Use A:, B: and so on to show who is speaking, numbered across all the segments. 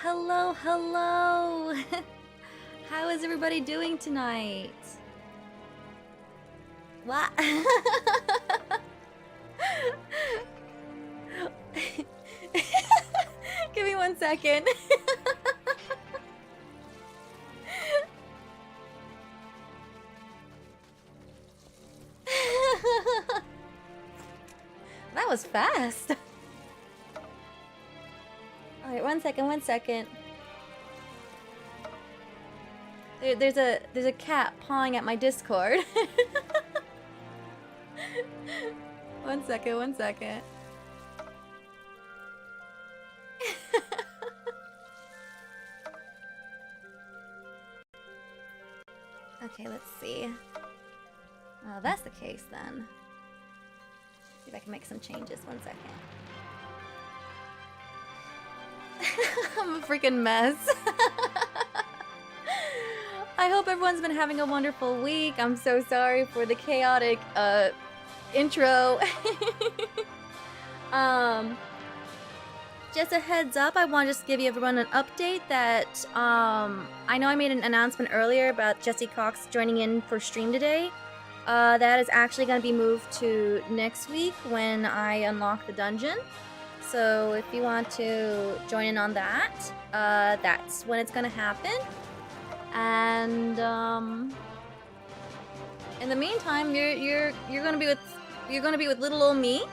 A: Hello, hello! How is everybody doing tonight? What? Give me 1 second. That was fast. Alright, 1 second, 1 second. There's a cat pawing at my Discord. 1 second, 1 second. Okay, let's see. Well, if that's the case then. See if I can make some changes. 1 second. I'm a freaking mess. I hope everyone's been having a wonderful week. I'm so sorry for the chaotic intro. Just a heads up, I want to just give you everyone an update that I know I made an announcement earlier about Jesse Cox joining in for stream today. That is actually going to be moved to next week when I unlock the dungeon. So if you want to join in on that, that's when it's going to happen. And in the meantime, you're going to be with little old me.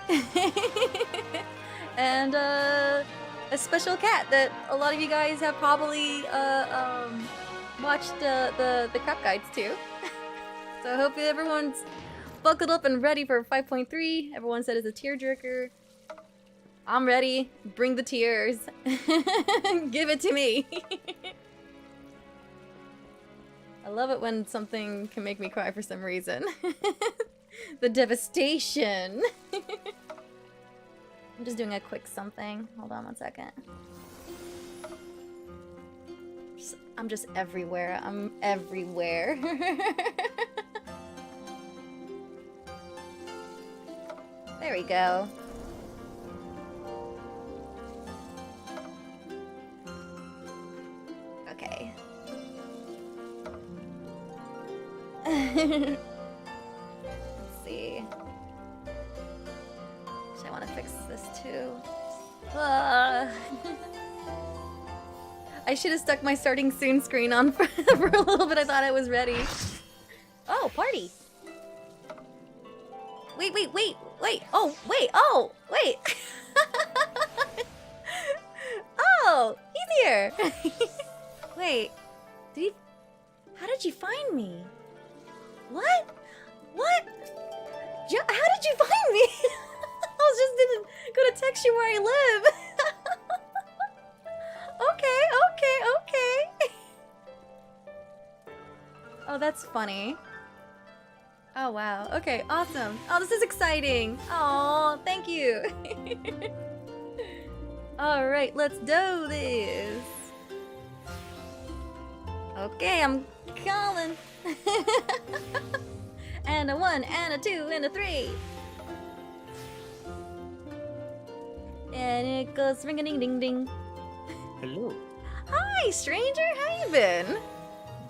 A: And a special cat that a lot of you guys have probably watched the crap guides too. So I hope everyone's buckled up and ready for 5.3. Everyone said it's a tearjerker. I'm ready. Bring the tears. Give it to me. I love it when something can make me cry for some reason. The devastation. I'm just doing a quick something. Hold on 1 second. I'm just everywhere. I'm everywhere. There we go. Okay. Let's see. I want to fix this too. I should have stuck my starting soon screen on for a little bit. I thought I was ready. Oh, party! Wait, wait, wait, wait! Oh, wait! Oh, wait! Oh, he's here! Wait, did he? How did you find me? What? What? How did you find me? I was just gonna text you where I live. Okay. Oh, that's funny. Oh, wow. Okay, awesome. Oh, this is exciting. Oh, thank you. All right, let's do this. Okay, I'm calling. And a 1, and a 2, and a 3. And it goes ring-a-ding-ding-ding.
B: Hello.
A: Hi, stranger. How you been?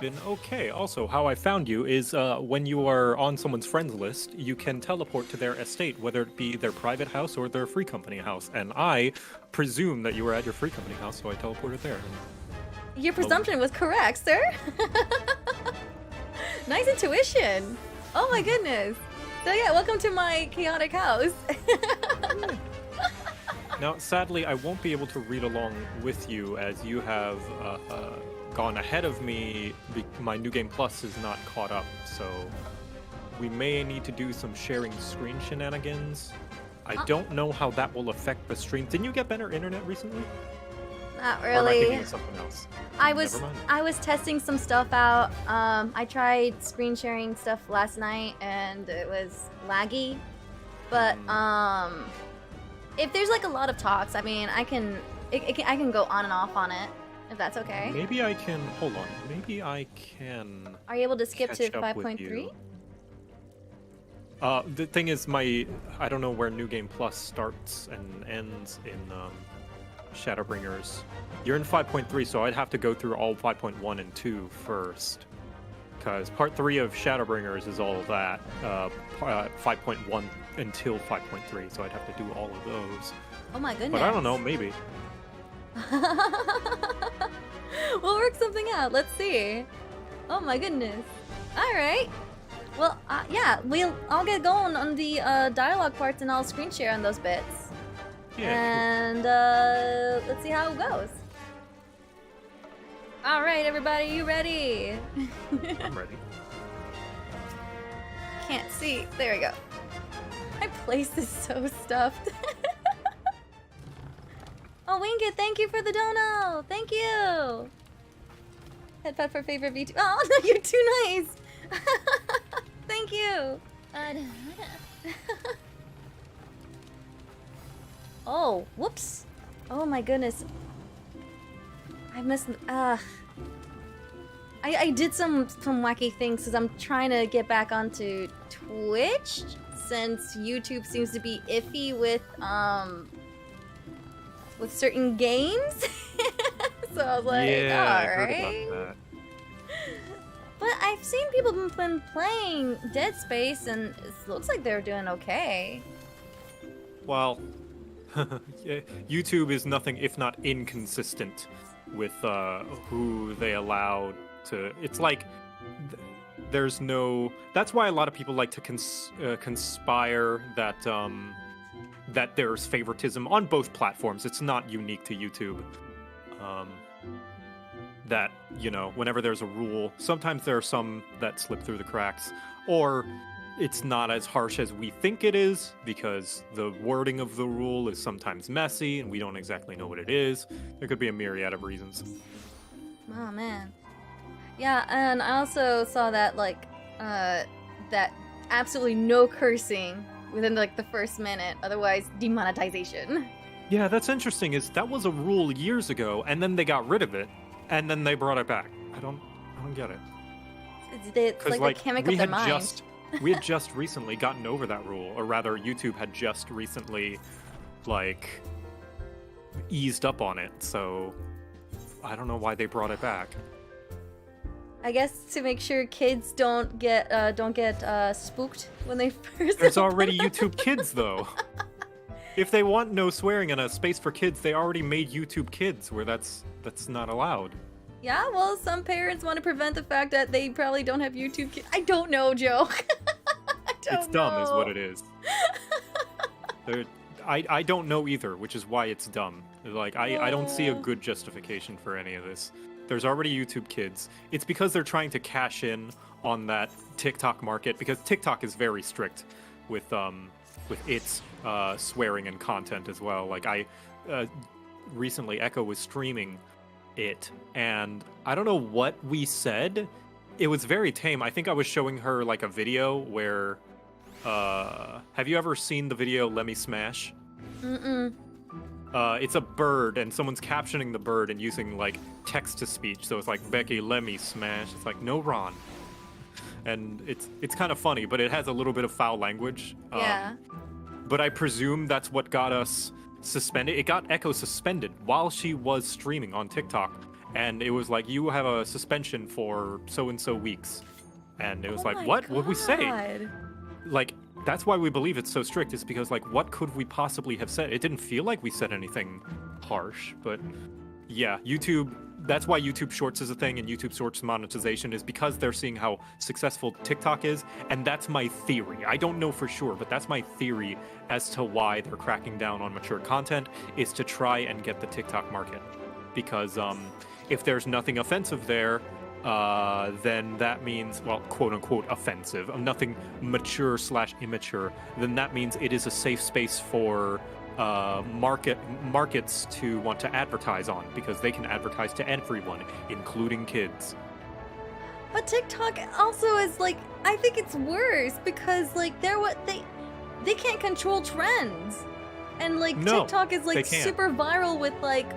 B: Been okay. Also, how I found you is when you are on someone's friends list, you can teleport to their estate, whether it be their private house or their free company house. And I presume that you were at your free company house, so I teleported there.
A: Your presumption was correct, sir. Nice intuition. Oh my goodness. So yeah, welcome to my chaotic house.
B: Now, sadly, I won't be able to read along with you as you have gone ahead of me. My New Game Plus is not caught up, so we may need to do some sharing screen shenanigans. I don't know how that will affect the stream. Didn't you get better internet recently?
A: Not
B: Or am I
A: really.
B: thinking of something else?
A: I
B: Never
A: was testing some stuff out. I tried screen sharing stuff last night and it was laggy. But if there's like a lot of talks, I mean, I can go on and off on it if that's okay.
B: Maybe I can hold on. Maybe I can.
A: Are you able to skip to
B: catch up with
A: 5.3?
B: you. The thing is, I don't know where New Game Plus starts and ends in Shadowbringers. You're in 5.3, so I'd have to go through all 5.1 and 2 first. Because part 3 of Shadowbringers is all of that. 5.1 until 5.3, so I'd have to do all of those.
A: Oh my goodness.
B: But I don't know, maybe.
A: We'll work something out. Let's see. Oh my goodness. All right. Well, yeah, I'll get going on the dialogue parts and I'll screen share on those bits.
B: Yeah.
A: And let's see how it goes. All right, everybody, you ready?
B: I'm ready.
A: Can't see. There we go. My place is so stuffed. Oh, Winkit, thank you for the dono. Thank you. Headpad for favorite VTuber. Oh, no, you're too nice. Thank you. Oh, whoops. Oh my goodness. I missed. I did some wacky things because I'm trying to get back onto Twitch since YouTube seems to be iffy with certain games. So I was like,
B: yeah,
A: all
B: I heard
A: right.
B: about that.
A: But I've seen people been playing Dead Space, and it looks like they're doing okay.
B: Well, YouTube is nothing if not inconsistent with who they allow to. It's like there's no. That's why a lot of people like to conspire that that there's favoritism on both platforms. It's not unique to YouTube. That, you know, whenever there's a rule, sometimes there are some that slip through the cracks, or it's not as harsh as we think it is because the wording of the rule is sometimes messy and we don't exactly know what it is. There could be a myriad of reasons.
A: Oh man. Yeah, and I also saw that like that absolutely no cursing within like the first minute, otherwise demonetization.
B: Yeah, that's interesting. Is that was a rule years ago, and then they got rid of it, and then they brought it back. I don't get it.
A: It's like they can't make up their mind.
B: We had just recently gotten over that rule, or rather, YouTube had just recently, like, eased up on it. So I don't know why they brought it back.
A: I guess to make sure kids don't get spooked when they first.
B: There's already YouTube Kids, though. If they want no swearing and a space for kids, they already made YouTube Kids, where that's not allowed.
A: Yeah, well, some parents want to prevent the fact that they probably don't have YouTube Kids. I don't know, Joe.
B: It's dumb, is what it is. I don't know either, which is why it's dumb. Like, I don't see a good justification for any of this. There's already YouTube Kids. It's because they're trying to cash in on that TikTok market, because TikTok is very strict with its swearing and content as well. Like, recently Echo was streaming it, and I don't know what we said. It was very tame. I think I was showing her like a video where have you ever seen the video Let Me Smash?
A: Mm-mm.
B: It's a bird, and someone's captioning the bird and using like text to speech. So it's like, Becky, let me smash. It's like, no, Ron. And it's kind of funny, but it has a little bit of foul language.
A: Yeah.
B: But I presume that's what got us suspended. It got Echo suspended while she was streaming on TikTok, and it was like, you have a suspension for so-and-so weeks. And it was like, what? What'd we say? Like, that's why we believe it's so strict, is because, like, what could we possibly have said? It didn't feel like we said anything harsh, but yeah, YouTube, that's why YouTube Shorts is a thing, and YouTube Shorts monetization is because they're seeing how successful TikTok is, and that's my theory. I don't know for sure, but that's my theory as to why they're cracking down on mature content, is to try and get the TikTok market. Because if there's nothing offensive there, then that means, well, quote-unquote offensive, nothing mature/immature, then that means it is a safe space for markets to want to advertise on, because they can advertise to everyone, including kids.
A: But TikTok also is like, I think it's worse, because like they can't control trends, and like
B: No,
A: TikTok is
B: they
A: like
B: can't.
A: super viral with like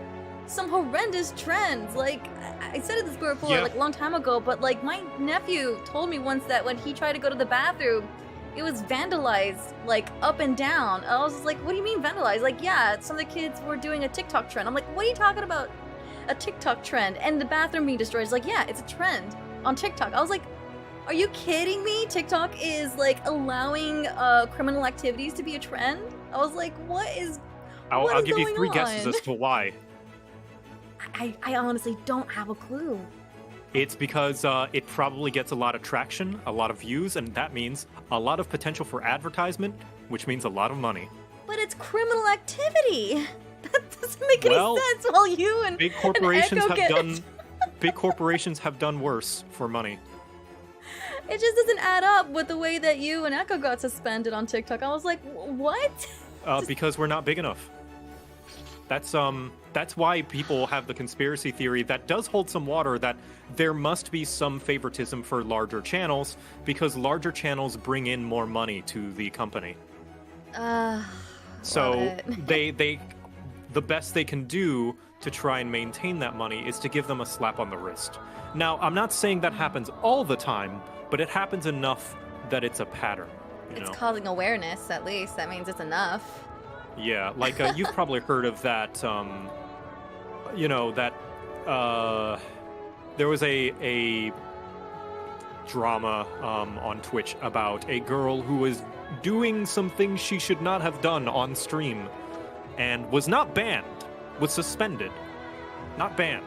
A: some horrendous trends. Like, I said it this before,
B: Yeah.
A: like a long time ago, but like my nephew told me once that when he tried to go to the bathroom, it was vandalized, like, up and down. I was just like, what do you mean vandalized? Like, yeah, some of the kids were doing a TikTok trend. I'm like, what are you talking about? A TikTok trend? And the bathroom being destroyed. It's like, yeah, it's a trend on TikTok. I was like, are you kidding me? TikTok is, like, allowing criminal activities to be a trend? I was like,
B: I'll give you
A: going
B: 3
A: on?
B: guesses as to why.
A: I honestly don't have a clue.
B: It's because it probably gets a lot of traction, a lot of views, and that means a lot of potential for advertisement, which means a lot of money.
A: But it's criminal activity. That doesn't make any sense. While you and
B: big corporations
A: and Echo
B: big corporations have done worse for money.
A: It just doesn't add up with the way that you and Echo got suspended on TikTok. I was like, what?
B: Because we're not big enough. That's why people have the conspiracy theory that does hold some water, that there must be some favoritism for larger channels because larger channels bring in more money to the company. So the best they can do to try and maintain that money is to give them a slap on the wrist. Now, I'm not saying that happens all the time, but it happens enough that it's a pattern.
A: It's causing awareness, at least. That means it's enough.
B: Yeah, like you've probably heard of that, there was a drama on Twitch about a girl who was doing some things she should not have done on stream and was not banned, was suspended, not banned.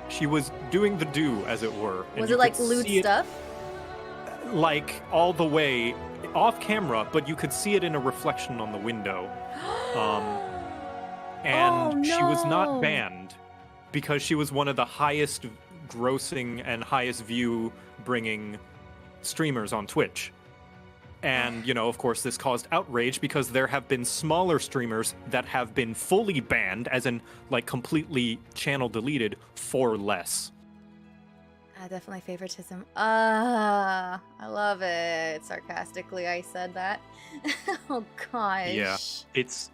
B: She was doing the do, as it were.
A: Was it like lewd stuff?
B: Like all the way off camera, but you could see it in a reflection on the window. And she was not banned because she was one of the highest grossing and highest view bringing streamers on Twitch. And, of course, this caused outrage because there have been smaller streamers that have been fully banned, as in, like, completely channel deleted for less.
A: Definitely favoritism. I love it. Sarcastically, I said that. Oh, gosh.
B: Yeah, it's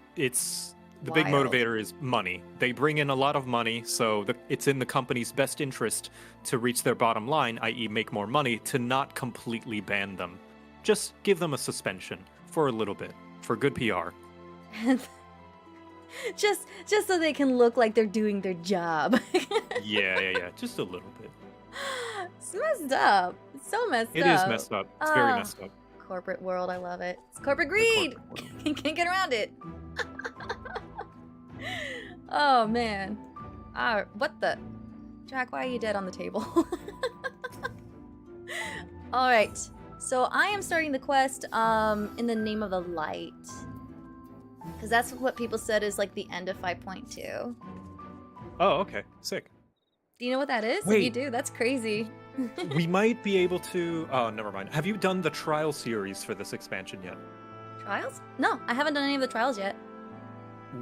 B: the big motivator is money. They bring in a lot of money, so it's in the company's best interest to reach their bottom line, i.e. make more money, to not completely ban them. Just give them a suspension for a little bit, for good PR.
A: just so they can look like they're doing their job.
B: Yeah, just a little bit.
A: It's messed up. It's so messed up.
B: It is messed up. It's very messed up.
A: Corporate world, I love it. It's corporate greed. Can't get around it. Oh man. What the? Jack, why are you dead on the table? All right. So I am starting the quest in the name of the light. Because that's what people said is like the end of 5.2.
B: Oh, okay. Sick.
A: Do you know what that is?
B: Wait.
A: If you do, that's crazy.
B: We might be able to... Oh, never mind. Have you done the trial series for this expansion yet?
A: Trials? No, I haven't done any of the trials yet.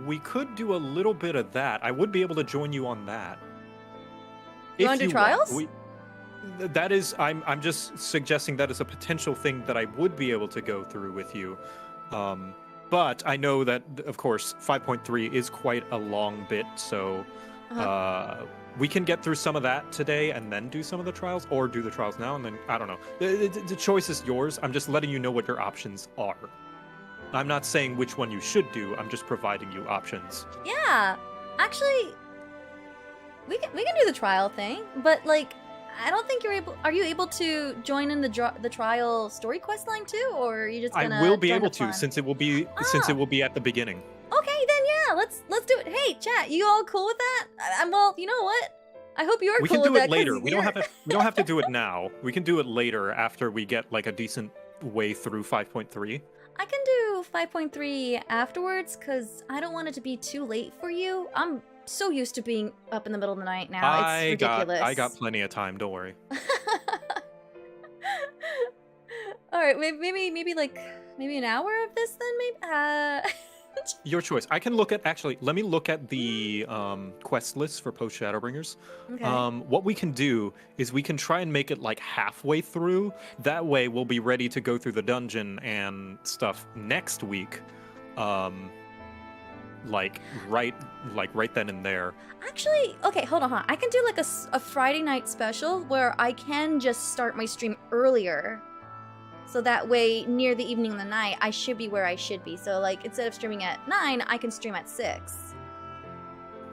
B: We could do a little bit of that. I would be able to join you on that.
A: You want to do trials?
B: That is... I'm just suggesting that is a potential thing that I would be able to go through with you. But I know that, of course, 5.3 is quite a long bit, so... we can get through some of that today and then do some of the trials, or do the trials now and then, I don't know. The choice is yours. I'm just letting you know what your options are. I'm not saying which one you should do, I'm just providing you options.
A: Yeah, actually, we can do the trial thing, but like, I don't think you're able. Are you able to join in the trial story quest line too, or are you just gonna?
B: I will be able to, since it will be at the beginning.
A: Okay, then yeah, let's do it. Hey, chat, you all cool with that? Well, you know what? I hope you are cool with that.
B: We can do it later. We don't have to do it now. We can do it later after we get like a decent way through 5.3.
A: I can do 5.3 afterwards because I don't want it to be too late for you. I'm so used to being up in the middle of the night now. It's ridiculous.
B: I got plenty of time. Don't worry.
A: All right, maybe an hour of this then. Maybe.
B: Your choice. I can look at, actually, let me look at the quest list for post Shadowbringers.
A: Okay.
B: What we can do is we can try and make it like halfway through. That way we'll be ready to go through the dungeon and stuff next week. Like right then and there.
A: Actually, okay, hold on. I can do like a Friday night special where I can just start my stream earlier So that way, near the evening of the night, I should be where I should be. So, like, instead of streaming at 9, I can stream at 6.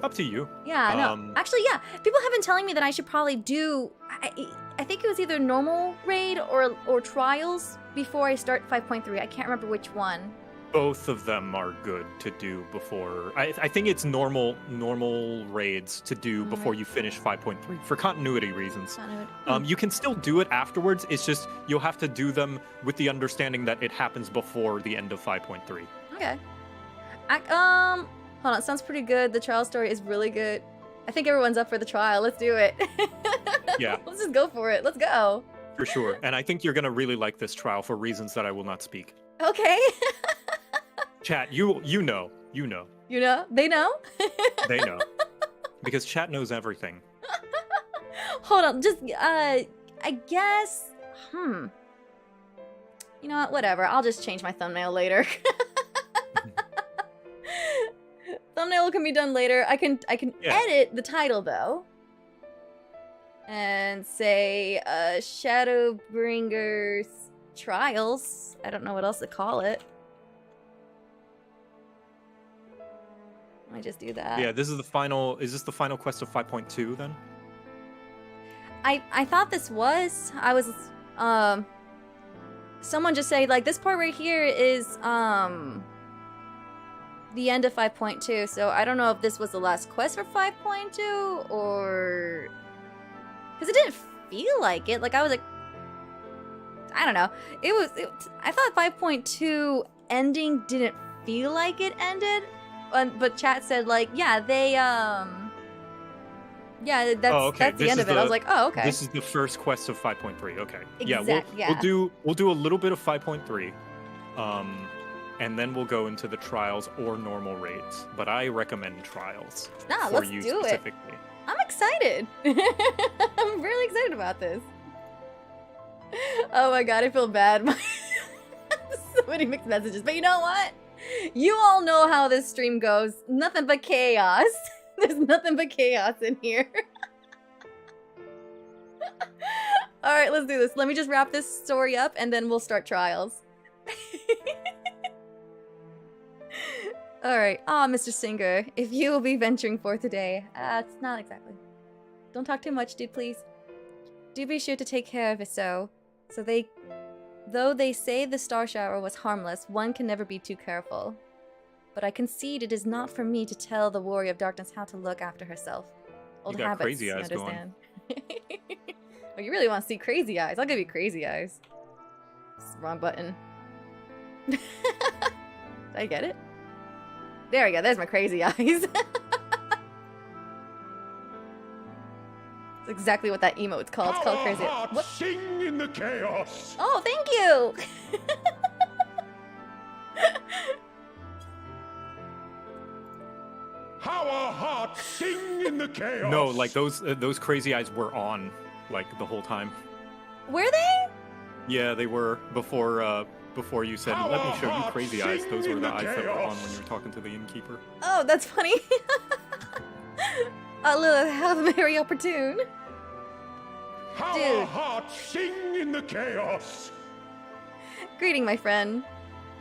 B: Up to you.
A: Yeah, no. Actually, yeah. People have been telling me that I should probably do... I think it was either normal raid or trials before I start 5.3. I can't remember which one.
B: Both of them are good to do before. I think it's normal raids to do before you finish 5.3 for continuity reasons. You can still do it afterwards. It's just you'll have to do them with the understanding that it happens before the end of 5.3.
A: Okay. Hold on. Sounds pretty good. The trial story is really good. I think everyone's up for the trial. Let's do it.
B: Yeah.
A: Let's just go for it. Let's go.
B: For sure. And I think you're gonna really like this trial for reasons that I will not speak.
A: Okay.
B: Chat, you know.
A: You know? They know?
B: They know. Because chat knows everything.
A: Hold on, just, I guess, You know what, whatever, I'll just change my thumbnail later. Thumbnail can be done later. I can edit the title, though. And say, Shadowbringers Trials. I don't know what else to call it. I just do that.
B: Yeah, this is the final. Is this the final quest of 5.2 then?
A: I thought this was. I was. Someone just said like this part right here is the end of 5.2. So I don't know if this was the last quest for 5.2 or because it didn't feel like it. Like I was like, I don't know. I thought 5.2 ending didn't feel like it ended. But chat said like, yeah, they yeah, that's the end of it. I was like, oh, okay.
B: This is the first quest of 5.3. Okay.
A: Exactly.
B: Yeah, we'll do a little bit of 5.3, and then we'll go into the trials or normal raids. But I recommend trials for you specifically.
A: I'm excited. I'm really excited about this. Oh my god, I feel bad. So many mixed messages, but you know what? You all know how this stream goes. Nothing but chaos. There's nothing but chaos in here. Alright, let's do this. Let me just wrap this story up and then we'll start trials. Alright. Ah, Mr. Singer, if you will be venturing forth today. It's not exactly. Don't talk too much, dude, please. Do be sure to take care of it so though they say the star shower was harmless, one can never be too careful. But I concede it is not for me to tell the warrior of darkness how to look after herself. Old
B: you got
A: habits,
B: crazy eyes
A: understand. Oh, you really want to see crazy eyes? I'll give you crazy eyes. Wrong button. Did I get it? There we go, there's my crazy eyes. That's exactly what that emote's called. It's called crazy. What?
C: Sing in the chaos.
A: Oh, thank you.
C: How our hearts sing in the chaos.
B: No, like those crazy eyes were on like the whole time.
A: Were they?
B: Yeah, they were before you said, "Let me show you crazy eyes." Those were the eyes that were on when you were talking to the innkeeper.
A: Oh, that's funny. Lilith, how very opportune.
C: How
A: Dude.
C: our hearts sing in the chaos.
A: Greeting, my friend.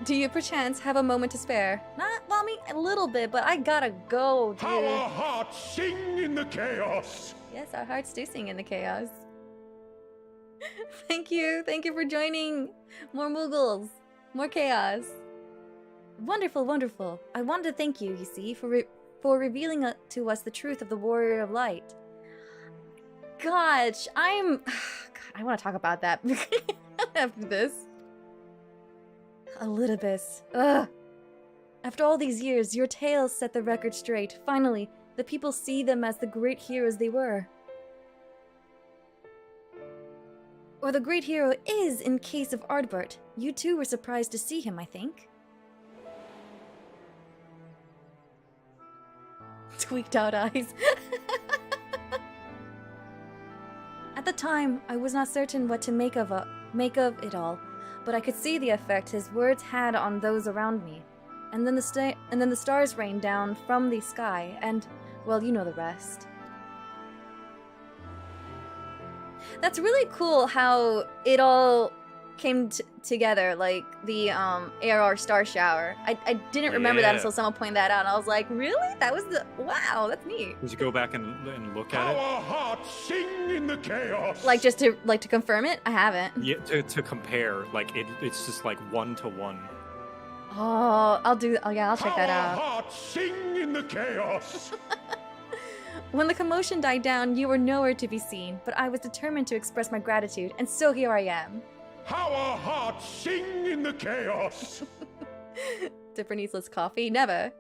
A: Do you perchance have a moment to spare? Not, well, I mean, a little bit, but I gotta go, dude.
C: How our hearts sing in the chaos.
A: Yes, our hearts do sing in the chaos. Thank you for joining. More Moogles, more chaos. Wonderful, wonderful. I wanted to thank you, you see, for revealing to us the truth of the Warrior of Light. Gosh, God, I want to talk about that after this. Elidibus. Ugh. After all these years, your tales set the record straight. Finally, the people see them as the great heroes they were. Or the great hero is in case of Ardbert. You too were surprised to see him, I think. Tweaked out eyes. At the time, I was not certain what to make of it all, but I could see the effect his words had on those around me. And then the stars rained down from the sky, and, well, you know the rest. That's really cool how it all came together, like the ARR Star Shower. I didn't remember that
B: Yeah.
A: until someone pointed that out, and I was like, really? That was the wow, that's neat.
B: Did you go back and look at it?
C: Our hearts sing in the chaos.
A: Like just to confirm it, I haven't.
B: Yeah, to compare, like it's just like 1-to-1.
A: Oh, I'll check that
C: Our
A: out.
C: hearts sing in the chaos.
A: When the commotion died down, you were nowhere to be seen, but I was determined to express my gratitude, and so here I am.
C: How our hearts sing in the chaos.
A: Dipper needs less coffee? Never.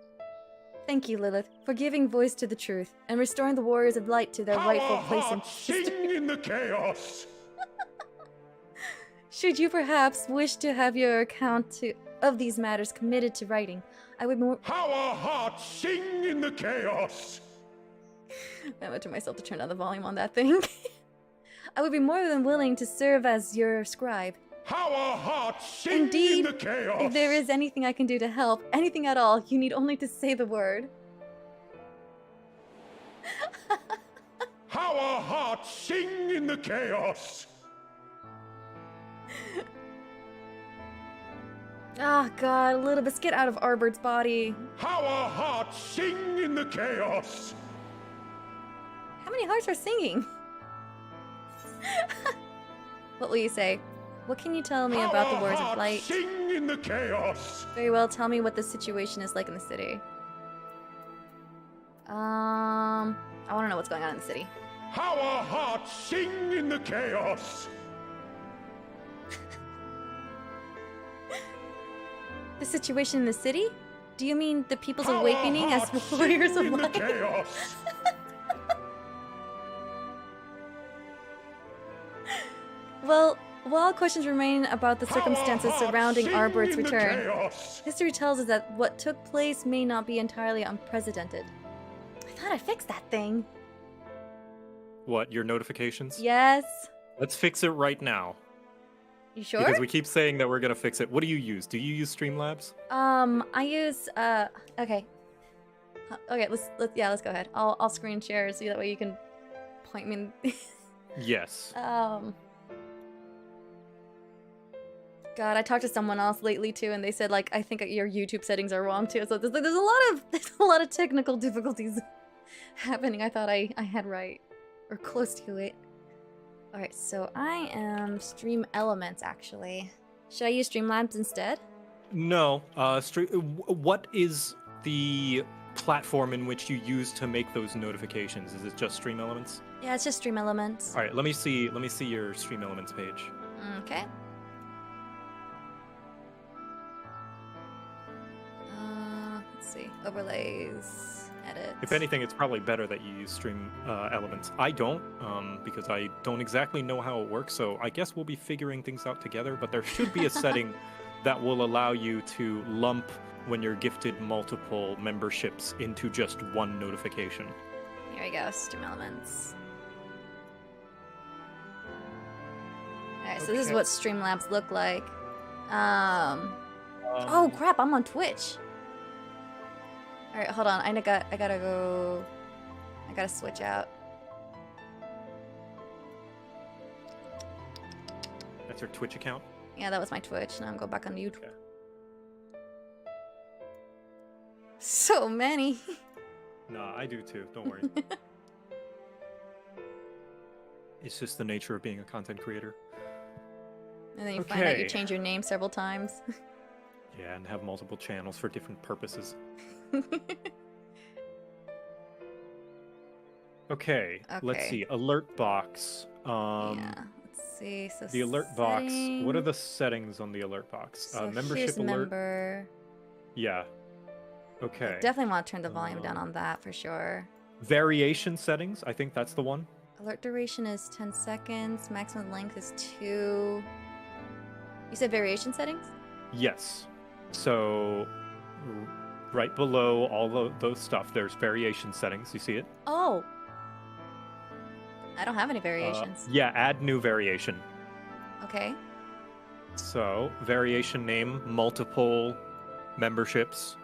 A: Thank you, Lilith, for giving voice to the truth and restoring the warriors of light to their
C: How
A: rightful
C: our
A: place in
C: hearts
A: history.
C: sing in the chaos.
A: Should you perhaps wish to have your account of these matters committed to writing, I would more.
C: How our hearts sing in the chaos.
A: I went to myself to turn down the volume on that thing. I would be more than willing to serve as your scribe.
C: How our hearts sing
A: Indeed,
C: in the chaos.
A: if there is anything I can do to help, anything at all, you need only to say the word.
C: How our hearts sing in the chaos.
A: Ah, God, Elizabeth, get out of Arbert's body.
C: How our hearts sing in the chaos.
A: How many hearts are singing? What will you say? What can you tell me
C: How
A: about the
C: our
A: wars of
C: hearts
A: light?
C: Sing in the chaos.
A: Very well, tell me what the situation is like in the city. I want to know what's going on in the city.
C: How our hearts sing in the chaos.
A: The situation in the city? Do you mean the people's
C: How our
A: awakening as
C: hearts
A: warriors
C: sing
A: of
C: in the
A: light?
C: chaos.
A: Well, while questions remain about the circumstances
C: How our
A: surrounding
C: hearts sing
A: Arbert's
C: in the
A: return,
C: chaos.
A: history tells us that what took place may not be entirely unprecedented. I thought I fixed that thing.
B: What, your notifications?
A: Yes.
B: Let's fix it right now.
A: You sure?
B: Because we keep saying that we're gonna fix it. What do you use? Do you use Streamlabs?
A: I use okay. Okay, let's go ahead. I'll screen share so that way you can point me in
B: Yes.
A: God, I talked to someone else lately too, and they said like I think your YouTube settings are wrong too. So there's a lot of technical difficulties happening. I thought I had right or close to it. All right, so I am Stream Elements actually. Should I use Streamlabs instead?
B: No. What is the platform in which you use to make those notifications? Is it just Stream Elements?
A: Yeah, it's just Stream Elements.
B: All right. Let me see your Stream Elements page.
A: Okay. Let's see. Overlays. Edit.
B: If anything, it's probably better that you use Stream Elements. I don't, because I don't exactly know how it works. So I guess we'll be figuring things out together. But there should be a setting that will allow you to lump when you're gifted multiple memberships into just one notification.
A: Here we go. Stream Elements. Alright, so this is
B: Okay.
A: what Streamlabs look like. Oh crap! I'm on Twitch. All right, hold on. I gotta go. I gotta switch out.
B: That's your Twitch account?
A: Yeah, that was my Twitch. Now I'm going back on YouTube.
B: Okay.
A: So many.
B: No, I do too. Don't worry. It's just the nature of being a content creator.
A: And then you find out you
B: Okay.
A: change your name several times.
B: Yeah, and have multiple channels for different purposes. Okay, let's
A: Okay.
B: see. Alert box.
A: Yeah. Let's see. So
B: The alert box. What are
A: settings.
B: the settings on the alert box?
A: So
B: Membership
A: here's
B: alert.
A: member.
B: Yeah. Okay.
A: Definitely want to turn the volume down on that for sure.
B: Variation settings. I think that's the one.
A: Alert duration is 10 seconds. Maximum length is 2. You said variation settings?
B: Yes. So, right below all those stuff, there's variation settings. You see it?
A: Oh. I don't have any variations.
B: Yeah, add new variation.
A: Okay.
B: So, variation name, multiple memberships.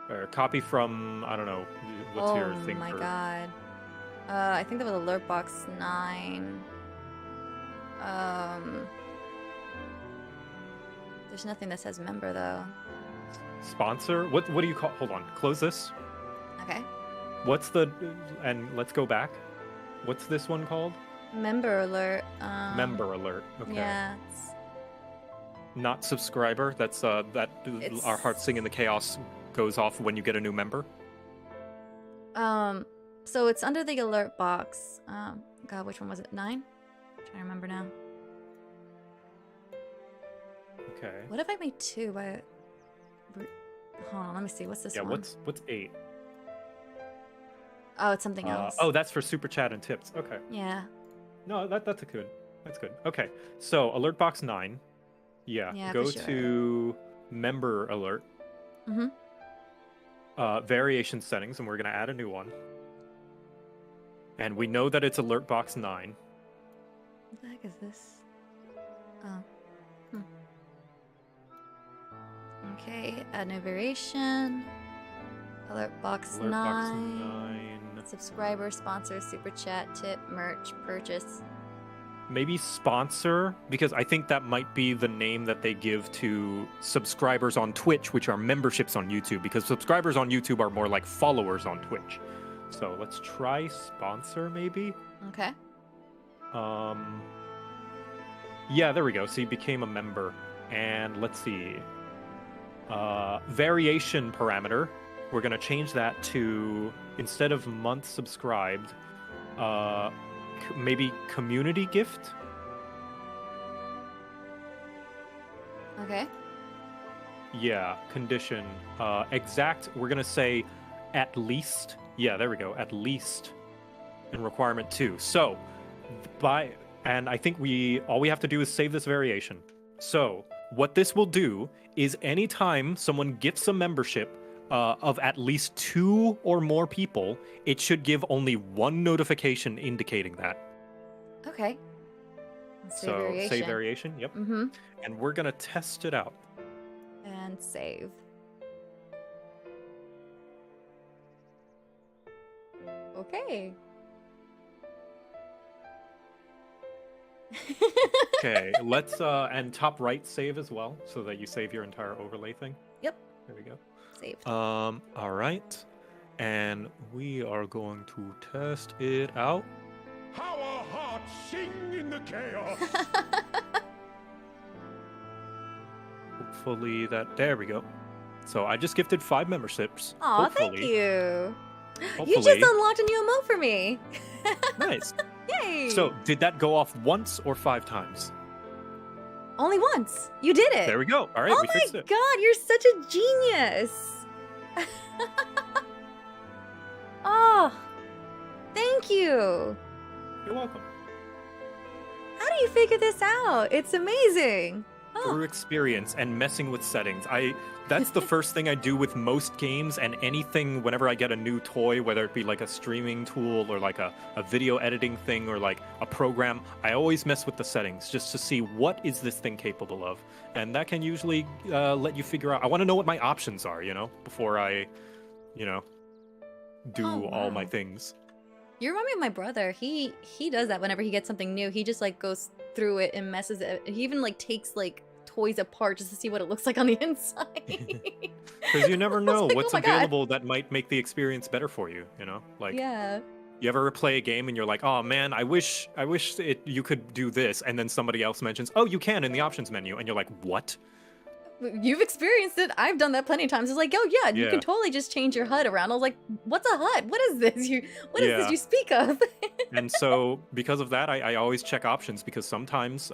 B: Or copy from, I don't know, what's your thing
A: Oh my
B: for...
A: god. I think that was alert box 9. There's nothing that says member though.
B: Sponsor? What do you call? Hold on. Close this.
A: Okay.
B: What's the? And let's go back. What's this one called?
A: Member alert.
B: Member alert. Okay.
A: Yeah.
B: Not subscriber. That's that our hearts sing in the chaos goes off when you get a new member.
A: So it's under the alert box. God, which one was it? 9? I'm trying to remember now.
B: Okay.
A: What if I made 2 by? Hold on, let me see. What's this one?
B: Yeah. What's 8?
A: Oh, it's something else.
B: Oh, that's for super chat and tips. Okay.
A: Yeah.
B: No, that's good. That's good. Okay. So alert box 9. Yeah. Go to member alert.
A: Mm-hmm.
B: Variation settings, and we're gonna add a new one. And we know that it's alert box 9.
A: What the heck is this? Oh. Okay, add new variation. Alert box 9. Subscriber, sponsor, super chat, tip, merch, purchase.
B: Maybe sponsor, because I think that might be the name that they give to subscribers on Twitch, which are memberships on YouTube, because subscribers on YouTube are more like followers on Twitch. So let's try sponsor, maybe?
A: Okay.
B: Yeah, there we go. So you became a member. And let's see. Variation parameter. We're going to change that to, instead of month subscribed, maybe community gift?
A: Okay.
B: Yeah, condition. Exact, we're going to say at least. Yeah, there we go. At least. And requirement 2. So, and I think all we have to do is save this variation. So, what this will do is anytime someone gets a membership of at least 2 or more people, it should give only 1 notification indicating that.
A: Okay.
B: So variation. Save variation, yep.
A: Mm-hmm.
B: And we're gonna test it out.
A: And save. Okay.
B: Okay, let's and top right save as well, so that you save your entire overlay thing.
A: Yep.
B: There we go.
A: Saved.
B: All right, and we are going to test it out.
C: How our hearts sing in the chaos.
B: Hopefully there we go. So I just gifted 5 memberships.
A: Aw, thank you.
B: Hopefully.
A: You just unlocked a new emote for me.
B: Nice.
A: Yay.
B: So did that go off once or 5 times?
A: Only once. You did it.
B: There we go. All right,
A: oh
B: we fixed it.
A: my god, you're such a genius. Oh, thank you.
B: You're welcome.
A: How do you figure this out? It's amazing.
B: Through experience and messing with settings. That's the first thing I do with most games and anything whenever I get a new toy, whether it be like a streaming tool or like a video editing thing or like a program. I always mess with the settings just to see what is this thing capable of. And that can usually let you figure out. I want to know what my options are, before I, do all my things.
A: You remind me of my brother. He does that whenever he gets something new. He just like goes through it and messes it. He even like takes like toys apart just to see what it looks like on the inside.
B: Because you never know
A: like,
B: what's available that might make the experience better for you. Like
A: yeah.
B: You ever play a game and you're like, oh man, I wish you could do this, and then somebody else mentions, oh, you can in the options menu, and you're like, what?
A: You've experienced it. I've done that plenty of times. It's like, oh yeah, you can totally just change your HUD around. I was like, what's a HUD? What is this? What is this you speak of?
B: And so because of that, I always check options, because sometimes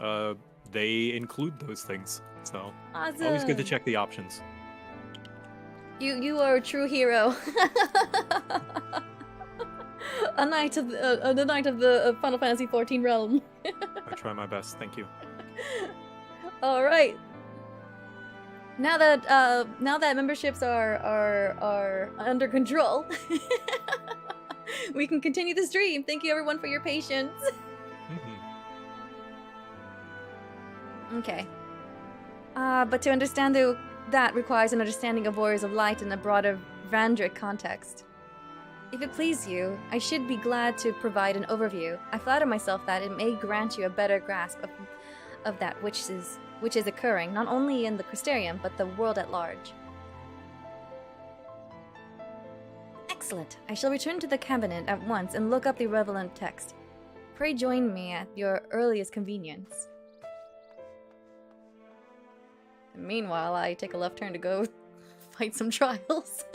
B: they include those things. So
A: awesome.
B: Always good to check the options.
A: You are a true hero. a knight of the Final Fantasy XIV realm.
B: I try my best. Thank you.
A: All right. Now that memberships are under control, we can continue the stream. Thank you everyone for your patience. Okay. But to understand that requires an understanding of Warriors of Light in a broader Vandric context. If it please you, I should be glad to provide an overview. I flatter myself that it may grant you a better grasp of that which is which is occurring not only in the Crystarium, but the world at large. Excellent. I shall return to the cabinet at once and look up the relevant text. Pray join me at your earliest convenience. And meanwhile, I take a left turn to go fight some trials.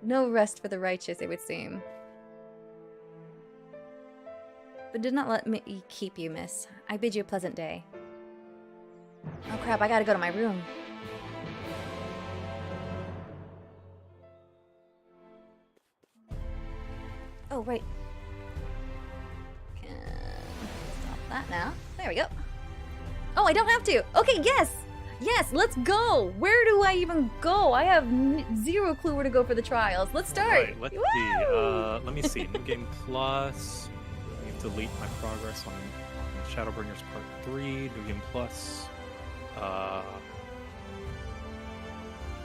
A: No rest for the righteous, it would seem. But do not let me keep you, miss. I bid you a pleasant day. Oh crap, I gotta go to my room. Oh, right. Can stop that now. There we go. Oh, I don't have to. Okay, yes! Yes, let's go! Where do I even go? I have zero clue where to go for the trials. Let's start!
B: Right, let's see. Let me see. New Game Plus. I need to delete my progress on Shadowbringers Part 3. New Game Plus.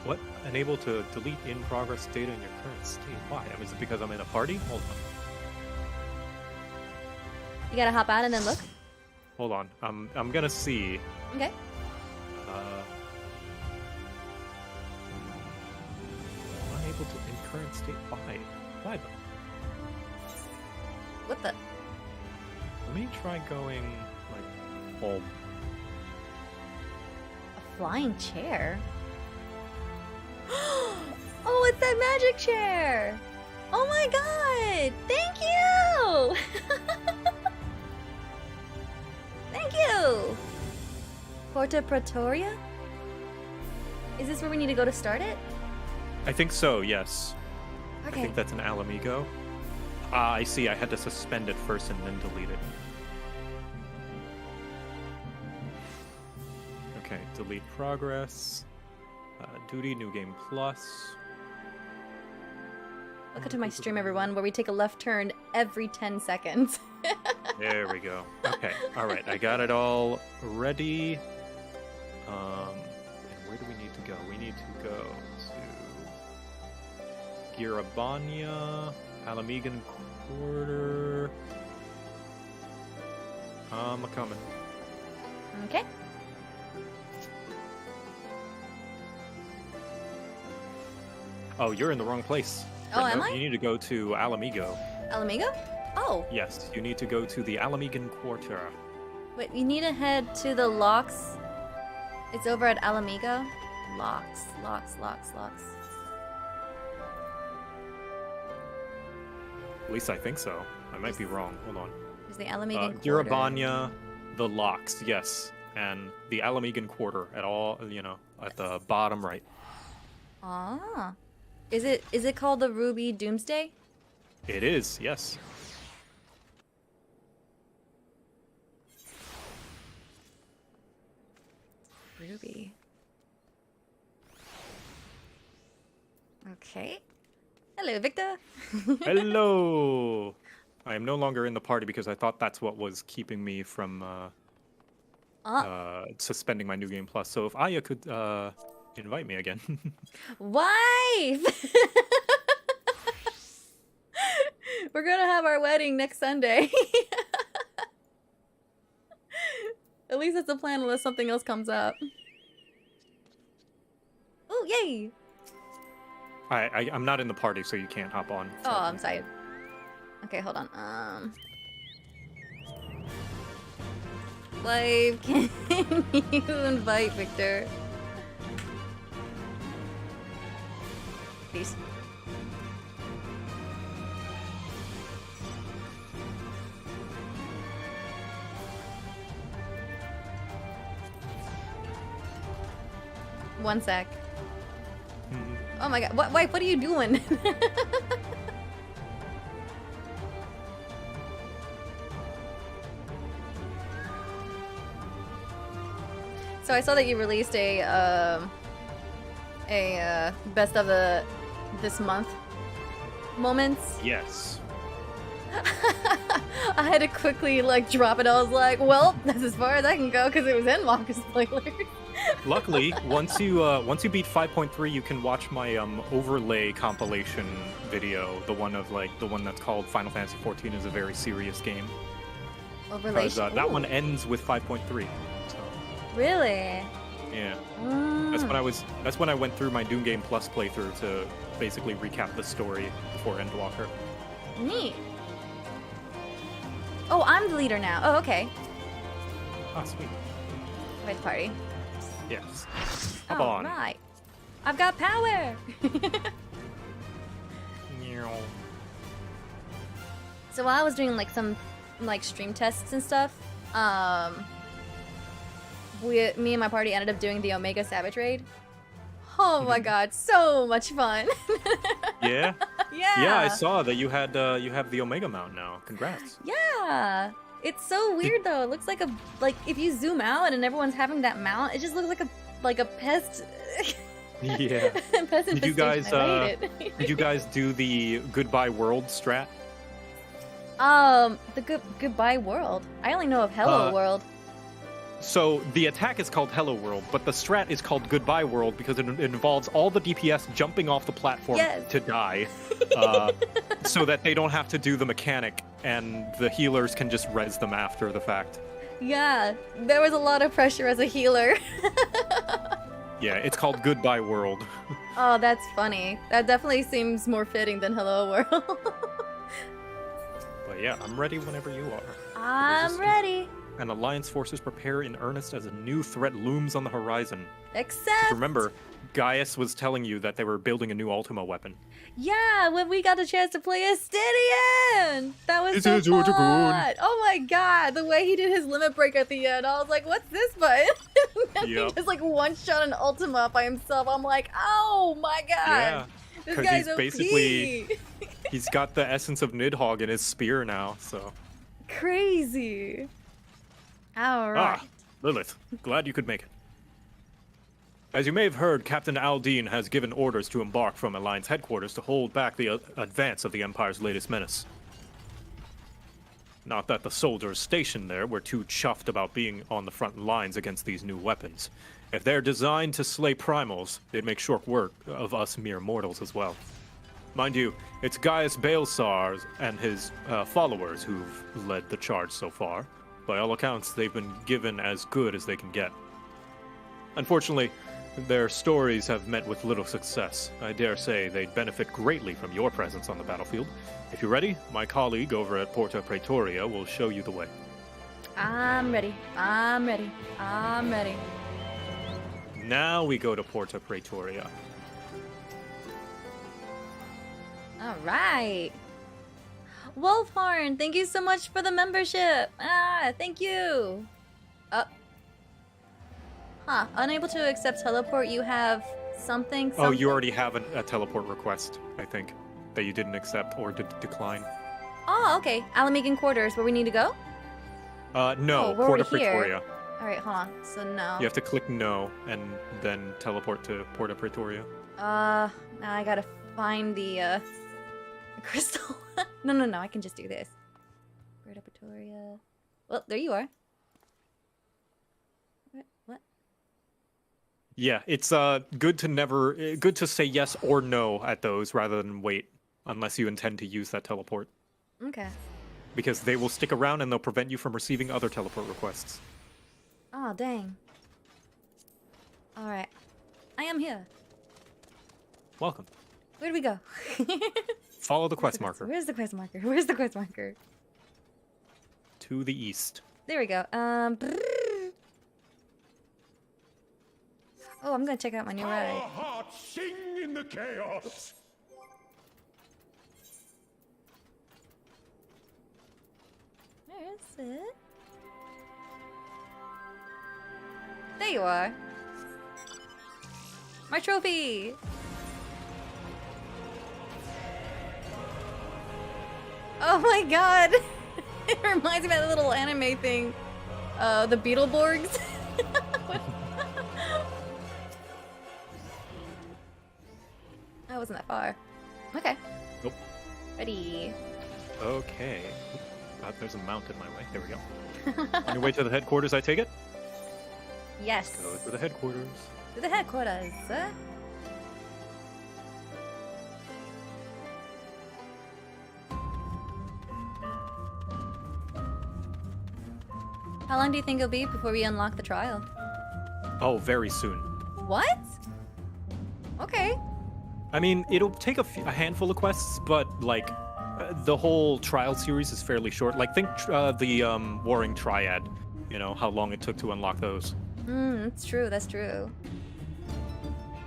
B: What? Unable to delete in-progress data in your current state. Why? Is it because I'm in a party? Hold on.
A: You gotta hop out and then look?
B: Hold on. I'm gonna see.
A: Okay.
B: Unable to in current state. Why? Why though?
A: What the?
B: Let me try going like home.
A: A flying chair? Oh, it's that magic chair! Oh my god! Thank you! Thank you! Porta Pretoria? Is this where we need to go to start it?
B: I think so, yes.
A: Okay.
B: I think that's an Alamigo. Ah, I see. I had to suspend it first and then delete it. Okay, delete progress. Duty, New Game Plus.
A: Welcome to my stream, everyone, where we take a left turn every 10 seconds.
B: There we go. Okay, alright. I got it all ready. And where do we need to go? We need to go to Girabania, Alamigan Quarter. I'm coming.
A: Okay.
B: Oh, you're in the wrong place.
A: Oh, am I?
B: You need to go to Alamigo.
A: Alamigo? Oh.
B: Yes, you need to go to the Alamigan Quarter.
A: Wait, you need to head to the locks. It's over at Alamigo. Locks.
B: At least I think so. I might be wrong. Hold on.
A: There's the Alamigan Quarter.
B: Girabania, the locks, yes. And the Alamigan Quarter at all, at the bottom right.
A: Ah. Is it called the Ruby Doomsday?
B: It is, yes.
A: Ruby. Okay. Hello, Victor.
B: Hello! I am no longer in the party because I thought that's what was keeping me from suspending my New Game Plus. So if Aya could invite me again.
A: Wife! We're gonna have our wedding next Sunday. At least that's the plan unless something else comes up. Oh, yay!
B: I'm not in the party, so you can't hop on.
A: Oh, I'm sorry. Okay, hold on. Live, can you invite Victor? Peace. One sec. Oh my god. What are you doing? So I saw that you released a best of this month moments.
B: Yes.
A: I had to quickly drop it. I was like, well, that's as far as I can go because it was in Marcus spoilers.
B: Luckily, once you beat 5.3, you can watch my overlay compilation video. The one that's called Final Fantasy XIV is a very serious game.
A: Overlay.
B: That one ends with 5.3. So.
A: Really?
B: Yeah.
A: Mm.
B: That's when I went through my Doom Game Plus playthrough to basically recap the story before Endwalker.
A: Neat. Oh, I'm the leader now. Oh, okay.
B: Ah, sweet.
A: Right, the party.
B: Yes. Hop on.
A: Right. I've got power. So while I was doing like some like stream tests and stuff, me and my party ended up doing the Omega Savage raid. Oh my god, so much fun.
B: Yeah?
A: Yeah.
B: Yeah, I saw that you had you have the Omega mount now. Congrats.
A: Yeah. It's so weird though. It looks like if you zoom out and everyone's having that mount, it just looks like a pest.
B: Yeah.
A: Pest
B: Did you guys
A: infestation. I hate it.
B: did you guys do the Goodbye World strat?
A: The goodbye world. I only know of Hello World.
B: So the attack is called Hello World, but the strat is called Goodbye World because it involves all the DPS jumping off the platform to die, so that they don't have to do the mechanic, and the healers can just res them after the fact.
A: Yeah, there was a lot of pressure as a healer.
B: Yeah, it's called Goodbye World.
A: Oh, that's funny. That definitely seems more fitting than Hello World.
B: But yeah, I'm ready whenever you are.
A: I'm ready.
B: And Alliance forces prepare in earnest as a new threat looms on the horizon.
A: Except...
B: Remember, Gaius was telling you that they were building a new Ultima weapon.
A: Yeah, when we got a chance to play Astidian! That was so fun! Oh my god, the way he did his limit break at the end, I was like, what's this button? And he just like one-shot an Ultima by himself. I'm like, oh my god!
B: Yeah,
A: this
B: because
A: guy's
B: he's
A: OP.
B: basically... he's got the essence of Nidhogg in his spear now, so...
A: Crazy. Alright.
B: Ah, Lilith, glad you could make it. As you may have heard, Captain Aldine has given orders to embark from Alliance headquarters to hold back the advance of the Empire's latest menace. Not that the soldiers stationed there were too chuffed about being on the front lines against these new weapons. If they're designed to slay primals, they'd make short work of us mere mortals as well. Mind you, it's Gaius Baelsar and his followers who've led the charge so far. By all accounts, they've been given as good as they can get. Unfortunately, their stories have met with little success. I dare say they'd benefit greatly from your presence on the battlefield. If you're ready, my colleague over at Porta Praetoria will show you the way.
A: I'm ready. I'm ready. I'm ready.
B: Now we go to Porta Praetoria.
A: All right. Wolfhorn, thank you so much for the membership. Thank you. Unable to accept teleport. You have something.
B: Oh, you already have a teleport request, I think, that you didn't accept or decline.
A: Oh, okay. Alamegan Quarters, where we need to go?
B: No,
A: we're
B: Porta
A: over here.
B: Praetoria.
A: All right, hold on. So no.
B: You have to click no and then teleport to Porta Praetoria.
A: Now I gotta find the crystal. No. I can just do this. Porta Praetoria. Well, there you are. What?
B: Yeah, it's good to say yes or no at those rather than wait, unless you intend to use that teleport.
A: Okay.
B: Because they will stick around and they'll prevent you from receiving other teleport requests.
A: Oh, dang. Alright. I am here.
B: Welcome.
A: Where do we go?
B: Follow the quest marker.
A: Where's the quest marker? Where's the quest marker?
B: To the east.
A: There we go. Oh, I'm gonna check out my new ride.
C: Our hearts sing in the chaos.
A: Where is it? There you are. My trophy! Oh my god! It reminds me of that little anime thing. The Beetleborgs. That wasn't that far. Okay.
B: Nope.
A: Ready.
B: Okay. There's a mount in my way. There we go. On your way to the headquarters, I take it?
A: Yes.
B: Go to the headquarters.
A: To the headquarters. How long do you think it'll be before we unlock the trial?
B: Oh, very soon.
A: What? Okay.
B: I mean, it'll take a handful of quests, but like the whole trial series is fairly short. Like think the Warring Triad. You know how long it took to unlock those.
A: That's true. That's true.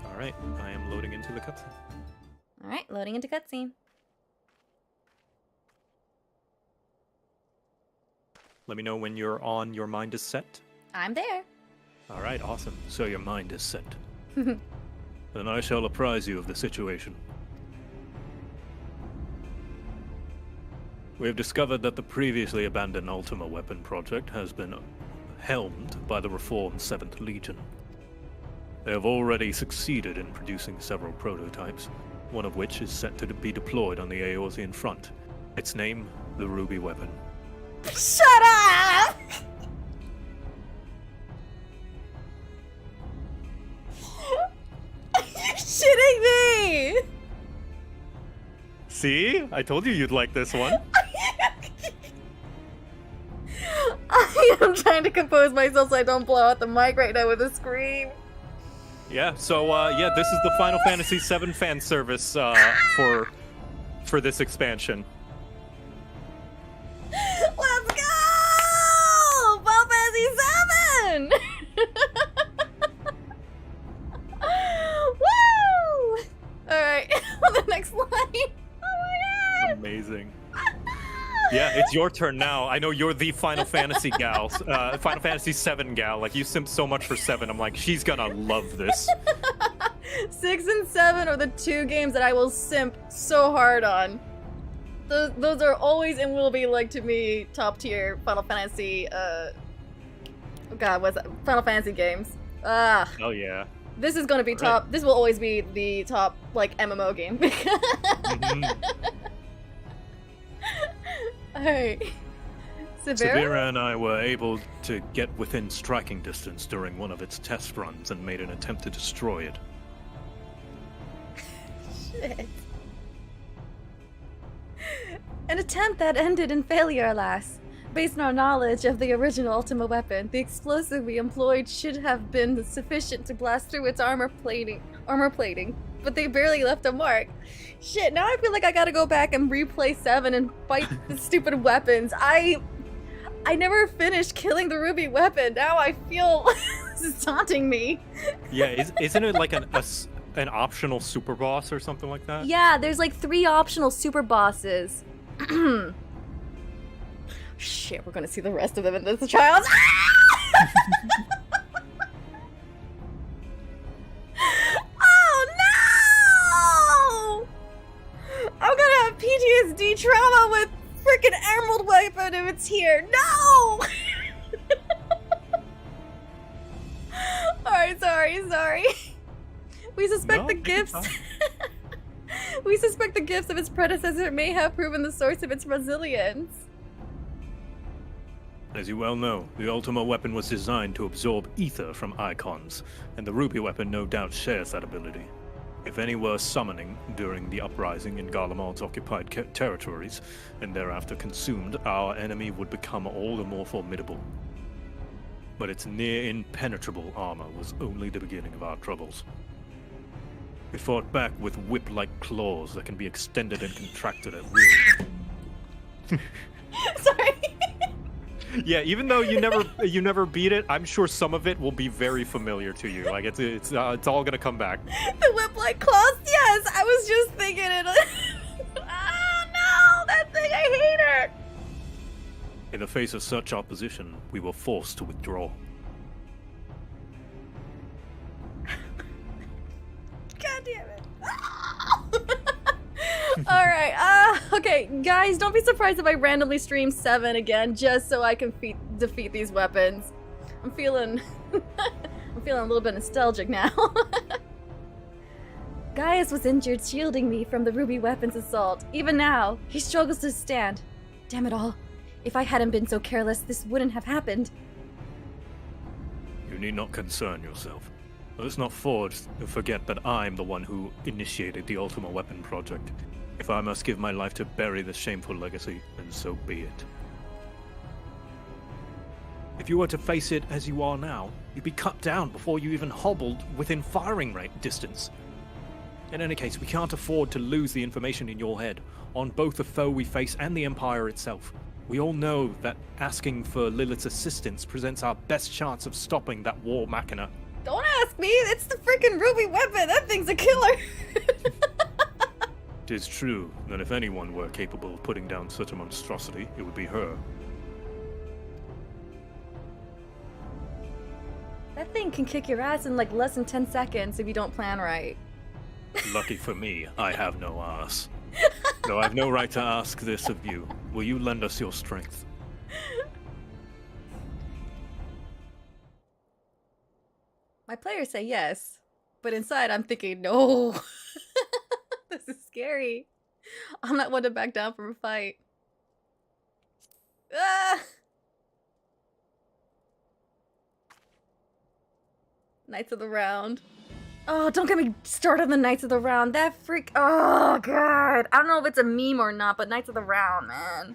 B: All right, I am loading into the cutscene.
A: All right, loading into cutscene.
B: Let me know when you're on. Your mind is set.
A: I'm there.
B: All right, awesome. So your mind is set. Then I shall apprise you of the situation. We have discovered that the previously abandoned Ultima weapon project has been helmed by the reformed 7th Legion. They have already succeeded in producing several prototypes, one of which is set to be deployed on the Eorzean front. Its name, the Ruby Weapon.
A: Shut up! Are you shitting me?
B: See? I told you you'd like this one.
A: I am trying to compose myself so I don't blow out the mic right now with a scream.
B: Yeah, so yeah, this is the Final Fantasy VII fan service for this expansion.
A: Let's go! Final Fantasy VII! Woo! Alright, the next line. Oh my god!
B: Amazing. Yeah, it's your turn now. I know you're the Final Fantasy gal, Final Fantasy VII gal. Like, you simp so much for 7. I'm like, she's gonna love this.
A: 6 and 7 are the 2 games that I will simp so hard on. Those are always and will be, like, to me, top tier Final Fantasy, oh god, what's that? Final Fantasy games. Ah.
B: Oh yeah.
A: This is gonna be top, this will always be the top, like, MMO game. Alright.
B: Severa and I were able to get within striking distance during one of its test runs and made an attempt to destroy it.
A: Shit. An attempt that ended in failure, alas. Based on our knowledge of the original Ultima weapon, the explosive we employed should have been sufficient to blast through its armor plating, but they barely left a mark. Shit, now I feel like I gotta go back and replay 7 and fight the stupid weapons. I never finished killing the Ruby weapon. Now I feel this is taunting me.
B: Yeah, isn't it like an optional super boss or something like that?
A: Yeah, there's like 3 optional super bosses. Shit, we're gonna see the rest of them in this trials. Oh no! I'm gonna have PTSD trauma with freaking Emerald Weapon if it's here. No! Alright, sorry. We suspect the gifts. We suspect the gifts of its predecessor may have proven the source of its resilience.
B: As you well know, the Ultima weapon was designed to absorb ether from icons, and the Ruby weapon no doubt shares that ability. If any were summoning during the uprising in Garlemald's occupied territories, and thereafter consumed, our enemy would become all the more formidable. But its near impenetrable armor was only the beginning of our troubles. We fought back with whip-like claws that can be extended and contracted at will.
A: Sorry.
B: Yeah, even though you never beat it, I'm sure some of it will be very familiar to you. Like it's all gonna come back.
A: The whip-like claws. Yes, I was just thinking it. Oh no, that thing! I hate her.
B: In the face of such opposition, we were forced to withdraw.
A: God damn it. Alright, okay, guys, don't be surprised if I randomly stream 7 again, just so I can defeat these weapons. I'm feeling a little bit nostalgic now. Gaius was injured shielding me from the Ruby weapon's assault. Even now, he struggles to stand. Damn it all. If I hadn't been so careless, this wouldn't have happened.
B: You need not concern yourself. Let's not forget that I'm the one who initiated the Ultima weapon project. If I must give my life to bury this shameful legacy, then so be it.
D: If you were to face it as you are now, you'd be cut down before you even hobbled within firing rate distance. In any case, we can't afford to lose the information in your head on both the foe we face and the Empire itself. We all know that asking for Lilith's assistance presents our best chance of stopping that war machina.
A: Don't ask me. It's the freaking ruby weapon. That thing's a killer.
D: It is true that if anyone were capable of putting down such a monstrosity, it would be her.
A: That thing can kick your ass in like less than 10 seconds if you don't plan right.
D: Lucky for me, I have no ass. Though I have no right to ask this of you. Will you lend us your strength?
A: My players say yes, but inside I'm thinking, no. This is scary. I'm not one to back down from a fight. Ah! Knights of the Round. Oh, don't get me started on the Knights of the Round. That freak. Oh, God. I don't know if it's a meme or not, but Knights of the Round, man.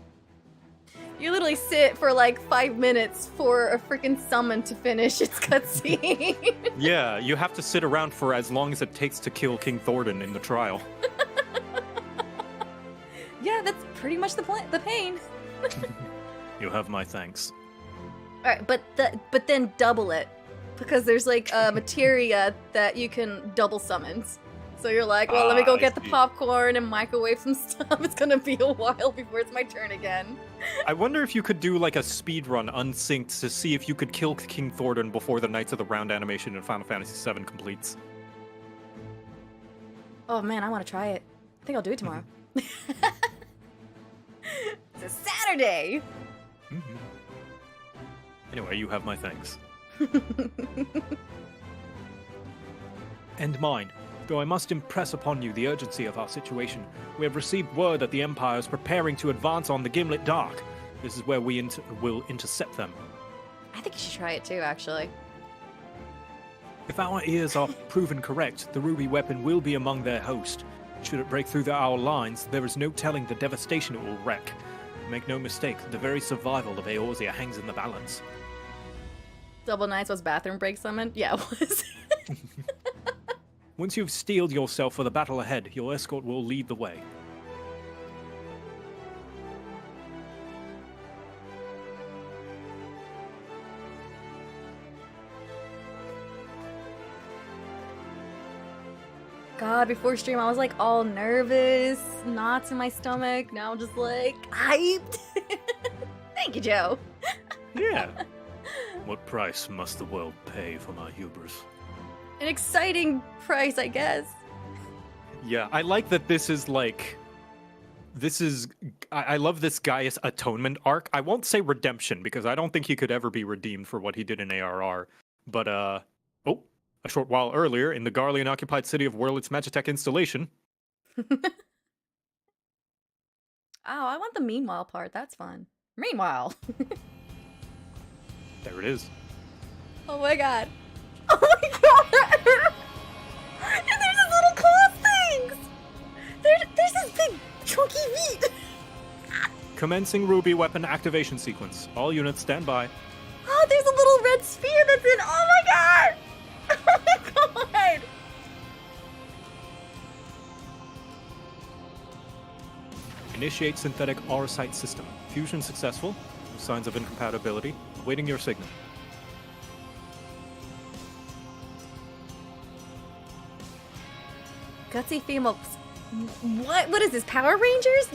A: You literally sit for like 5 minutes for a freaking summon to finish its cutscene.
B: Yeah, you have to sit around for as long as it takes to kill King Thornton in the trial.
A: Yeah, that's pretty much the pain.
D: You have my thanks.
A: All right, but then double it, because there's like a materia that you can double summons. So you're like, well, let me go get the popcorn and microwave some stuff. It's gonna be a while before it's my turn again.
B: I wonder if you could do like a speed run unsynced to see if you could kill King Thornton before the Knights of the Round animation in Final Fantasy VII completes.
A: Oh man, I want to try it. I think I'll do it tomorrow. It's a Saturday!
D: Mm-hmm. Anyway, you have my thanks. And mine. Though I must impress upon you the urgency of our situation. We have received word that the Empire is preparing to advance on the Gimlet Dark. This is where we will intercept them.
A: I think you should try it too, actually.
D: If our ears are proven correct, the ruby weapon will be among their host. Should it break through our lines, there is no telling the devastation it will wreak. Make no mistake, the very survival of Eorzea hangs in the balance.
A: Double Knights was bathroom break summon? Yeah, it was.
D: Once you've steeled yourself for the battle ahead, your escort will lead the way.
A: God, before stream I was like all nervous, knots in my stomach. Now I'm just like hyped. Thank you, Joe.
D: Yeah. What price must the world pay for my hubris?
A: An exciting price, I guess.
B: Yeah, I like that this is like... I love this Gaius atonement arc. I won't say redemption, because I don't think he could ever be redeemed for what he did in ARR. But, a short while earlier, in the Garlean-occupied city of Wurlitz Magitech installation...
A: Oh, I want the meanwhile part. That's fun. Meanwhile.
B: There it is.
A: Oh my god. Oh my god! And there's these little claw things! There's this big chunky meat!
B: Commencing Ruby weapon activation sequence. All units stand by.
A: Oh, there's a little red spear that's in. Oh my god! Oh my god!
B: Initiate synthetic aurosite system. Fusion successful. No signs of incompatibility. Awaiting your signal.
A: Gutsy female. What? What is this? Power Rangers?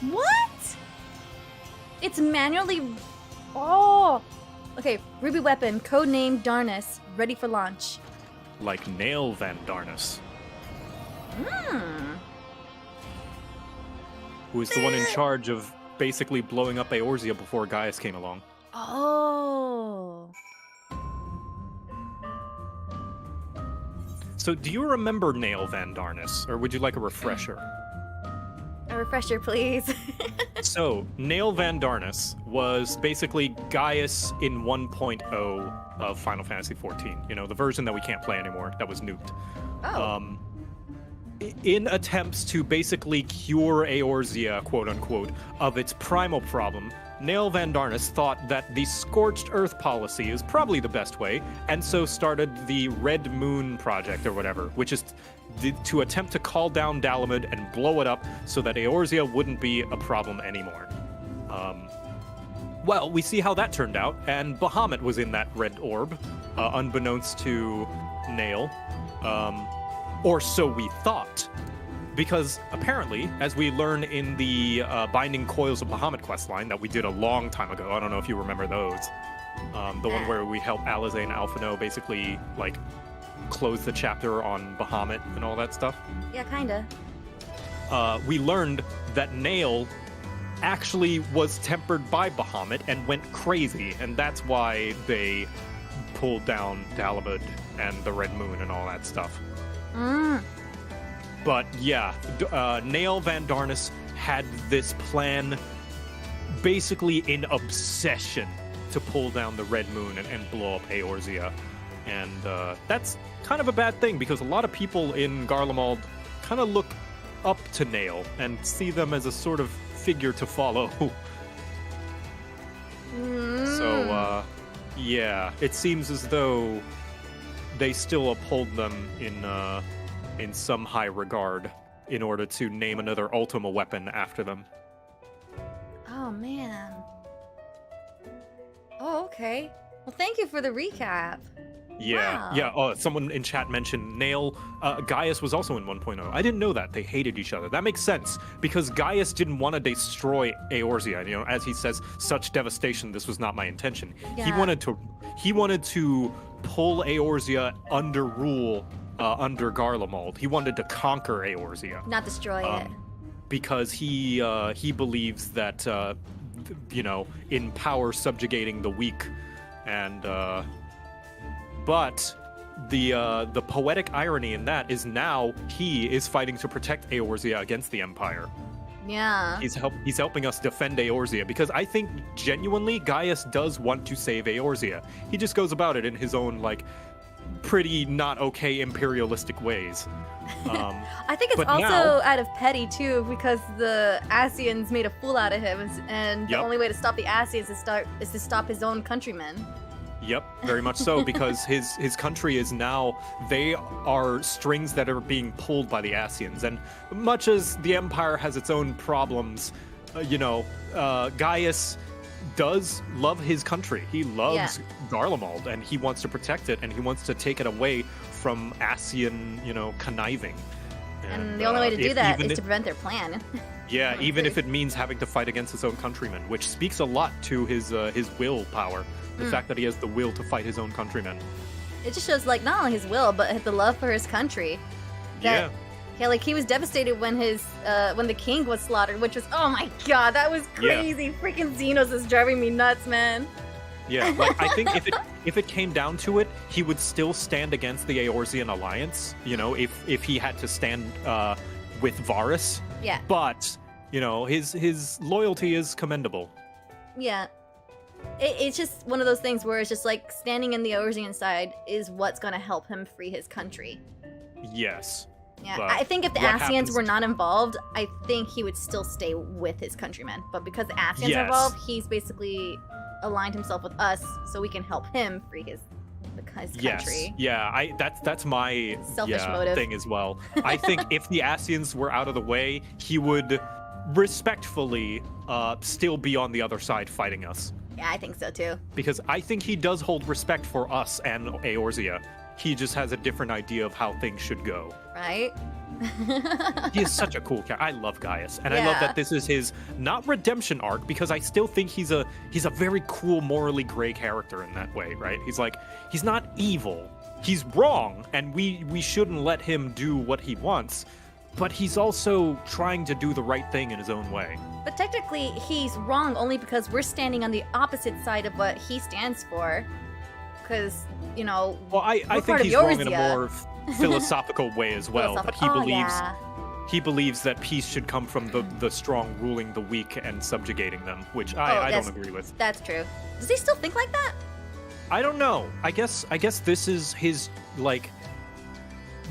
A: What? It's manually. Oh. Okay. Ruby weapon. Codename Darnus. Ready for launch.
B: Like Nail Van Darnus. Who is the one in charge of basically blowing up Eorzea before Gaius came along.
A: Oh.
B: So do you remember Nail Van Darnus, or would you like a refresher?
A: A refresher, please.
B: So, Nail Van Darnus was basically Gaius in 1.0 of Final Fantasy XIV. You know, the version that we can't play anymore, that was nuked.
A: Oh.
B: In attempts to basically cure Eorzea, quote-unquote, of its primal problem, Nail Van Darnus thought that the Scorched Earth policy is probably the best way, and so started the Red Moon Project or whatever, which is to attempt to call down Dalamud and blow it up so that Eorzea wouldn't be a problem anymore. Well, we see how that turned out, and Bahamut was in that red orb, unbeknownst to Nail. Or so we thought. Because apparently, as we learn in the Binding Coils of Bahamut questline that we did a long time ago, I don't know if you remember those, the one where we help Alizé and Alphino basically, like, close the chapter on Bahamut and all that stuff.
A: Yeah, kinda.
B: We learned that Nail actually was tempered by Bahamut and went crazy, and that's why they pulled down Dalamud and the Red Moon and all that stuff. But yeah, Nail Van Darnus had this plan, basically in obsession, to pull down the Red Moon and blow up Eorzea. And that's kind of a bad thing, because a lot of people in Garlemald kind of look up to Nail and see them as a sort of figure to follow. So, yeah, it seems as though they still uphold them in some high regard in order to name another Ultima weapon after them.
A: Oh, man. Oh, okay. Well, thank you for the recap.
B: Yeah,
A: Wow.
B: yeah. Oh, someone in chat mentioned Nail. Gaius was also in 1.0. I didn't know that. They hated each other. That makes sense, because Gaius didn't want to destroy Eorzea. You know, as he says, such devastation, this was not my intention.
A: Yeah.
B: He wanted to pull Eorzea under rule, under Garlemald. He wanted to conquer Eorzea.
A: Not destroy it.
B: Because he believes that, you know, in power subjugating the weak, and but the poetic irony in that is now he is fighting to protect Eorzea against the Empire.
A: Yeah.
B: He's helping us defend Eorzea, because I think genuinely Gaius does want to save Eorzea. He just goes about it in his own, like, pretty not okay imperialistic ways.
A: I think it's
B: but
A: also
B: now-
A: out of petty too, because the Asians made a fool out of him, and the
B: Yep.
A: only way to stop the Asians is to stop his own countrymen.
B: Yep, very much so, because his country is now, they are strings that are being pulled by the Asians, and much as the Empire has its own problems, you know, Gaius does love his country. He loves Garlemald, and he wants to protect it, and he wants to take it away from Asian, you know, conniving.
A: And the only way to do that is
B: if-
A: to prevent their plan.
B: Yeah, even if it means having to fight against his own countrymen, which speaks a lot to his willpower. The fact that he has the will to fight his own countrymen.
A: It just shows, like, not only his will, but the love for his country.
B: Yeah.
A: Yeah, like, he was devastated when when the king was slaughtered, which was, oh my god, that was crazy. Freaking Xenos is driving me nuts, man.
B: Yeah, like, I think if it came down to it, he would still stand against the Eorzean alliance, you know, if he had to stand with Varus.
A: Yeah.
B: But, you know, his loyalty is commendable.
A: Yeah. It's just one of those things where it's just like standing in the Eorzean side is what's going to help him free his country.
B: Yes.
A: Yeah,
B: But
A: I think if the
B: what
A: Asians
B: happens-
A: were not involved, I think he would still stay with his countrymen. But because the Asians
B: Yes.
A: are involved, he's basically aligned himself with us so we can help him free his
B: Yes.
A: country.
B: Yeah, that's my
A: Selfish motive.
B: thing as well. I think if the Asians were out of the way, he would respectfully still be on the other side fighting us.
A: Yeah, I think so too.
B: Because I think he does hold respect for us and Eorzea. He just has a different idea of how things should go.
A: Right?
B: He is such a cool character. I love Gaius, and I love
A: Yeah.
B: that this is his not redemption arc, because I still think he's a very cool, morally gray character in that way, right? He's like, he's not evil. He's wrong, and we shouldn't let him do what he wants, but he's also trying to do the right thing in his own way.
A: But technically, he's wrong only because we're standing on the opposite side of what he stands for. Because, you know,
B: Well, I
A: we're
B: think
A: part of
B: he's wrong in a
A: Eorzea.
B: more philosophical way as well. That he believes
A: yeah.
B: he believes that peace should come from the strong ruling the weak and subjugating them, which I don't agree with.
A: That's true. Does he still think like that?
B: I don't know. I guess this is his, like,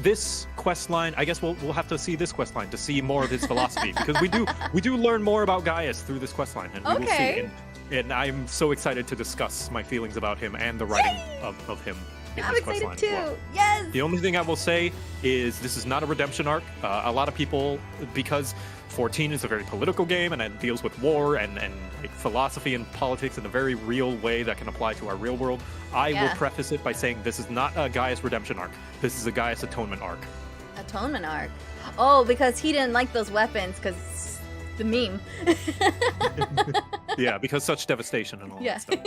B: this quest line. I guess we'll have to see this quest line to see more of his philosophy, because we do learn more about Gaius through this quest line, and we will see.
A: Okay.
B: And I'm so excited to discuss my feelings about him and the writing of him in
A: I'm
B: this
A: excited
B: questline
A: too.
B: as well.
A: Yes.
B: The only thing I will say is this is not a redemption arc. A lot of people, because 14 is a very political game and it deals with war and like philosophy and politics in a very real way that can apply to our real world. I will preface it by saying this is not a Gaius redemption arc. This is a Gaius atonement arc.
A: Atonement arc. Oh, because he didn't like those weapons because the meme.
B: Yeah, because such devastation and all that stuff.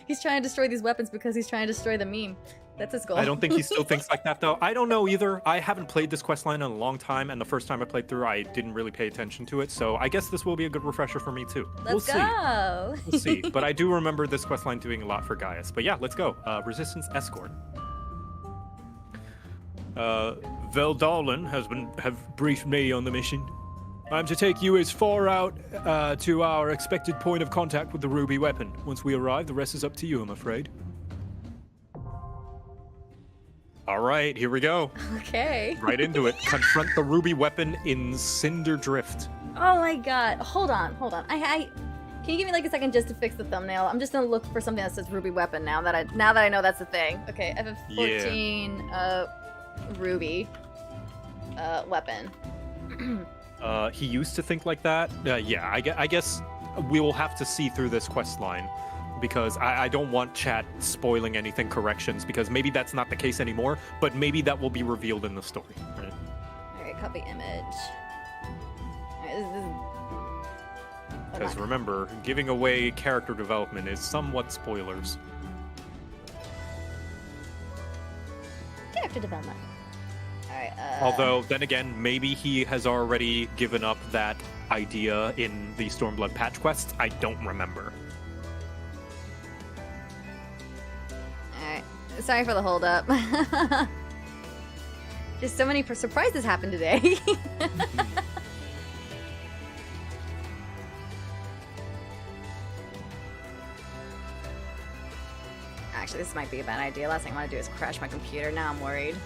A: He's trying to destroy these weapons because he's trying to destroy the meme. That's his goal.
B: I don't think he still thinks like that, though. I don't know either. I haven't played this questline in a long time, and the first time I played through, I didn't really pay attention to it, so I guess this will be a good refresher for me, too.
A: Let's go.
B: We'll see. But I do remember this questline doing a lot for Gaius. But yeah, let's go. Resistance Escort.
D: Veldalin have briefed me on the mission. I'm to take you as far out to our expected point of contact with the ruby weapon. Once we arrive, the rest is up to you, I'm afraid.
B: All right, here we go.
A: Okay.
B: Right into it. Confront the ruby weapon in Cinder Drift.
A: Oh my god. Hold on. Can you give me like a second just to fix the thumbnail? I'm just gonna look for something that says ruby weapon now that I know that's the thing. Okay, FF14 ruby weapon.
B: He used to think like that. Yeah, I guess we will have to see through this quest line because I don't want chat spoiling anything corrections because maybe that's not the case anymore, but maybe that will be revealed in the story. Right?
A: Alright, copy image.
B: Because remember, giving away character development is somewhat spoilers.
A: Character development. Alright,
B: Although, then again, maybe he has already given up that idea in the Stormblood patch quests. I don't remember.
A: Alright. Sorry for the hold up. Just so many surprises happened today. Actually, this might be a bad idea. Last thing I want to do is crash my computer. Now I'm worried.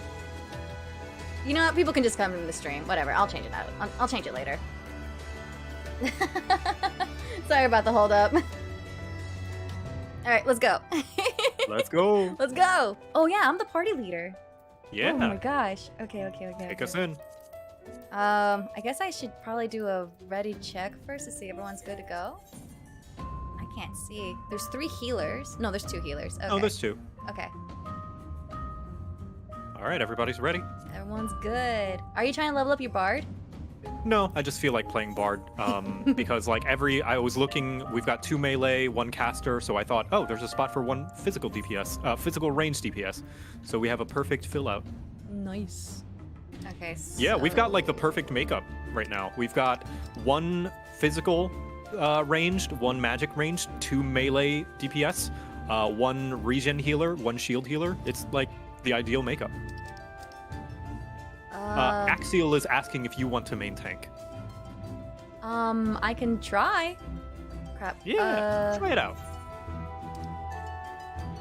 A: You know what? People can just come to the stream. Whatever. I'll change it out. I'll change it later. Sorry about the hold up. Alright, let's go.
B: Let's go.
A: Let's go. Oh yeah, I'm the party leader.
B: Yeah.
A: Oh my gosh. Okay.
B: Take us in.
A: I guess I should probably do a ready check first to see everyone's good to go. I can't see. There's 3 healers. No, there's 2 healers. Okay.
B: Oh, there's 2.
A: Okay.
B: All right, everybody's ready.
A: Everyone's good. Are you trying to level up your bard?
B: No, I just feel like playing Bard because like I was looking, we've got 2 melee, 1 caster, so I thought, oh, there's a spot for 1 physical DPS, physical range DPS. So we have a perfect fill out.
A: Nice. Okay, so...
B: Yeah, we've got like the perfect makeup right now. We've got 1 physical ranged, 1 magic ranged, 2 melee DPS, 1 regen healer, 1 shield healer. It's like the ideal makeup. Axial is asking if you want to main tank.
A: I can try. Crap.
B: Yeah, try it out.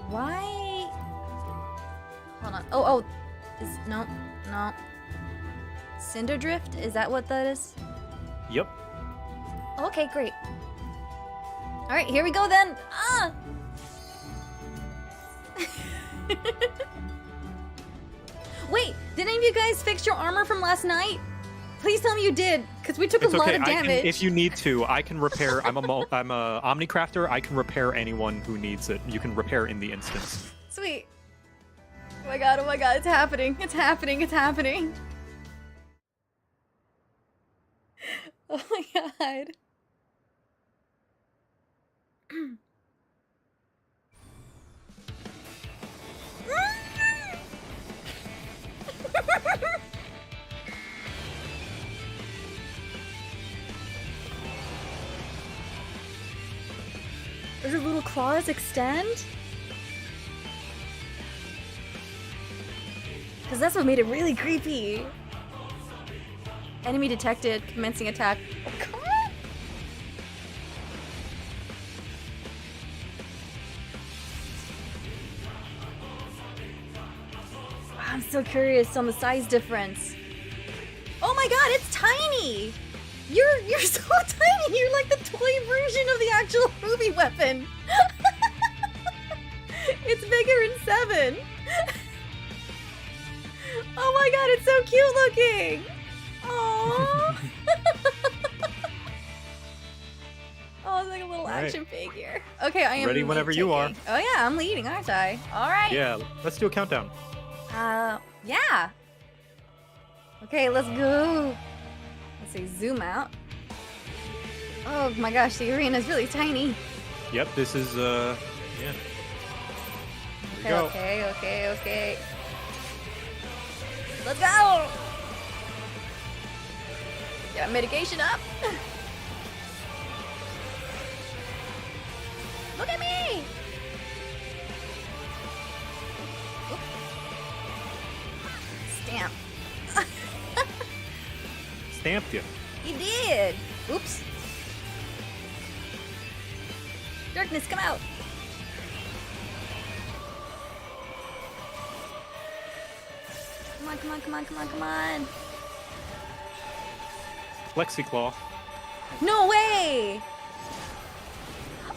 A: Why? Hold on. Oh. No. Cinder Drift? Is that what that is?
B: Yep.
A: Okay, great. Alright, here we go then. Ah! Wait, did any of you guys fix your armor from last night? Please tell me you did, because we took a lot of damage.
B: If you need to, I can repair. I'm a Omnicrafter. I can repair anyone who needs it. You can repair in the instance.
A: Sweet. Oh my god, it's happening. It's happening. Oh my god. Does her little claws extend? Because that's what made it really creepy. Enemy detected. Commencing attack. Oh, come on! I'm so curious on the size difference. Oh my god, it's tiny! You're so tiny. You're like the toy version of the actual ruby weapon. It's bigger in 7. Oh my god, it's so cute looking. Aww. Oh, it's like a little action figure. Okay, I am
B: ready whenever you are.
A: Oh yeah, I'm leading, aren't I? All right.
B: Yeah, let's do a countdown.
A: Yeah. Okay, let's go. Let's see, zoom out. Oh my gosh, the arena is really tiny.
B: Yep, this is yeah. Here we go.
A: Okay. Let's go! Got mitigation up. Look at me! Oop. Stamp.
B: Stamped you.
A: He did! Oops. Darkness, come out! Come on.
B: Plexiclaw.
A: No way!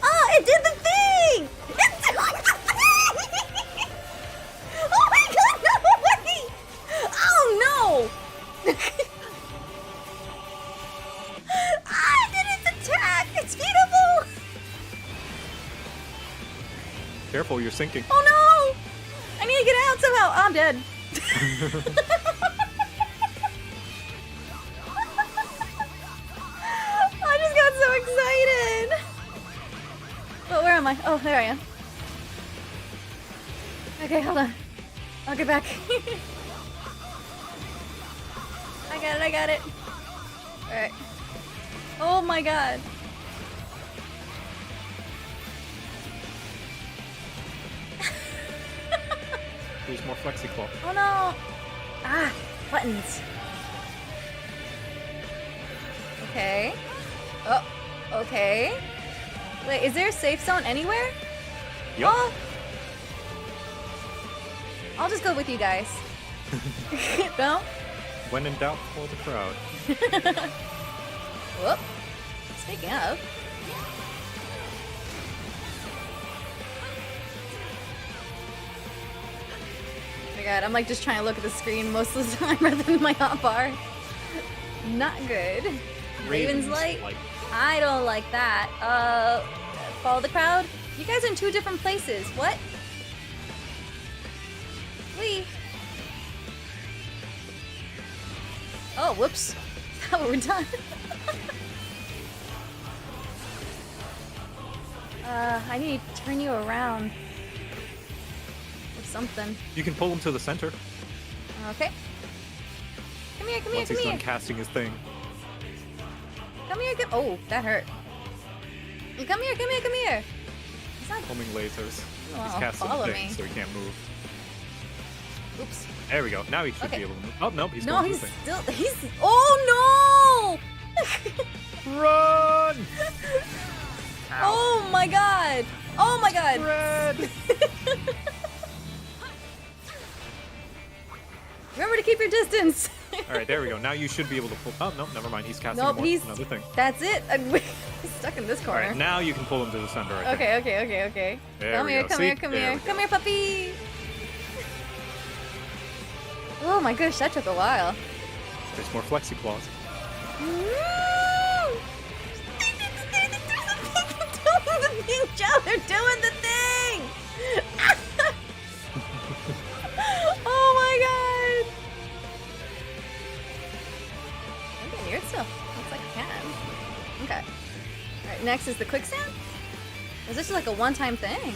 A: Oh, it did the thing! It's doing the thing! Oh my god, no way! Oh no! It did its attack! It's beautiful!
B: Careful, you're sinking.
A: Oh no! I need to get out somehow! Oh, I'm dead. I just got so excited! But where am I? Oh, there I am. Okay, hold on. I'll get back. I got it. Alright. Oh my god.
B: There's more Plexiclaw.
A: Oh no! Ah, buttons. Okay. Oh, okay. Wait, is there a safe zone anywhere?
B: Yep.
A: Oh. I'll just go with you guys. No?
B: When in doubt, for the crowd.
A: Whoop. Speaking of. Oh my god, I'm like just trying to look at the screen most of the time rather than my hotbar. Not good. Raven's Light? I don't like that. Follow the crowd? You guys are in 2 different places. What? Wee. Oh, whoops. Thought we were done. I need to turn you around. Or something.
B: You can pull him to the center.
A: Okay. Come here.
B: Once he's done casting his thing.
A: Come here. Oh, that hurt. Come here. He's not...
B: Homing lasers.
A: Oh,
B: He's casting
A: follow
B: thing,
A: me.
B: so he can't move.
A: Oops.
B: There we go. Now he should be able to move. Oh, nope, he's
A: No,
B: going
A: he's
B: through
A: still... Oh, no!
B: thing. Run!
A: Oh, my God. Oh, my God.
B: Red!
A: Remember to keep your distance.
B: Alright, there we go. Now you should be able to pull... Oh, no, never mind. He's casting another thing.
A: That's it. I'm stuck in this corner.
B: Alright, now you can pull him to the center, I think.
A: Okay.
B: There
A: Come
B: we
A: here,
B: go.
A: come
B: See?
A: here, come
B: There
A: here.
B: we go.
A: Come here, puppy. Oh my gosh, that took a while.
B: There's more Plexiclaws.
A: Joe, they're doing the thing! Oh my god! I'm getting near it still. Looks like I can. Okay. Alright, next is the quicksand? Is this just like a one-time thing?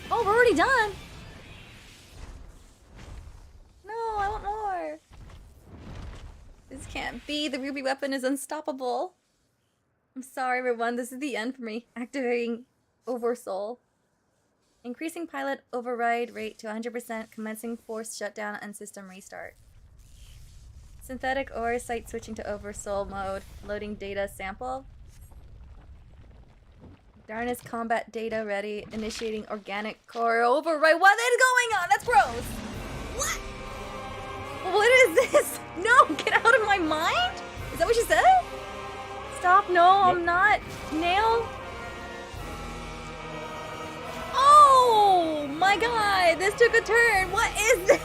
A: Oh, we're already done! No, I want more! This can't be. The ruby weapon is unstoppable. I'm sorry, everyone. This is the end for me. Activating Oversoul. Increasing pilot override rate to 100%, commencing force shutdown and system restart. Synthetic ore site switching to Oversoul mode. Loading data sample. Darnus combat data ready. Initiating organic core override. What is going on? That's gross. What? What is this? No, get out of my mind? Is that what she said? Stop, no, I'm not. Nail. Oh my god, this took a turn. What is this?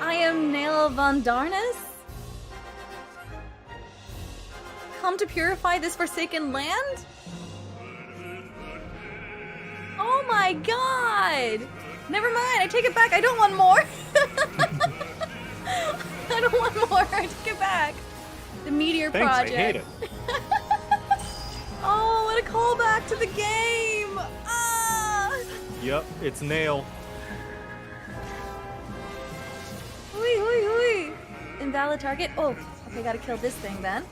A: I am Nail von Darnus. Come to purify this forsaken land? Oh my god! Never mind, I take it back. I don't want more. I don't want more. I take it back. The Meteor
B: Thanks,
A: Project.
B: I hate it.
A: Oh, what a callback to the game! Ah!
B: Yep, it's Nail.
A: Hui, hui, hui! Invalid target. Oh, okay, gotta kill this thing then.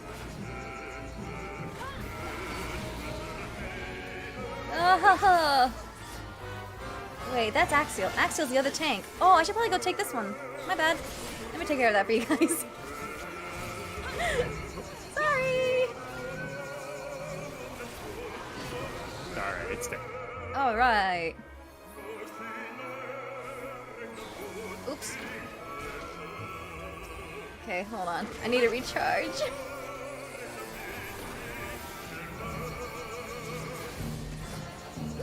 A: Ah! Wait, that's Axial. Axial's the other tank. Oh, I should probably go take this one. My bad. Let me take care of that for you guys. Sorry!
B: Alright, it's there.
A: Alright. Oops. Okay, hold on. I need to recharge.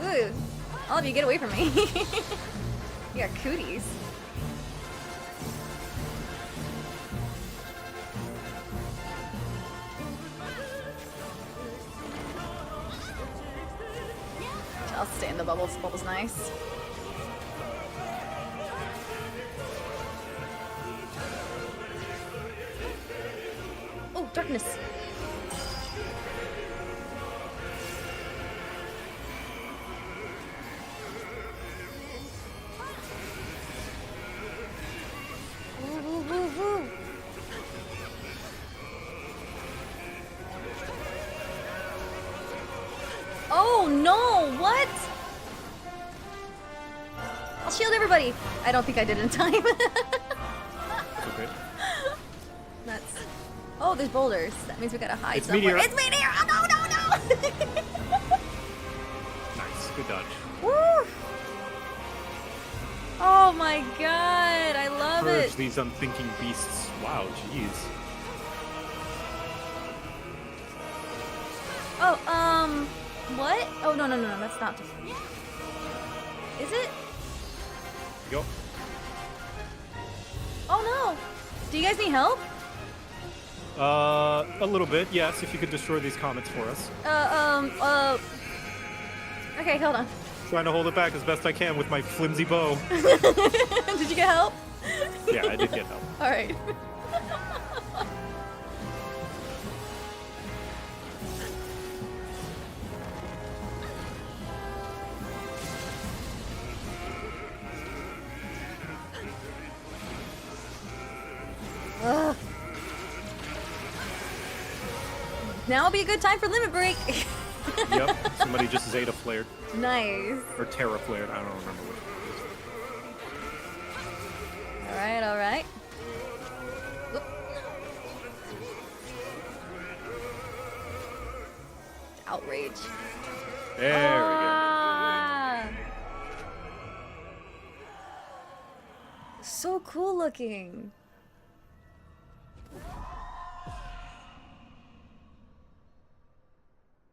A: Ooh. All of you, get away from me. You got cooties. I'll stay in the bubbles. Bubble's nice. Oh, darkness. Ooh, ooh, ooh, ooh. Oh no, what? I'll shield everybody. I don't think I did in time.
B: Okay.
A: That's... Oh, there's boulders. That means we gotta hide
B: It's
A: somewhere.
B: Meteor.
A: It's Meteor! Oh, no, no, no!
B: Nice, good dodge.
A: Woo! Oh my god, I love
B: Purge
A: it.
B: these unthinking beasts. Wow, jeez.
A: Oh, what? Oh, no, no, no, no, that's not... Is it?
B: Go.
A: Oh no! Do you guys need help?
B: A little bit, yes, if you could destroy these comets for us.
A: Okay, hold on.
B: Trying to hold it back as best I can with my flimsy bow.
A: Did you get help?
B: Yeah, I did get help.
A: Alright. Ugh. Now would be a good time for limit break.
B: Yep, somebody just Zeta flared.
A: Nice.
B: Or Terra flared, I don't remember which.
A: Alright, alright. Whoop. Outrage.
B: There
A: Ah. So cool looking.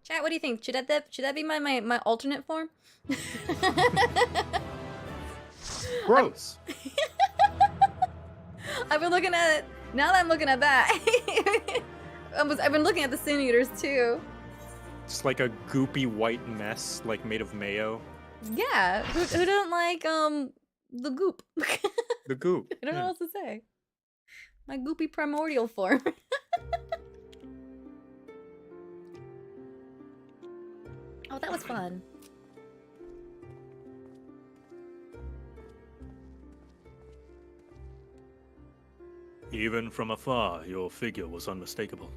A: Chat, what do you think? Should that be my alternate form?
B: we go. Gross.
A: I've been looking at it. Now that I'm looking at that, I've been looking at the Sin Eaters too.
B: Just like a goopy white mess, like made of mayo.
A: Yeah, who doesn't like the goop?
B: The goop.
A: I don't know
B: yeah.
A: what else to say. My goopy primordial form. Oh, that was fun.
D: Even from afar, your figure was unmistakable.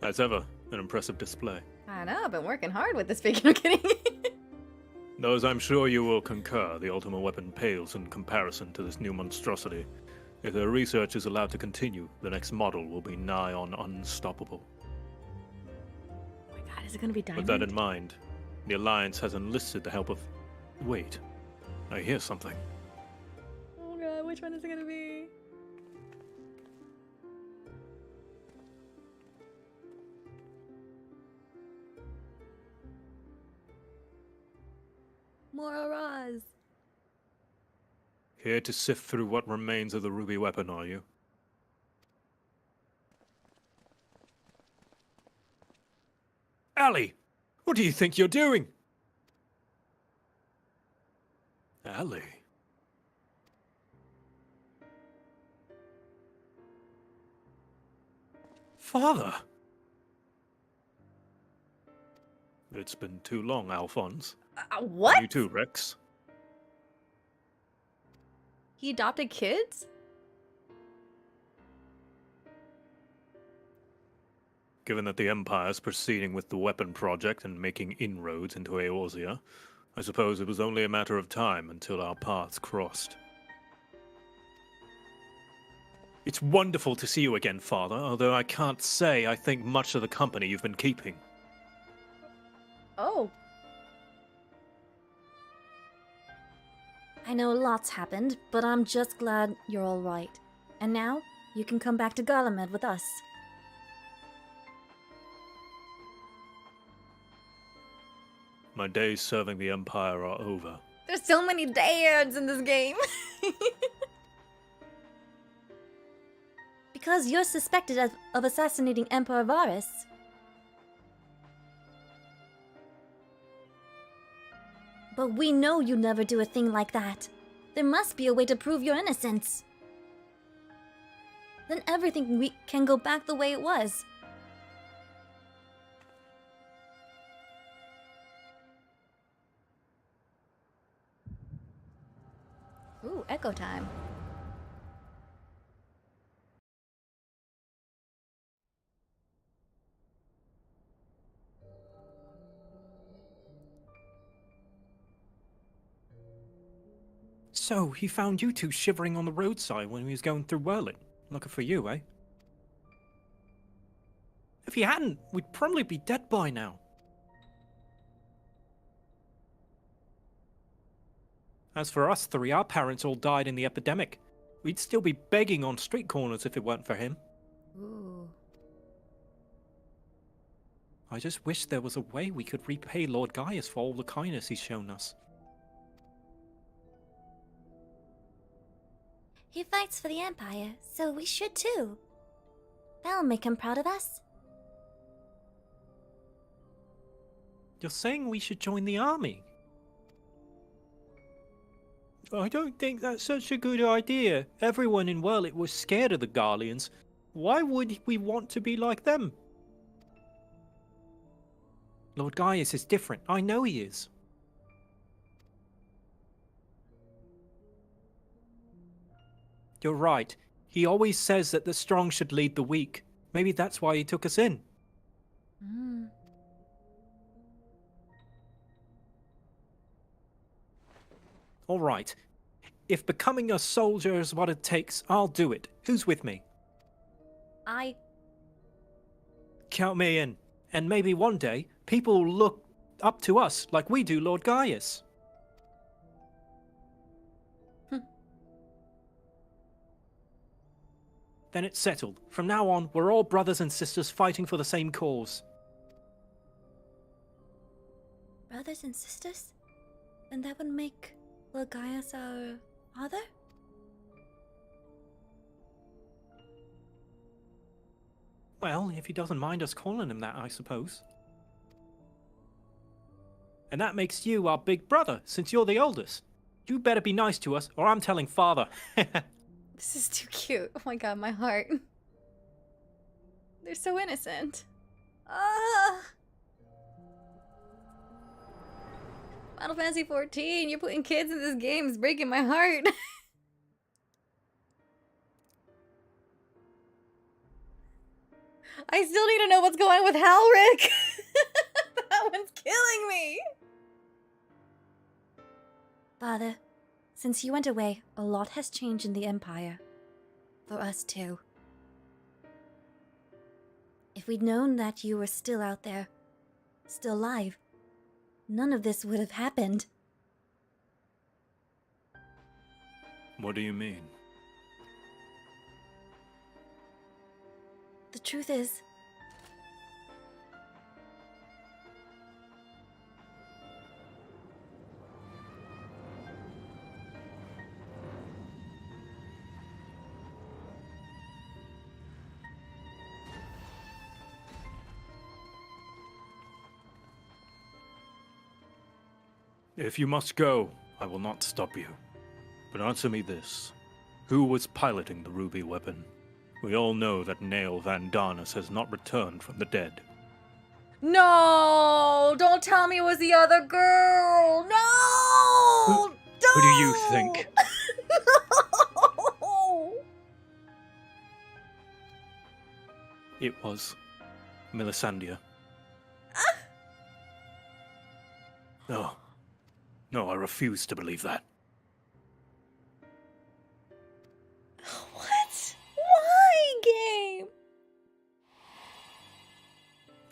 D: As ever, an impressive display.
A: I know, I've been working hard with this figure. I'm kidding.
D: Those I'm sure you will concur, the ultimate weapon pales in comparison to this new monstrosity. If their research is allowed to continue, the next model will be nigh on unstoppable.
A: Oh my god, is it gonna be Diamond?
D: With that in mind, the Alliance has enlisted the help of... Wait, I hear something.
A: Oh god, Which one is it gonna be? More Araz.
D: Here to sift through what remains of the ruby weapon, are you? Allie! What do you think you're doing? Allie? Father! It's been too long, Alphonse.
A: What?
D: You too, Rex.
A: He adopted kids?
D: Given that the Empire's proceeding with the weapon project and making inroads into Eorzea, I suppose it was only a matter of time until our paths crossed. It's wonderful to see you again, Father, although I can't say I think much of the company you've been keeping.
A: Oh. I know lots happened, but I'm just glad you're all right. And now, you can come back to Garlemald with us.
D: My days serving the Empire are over.
A: There's so many dads in this game. Because you're suspected of assassinating Emperor Varus. But we know you'd never do a thing like that. There must be a way to prove your innocence. Then everything can go back the way it was. Ooh, echo time.
D: So, he found you two shivering on the roadside when he was going through Whirling. Looking for you, eh? If he hadn't, we'd probably be dead by now. As for us three, our parents all died in the epidemic. We'd still be begging on street corners if it weren't for him.
A: Ooh.
D: I just wish there was a way we could repay Lord Gaius for all the kindness he's shown us.
A: He fights for the Empire, so we should too. That'll make him proud of us.
D: You're saying we should join the army? I don't think that's such a good idea. Everyone in Whirlit was scared of the Garleans. Why would we want to be like them? Lord Gaius is different. I know he is. You're right. He always says that the strong should lead the weak. Maybe that's why he took us in.
A: Mm.
D: All right. If becoming a soldier is what it takes, I'll do it. Who's with me? Count me in. And maybe one day, people will look up to us like we do Lord Gaius. Then it's settled. From now on, we're all brothers and sisters fighting for the same cause.
A: Brothers and sisters? Then that would make Lord Gaius our father?
D: Well, if he doesn't mind us calling him that, I suppose. And that makes you our big brother, since you're the oldest. You better be nice to us, or I'm telling Father.
A: This is too cute. Oh my god, my heart. They're so innocent. Ah! Final Fantasy XIV, you're putting kids in this game. It's breaking my heart. I still need to know what's going on with Halric. That one's killing me. Father, since you went away, a lot has changed in the Empire. For us too. If we'd known that you were still out there, still alive, none of this would have happened.
D: What do you mean?
A: The truth is...
D: If you must go, I will not stop you. But answer me this. Who was piloting the ruby weapon? We all know that Nail Van Darnus has not returned from the dead.
A: No! Don't tell me it was the other girl! No!
D: Who do you think?
A: No!
D: It was Melisandre. No. No, I refuse to believe that.
A: What? Why, game?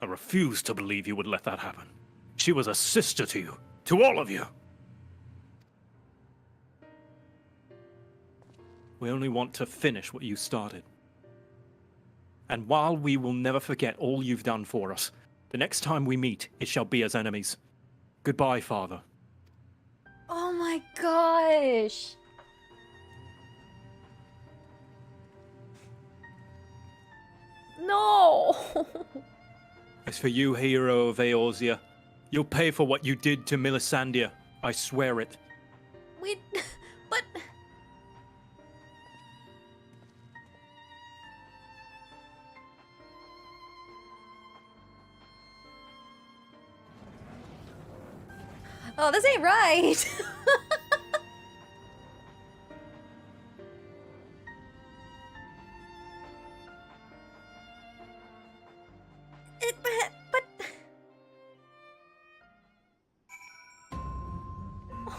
D: I refuse to believe you would let that happen. She was a sister to you. To all of you. We only want to finish what you started. And while we will never forget all you've done for us, the next time we meet, it shall be as enemies. Goodbye, Father.
A: Oh my gosh. No.
D: As for you, hero of Eorzea, you'll pay for what you did to Melisandre. I swear it.
A: But... Oh, this ain't right.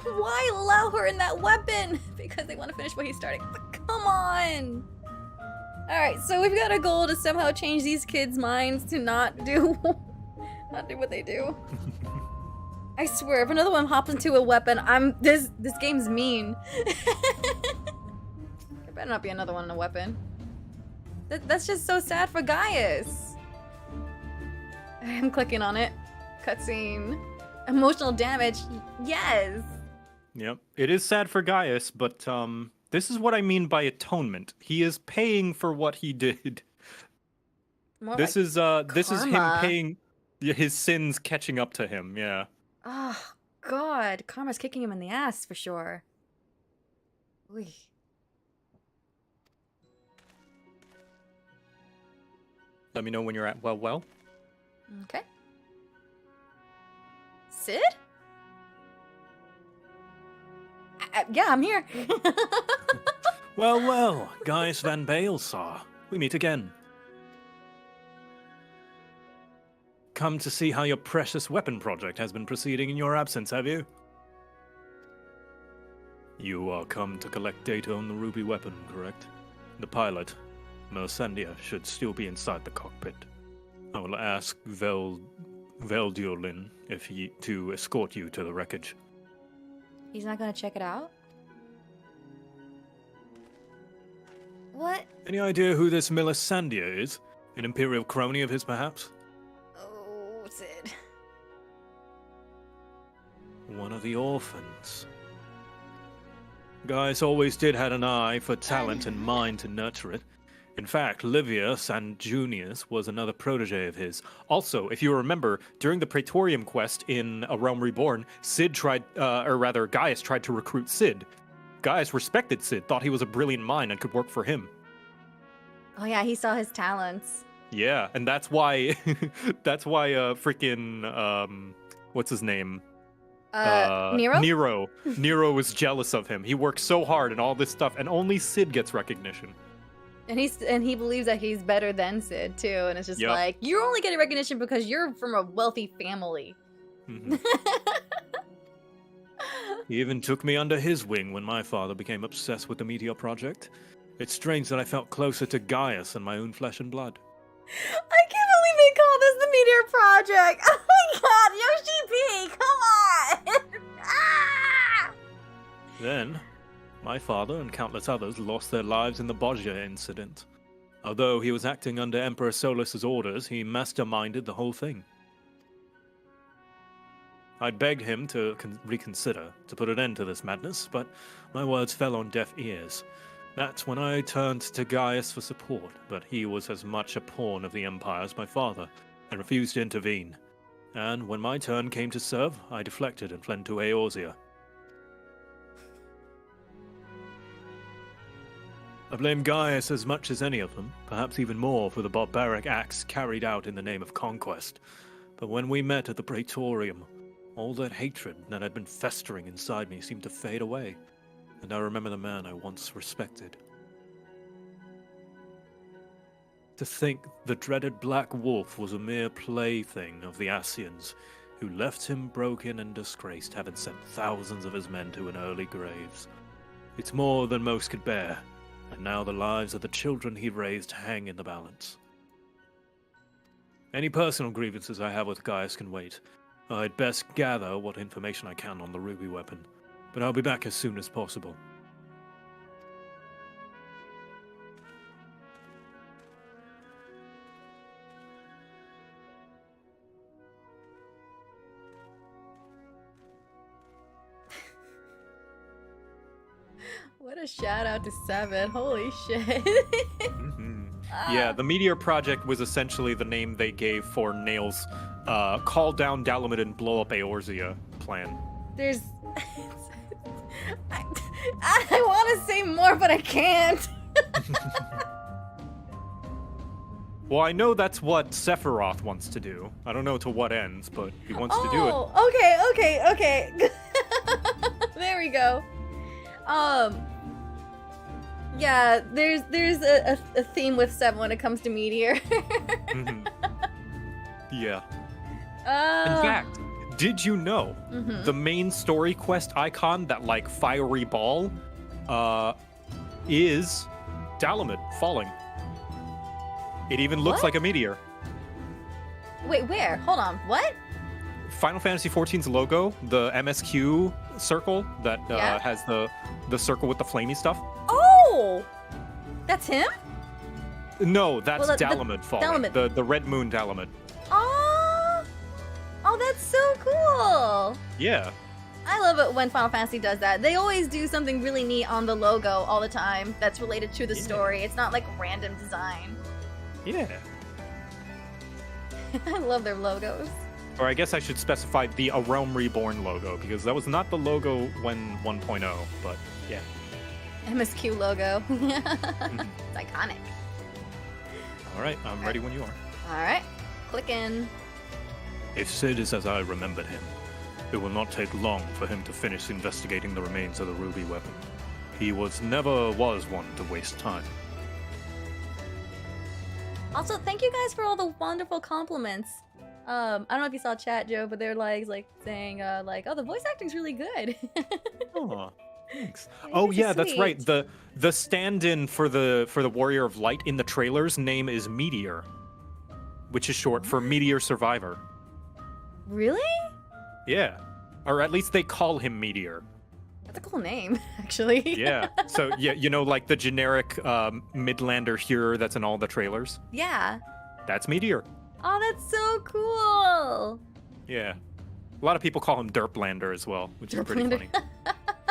A: But why allow her in that weapon? Because they want to finish what he's starting. But come on. All right, so we've got a goal to somehow change these kids' minds to not do what they do. I swear, if another one hops into a weapon, this game's mean. There better not be another one in a weapon. That's just so sad for Gaius. I'm clicking on it. Cutscene. Emotional damage. Yes.
B: Yep. It is sad for Gaius, but this is what I mean by atonement. He is paying for what he did.
A: More
B: This
A: like
B: is him
A: karma.
B: paying his sins catching up to him, yeah.
A: Oh, God. Karma's kicking him in the ass for sure. Oy.
B: Let me know when you're at well.
A: Okay. Sid? Yeah, I'm here.
D: Well, Gaius Van Baelsar. We meet again. Come to see how your precious weapon project has been proceeding in your absence, have you? You are come to collect data on the ruby weapon, correct? The pilot, Melisandre, should still be inside the cockpit. I will ask Veldurlin to escort you to the wreckage.
A: He's not gonna check it out? What?
D: Any idea who this Melisandre is? An Imperial crony of his, perhaps?
A: Oh, Sid.
D: One of the orphans. Gaius always did have an eye for talent and mind to nurture it. In fact, Livia Sanjunius was another protege of his. Also, if you remember, during the Praetorium quest in A Realm Reborn, Gaius tried to recruit Sid. Gaius respected Sid, thought he was a brilliant mind and could work for him.
A: Oh yeah, he saw his talents.
B: Yeah, and that's why freaking what's his name?
A: Nero?
B: Nero was jealous of him. He works so hard and all this stuff, and only Sid gets recognition.
A: And he believes that he's better than Sid too, and it's just
B: Yep.
A: like, you're only getting recognition because you're from a wealthy family.
B: Mhm.
D: He even took me under his wing when my father became obsessed with the Meteor Project. It's strange that I felt closer to Gaius than my own flesh and blood.
A: I can't believe they call this the Meteor Project. Oh my god, Yoshi P, come on! Ah!
D: Then, my father and countless others lost their lives in the Bozja incident. Although he was acting under Emperor Solus's orders, he masterminded the whole thing. I'd begged him to reconsider, to put an end to this madness, but my words fell on deaf ears. That's when I turned to Gaius for support, but he was as much a pawn of the Empire as my father, and refused to intervene. And when my turn came to serve, I deflected and fled to Eorzea. I blame Gaius as much as any of them, perhaps even more for the barbaric acts carried out in the name of conquest. But when we met at the Praetorium, all that hatred that had been festering inside me seemed to fade away, and I remember the man I once respected. To think the dreaded Black Wolf was a mere plaything of the Ascians, who left him broken and disgraced, having sent thousands of his men to an early graves. It's more than most could bear, and now the lives of the children he raised hang in the balance. Any personal grievances I have with Gaius can wait. I'd best gather what information I can on the ruby weapon, but I'll be back as soon as possible.
A: What a shout out to Seven. Holy shit.
B: Yeah, the Meteor Project was essentially the name they gave for Nail's call down Dalamud and blow up Eorzea plan.
A: There's... I want to say more, but I can't.
B: Well, I know that's what Sephiroth wants to do. I don't know to what ends, but he wants to do it.
A: Oh, okay. There we go. Yeah, there's a theme with Seven when it comes to Meteor.
B: Yeah. In fact, did you know the main story quest icon, that like fiery ball, is Dalamud falling? It even looks like a meteor.
A: Wait, where? Hold on. What?
B: Final Fantasy XIV's logo, the MSQ circle that has the circle with the flamey stuff.
A: Oh, that's him?
B: No, that's
A: Well,
B: Dalamud falling.
A: Dalamud.
B: The Red Moon Dalamud.
A: Oh, that's so cool.
B: Yeah.
A: I love it when Final Fantasy does that. They always do something really neat on the logo all the time that's related to the story. It's not like random design.
B: Yeah.
A: I love their logos.
B: Or I guess I should specify the A Realm Reborn logo, because that was not the logo when 1.0, but yeah.
A: MSQ logo. It's iconic.
B: All right, I'm ready when you are.
A: All right, clicking.
D: If Sid is as I remembered him, it will not take long for him to finish investigating the remains of the ruby weapon. He never was one to waste time.
A: Also, thank you guys for all the wonderful compliments. I don't know if you saw chat, Joe, but they're like saying oh, the voice acting's really good.
B: Aw, thanks.
A: You're
B: Oh
A: so
B: yeah, that's
A: sweet.
B: right. The stand-in for the Warrior of Light in the trailer's name is Meteor, which is short for Meteor Survivor.
A: Really?
B: Yeah, or at least they call him Meteor.
A: That's a cool name, actually.
B: Yeah. So yeah, you know, like the generic Midlander hero that's in all the trailers.
A: Yeah.
B: That's Meteor.
A: Oh, that's so cool.
B: Yeah. A lot of people call him Derplander as well, which is pretty funny.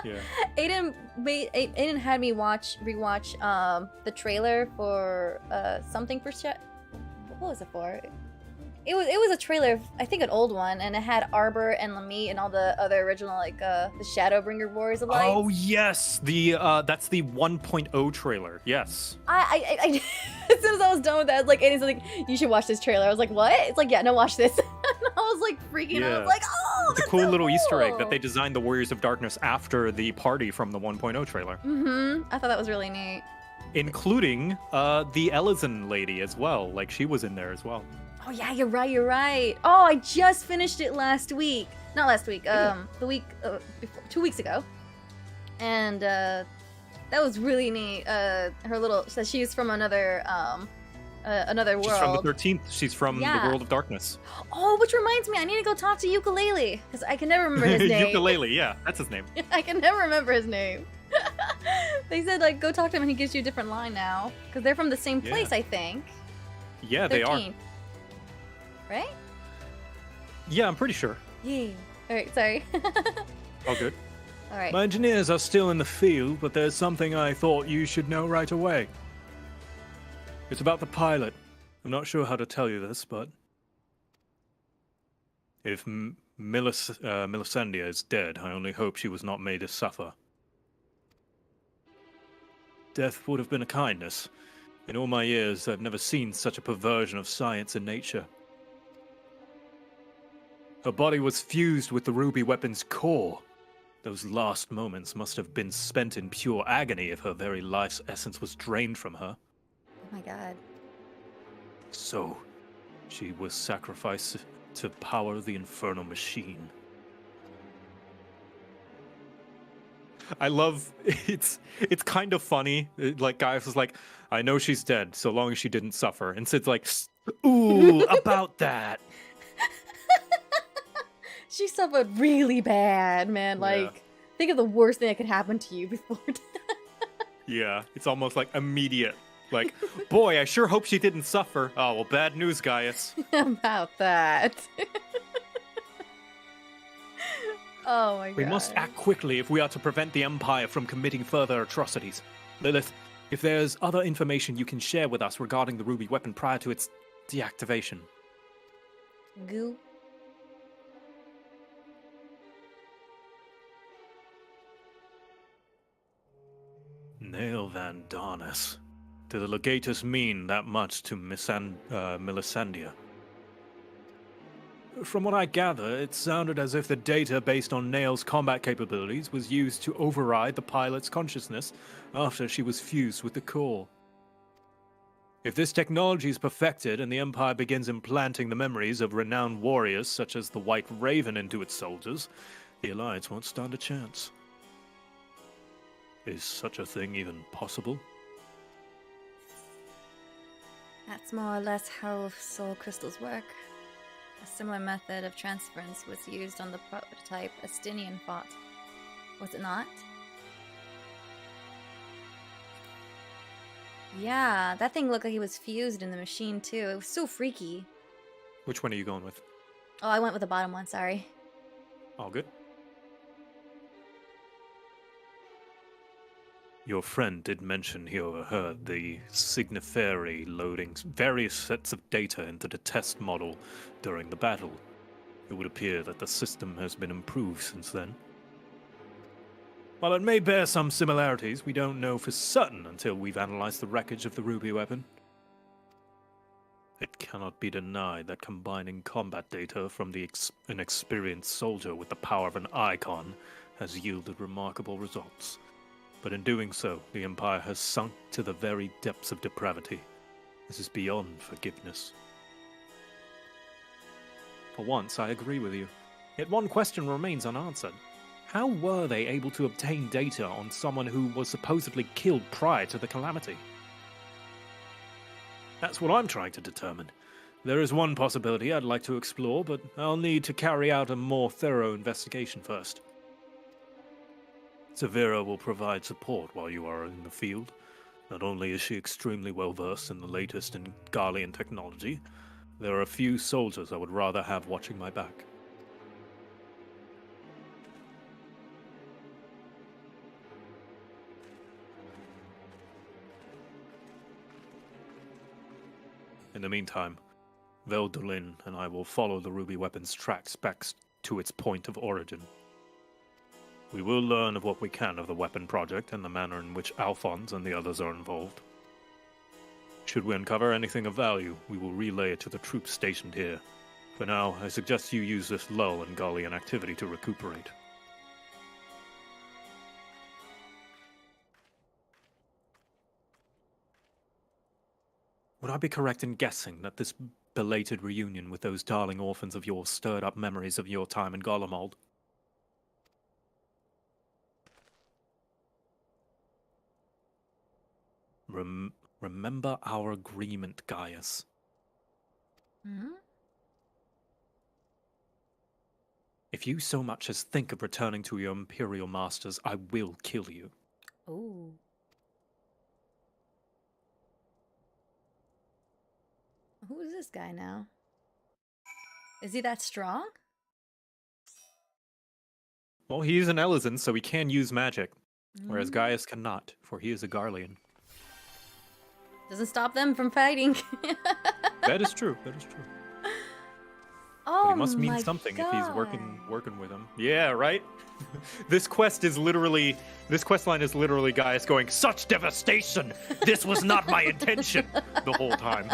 B: Yeah.
A: Aiden had me rewatch the trailer for something for what was it for? It was a trailer, I think an old one, and it had Arbor and Lamie and all the other original the Shadowbringer Warriors of Light.
B: Oh yes, that's the 1.0 trailer. Yes.
A: I as soon as I was done with that, Aiden's like, you should watch this trailer. I was like, what? It's like, yeah, no, watch this. And I was like freaking out. I was like, oh,
B: it's a
A: that's
B: cool
A: so
B: little Easter egg
A: cool.
B: that they designed the Warriors of Darkness after the party from the 1.0 trailer.
A: I thought that was really neat.
B: Including the Elysian lady as well. Like she was in there as well.
A: Oh yeah, you're right. Oh, I just finished it last week. Not last week. The week before, 2 weeks ago. And that was really neat. Her little, so she's from another world.
B: She's from the 13th. She's from the World of Darkness.
A: Oh, which reminds me, I need to go talk to Ukulele because I can never remember his name.
B: Ukulele, yeah, that's his name.
A: I can never remember his name. They said, like, go talk to him and he gives you a different line now. Because they're from the same
B: Yeah.
A: place, I think.
B: Yeah, they are.
A: 13. Right?
B: Yeah, I'm pretty sure.
A: Yeah. Alright, sorry.
B: All good.
A: Alright.
D: My engineers are still in the field, but there's something I thought you should know right away. It's about the pilot. I'm not sure how to tell you this, but if Melisandre is dead, I only hope she was not made to suffer. Death would have been a kindness. In all my years, I've never seen such a perversion of science and nature. Her body was fused with the ruby weapon's core. Those last moments must have been spent in pure agony if her very life's essence was drained from her.
A: Oh my god.
D: So, she was sacrificed to power the infernal machine.
B: I love it's kind of funny. Like Gaius was like, I know she's dead, so long as she didn't suffer. And Sid's like,
D: Ooh, about that.
A: She suffered really bad, man. Like, think of the worst thing that could happen to you before death.
B: yeah, it's almost like immediate. Like, boy, I sure hope she didn't suffer. Oh, well, bad news, Gaius.
A: About that. Oh my god.
D: We must act quickly if we are to prevent the Empire from committing further atrocities. Lilith, if there's other information you can share with us regarding the ruby weapon prior to its deactivation.
A: Goo.
D: Nail Van Darnus. Did the Legatus mean that much to Melisandre? From what I gather, it sounded as if the data based on Nail's combat capabilities was used to override the pilot's consciousness after she was fused with the core. If this technology is perfected and the Empire begins implanting the memories of renowned warriors such as the White Raven into its soldiers, the Alliance won't stand a chance. Is such a thing even possible?
A: That's more or less how soul crystals work. A similar method of transference was used on the prototype Astinian fought. Was it not? Yeah, that thing looked like he was fused in the machine too. It was so freaky.
B: Which one are you going with?
A: Oh, I went with the bottom one, sorry.
B: All good.
D: Your friend did mention he overheard the Signiferi loading various sets of data into the test model during the battle. It would appear that the system has been improved since then. While it may bear some similarities, we don't know for certain until we've analyzed the wreckage of the ruby weapon. It cannot be denied that combining combat data from an experienced soldier with the power of an icon has yielded remarkable results. But in doing so, the Empire has sunk to the very depths of depravity. This is beyond forgiveness. For once, I agree with you. Yet one question remains unanswered. How were they able to obtain data on someone who was supposedly killed prior to the calamity? That's what I'm trying to determine. There is one possibility I'd like to explore, but I'll need to carry out a more thorough investigation first. Severa will provide support while you are in the field. Not only is she extremely well versed in the latest in Garlean technology, there are a few soldiers I would rather have watching my back. In the meantime, Veldolin and I will follow the ruby weapon's tracks back to its point of origin. We will learn of what we can of the weapon project and the manner in which Alphonse and the others are involved. Should we uncover anything of value, we will relay it to the troops stationed here. For now, I suggest you use this lull in Garlean activity to recuperate. Would I be correct in guessing that this belated reunion with those darling orphans of yours stirred up memories of your time in Garlemald? Remember our agreement, Gaius.
A: Hmm?
D: If you so much as think of returning to your Imperial masters, I will kill you.
A: Ooh. who is this guy now? Is he that strong?
B: Well, he is an Elysian, so he can use magic, whereas Gaius cannot, for he is a Garlean.
A: Doesn't stop them from fighting.
B: That is true. That is true.
A: Oh,
B: But he must mean
A: my
B: something
A: God.
B: if he's working with him. Yeah, right. This quest line is literally Gaius going, "Such devastation! This was not my intention." The whole time.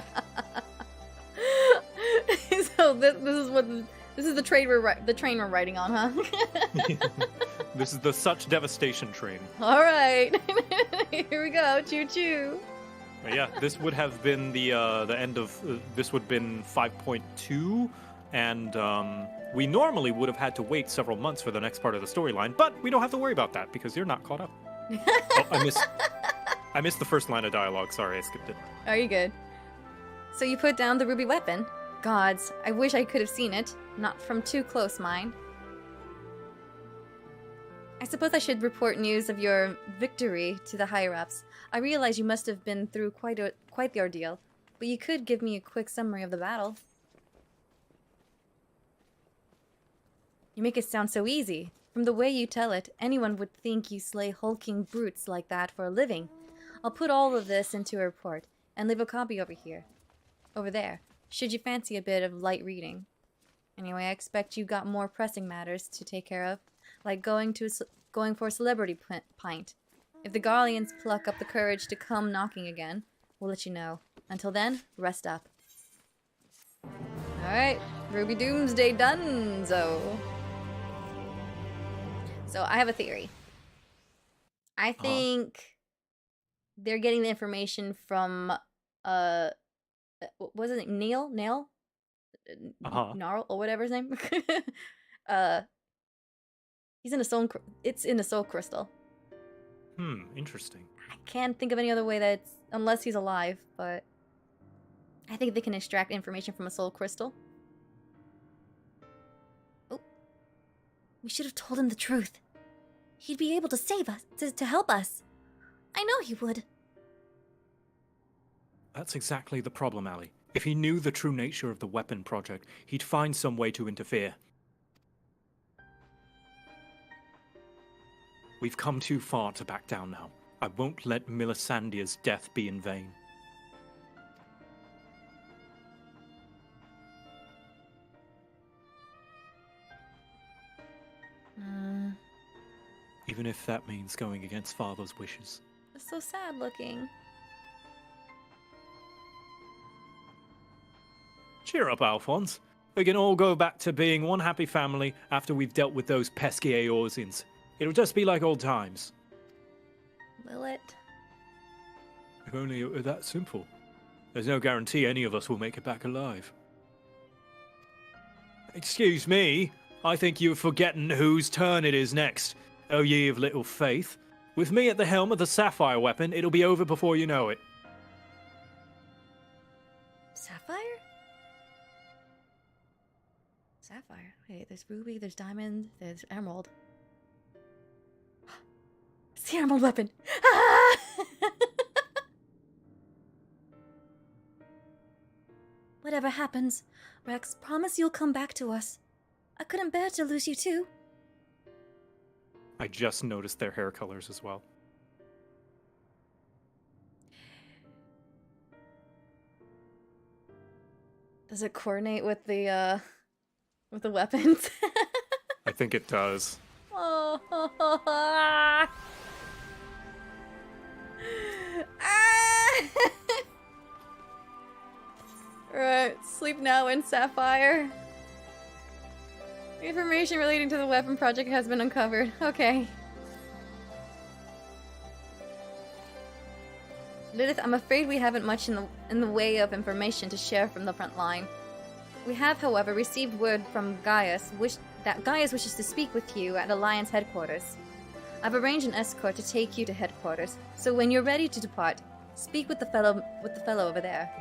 A: So this is the train we're riding on, huh?
B: This is the such devastation train.
A: All right, here we go. Choo choo.
B: But yeah, this would have been the end of this would have been 5.2, and we normally would have had to wait several months for the next part of the storyline, but we don't have to worry about that because you're not caught up. Oh, I missed the first line of dialogue. Sorry, I skipped it.
A: Are you good? So you put down the ruby weapon. Gods, I wish I could have seen it. Not from too close, mind. I suppose I should report news of your victory to the higher-ups. I realize you must have been through quite the ordeal, but you could give me a quick summary of the battle. You make it sound so easy. From the way you tell it, anyone would think you slay hulking brutes like that for a living. I'll put all of this into a report, and leave a copy over there, should you fancy a bit of light reading. Anyway, I expect you got more pressing matters to take care of, like going for a celebrity pint. If the Garleans pluck up the courage to come knocking again, we'll let you know. Until then, rest up. Alright, Ruby Doomsday donezo. So, I have a theory. I think they're getting the information from, what was his name? Nail? Gnarl, or whatever his name. He's in a soul. It's in a soul crystal.
B: Interesting.
A: I can't think of any other way that's unless he's alive, but I think they can extract information from a soul crystal. Oh, we should have told him the truth. He'd be able to save us, to help us. I know he would.
D: That's exactly the problem, Ali. If he knew the true nature of the weapon project, he'd find some way to interfere. We've come too far to back down now. I won't let Melisandre's death be in vain. Even if that means going against Father's wishes.
A: It's so sad looking.
D: Cheer up, Alphonse. We can all go back to being one happy family after we've dealt with those pesky Eorzeans. It'll just be like old times.
A: Will it?
D: If only it were that simple. There's no guarantee any of us will make it back alive. Excuse me, I think you're forgetting whose turn it is next. O ye of little faith. With me at the helm of the sapphire weapon, it'll be over before you know it.
A: Sapphire? Sapphire. Wait, there's ruby, there's diamond, there's emerald. It's the emerald weapon! Ah! Whatever happens, Rex, promise you'll come back to us. I couldn't bear to lose you too.
B: I just noticed their hair colors as well.
A: Does it coordinate with the weapons?
B: I think it does.
A: Oh. Ah! Right, sleep now in Sapphire. Information relating to the weapon project has been uncovered. Okay. Lilith, I'm afraid we haven't much in the way of information to share from the front line. We have, however, received word from Gaius that Gaius wishes to speak with you at Alliance headquarters. I've arranged an escort to take you to headquarters, so when you're ready to depart, speak with the fellow over there.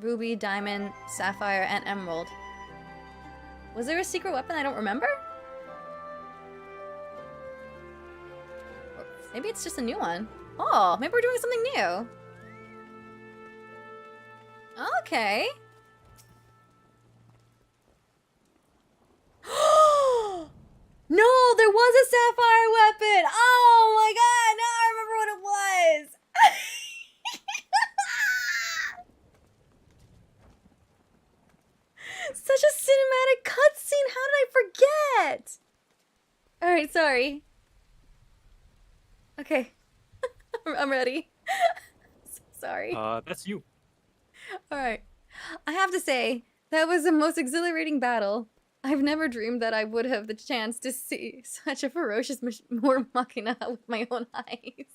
A: Ruby, diamond, sapphire, and emerald. Was there a secret weapon I don't remember? Or maybe it's just a new one. Oh, maybe we're doing something new. Okay. No, there was a sapphire weapon! Oh my god, now I remember what it was! Such a cinematic cutscene, how did I forget? Alright, sorry. Okay. I'm ready. Sorry.
B: That's you.
A: Alright. I have to say, that was the most exhilarating battle. I've never dreamed that I would have the chance to see such a ferocious war machina with my own eyes.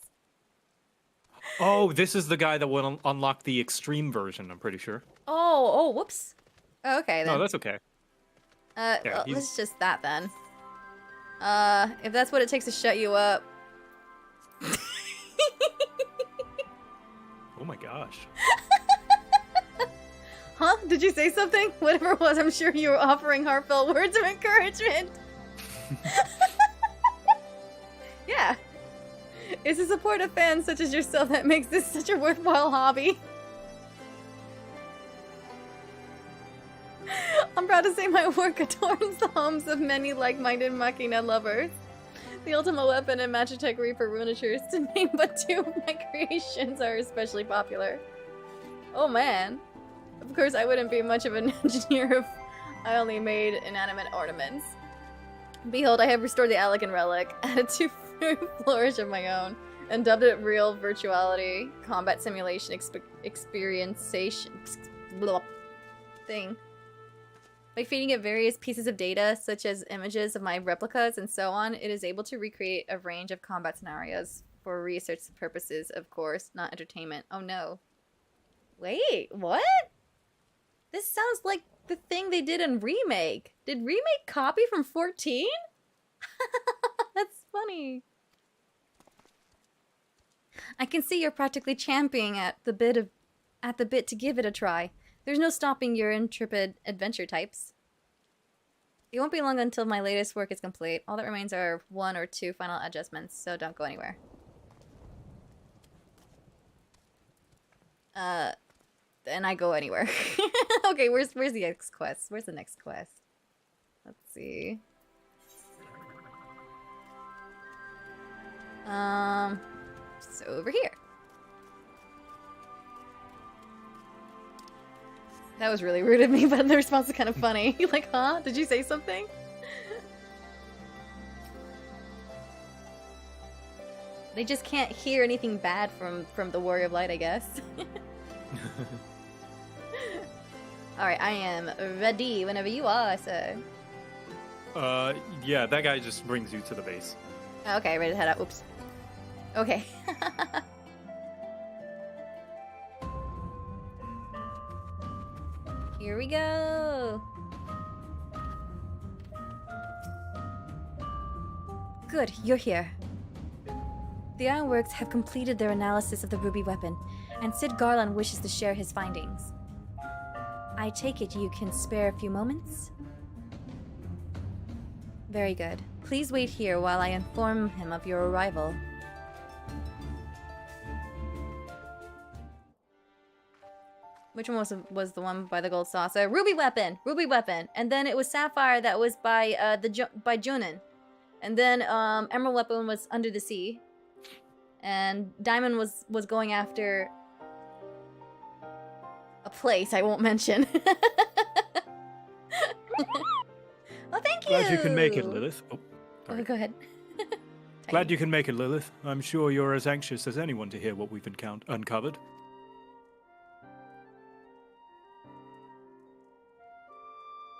B: Oh, this is the guy that will unlock the extreme version, I'm pretty sure.
A: Oh, whoops. Okay, then.
B: No, that's okay. Yeah,
A: well,
B: he's-
A: let's just that then. If that's what it takes to shut you up.
B: Oh my gosh.
A: Huh? Did you say something? Whatever it was, I'm sure you were offering heartfelt words of encouragement. Yeah. It's the support of fans such as yourself that makes this such a worthwhile hobby. I'm proud to say my work adorns the homes of many like-minded Machina lovers. The Ultima Weapon and Magitech Reaper Runatures, to name but two of my creations, are especially popular. Oh man. Of course, I wouldn't be much of an engineer if I only made inanimate ornaments. Behold, I have restored the elegant relic, added to flourish of my own, and dubbed it Real Virtuality Combat Simulation Experienceation thing. By feeding it various pieces of data, such as images of my replicas and so on, it is able to recreate a range of combat scenarios for research purposes, of course, not entertainment. Oh no. Wait, what? This sounds like the thing they did in Remake. Did Remake copy from 14? That's funny. I can see you're practically championing at the bit to give it a try. There's no stopping your intrepid adventure types. It won't be long until my latest work is complete. All that remains are 1 or 2 final adjustments, so don't go anywhere. And I go anywhere. Okay, where's the next quest? Where's the next quest? Let's see. So over here. That was really rude of me, but the response is kind of funny. Like, huh? Did you say something? They just can't hear anything bad from the Warrior of Light, I guess. Alright, I am ready whenever you are, sir.
B: Yeah, that guy just brings you to the base.
A: Okay, ready to head out. Oops. Okay. Here we go. Good, you're here. The Ironworks have completed their analysis of the ruby weapon, and Sid Garland wishes to share his findings. I take it you can spare a few moments? Very good. Please wait here while I inform him of your arrival. Which one was the one by the gold saucer? Ruby weapon! Ruby weapon! And then it was Sapphire that was by by Junin. And then Emerald weapon was Under the Sea. And Diamond was going after a place I won't mention. Oh, thank you!
D: Glad you can make it, Lilith. Oh,
A: Oh,
D: sorry.
A: go ahead.
D: Glad you can make it, Lilith. I'm sure you're as anxious as anyone to hear what we've uncovered.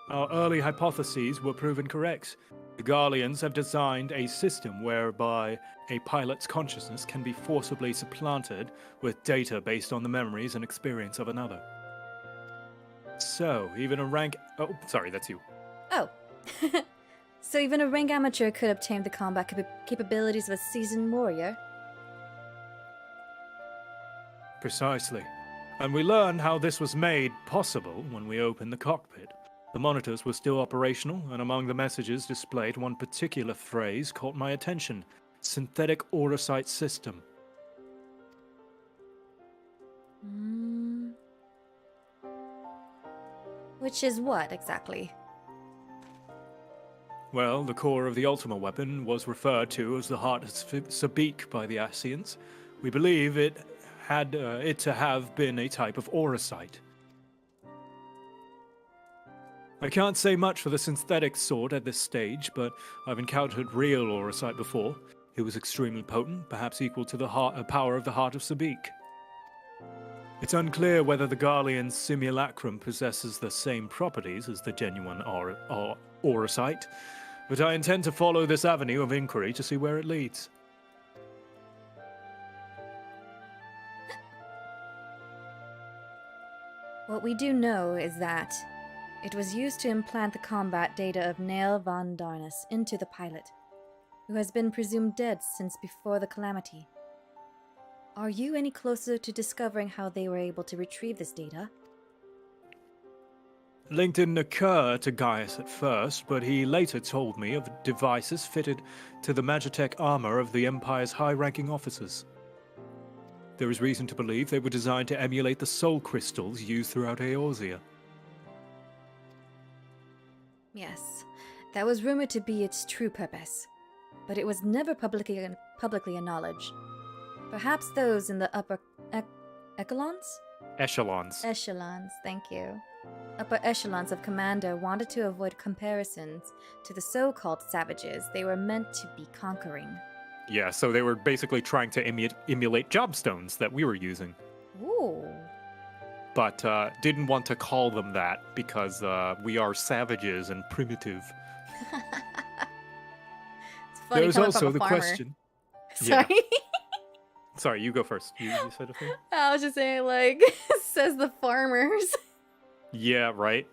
D: Our early hypotheses were proven correct. The Garleans have designed a system whereby a pilot's consciousness can be forcibly supplanted with data based on the memories and experience of another. So, even a rank... Oh, sorry, that's you.
A: Oh. So even a rank amateur could obtain the combat capabilities of a seasoned warrior?
D: Precisely. And we learned how this was made possible when we opened the cockpit. The monitors were still operational, and among the messages displayed, one particular phrase caught my attention. Synthetic Aurosite System.
A: Which is what, exactly?
D: Well, the core of the Ultima weapon was referred to as the Heart of Sabik by the Ascians. We believe it had to have been a type of auracite. I can't say much for the synthetic sword at this stage, but I've encountered real auracite before. It was extremely potent, perhaps equal to the power of the Heart of Sabik. It's unclear whether the Garlean simulacrum possesses the same properties as the genuine auracite, but I intend to follow this avenue of inquiry to see where it leads.
A: What we do know is that it was used to implant the combat data of Nail von Darnus into the pilot, who has been presumed dead since before the calamity. Are you any closer to discovering how they were able to retrieve this data?
D: Link didn't occur to Gaius at first, but he later told me of devices fitted to the Magitech armor of the Empire's high-ranking officers. There is reason to believe they were designed to emulate the soul crystals used throughout Eorzea.
A: Yes, that was rumored to be its true purpose, but it was never publicly acknowledged. Perhaps those in the upper echelons?
B: Echelons.
A: Echelons, thank you. Upper echelons of Commander wanted to avoid comparisons to the so-called savages they were meant to be conquering.
B: Yeah, so they were basically trying to emulate jobstones that we were using.
A: Ooh.
B: But didn't want to call them that because we are savages and primitive.
A: It's funny
D: There's
A: coming
D: also
A: from a
D: the
A: farmer.
D: question.
A: Sorry.
B: Yeah. Sorry, you go first. You said a thing?
A: I was just saying, like, says the farmers.
B: Yeah, right.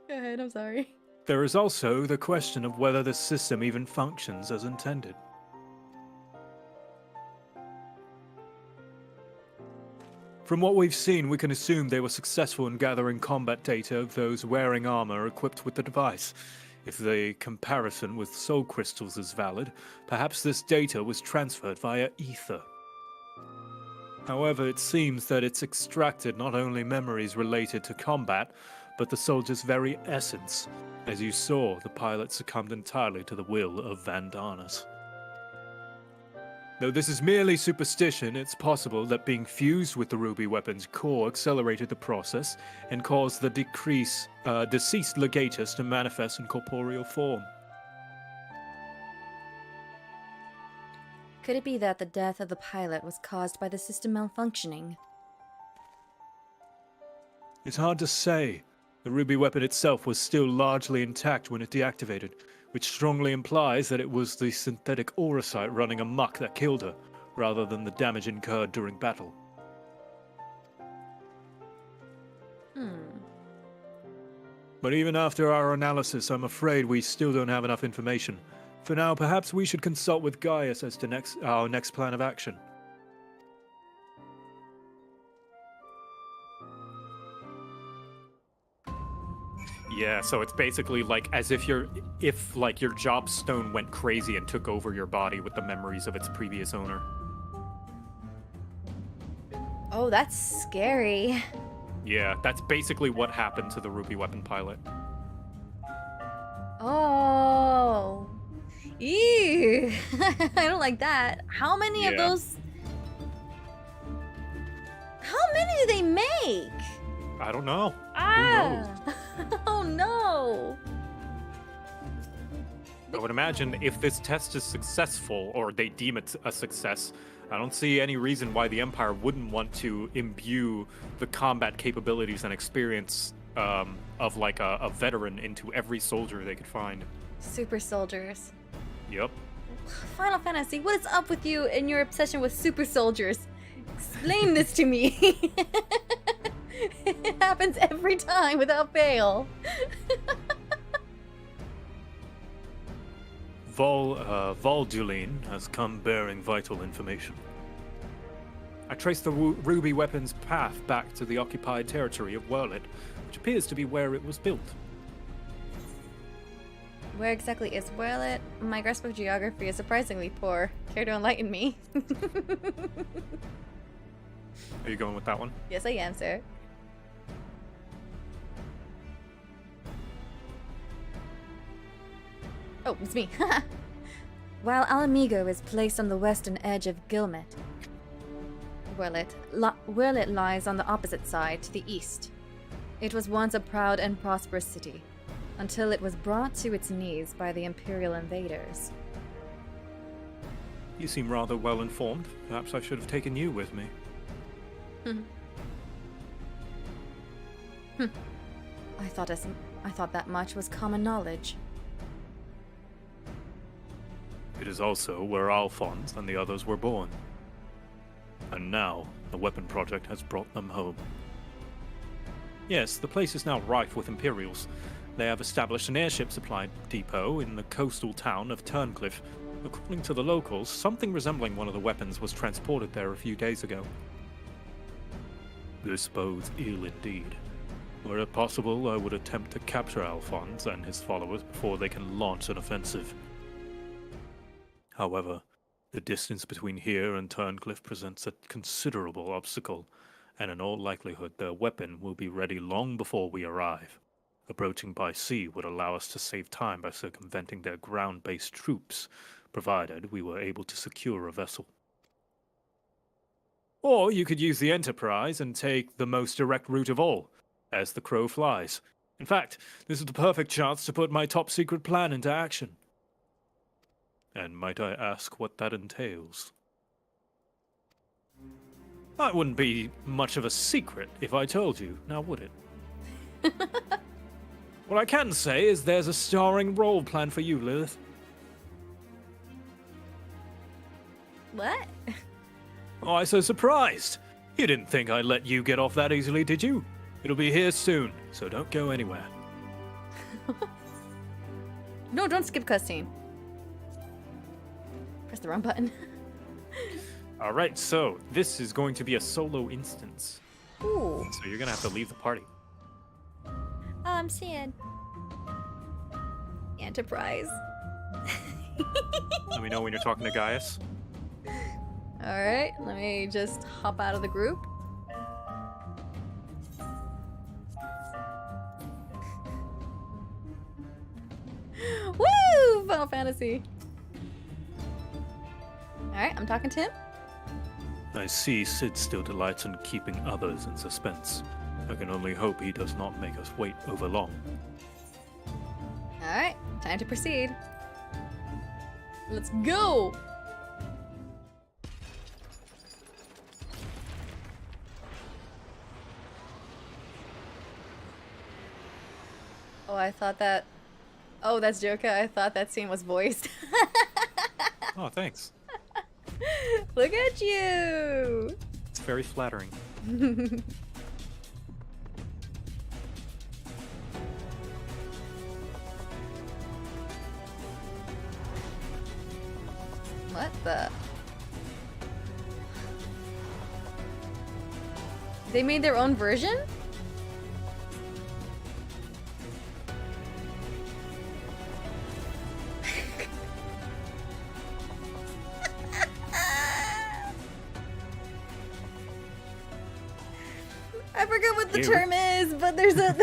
A: Go ahead, I'm sorry.
D: There is also the question of whether the system even functions as intended. From what we've seen, we can assume they were successful in gathering combat data of those wearing armor equipped with the device. If the comparison with soul crystals is valid, perhaps this data was transferred via ether. However, it seems that it's extracted not only memories related to combat, but the soldier's very essence. As you saw, the pilot succumbed entirely to the will of Van Darnus. Though this is merely superstition, it's possible that being fused with the ruby weapon's core accelerated the process and caused the deceased legatus to manifest in corporeal form.
A: Could it be that the death of the pilot was caused by the system malfunctioning?
D: It's hard to say. The ruby weapon itself was still largely intact when it deactivated, which strongly implies that it was the synthetic auracite running amok that killed her, rather than the damage incurred during battle. But even after our analysis, I'm afraid we still don't have enough information. For now, perhaps we should consult with Gaius as to our next plan of action.
B: Yeah, so it's basically like as if your jobstone went crazy and took over your body with the memories of its previous owner.
A: Oh, that's scary.
B: Yeah, that's basically what happened to the ruby weapon pilot.
A: Oh. Ew. I don't like that. How many of those... How many do they make?
B: I don't know.
A: Ah. Oh no.
B: I would imagine if this test is successful, or they deem it a success, I don't see any reason why the Empire wouldn't want to imbue the combat capabilities and experience of like a veteran into every soldier they could find.
A: Super soldiers.
B: Yep.
A: Final Fantasy, what is up with you and your obsession with super soldiers? Explain this to me. It happens every time without fail.
D: Volduline has come bearing vital information. I traced the ruby weapon's path back to the occupied territory of Werlit, which appears to be where it was built.
A: Where exactly is Werlit? My grasp of geography is surprisingly poor. Care to enlighten me?
B: Are you going with that one?
A: Yes, I am, sir. Oh, it's me. While Alamigo is placed on the western edge of Gilmet, Wirlet lies on the opposite side, to the east. It was once a proud and prosperous city, until it was brought to its knees by the Imperial invaders.
D: You seem rather well informed. Perhaps I should have taken you with me.
A: I thought that much was common knowledge.
D: It is also where Alphonse and the others were born. And now, the weapon project has brought them home. Yes, the place is now rife with Imperials. They have established an airship supply depot in the coastal town of Turncliffe. According to the locals, something resembling one of the weapons was transported there a few days ago. This bodes ill indeed. Were it possible, I would attempt to capture Alphonse and his followers before they can launch an offensive. However, the distance between here and Turncliffe presents a considerable obstacle, and in all likelihood their weapon will be ready long before we arrive. Approaching by sea would allow us to save time by circumventing their ground-based troops, provided we were able to secure a vessel. Or you could use the Enterprise and take the most direct route of all, as the crow flies. In fact, this is the perfect chance to put my top-secret plan into action. And might I ask what that entails? That wouldn't be much of a secret if I told you, now would it? What I can say is there's a starring role planned for you, Lilith.
A: What?
D: Oh, I'm so surprised. You didn't think I'd let you get off that easily, did you? It'll be here soon, so don't go anywhere.
A: No, don't skip cutscene. Press the wrong button.
B: Alright, so this is going to be a solo instance.
A: Ooh.
B: So you're gonna have to leave the party.
A: Oh, I'm sad. Enterprise.
B: Let me know when you're talking to Gaius.
A: Alright, let me just hop out of the group. Woo! Final Fantasy. Alright, I'm talking to him.
D: I see Sid still delights in keeping others in suspense. I can only hope he does not make us wait over long.
A: Alright, time to proceed. Let's go! Oh, I thought that... Oh, that's JoCat. I thought that scene was voiced.
B: Oh, thanks.
A: Look at you!
B: It's very flattering.
A: What the? They made their own version? I forgot what the term is, but there's a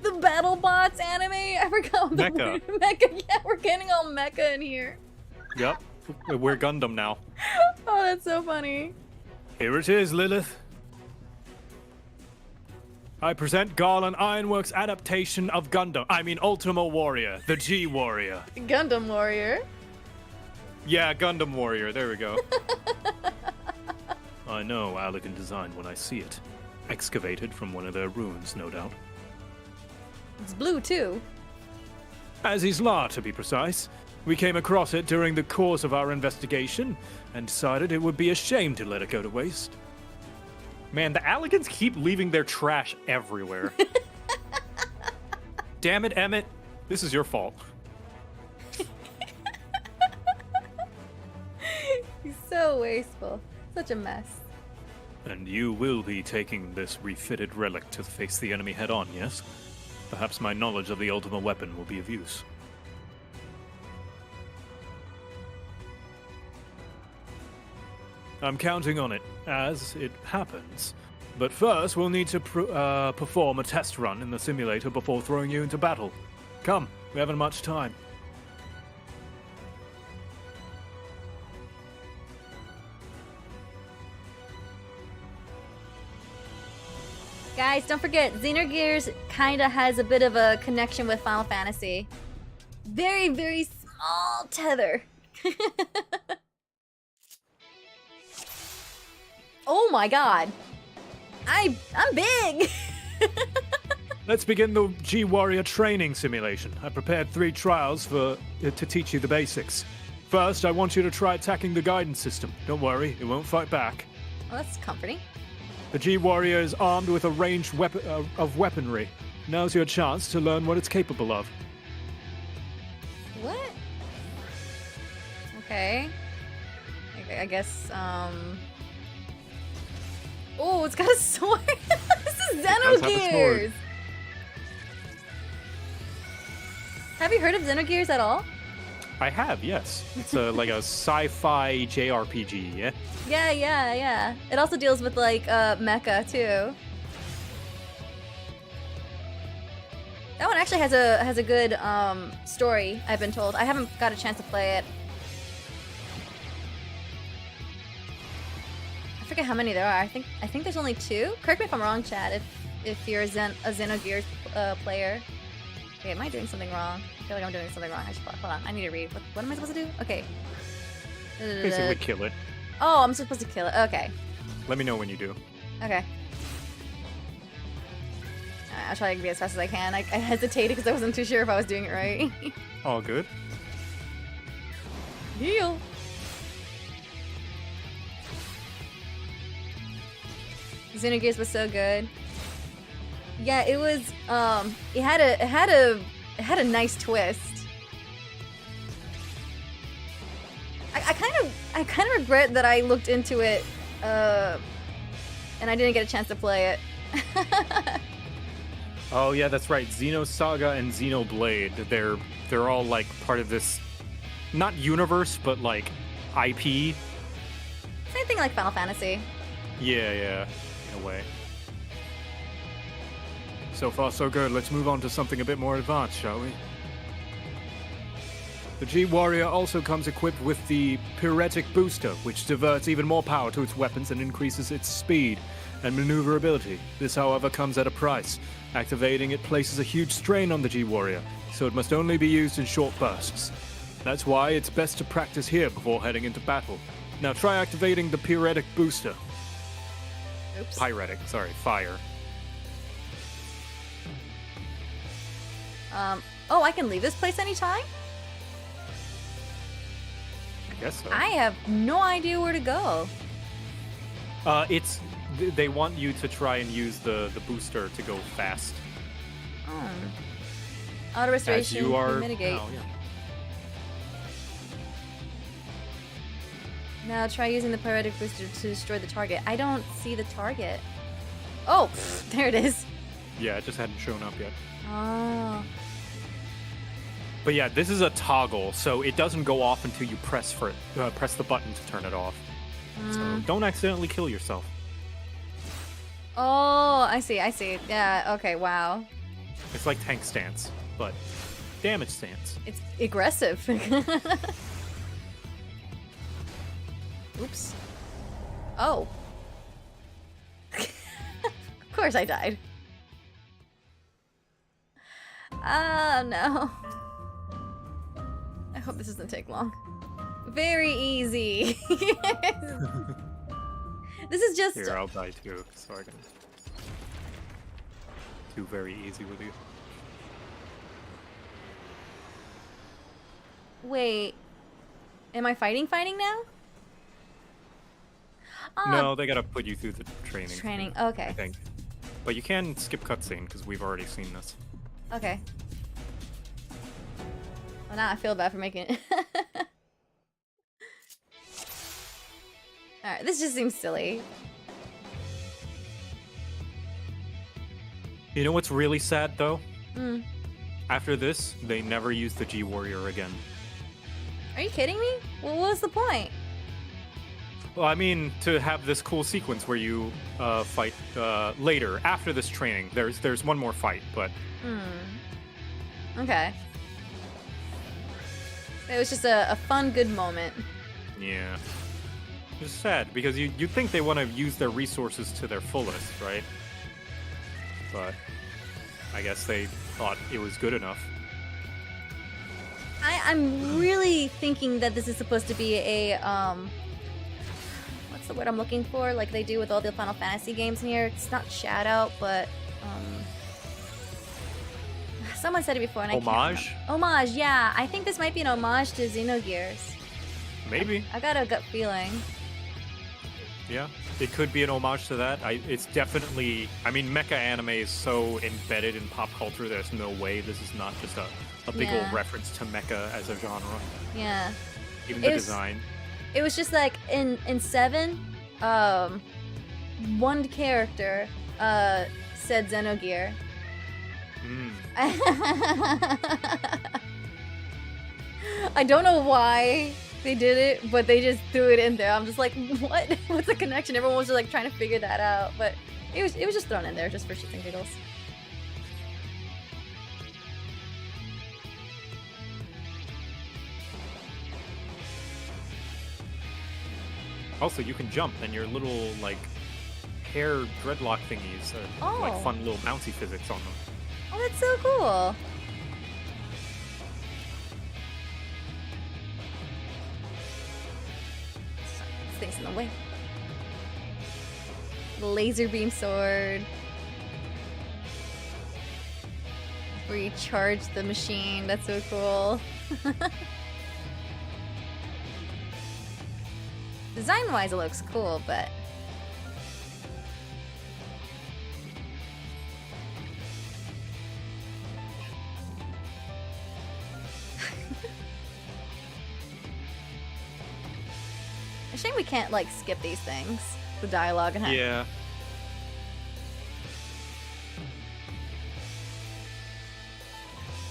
A: the BattleBots anime. I forgot what the
B: Mecha.
A: word. Mecha. Yeah, we're getting all mecha in here.
B: Yep. We're Gundam now.
A: Oh, that's so funny.
D: Here it is, Lilith. I present Garland Ironworks' adaptation of Gundam. I mean Ultima Warrior, the G Warrior.
A: Gundam Warrior.
B: Yeah, Gundam Warrior. There we go.
D: I know elegant design when I see it. Excavated from one of their ruins, no doubt.
A: It's blue too.
D: Azizla, to be precise. We came across it during the course of our investigation and decided it would be a shame to let it go to waste.
B: Man, the Alligans keep leaving their trash everywhere. Damn it, Emmett. This is your fault.
A: He's so wasteful. Such a mess.
D: And you will be taking this refitted relic to face the enemy head-on, yes? Perhaps my knowledge of the Ultima weapon will be of use. I'm counting on it, as it happens. But first, we'll need to perform a test run in the simulator before throwing you into battle. Come, we haven't much time.
A: Guys, don't forget, Xenogears kinda has a bit of a connection with Final Fantasy. Very, very small tether. Oh my god. I'm big!
D: Let's begin the G-Warrior training simulation. I prepared 3 trials to teach you the basics. First, I want you to try attacking the guidance system. Don't worry, it won't fight back.
A: Well, that's comforting.
D: The G-Warrior is armed with a ranged weaponry. Now's your chance to learn what it's capable of.
A: What? Okay. I guess, Oh, it's got a sword! This is Xenogears! Have you heard of Xenogears at all?
B: I have, yes. It's like a sci-fi JRPG, yeah?
A: Yeah. It also deals with, like, mecha, too. That one actually has a good, story, I've been told. I haven't got a chance to play it. I forget how many there are. I think there's only 2. Correct me if I'm wrong, Chad, if you're a Xenogears player. Okay, am I doing something wrong? I feel like I'm doing something wrong. Hold on, I need to read. What am I supposed to do? Okay.
B: Basically kill it.
A: Oh, I'm supposed to kill it. Okay.
B: Let me know when you do.
A: Okay. Alright, I'll try to be as fast as I can. I hesitated because I wasn't too sure if I was doing it right.
B: All good.
A: Heal. Xenogears was so good. Yeah, it was. It had a nice twist. I kind of regret that I looked into it, and I didn't get a chance to play it.
B: Oh yeah, that's right. Xenosaga and Xenoblade. They're all like part of this, not universe, but like IP.
A: Same thing like Final Fantasy.
B: Yeah, in a way.
D: So far, so good. Let's move on to something a bit more advanced, shall we? The G-Warrior also comes equipped with the Pyretic Booster, which diverts even more power to its weapons and increases its speed and maneuverability. This, however, comes at a price. Activating it places a huge strain on the G-Warrior, so it must only be used in short bursts. That's why it's best to practice here before heading into battle. Now try activating the Pyretic Booster.
A: Oops.
B: Pyretic, sorry, fire.
A: Oh, I can leave this place anytime?
B: I guess so.
A: I have no idea where to go.
B: They want you to try and use the booster to go fast.
A: Auto restoration,
B: As you are
A: mitigate.
B: now, yeah.
A: Now try using the Pyretic Booster to destroy the target. I don't see the target. Oh, there it is.
B: Yeah, it just hadn't shown up yet.
A: Oh.
B: But yeah, this is a toggle, so it doesn't go off until you press the button to turn it off. So don't accidentally kill yourself.
A: Oh, I see. Yeah, okay, wow.
B: It's like tank stance, but damage stance.
A: It's aggressive. Oops. Oh. Of course I died. Oh, no. I hope this doesn't take long. Very easy. This is just...
B: Here, I'll die too, so I can do very easy with you.
A: Wait. Am I fighting now?
B: No, they gotta put you through the training.
A: Training,
B: I
A: okay.
B: think. But you can skip cutscene, because we've already seen this.
A: Okay. Well, now I feel bad for making it. Alright, this just seems silly.
B: You know what's really sad, though?
A: Hmm.
B: After this, they never use the G-Warrior again.
A: Are you kidding me? Well, what was the point?
B: Well, I mean, to have this cool sequence where you fight later after this training. There's one more fight, but
A: Okay. It was just a fun, good moment.
B: yeah, it's sad because you think they want to use their resources to their fullest, right? But I guess they thought it was good enough.
A: I'm really thinking that this is supposed to be a what's the word I'm looking for? Like they do with all the Final Fantasy games in here. It's not shout out, but someone said it before and I can't
B: Homage?
A: remember. Homage, yeah. I think this might be an homage to Xenogears.
B: Maybe.
A: I got a gut feeling.
B: Yeah, it could be an homage to that. It's definitely. I mean, mecha anime is so embedded in pop culture. There's no way this is not just a big
A: Yeah.
B: old reference to mecha as a genre.
A: Yeah.
B: Even
A: It
B: the
A: was-
B: design.
A: It was just like in 7, one character said Xenogear.
B: Mm.
A: I don't know why they did it, but they just threw it in there. I'm just like, what? What's the connection? Everyone was just like trying to figure that out, but it was just thrown in there just for shits and giggles.
B: Also, you can jump, and your little like hair dreadlock thingies are
A: Oh.
B: like fun little bouncy physics on them.
A: Oh, that's so cool. Things in the way. Laser beam sword. Where you charge the machine. That's so cool. Design-wise, it looks cool, but a shame we can't like skip these things. The dialogue and
B: Yeah.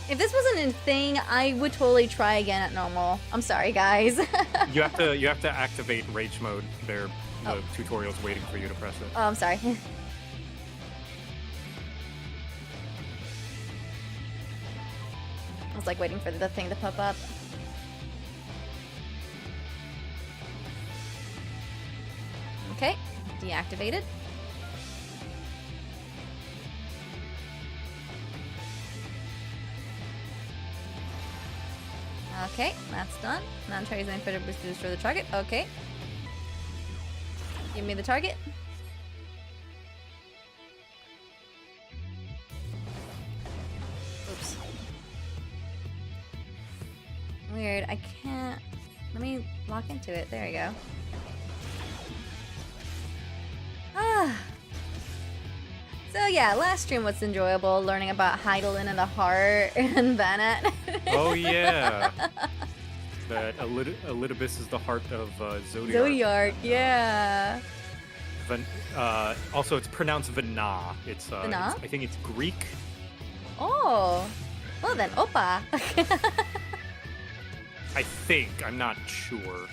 A: If this wasn't a thing, I would totally try again at normal. I'm sorry, guys.
B: You have to activate rage mode. The
A: Oh.
B: tutorial's waiting for you to press it.
A: Oh, I'm sorry. I was like waiting for the thing to pop up. Okay, deactivated. Okay, that's done. Now try using Infinite Boost to destroy the target. Okay. Give me the target. Oops. Weird, I can't... Let me lock into it. There we go. Ah. So yeah, last stream was enjoyable, learning about Heidelin and the heart and Vanat.
B: Oh yeah. That Elidibus is the heart of Zodiac.
A: Zodiac, yeah.
B: Also, it's pronounced Vana.
A: Vana?
B: I think it's Greek.
A: Oh. Well then, Oppa.
B: I think. I'm not sure.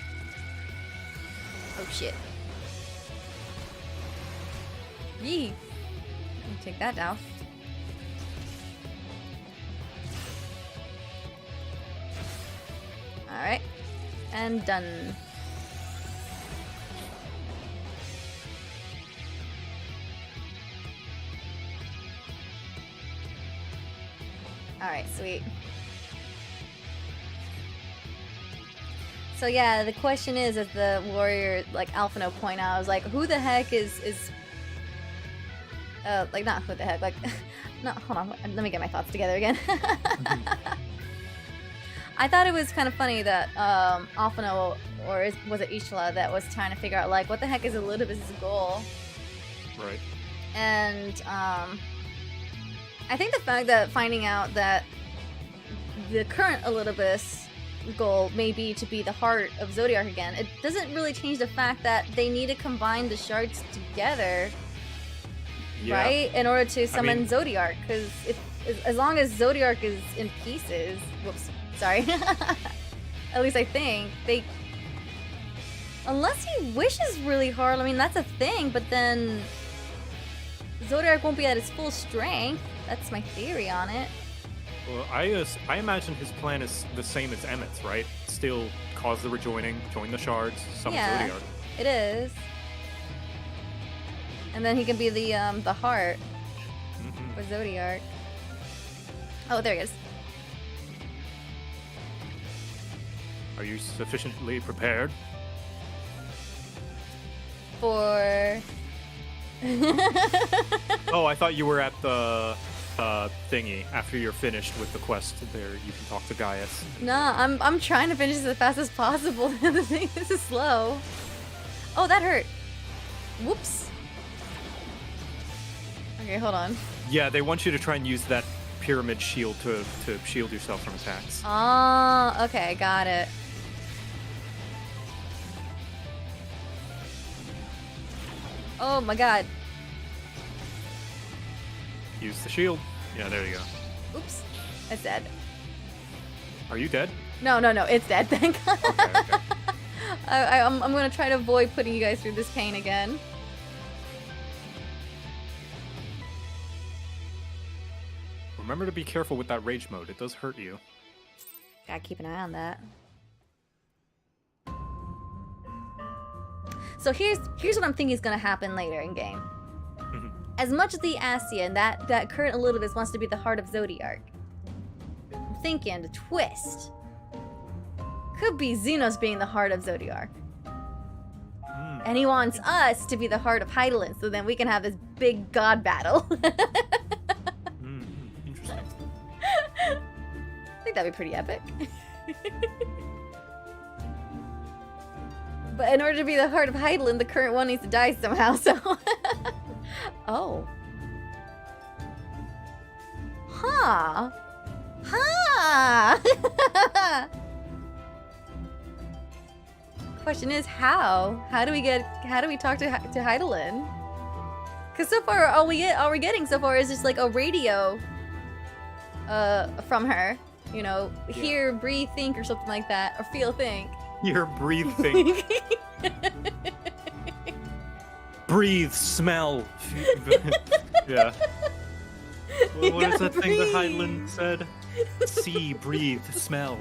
A: Oh shit. Yee. Take that down. Alright. And done. Alright, sweet. So yeah, the question is, as the warrior, like Alphino point out, I was like, who the heck is like not who the heck, like, no, hold on, let me get my thoughts together again. I thought it was kind of funny that Alphino, or was it Ishla, that was trying to figure out like, what the heck is Elidibus' goal?
B: Right.
A: And I think the fact that finding out that the current Elidibus goal may be to be the heart of Zodiac again, it doesn't really change the fact that they need to combine the shards together,
B: Yeah.
A: right, in order to summon
B: mean-
A: Zodiac. Because as long as Zodiac is in pieces, whoops, sorry. At least I think Unless he wishes really hard. I mean, that's a thing, but then Zodiark won't be at his full strength. That's my theory on it.
B: Well, I imagine his plan is the same as Emmett's, right? Still cause the rejoining, join the shards, summon
A: Yeah,
B: Zodiark.
A: it is. And then he can be the heart for Zodiark. Oh, there he is.
B: Are you sufficiently prepared?
A: For...
B: Oh, I thought you were at the thingy. After you're finished with the quest there, you can talk to Gaius.
A: Nah, I'm trying to finish this as fast as possible. The thing is slow. Oh, that hurt. Whoops. Okay, hold on.
B: Yeah, they want you to try and use that pyramid shield to shield yourself from attacks.
A: Oh, okay, got it. Oh my god.
B: Use the shield. Yeah, there you go.
A: Oops. It's dead.
B: Are you dead?
A: No, it's dead, thank god.
B: Okay.
A: I'm gonna try to avoid putting you guys through this pain again.
B: Remember to be careful with that rage mode. It does hurt you.
A: Gotta keep an eye on that. So here's what I'm thinking is gonna happen later in game. As much as the Ascian, that current Elidibus wants to be the heart of Zodiark, I'm thinking the twist could be Xenos being the heart of Zodiark. And he wants us to be the heart of Hydaelyn, so then we can have this big god battle.
B: Interesting.
A: I think that'd be pretty epic. But in order to be the heart of Hydaelyn, the current one needs to die somehow, so... Oh. Huh. Huh. Question is how? How do we talk to Hydaelyn? Because so far all we're getting so far is just like a radio from her. You know, hear, breathe, think, or something like that, or feel, think.
B: Hear, breathe, think.
D: Breathe, smell.
B: Yeah.
D: Well, what is
A: gotta
D: that thing that
A: breathe.
D: Hydaelyn said? See, breathe, smell.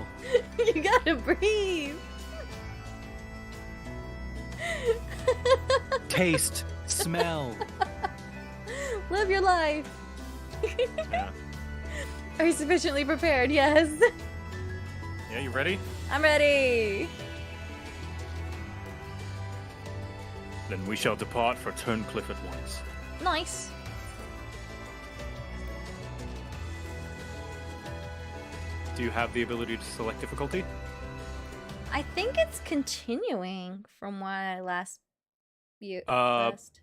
A: You gotta breathe.
D: Taste, smell.
A: Live your life.
B: Yeah.
A: Are you sufficiently prepared? Yes.
B: Yeah, you ready?
A: I'm ready.
D: Then we shall depart for Turncliffe at once.
A: Nice.
B: Do you have the ability to select difficulty?
A: I think it's continuing from what I last view.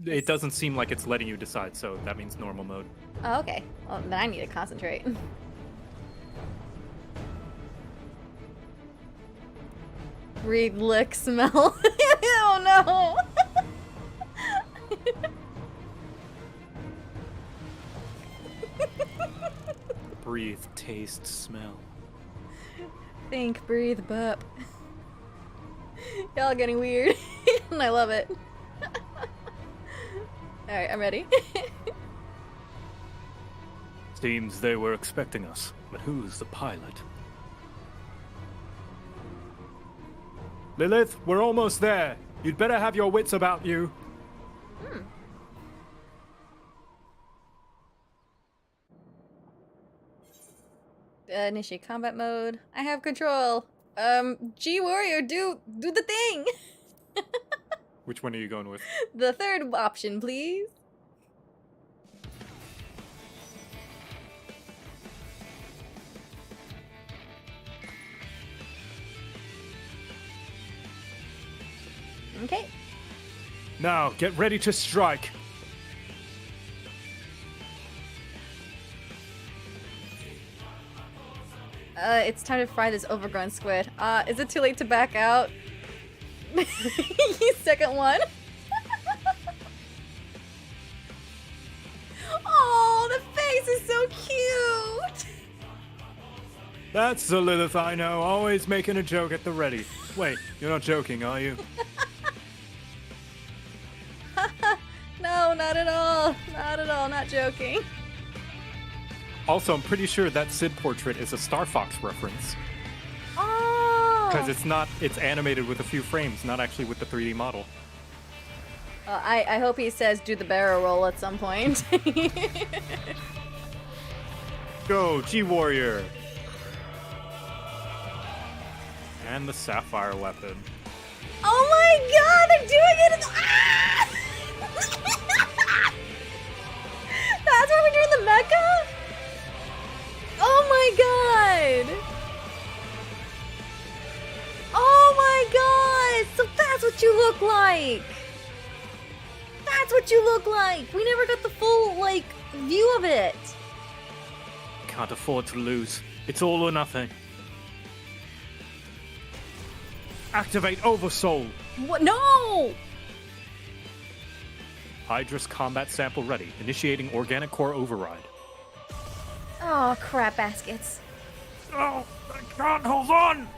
B: It doesn't seem like it's letting you decide, so that means normal mode.
A: Oh, okay. Well, then I need to concentrate. Breathe, lick, smell. Oh no!
B: Breathe, taste, smell.
A: Think, breathe, burp. Y'all getting weird, and I love it. Alright, I'm ready.
D: Seems they were expecting us, but who's the pilot?
B: Lilith, we're almost there. You'd better have your wits about you.
A: Initiate combat mode. I have control. G Warrior, do the thing!
B: Which one are you going with?
A: The third option, please. Okay.
B: Now, get ready to strike.
A: It's time to fry this overgrown squid. Is it too late to back out? Second one. Oh, the face is so cute.
B: That's the Lilith I know, always making a joke at the ready. Wait, you're not joking, are you?
A: not at all. Not at all, not joking.
B: Also, I'm pretty sure that Sid portrait is a Star Fox reference.
A: Oh!
B: Because it's animated with a few frames, not actually with the 3D model.
A: I hope he says do the barrel roll at some point.
B: Go, G-Warrior! And the Sapphire weapon.
A: Oh my god, they're doing it! Ah! That's why we're doing the mecha? Oh my god! Oh my god! So that's what you look like! That's what you look like! We never got the full, like, view of it!
D: Can't afford to lose. It's all or nothing. Activate Oversoul!
A: What? No!
D: Hydra's combat sample ready. Initiating organic core override.
A: Oh, crap baskets.
D: Oh, I can't hold on!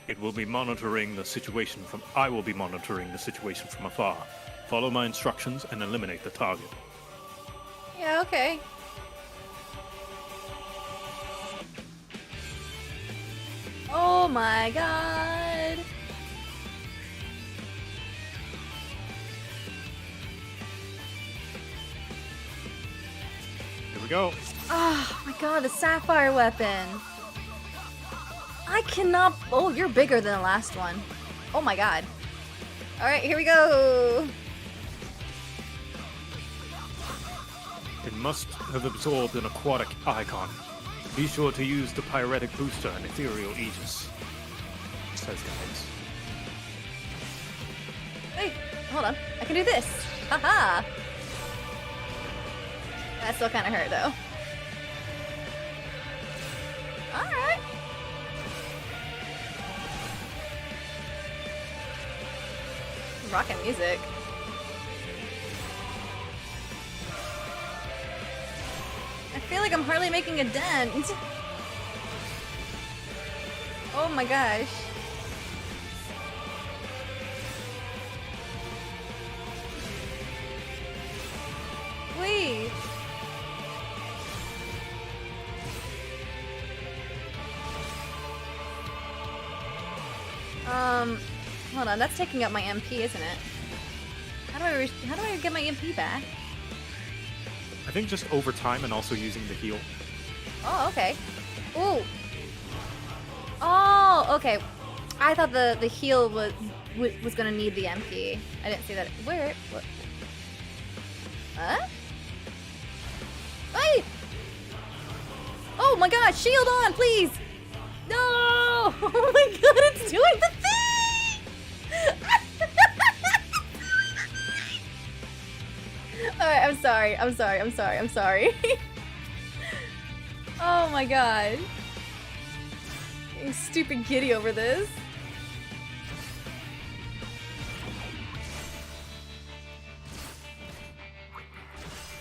D: It will be monitoring the situation from... I will be monitoring the situation from afar. Follow my instructions and eliminate the target.
A: Yeah, okay. Oh my god.
B: Here we go.
A: Oh my god, the sapphire weapon. I cannot... Oh, you're bigger than the last one. Oh my god. Alright, here we go.
D: It must have absorbed an aquatic icon. Be sure to use the pyretic booster and ethereal aegis. Says guys.
A: Wait, hold on. I can do this. Haha. That still kind of hurt though. Alright. Rockin' music. I feel like I'm hardly making a dent. Oh my gosh. Wait. Hold on, that's taking up my MP, isn't it? How do I get my MP back?
B: I think just over time and also using the heal.
A: Oh, okay. Ooh. Oh, okay. I thought the heal was gonna need the MP. I didn't see that. Where? What? Huh? Wait! Oh my god, shield on, please! No! Oh my god, it's doing the thing! Alright, I'm sorry. Oh my god. Getting stupid giddy over this.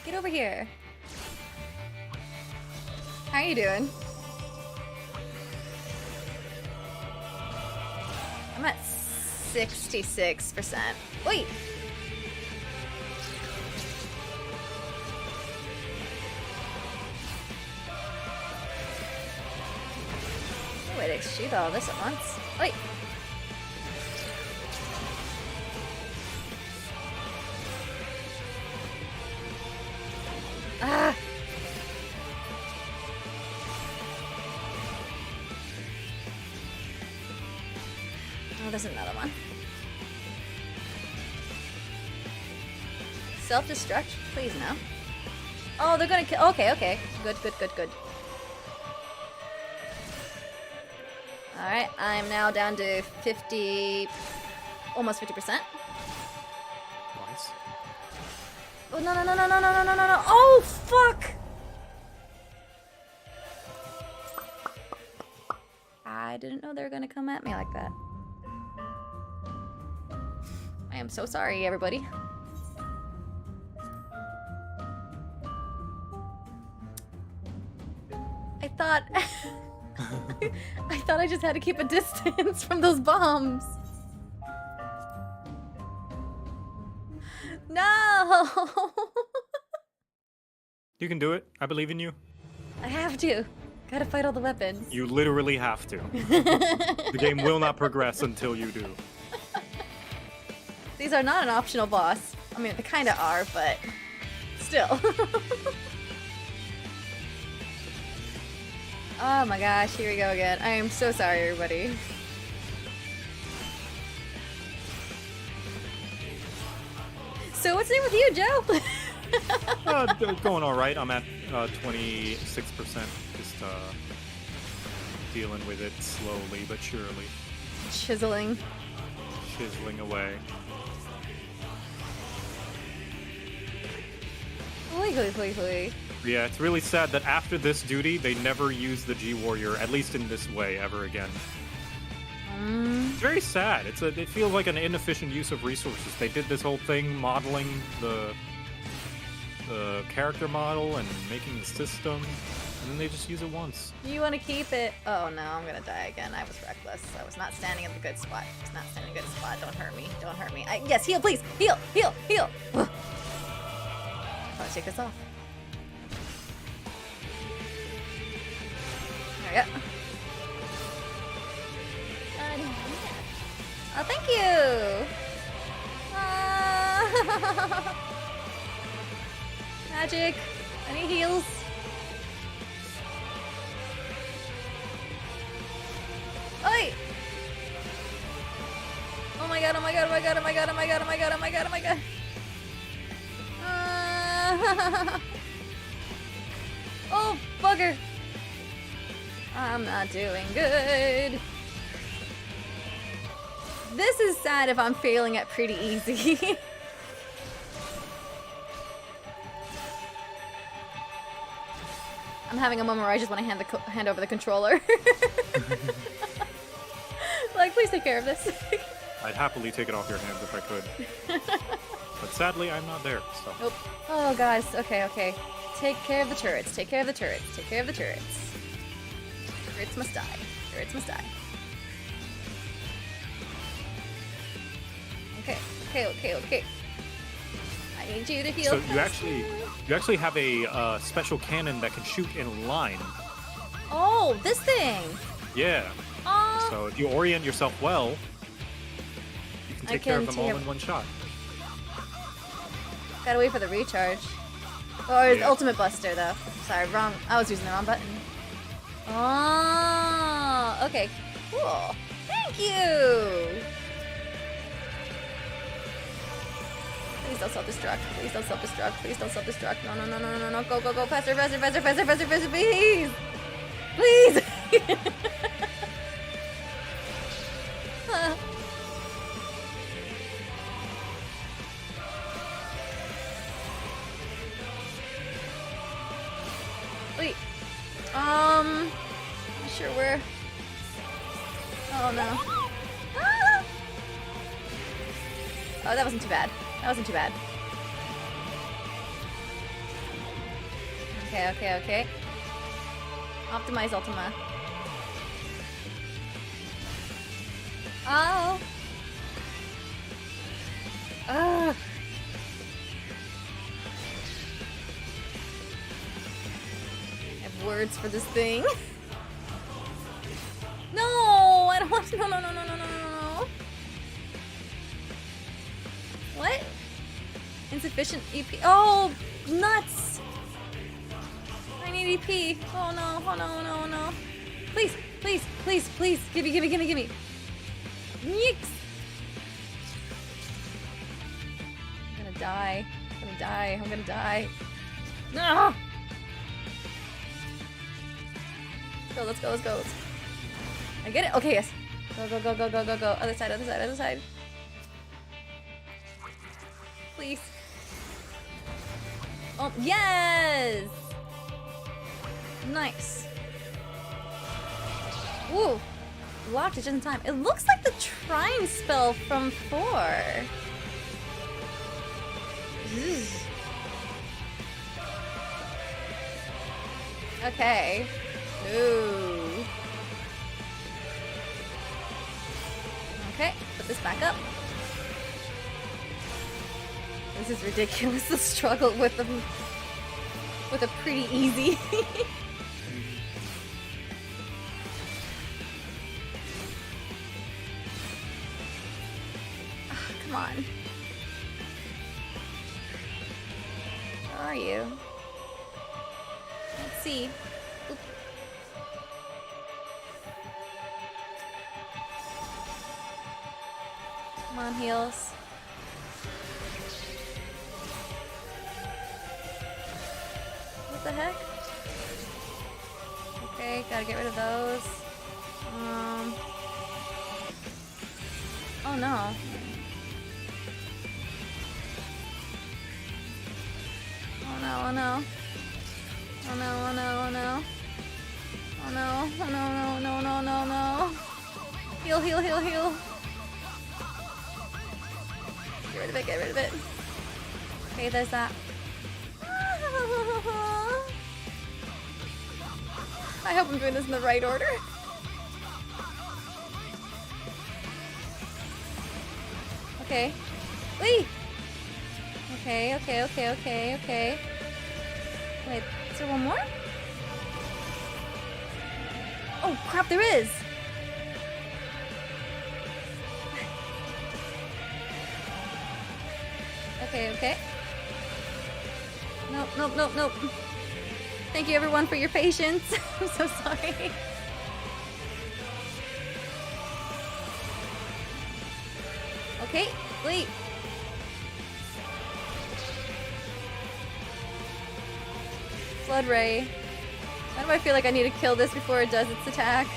A: Get over here. How are you doing? I'm at 66%. Wait! Wait, to shoot all this at once. Wait! Ah! Oh, there's another one. Self-destruct? Please, no. Oh, they're gonna kill. Okay, okay. Good. Alright, I'm now down to 50. Almost 50%.
B: Nice.
A: Oh, no. Oh, fuck! I didn't know they were gonna come at me like that. I am so sorry, everybody. I thought... I thought I just had to keep a distance from those bombs. No!
B: You can do it. I believe in you.
A: I have to. Gotta fight all the weapons.
B: You literally have to. The game will not progress until you do.
A: These are not an optional boss. I mean, they kinda are, but still. Oh my gosh, here we go again. I am so sorry, everybody. So what's new with you, Joe?
B: Going all right. I'm at 26%. Just dealing with it slowly but surely.
A: Chiseling.
B: Chiseling away.
A: Hoi, hoi, hoi, hoi.
B: Yeah, it's really sad that after this duty, they never use the G-Warrior, at least in this way, ever again. It's very sad. It feels like an inefficient use of resources. They did this whole thing modeling the character model and making the system, and then they just use it once.
A: You want to keep it? Oh no, I'm gonna die again. I was reckless. I was not standing in the good spot. I was not standing in a good spot. Don't hurt me. Don't hurt me. Yes, heal, please. Heal, heal, heal. Ugh. I'll take this off. There we go. Oh, thank you! Magic! I need heals. Oi! Oh my god, oh my god, oh my god, oh my god, oh my god, oh my god, oh my god, oh my god. Oh, bugger! I'm not doing good. This is sad if I'm failing at pretty easy. I'm having a moment where I just want to hand over the controller. Like, please take care of this.
B: I'd happily take it off your hands if I could. But sadly, I'm not there, so.
A: Nope. Oh, guys. Okay, okay. Take care of the turrets. Take care of the turrets. Take care of the turrets. Turrets must die. Turrets must die. Okay, okay, okay, okay. I need you to heal.
B: So you actually have a special cannon that can shoot in line.
A: Oh, this thing.
B: Yeah.
A: Oh.
B: So if you orient yourself well, you can take care of them all in one shot.
A: Gotta wait for the recharge. Or
B: Yeah.
A: ultimate buster though. Sorry, wrong. I was using the wrong button. Oh, okay. Cool. Thank you. Please don't self-destruct. Please don't self-destruct. Please don't self-destruct. No, no, no, no, no, no. Go, go, go. Faster, faster, faster, faster, faster, faster, please. Please. Wait. I'm not sure where. Oh no. Ah! Oh, that wasn't too bad. That wasn't too bad. Okay, okay, okay. Optimize Ultima. Oh. Ugh. I have words for this thing. No, I don't want to. No, no, no, no, no, no, no, no. What? Insufficient EP. Oh, nuts. I need EP. Oh no, oh no, no, no. Please, please, please, please. Gimme, gimme, gimme, gimme. Yeeks. I'm gonna die. I'm gonna die. I'm gonna die. No. Let's go, let's go, let's go. I get it? Okay, yes. Go, go, go, go, go, go, go. Other side, other side, other side. Please. Oh, yes! Nice. Woo! Locked it just in time. It looks like the Trine spell from 4. Zzz. Okay. Ooh. Okay, put this back up. This is ridiculous. The struggle with a pretty easy. Oh, come on. Where are you? Let's see. Oop. Come on, heals. What the heck? Okay, gotta get rid of those. Oh no. Oh no, oh no. Oh no, oh no, oh no. Oh no, oh no, no, no, no, no, no. Heal, heal, heal, heal. Get rid of it, get rid of it. Okay, there's that. I hope I'm doing this in the right order. Okay. Wait! Okay, okay, okay, okay, okay. Wait, is there one more? Oh crap, there is! Okay, okay. Nope, nope, nope, nope. Thank you everyone for your patience. I'm so sorry. Okay, wait. Flood Ray. Why do I feel like I need to kill this before it does its attack?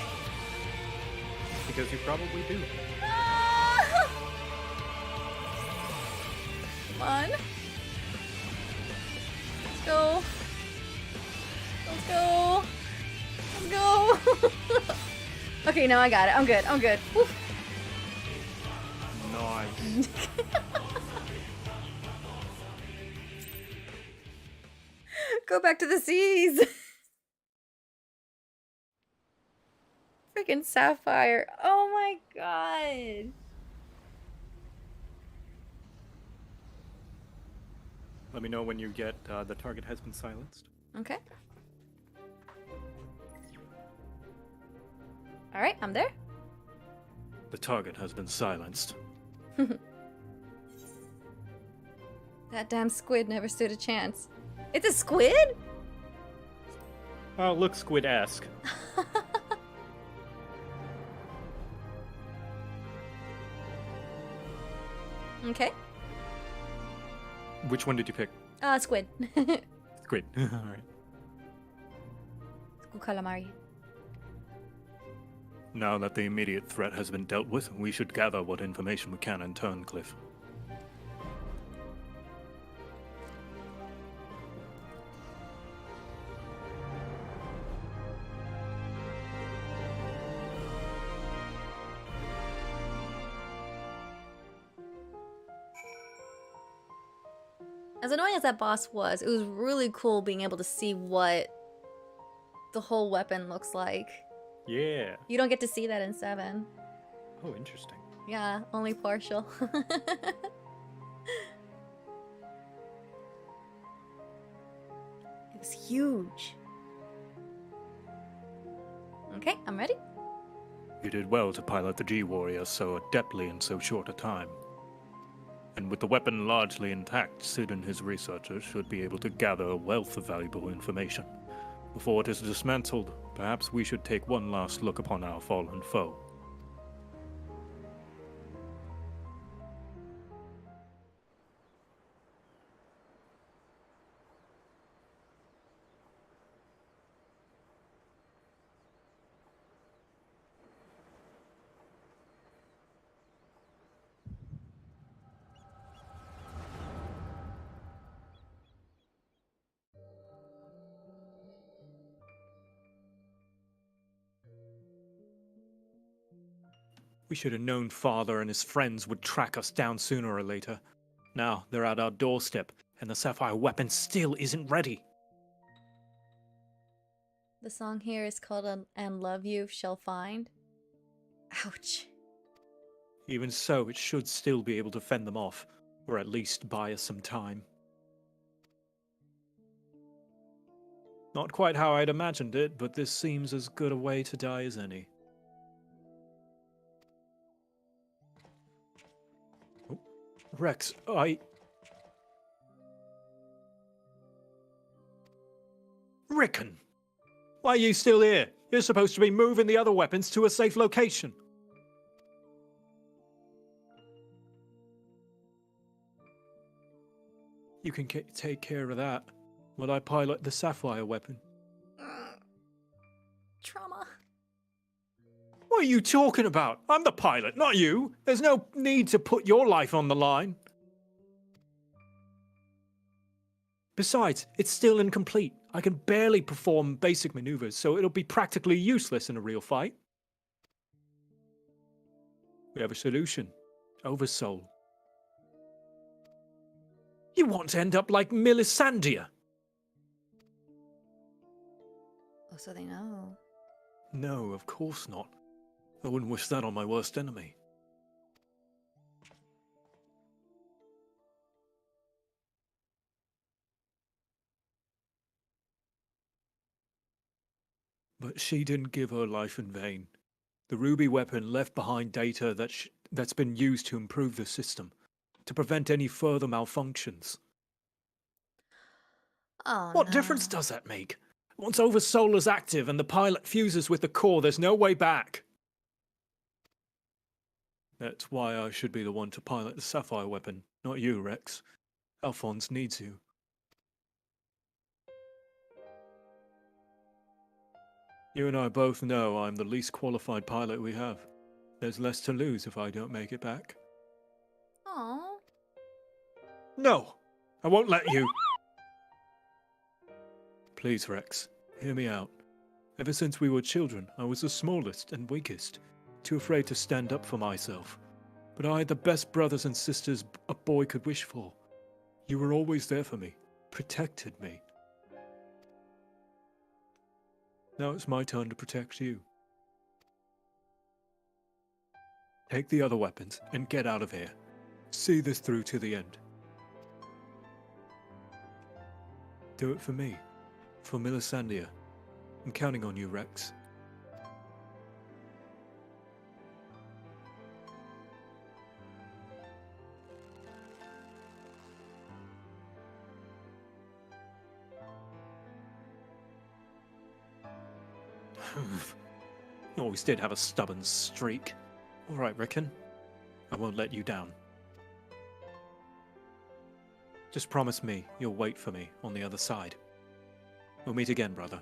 B: Because you probably do.
A: Ah! Come on. Let's go. Let's go. Let's go. Okay, now I got it. I'm good. I'm good. Woo.
B: Nice.
A: Go back to the seas. Freaking Sapphire. Oh my god.
B: Let me know when you get the target has been silenced.
A: Okay. Alright, I'm there.
D: The target has been silenced.
A: That damn squid never stood a chance. It's a squid?
B: Oh, look, squid-esque.
A: Okay.
B: Which one did you pick?
A: Squid.
B: Squid. Alright.
A: Squid calamari.
D: Now that the immediate threat has been dealt with, we should gather what information we can in Turncliffe.
A: As annoying as that boss was, it was really cool being able to see what the whole weapon looks like.
B: Yeah.
A: You don't get to see that in 7.
B: Oh, interesting.
A: Yeah, only partial. It was huge. Okay, I'm ready.
D: You did well to pilot the G-Warrior so adeptly in so short a time. And with the weapon largely intact, Sid and his researchers should be able to gather a wealth of valuable information. Before it is dismantled, perhaps we should take one last look upon our fallen foe. We should have known Father and his friends would track us down sooner or later. Now they're at our doorstep, and the Sapphire weapon still isn't ready.
A: The song here is called And Love You Shall Find. Ouch.
D: Even so, it should still be able to fend them off. Or at least buy us some time. Not quite how I'd imagined it, but this seems as good a way to die as any. Oh, Rex, Rickon! Why are you still here? You're supposed to be moving the other weapons to a safe location. You can take care of that while I pilot the Sapphire weapon.
A: Trauma.
D: What are you talking about? I'm the pilot, not you. There's no need to put your life on the line. Besides, it's still incomplete. I can barely perform basic maneuvers, so it'll be practically useless in a real fight. We have a solution. Oversoul. You want to end up like Melisandre?
A: Oh, so they know.
D: No, of course not. I wouldn't wish that on my worst enemy. But she didn't give her life in vain. The ruby weapon left behind data that's been used to improve the system, to prevent any further malfunctions.
A: Oh,
D: What
A: no.
D: difference does that make? Once Oversoul is active and the pilot fuses with the core, there's no way back. That's why I should be the one to pilot the Sapphire weapon, not you, Rex. Alphonse needs you. You and I both know I'm the least qualified pilot we have. There's less to lose if I don't make it back.
A: Aww.
D: No! I won't let you! Please, Rex, hear me out. Ever since we were children, I was the smallest and weakest, too afraid to stand up for myself. But I had the best brothers and sisters a boy could wish for. You were always there for me, protected me. Now it's my turn to protect you. Take the other weapons and get out of here. See this through to the end. Do it for me. For Melisandre. I'm counting on you, Rex. You always did have a stubborn streak. All right, Rickon. I won't let you down. Just promise me you'll wait for me on the other side. We'll meet again, brother.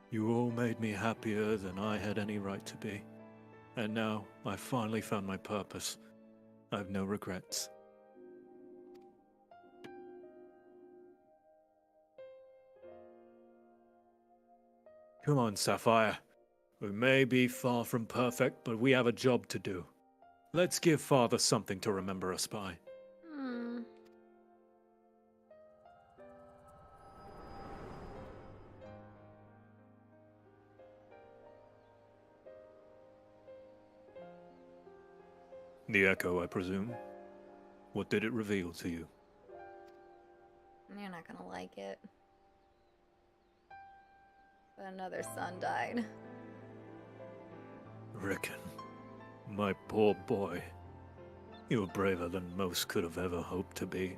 D: You all made me happier than I had any right to be. And now I've finally found my purpose. I've no regrets. Come on, Sapphire. We may be far from perfect, but we have a job to do. Let's give Father something to remember us by. The Echo, I presume. What did it reveal to you?
A: You're not gonna like it. But another son died.
D: Rickon, my poor boy. You were braver than most could have ever hoped to be.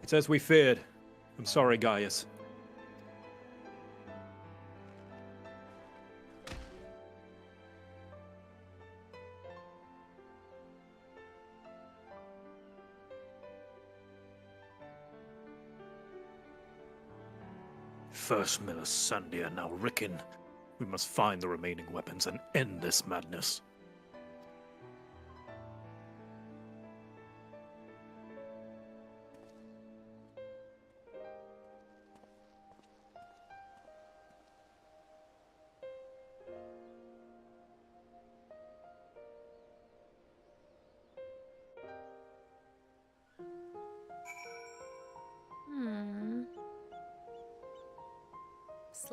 D: It's as we feared. I'm sorry, Gaius. First Melisandre, now Rickon. We must find the remaining weapons and end this madness.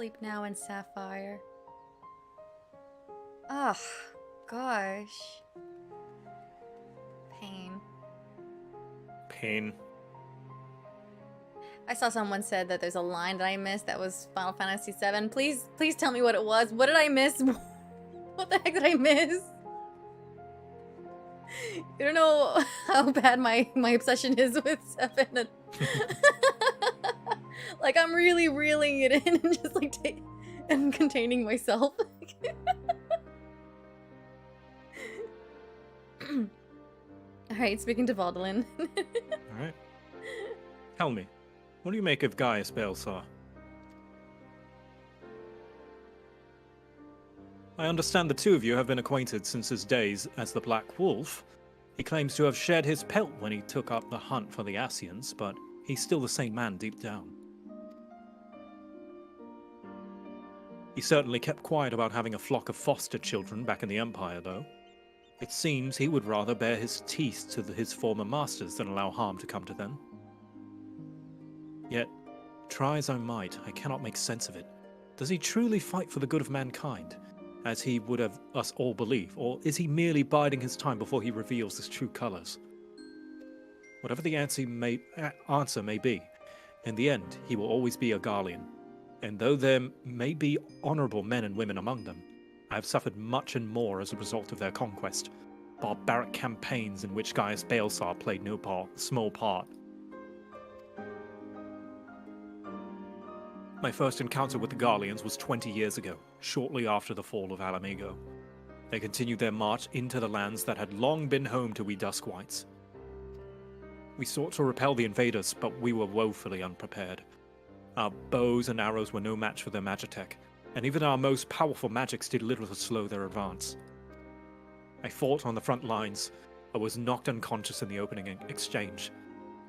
A: Sleep now in Sapphire. Oh, gosh. Pain.
D: Pain.
A: I saw someone said that there's a line that I missed that was Final Fantasy VII. Please tell me what it was. What did I miss? What the heck did I miss? You don't know how bad my obsession is with 7. Like, I'm really reeling it in and just like and containing myself. Alright, speaking to Valdolin.
D: Alright. Tell me, what do you make of Gaius Balesar? I understand the two of you have been acquainted since his days as the Black Wolf. He claims to have shed his pelt when he took up the hunt for the Ascians, but he's still the same man deep down. He certainly kept quiet about having a flock of foster children back in the Empire, though. It seems he would rather bare his teeth to his former masters than allow harm to come to them. Yet, try as I might, I cannot make sense of it. Does he truly fight for the good of mankind, as he would have us all believe, or is he merely biding his time before he reveals his true colors? Whatever the answer may be, in the end, he will always be a Garlean. And though there may be honorable men and women among them, I have suffered much and more as a result of their conquest. Barbaric campaigns in which Gaius Balesar played no small part. My first encounter with the Garleans was 20 years ago, shortly after the fall of Alamigo. They continued their march into the lands that had long been home to we Duskwhites. We sought to repel the invaders, but we were woefully unprepared. Our bows and arrows were no match for their magitech, and even our most powerful magics did little to slow their advance. I fought on the front lines, but was knocked unconscious in the opening exchange.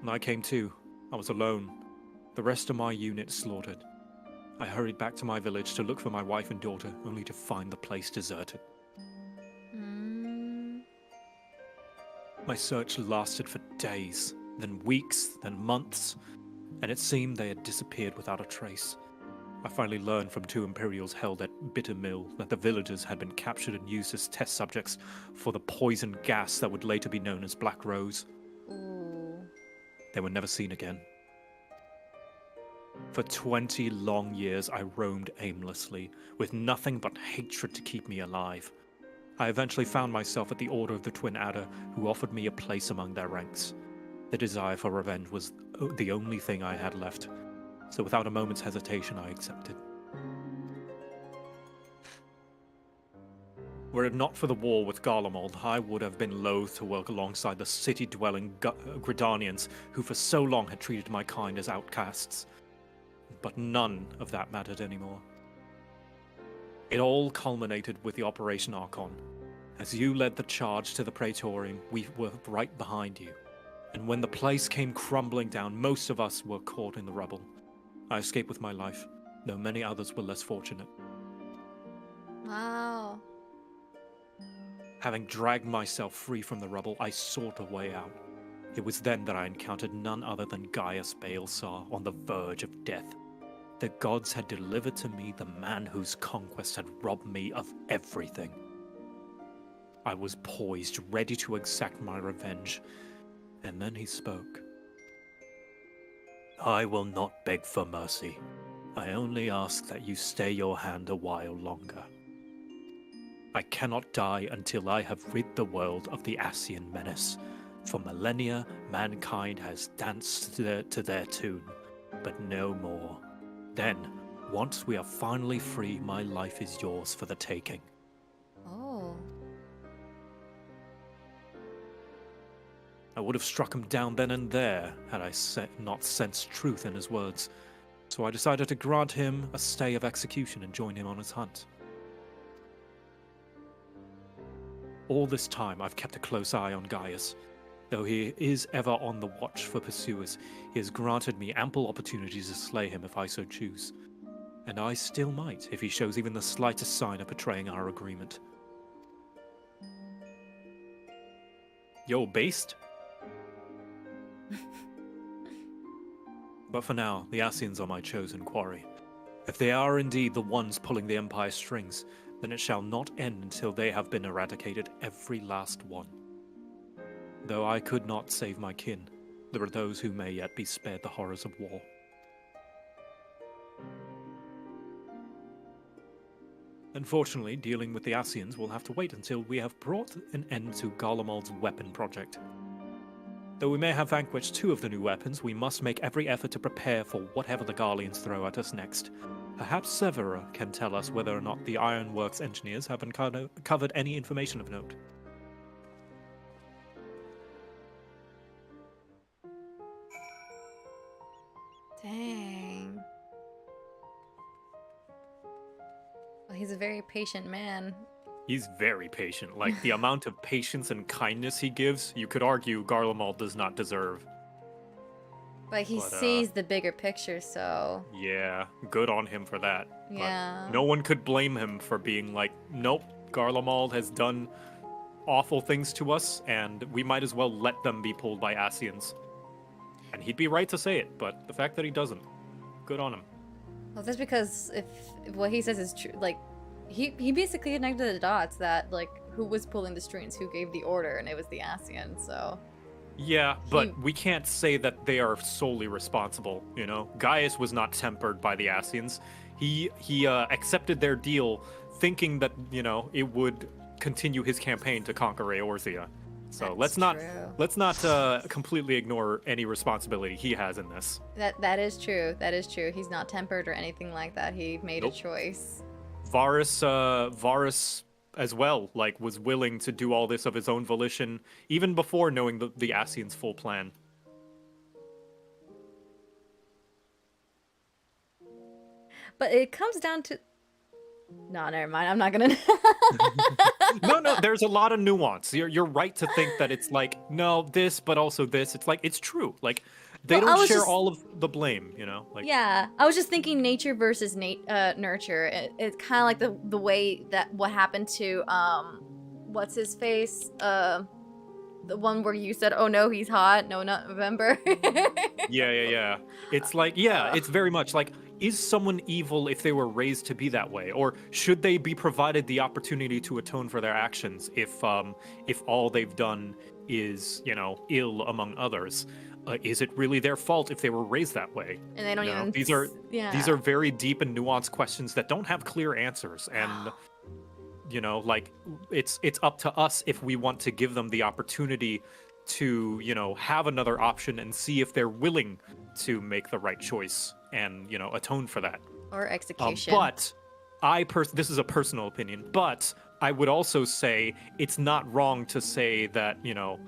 D: When I came to, I was alone. The rest of my unit slaughtered. I hurried back to my village to look for my wife and daughter, only to find the place deserted. My search lasted for days, then weeks, then months, and it seemed they had disappeared without a trace. I finally learned from 2 Imperials held at Bitter Mill that the villagers had been captured and used as test subjects for the poison gas that would later be known as Black Rose.
A: Ooh.
D: They were never seen again. For 20 long years I roamed aimlessly, with nothing but hatred to keep me alive. I eventually found myself at the Order of the Twin Adder, who offered me a place among their ranks. The desire for revenge was the only thing I had left, so without a moment's hesitation I accepted. Were it not for the war with Garlemald, I would have been loath to work alongside the city-dwelling Gridanians who for so long had treated my kind as outcasts. But none of that mattered anymore. It all culminated with the Operation Archon. As you led the charge to the Praetorium, we were right behind you. And when the place came crumbling down, most of us were caught in the rubble. I escaped with my life, though many others were less fortunate.
A: Wow.
D: Having dragged myself free from the rubble, I sought a way out. It was then that I encountered none other than Gaius Balesar on the verge of death. The gods had delivered to me the man whose conquest had robbed me of everything. I was poised, ready to exact my revenge, and then he spoke. I will not beg for mercy. I only ask that you stay your hand a while longer. I cannot die until I have rid the world of the Ascian menace. For millennia, mankind has danced to their tune, but no more. Then, once we are finally free, my life is yours for the taking.
A: Oh.
D: I would have struck him down then and there had I not sensed truth in his words, so I decided to grant him a stay of execution and join him on his hunt. All this time I've kept a close eye on Gaius. Though he is ever on the watch for pursuers, he has granted me ample opportunities to slay him if I so choose. And I still might if he shows even the slightest sign of betraying our agreement. Yo, beast! But for now, the Ascians are my chosen quarry. If they are indeed the ones pulling the Empire's strings, then it shall not end until they have been eradicated, every last one. Though I could not save my kin, there are those who may yet be spared the horrors of war. Unfortunately, dealing with the Ascians will have to wait until we have brought an end to Garlemald's weapon project. Though we may have vanquished 2 of the new weapons, we must make every effort to prepare for whatever the Garleans throw at us next. Perhaps Sever can tell us whether or not the Ironworks engineers have uncovered any information of note.
A: Dang. Well, he's a very patient man.
B: He's very patient. Like, the amount of patience and kindness he gives, you could argue Garlemald does not deserve.
A: But he sees the bigger picture, so...
B: Yeah, good on him for that.
A: Yeah.
B: But no one could blame him for being like, nope, Garlemald has done awful things to us, and we might as well let them be pulled by Ascians. And he'd be right to say it, but the fact that he doesn't, good on him.
A: Well, that's because if what he says is true, like, he basically connected the dots that, like, who was pulling the strings, who gave the order, and it was the Ascian, so...
B: Yeah, but we can't say that they are solely responsible, you know? Gaius was not tempered by the Ascians. He accepted their deal thinking that, you know, it would continue his campaign to conquer Eorzea. So let's not completely ignore any responsibility he has in this.
A: That is true. That is true. He's not tempered or anything like that. He made a choice.
B: Varus as well, like, was willing to do all this of his own volition, even before knowing the Ascians' full plan.
A: But it comes down to... No, never mind. I'm not gonna...
B: No, there's a lot of nuance. You're right to think that it's like, no, this, but also this. It's like, it's true. Like, they don't share all of the blame, you know? Like,
A: yeah, I was just thinking nature versus nurture. It's kind of like the way that what happened to, what's his face? The one where you said, oh no, he's hot. No, not November.
B: Yeah. It's like, yeah, it's very much like, is someone evil if they were raised to be that way? Or should they be provided the opportunity to atone for their actions if all they've done is, you know, ill among others? Is it really their fault if they were raised that way?
A: And they don't even...
B: These are very deep and nuanced questions that don't have clear answers. And, you know, like, it's up to us if we want to give them the opportunity to, you know, have another option and see if they're willing to make the right choice and, you know, atone for that.
A: Or execution.
B: But this is a personal opinion, but I would also say it's not wrong to say that, you know,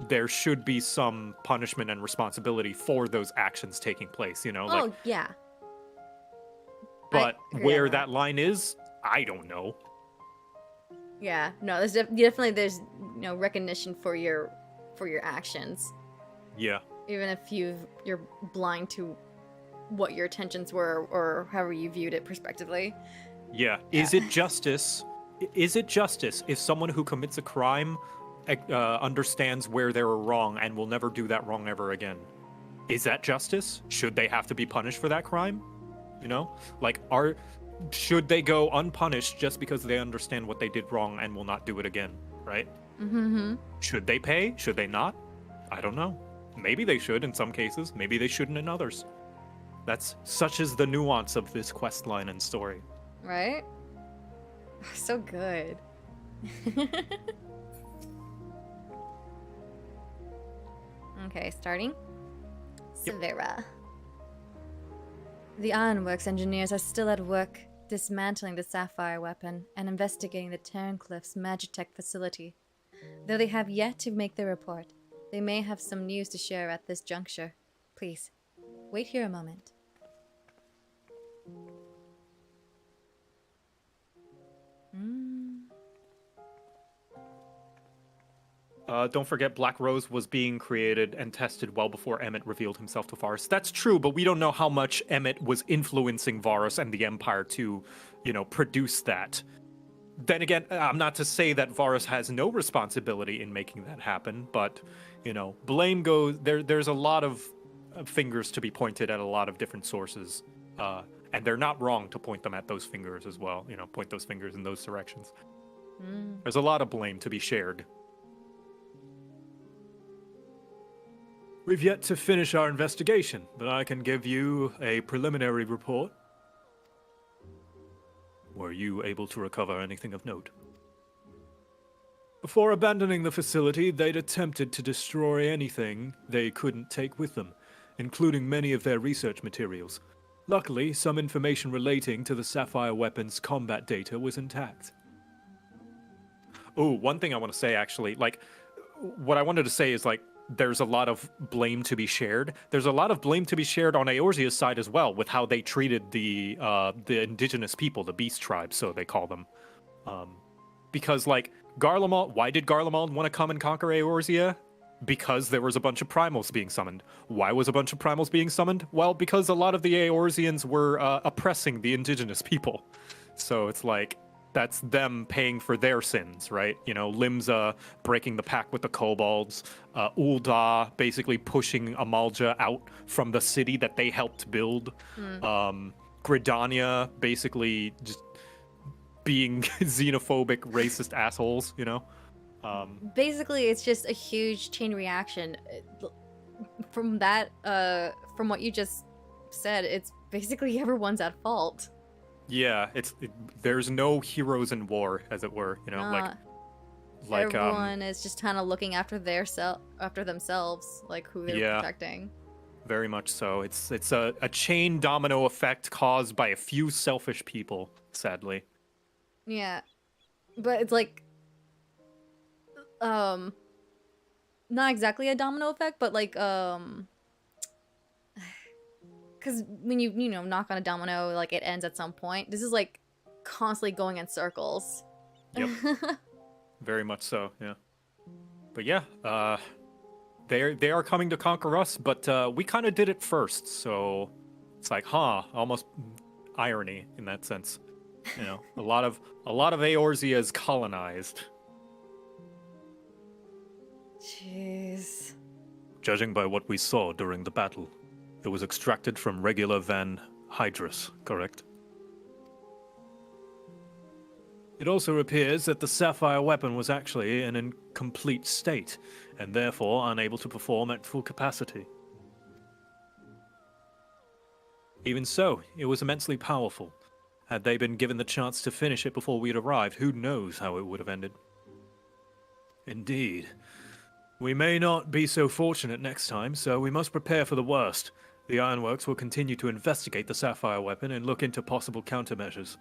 B: there should be some punishment and responsibility for those actions taking place, you know?
A: Oh,
B: like,
A: yeah.
B: But where that line is, I don't know.
A: Yeah, no, there's there's you know, recognition for your actions.
B: Yeah.
A: Even if you're blind to what your intentions were or however you viewed it prospectively.
B: Yeah. Is it justice? Is it justice if someone who commits a crime understands where they were wrong and will never do that wrong ever again? Is that justice? Should they have to be punished for that crime? You know? Like, should they go unpunished just because they understand what they did wrong and will not do it again, right?
A: Mm-hmm.
B: Should they pay? Should they not? I don't know. Maybe they should in some cases. Maybe they shouldn't in others. That's such is the nuance of this quest line and story.
A: Right? So good. Okay, starting.
B: Yep.
A: Severa. The Ironworks engineers are still at work dismantling the Sapphire weapon and investigating the Terrancliff's Magitech facility. Though they have yet to make their report, they may have some news to share at this juncture. Please, wait here a moment.
B: Don't forget, Black Rose was being created and tested well before Emmett revealed himself to Varus. That's true, but we don't know how much Emmett was influencing Varus and the Empire to, you know, produce that. Then again, I'm not to say that Varus has no responsibility in making that happen, but, you know, blame goes... There's a lot of fingers to be pointed at a lot of different sources. And they're not wrong to point them at those fingers as well, you know, point those fingers in those directions. There's a lot of blame to be shared.
D: We've yet to finish our investigation, but I can give you a preliminary report. Were you able to recover anything of note? Before abandoning the facility, they'd attempted to destroy anything they couldn't take with them, including many of their research materials. Luckily, some information relating to the Sapphire weapon's combat data was intact.
B: Oh, one thing I want to say, actually, like, what I wanted to say is, like, there's a lot of blame to be shared. There's a lot of blame to be shared on Eorzea's side as well, with how they treated the indigenous people, the Beast Tribe, so they call them. Because, like, Garlemald, why did Garlemald want to come and conquer Eorzea? Because there was a bunch of primals being summoned. Why was a bunch of primals being summoned? Well, because a lot of the Eorzeans were oppressing the indigenous people. So it's like, that's them paying for their sins, right? You know, Limsa breaking the pact with the kobolds, Ul'dah basically pushing Amalja out from the city that they helped build, Gridania basically just being xenophobic, racist assholes, you know?
A: Basically, it's just a huge chain reaction. From that, from what you just said, it's basically everyone's at fault.
B: Yeah, there's no heroes in war, as it were, you know, like
A: everyone is just kind of looking after after themselves, like who they're protecting.
B: Very much so. It's a chain domino effect caused by a few selfish people, sadly.
A: Yeah, but it's like, not exactly a domino effect, but like, because when you know, knock on a domino, like, it ends at some point. This is like constantly going in circles.
B: Yep. Very much so, yeah. But yeah, they are coming to conquer us, but we kind of did it first, so it's like, almost irony in that sense. You know, a lot of Eorzea is colonized.
A: Jeez.
D: Judging by what we saw during the battle, it was extracted from regular Van Hydrus, correct? It also appears that the Sapphire weapon was actually in an incomplete state, and therefore unable to perform at full capacity. Even so, it was immensely powerful. Had they been given the chance to finish it before we'd arrived, who knows how it would have ended. Indeed. We may not be so fortunate next time, so we must prepare for the worst. The Ironworks will continue to investigate the Sapphire weapon and look into possible countermeasures.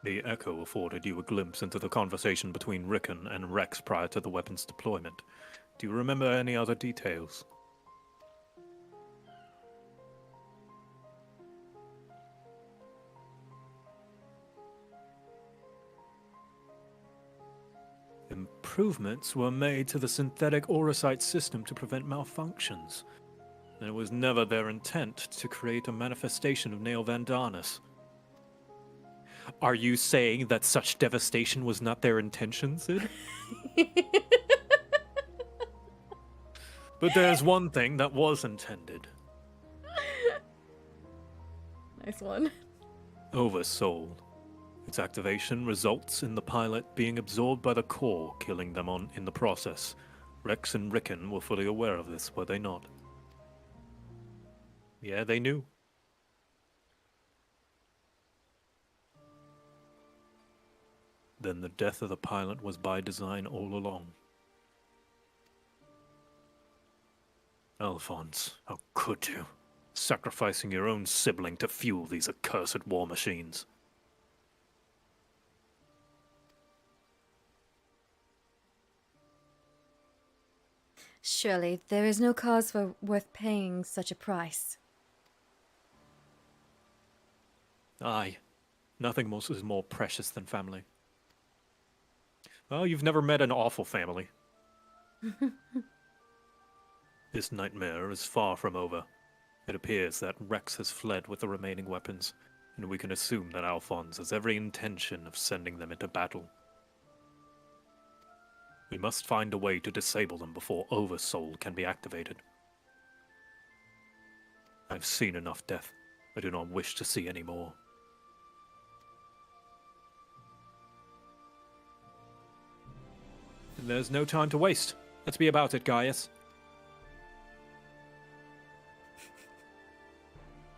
D: The Echo afforded you a glimpse into the conversation between Rickon and Rex prior to the weapon's deployment. Do you remember any other details? Improvements were made to the synthetic Aurosite system to prevent malfunctions. And it was never their intent to create a manifestation of Nail Vandarnus.
B: Are you saying that such devastation was not their intention, Sid?
D: But there's one thing that was intended.
A: Nice one.
D: Oversoul. Its activation results in the pilot being absorbed by the core, killing them in the process. Rex and Rickon were fully aware of this, were they not?
B: Yeah, they knew.
D: Then the death of the pilot was by design all along. Alphonse, how could you? Sacrificing your own sibling to fuel these accursed war machines.
A: Surely there is no cause worth paying such a price.
B: Aye. Nothing is more precious than family. Well, you've never met an awful family.
D: This nightmare is far from over. It appears that Rex has fled with the remaining weapons, and we can assume that Alphonse has every intention of sending them into battle. We must find a way to disable them before Oversoul can be activated. I've seen enough death. I do not wish to see any more. And there's no time to waste. Let's be about it, Gaius.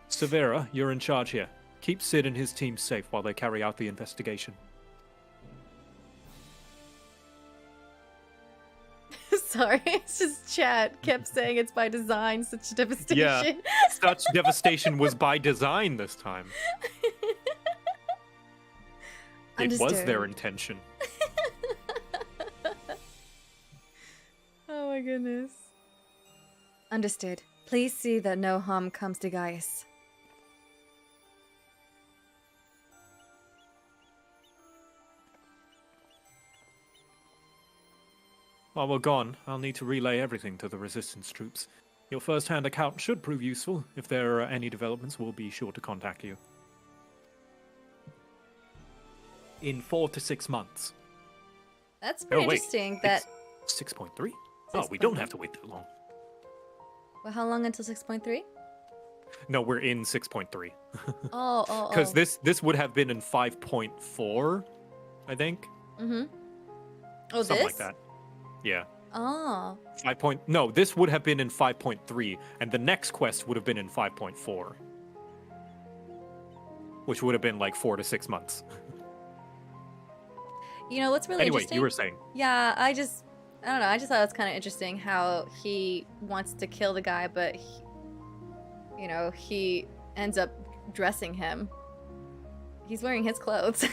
D: Severa, you're in charge here. Keep Sid and his team safe while they carry out the investigation.
A: Sorry, it's just chat kept saying it's by design, such devastation.
B: Yeah, such devastation was by design this time. It was
A: Understood.
B: their intention.
A: Oh my goodness. Understood. Please see that no harm comes to Gaius.
D: While we're gone, I'll need to relay everything to the resistance troops. Your first-hand account should prove useful. If there are any developments, we'll be sure to contact you. In 4 to 6 months.
A: That's pretty
D: wait,
A: interesting that...
D: 6.3? Oh, we don't have to wait that long.
A: Well, how long until 6.3?
B: No, we're in 6.3.
A: Oh.
B: Because this would have been in 5.4, I think.
A: Mm-hmm. Oh,
B: Something
A: this?
B: like that. Yeah.
A: Oh.
B: No, this would have been in 5.3, and the next quest would have been in 5.4. Which would have been like 4 to 6 months.
A: You know what's really
B: Anyway,
A: interesting?
B: you were saying.
A: Yeah, I don't know. I just thought it was kind of interesting how he wants to kill the guy, but he ends up dressing him. He's wearing his clothes.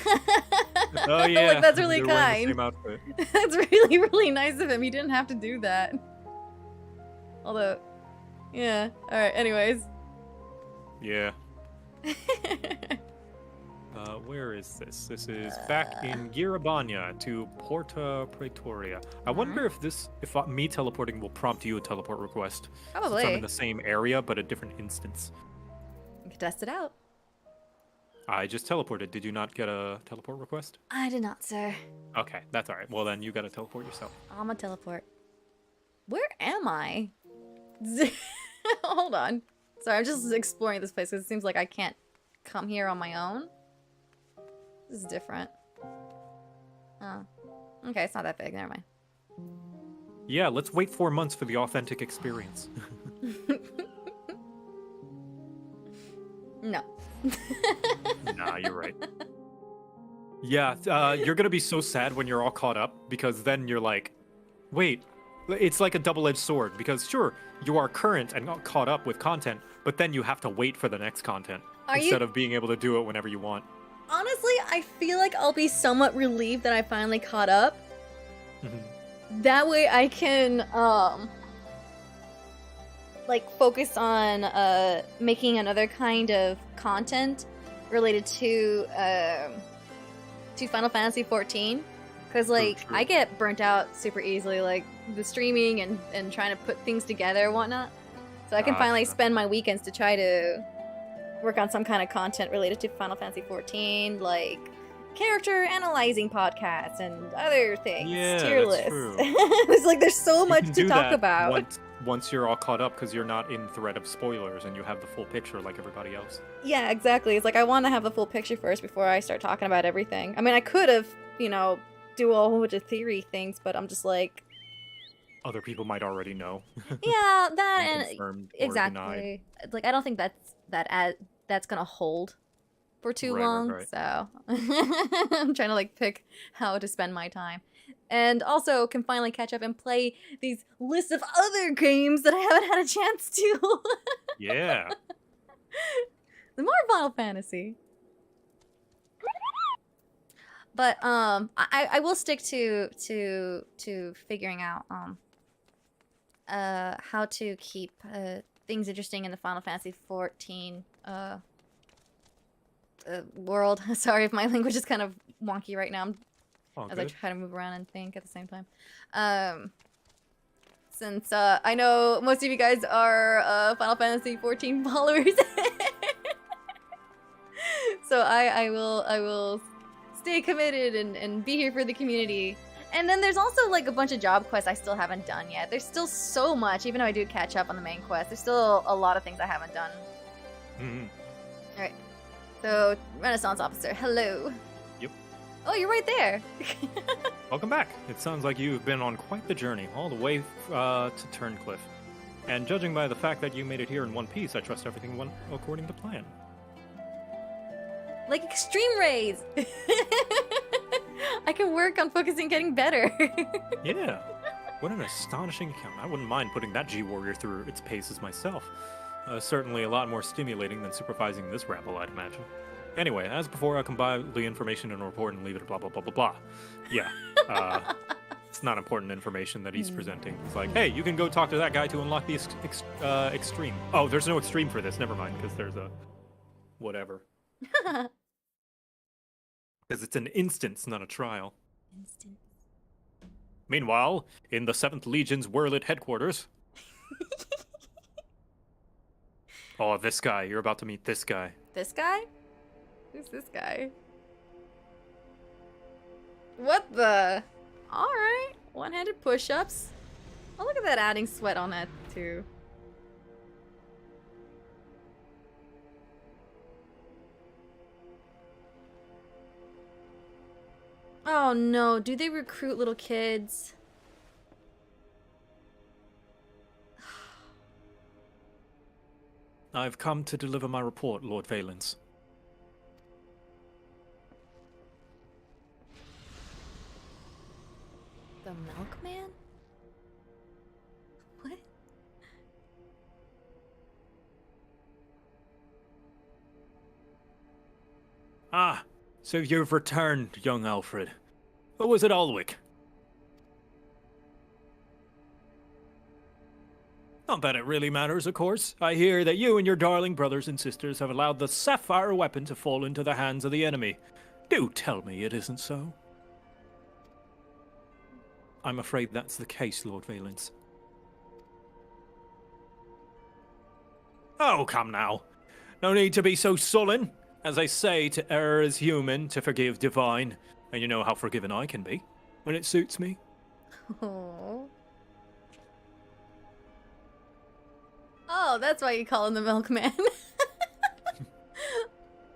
B: Oh yeah,
A: like, that's really
B: they're wearing
A: kind.
B: the same outfit.
A: That's really, really nice of him. He didn't have to do that. Although, yeah. All right. Anyways.
B: Yeah. Where is this? This is back in Girabanya to Porta Praetoria. I wonder if me teleporting will prompt you a teleport request.
A: Probably.
B: Since I'm in the same area, but a different instance.
A: You can test it out.
B: I just teleported. Did you not get a teleport request?
A: I did not, sir.
B: Okay, that's all right. Well, then you got to teleport yourself.
A: I'm a teleport. Where am I? Hold on. Sorry, I'm just exploring this place because it seems like I can't come here on my own. This is different. Oh. Okay, it's not that big. Never mind.
B: Yeah, let's wait 4 months for the authentic experience.
A: No.
B: Nah, you're right. Yeah, you're gonna be so sad when you're all caught up, because then you're like, wait, it's like a double-edged sword, because sure, you are current and not caught up with content, but then you have to wait for the next content, instead of being able to do it whenever you want.
A: Honestly, I feel like I'll be somewhat relieved that I finally caught up.
B: Mhm.
A: That way I can, focus on, making another kind of content related to Final Fantasy XIV. Because, like,
B: True.
A: I get burnt out super easily, like, the streaming and trying to put things together and whatnot. So I can finally
B: Gotcha.
A: spend my weekends to try to work on some kind of content related to Final Fantasy XIV, like character analyzing podcasts and other things.
B: Yeah,
A: tier
B: that's
A: lists.
B: true.
A: It's like there's so
B: You
A: much
B: can
A: to
B: do
A: talk
B: that
A: about.
B: Once you're all caught up, because you're not in threat of spoilers and you have the full picture like everybody else.
A: Yeah, exactly. It's like I want to have the full picture first before I start talking about everything. I mean, I could have, do a whole bunch of theory things, but I'm just like,
B: Other people might already know.
A: yeah, that and
B: Confirmed or denied.
A: exactly. Like I don't think that's gonna hold for too
B: Right,
A: long.
B: right.
A: So I'm trying to pick how to spend my time, and also can finally catch up and play these lists of other games that I haven't had a chance to.
B: Yeah.
A: The more Final Fantasy. But I will stick to figuring out how to keep things interesting in the Final Fantasy XIV world. Sorry if my language is kind of wonky right now.
B: All
A: As I
B: good.
A: try to move around and think at the same time. Since I know most of you guys are Final Fantasy XIV followers, so I will stay committed and be here for the community And then there's also like a bunch of job quests I still haven't done yet. There's still so much, even though I do catch up on the main quest. There's still a lot of things I haven't done. Alright. So, Renaissance Officer, hello.
B: Yep.
A: Oh, you're right there.
B: Welcome back. It sounds like you've been on quite the journey, all the way to Turncliffe. And judging by the fact that you made it here in one piece, I trust everything went according to plan.
A: Like extreme rays. I can work on focusing getting better.
B: Yeah. What an astonishing account. I wouldn't mind putting that G-Warrior through its paces myself. Certainly a lot more stimulating than supervising this rabble, I'd imagine. Anyway, as before, I'll compile the information in a report and leave it at blah, blah, blah, blah, blah. Yeah. It's not important information that he's presenting. It's like, hey, you can go talk to that guy to unlock the extreme. Oh, there's no extreme for this. Never mind, because there's a whatever. Because it's an instance, not a trial.
A: Instance.
B: Meanwhile, in the 7th Legion's Whirlit headquarters... Oh, this guy. You're about to meet this guy.
A: This guy? Who's this guy? What the? Alright. One-handed push-ups. Oh, look at that, adding sweat on that, too. Oh no, do they recruit little kids?
D: I've come to deliver my report, Lord Valens.
A: The milkman? What?
D: Ah, so you've returned, young Alfred. What was it, Alwick? Not that it really matters, of course. I hear that you and your darling brothers and sisters have allowed the sapphire weapon to fall into the hands of the enemy. Do tell me it isn't so. I'm afraid that's the case, Lord Valens. Oh, come now. No need to be so sullen. As I say, to err is human, to forgive divine. And you know how forgiving I can be, when it suits me.
A: Oh. Oh, that's why you call him the milkman.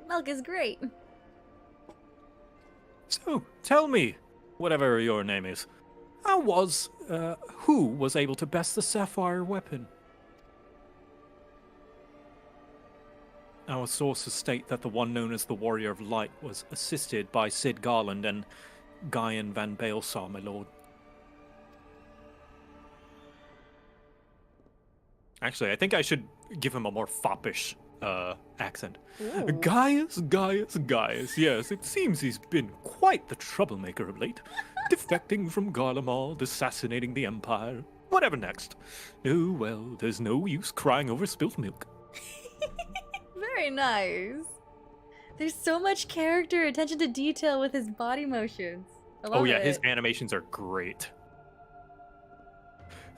A: Milk is great.
D: So, tell me, whatever your name is, who was able to best the sapphire weapon? Our sources state that the one known as the Warrior of Light was assisted by Sid Garland and Guyan van Baelsar, my lord.
B: Actually, I think I should give him a more foppish accent.
A: Ooh.
B: Gaius. Yes, it seems he's been quite the troublemaker of late. Defecting from Garlemald, assassinating the Empire. Whatever next. Oh, well, there's no use crying over spilt milk.
A: Very nice. There's so much character, attention to detail with his body motions. I love
B: Oh yeah,
A: it.
B: his animations are great.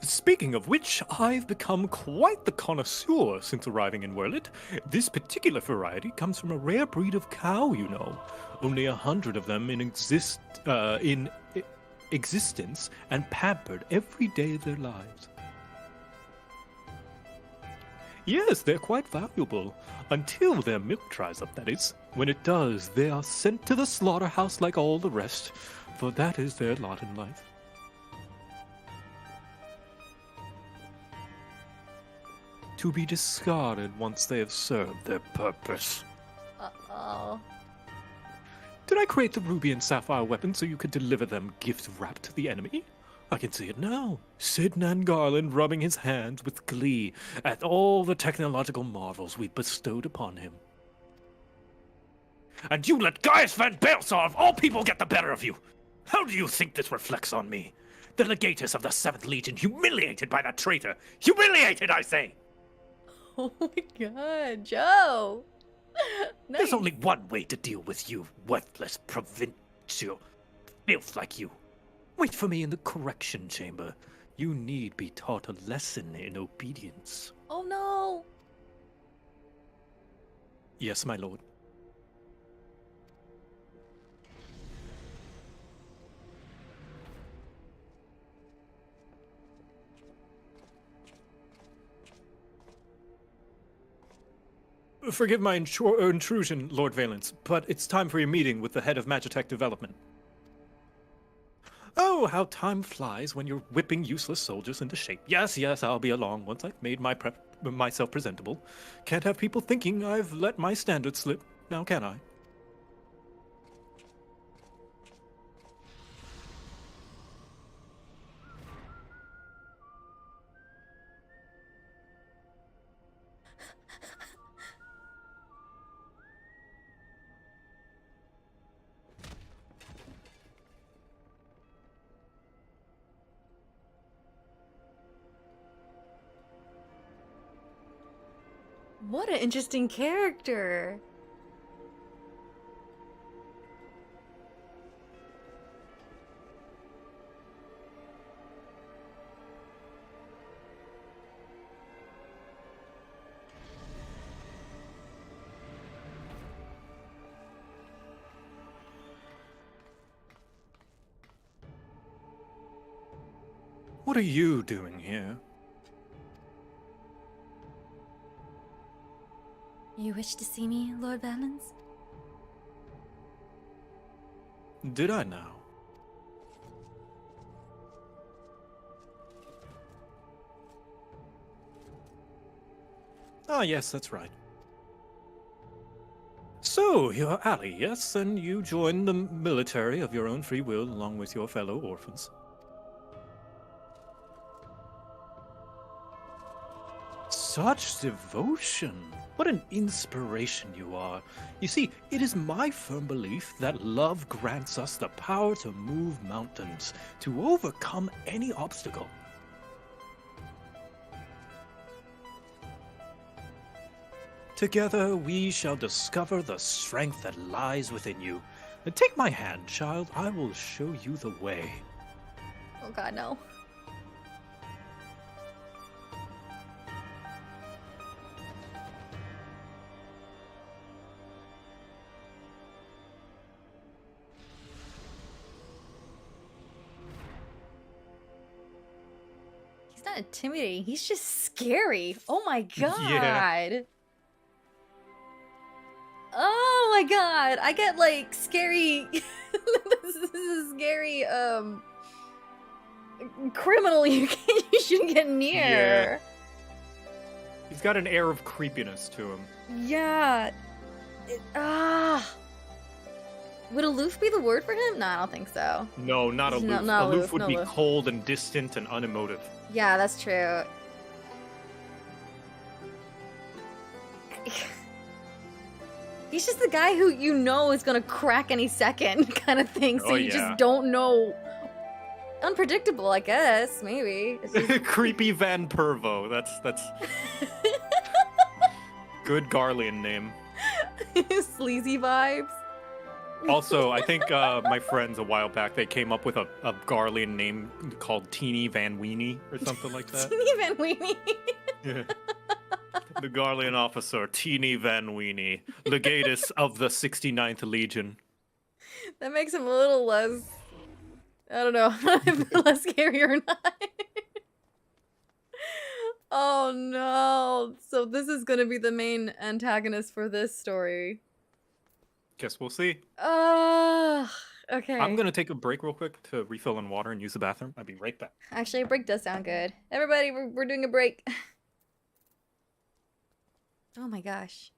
D: Speaking of which, I've become quite the connoisseur since arriving in Whirlit. This particular variety comes from a rare breed of cow, you know. Only 100 of them in existence and pampered every day of their lives. Yes, they're quite valuable. Until their milk dries up, that is. When it does, they are sent to the slaughterhouse like all the rest, for that is their lot in life. To be discarded once they have served their purpose.
A: Uh-oh.
D: Did I create the ruby and sapphire weapon so you could deliver them gift-wrapped to the enemy? I can see it now. Sid Garland rubbing his hands with glee at all the technological marvels we bestowed upon him. And you let Gaius van Baelsar of all people get the better of you! How do you think this reflects on me? The legatus of the 7th Legion humiliated by that traitor! Humiliated, I say!
A: Oh my god, Joe! Nice.
D: There's only one way to deal with you, worthless provincial filth like you. Wait for me in the correction chamber. You need be taught a lesson in obedience.
A: Oh no!
D: Yes, my lord. Forgive my intrusion, Lord Valence, but it's time for your meeting with the head of Magitech Development. Oh, how time flies when you're whipping useless soldiers into shape. Yes, I'll be along once I've made myself presentable. Can't have people thinking I've let my standards slip, now can I?
A: What an interesting character.
D: What are you doing here?
A: You wish to see me, Lord Valence?
D: Did I now? Ah, yes, that's right. So, you're Ally, yes? And you joined the military of your own free will along with your fellow orphans. Such devotion! What an inspiration you are. You see, it is my firm belief that love grants us the power to move mountains, to overcome any obstacle. Together we shall discover the strength that lies within you. And take my hand, child, I will show you the way.
A: Oh god, no. He's not intimidating, he's just scary. Oh my god.
B: Yeah.
A: Oh my god, I get like scary. This is a scary criminal you shouldn't get near.
B: He's got an air of creepiness to him.
A: Yeah. Would aloof be the word for him? No, I don't think so.
B: No, not
A: He's
B: aloof.
A: not
B: Aloof
A: aloof,
B: would
A: not
B: be
A: aloof.
B: cold and distant and unemotive.
A: Yeah, that's true. He's just the guy who you know is gonna crack any second kind of thing, so
B: Oh,
A: you
B: yeah.
A: just don't know. Unpredictable, I guess, maybe. It's just...
B: Creepy Van Pervo. That's good Garlean name.
A: Sleazy vibes.
B: Also, I think my friends a while back, they came up with a Garlean name called Teeny Van Weenie or something like that.
A: Teeny Van Weenie.
B: Yeah. The Garlean officer, Teeny Van Weenie, legatus of the 69th Legion.
A: That makes him a little less... I don't know if less scary or not. Oh no. So this is gonna be the main antagonist for this story.
B: Guess we'll see.
A: Okay.
B: I'm gonna take a break real quick to refill on water and use the bathroom. I'll be right back.
A: Actually, a break does sound good. Everybody, we're doing a break. Oh my gosh.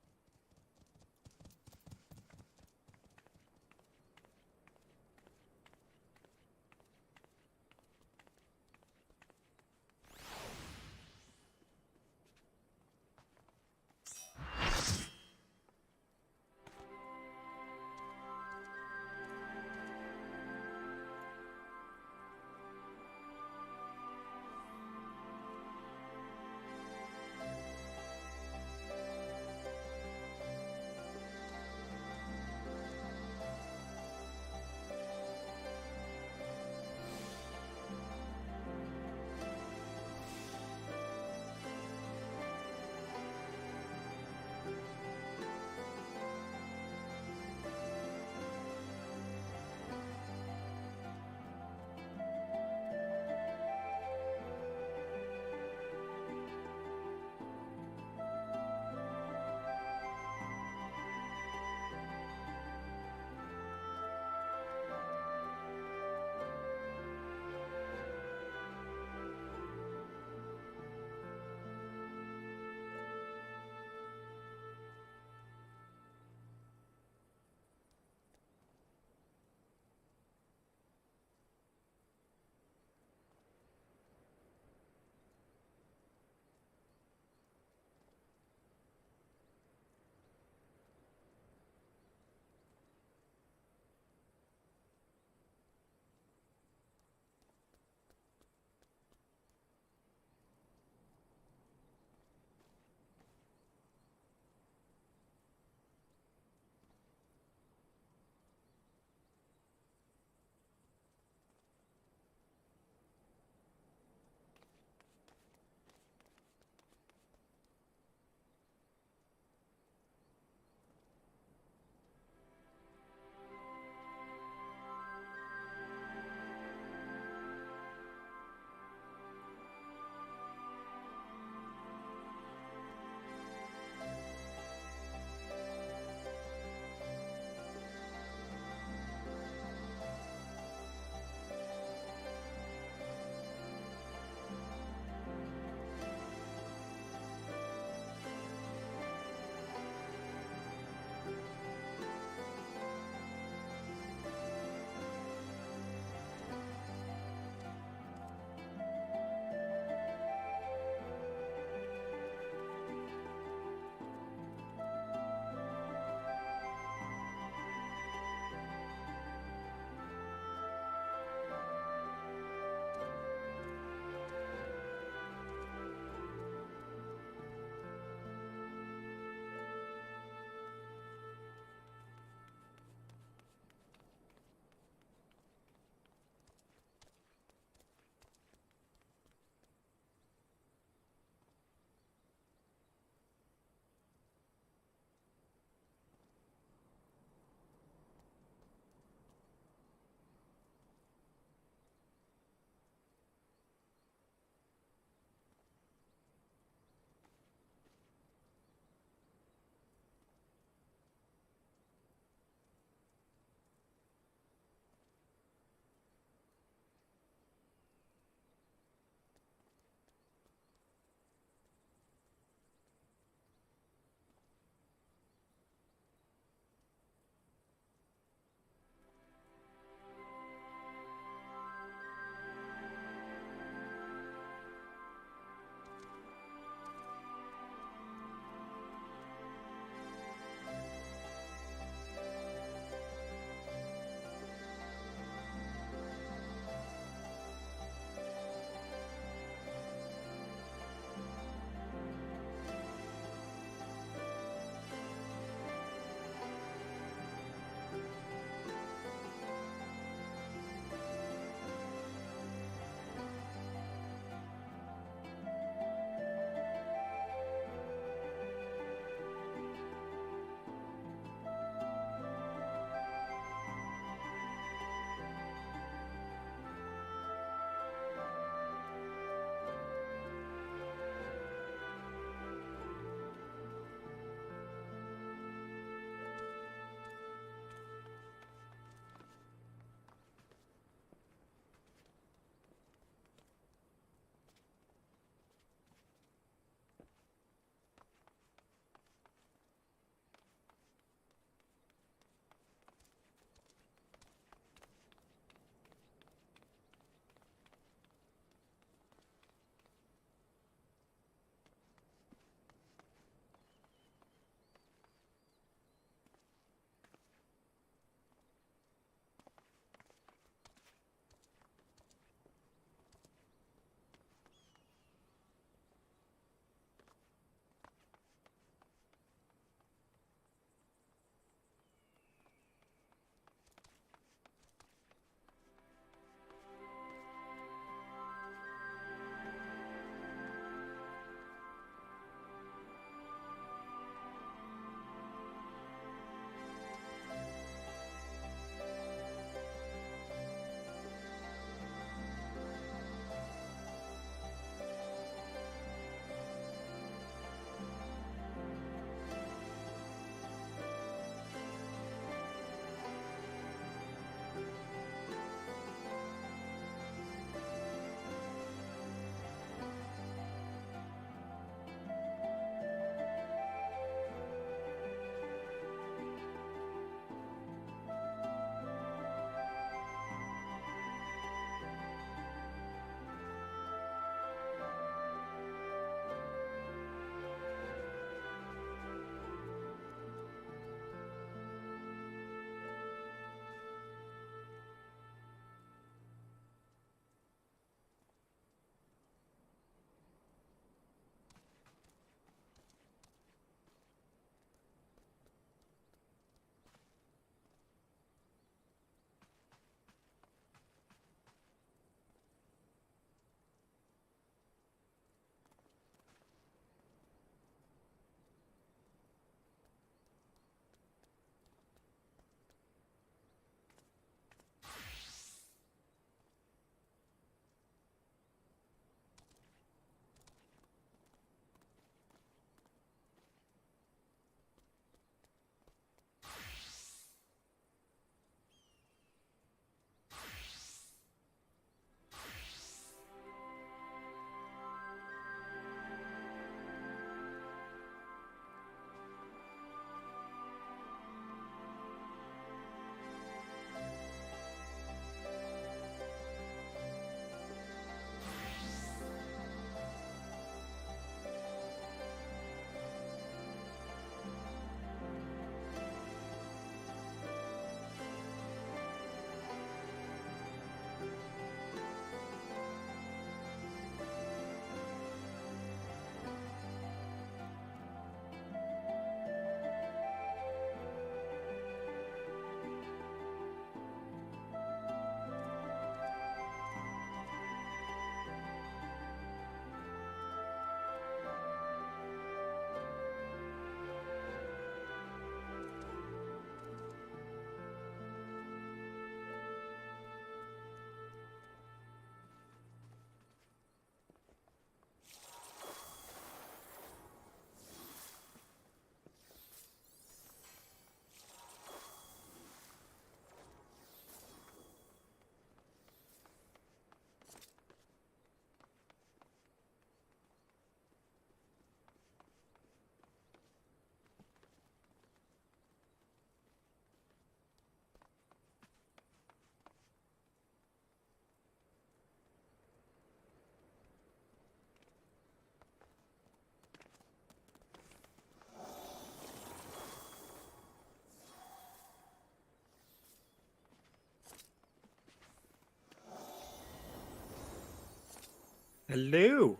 B: Hello.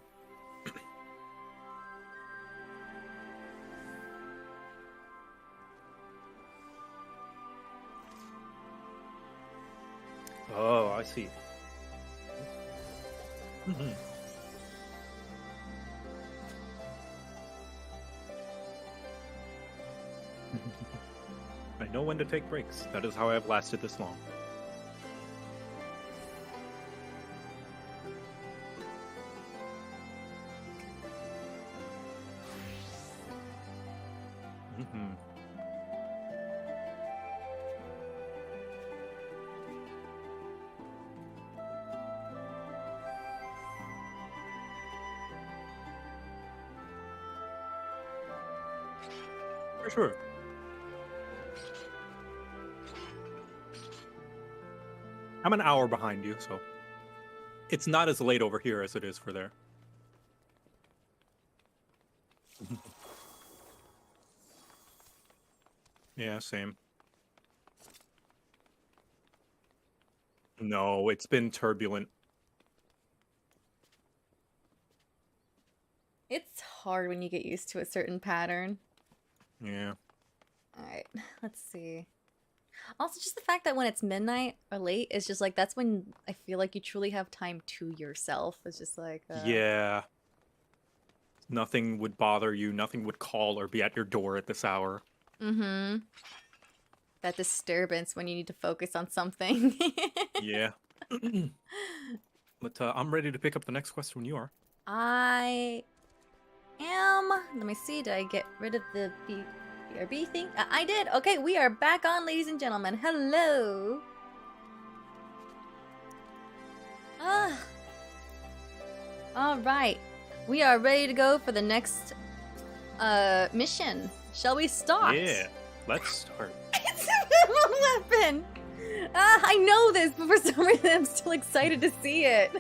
B: Oh, I see. I know when to take breaks. That is how I have lasted this long. For sure. I'm an hour behind you, so it's not as late over here as it is for there. Yeah, same. No, it's been turbulent.
A: It's hard when you get used to a certain pattern.
B: Yeah.
A: Alright, let's see. Also, just the fact that when it's midnight or late, it's just like, that's when I feel like you truly have time to yourself. It's just like...
B: Yeah. Nothing would bother you. Nothing would call or be at your door at this hour.
A: Mm-hmm. That disturbance when you need to focus on something.
B: Yeah. But I'm ready to pick up the next quest when you are.
A: I am... Let me see, did I get rid of the BRB thing? I did! Okay, we are back on, ladies and gentlemen. Hello! Alright. We are ready to go for the next mission. Shall we start?
B: Yeah, let's start.
A: It's a weapon! I know this, but for some reason I'm still excited to see it.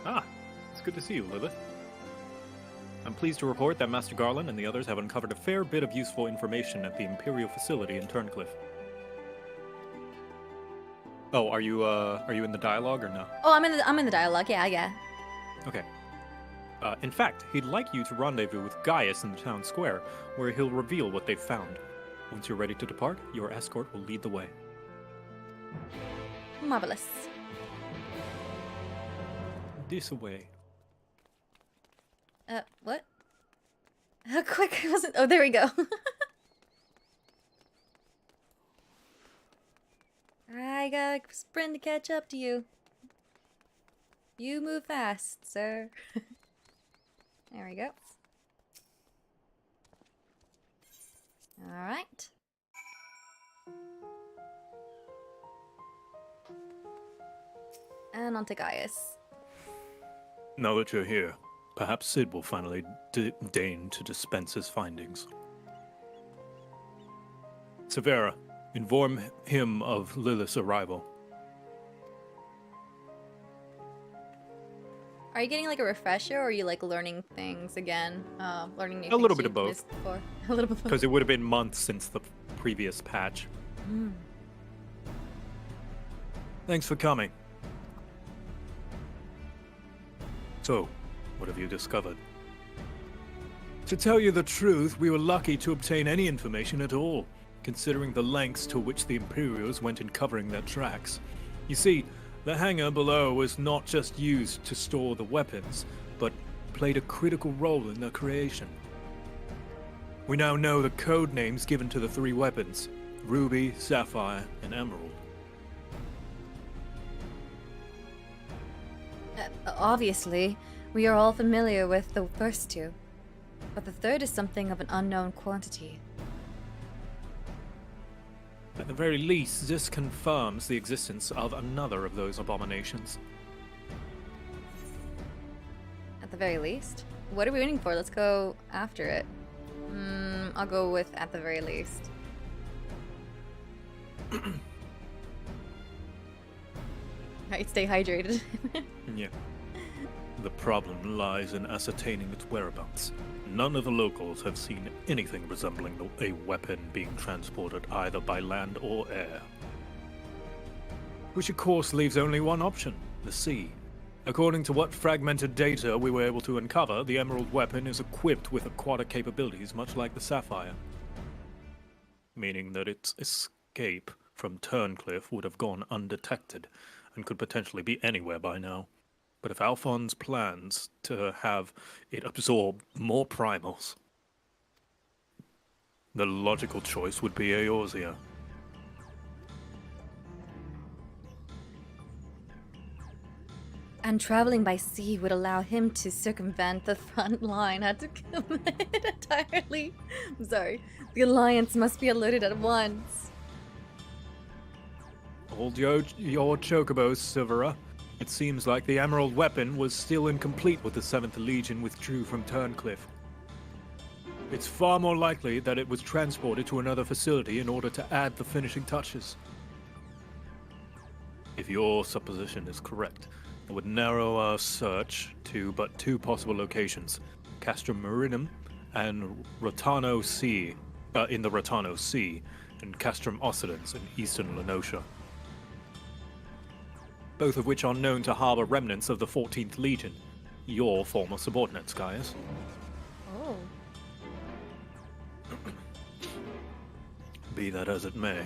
B: Ah, it's good to see you, Lilith. I'm pleased to report that Master Garland and the others have uncovered a fair bit of useful information at the Imperial facility in Turncliffe. Oh, are you in the dialogue or no?
A: Oh, I'm in the dialogue. Yeah.
B: Okay. In fact, he'd like you to rendezvous with Gaius in the town square, where he'll reveal what they've found. Once you're ready to depart, your escort will lead the way.
A: Marvelous.
B: This way.
A: What? How quick was it? Oh, there we go. I gotta sprint to catch up to you. You move fast, sir. There we go. Alright. And on to Gaius.
D: Now that you're here, perhaps Sid will finally deign to dispense his findings. Severa, inform him of Lilith's arrival.
A: Are you getting like a refresher, or are you like learning things again? Learning new
B: A
A: things
B: little bit of
A: you've
B: both.
A: missed before? A little bit of both.
B: Because it would have been months since the previous patch.
D: Thanks for coming. So, what have you discovered? To tell you the truth, we were lucky to obtain any information at all, considering the lengths to which the Imperials went in covering their tracks. You see, the hangar below was not just used to store the weapons, but played a critical role in their creation. We now know the code names given to the three weapons: Ruby, Sapphire, and Emerald.
A: Obviously, we are all familiar with the first two, but the third is something of an unknown quantity.
D: At the very least, this confirms the existence of another of those abominations.
A: At the very least. What are we waiting for? Let's go after it. I'll go with at the very least. Right, stay hydrated.
B: Yeah.
D: The problem lies in ascertaining its whereabouts. None of the locals have seen anything resembling a weapon being transported either by land or air. Which of course leaves only one option, the sea. According to what fragmented data we were able to uncover, the Emerald weapon is equipped with aquatic capabilities much like the Sapphire. Meaning that its escape from Turncliffe would have gone undetected and could potentially be anywhere by now. But if Alphonse plans to have it absorb more primals, the logical choice would be Eorzea.
A: And traveling by sea would allow him to circumvent the front line, had to commit entirely. I'm sorry. The Alliance must be alerted at once.
D: Hold your chocobos, Severa. It seems like the Emerald weapon was still incomplete when the 7th Legion withdrew from Turncliffe. It's far more likely that it was transported to another facility in order to add the finishing touches. If your supposition is correct, it would narrow our search to but 2 possible locations, Castrum Marinum and Rotano Sea, in the Rotano Sea, and Castrum Occidens in eastern Lenosha. Both of which are known to harbor remnants of the 14th Legion, your former subordinates, Gaius.
A: Oh.
D: Be that as it may,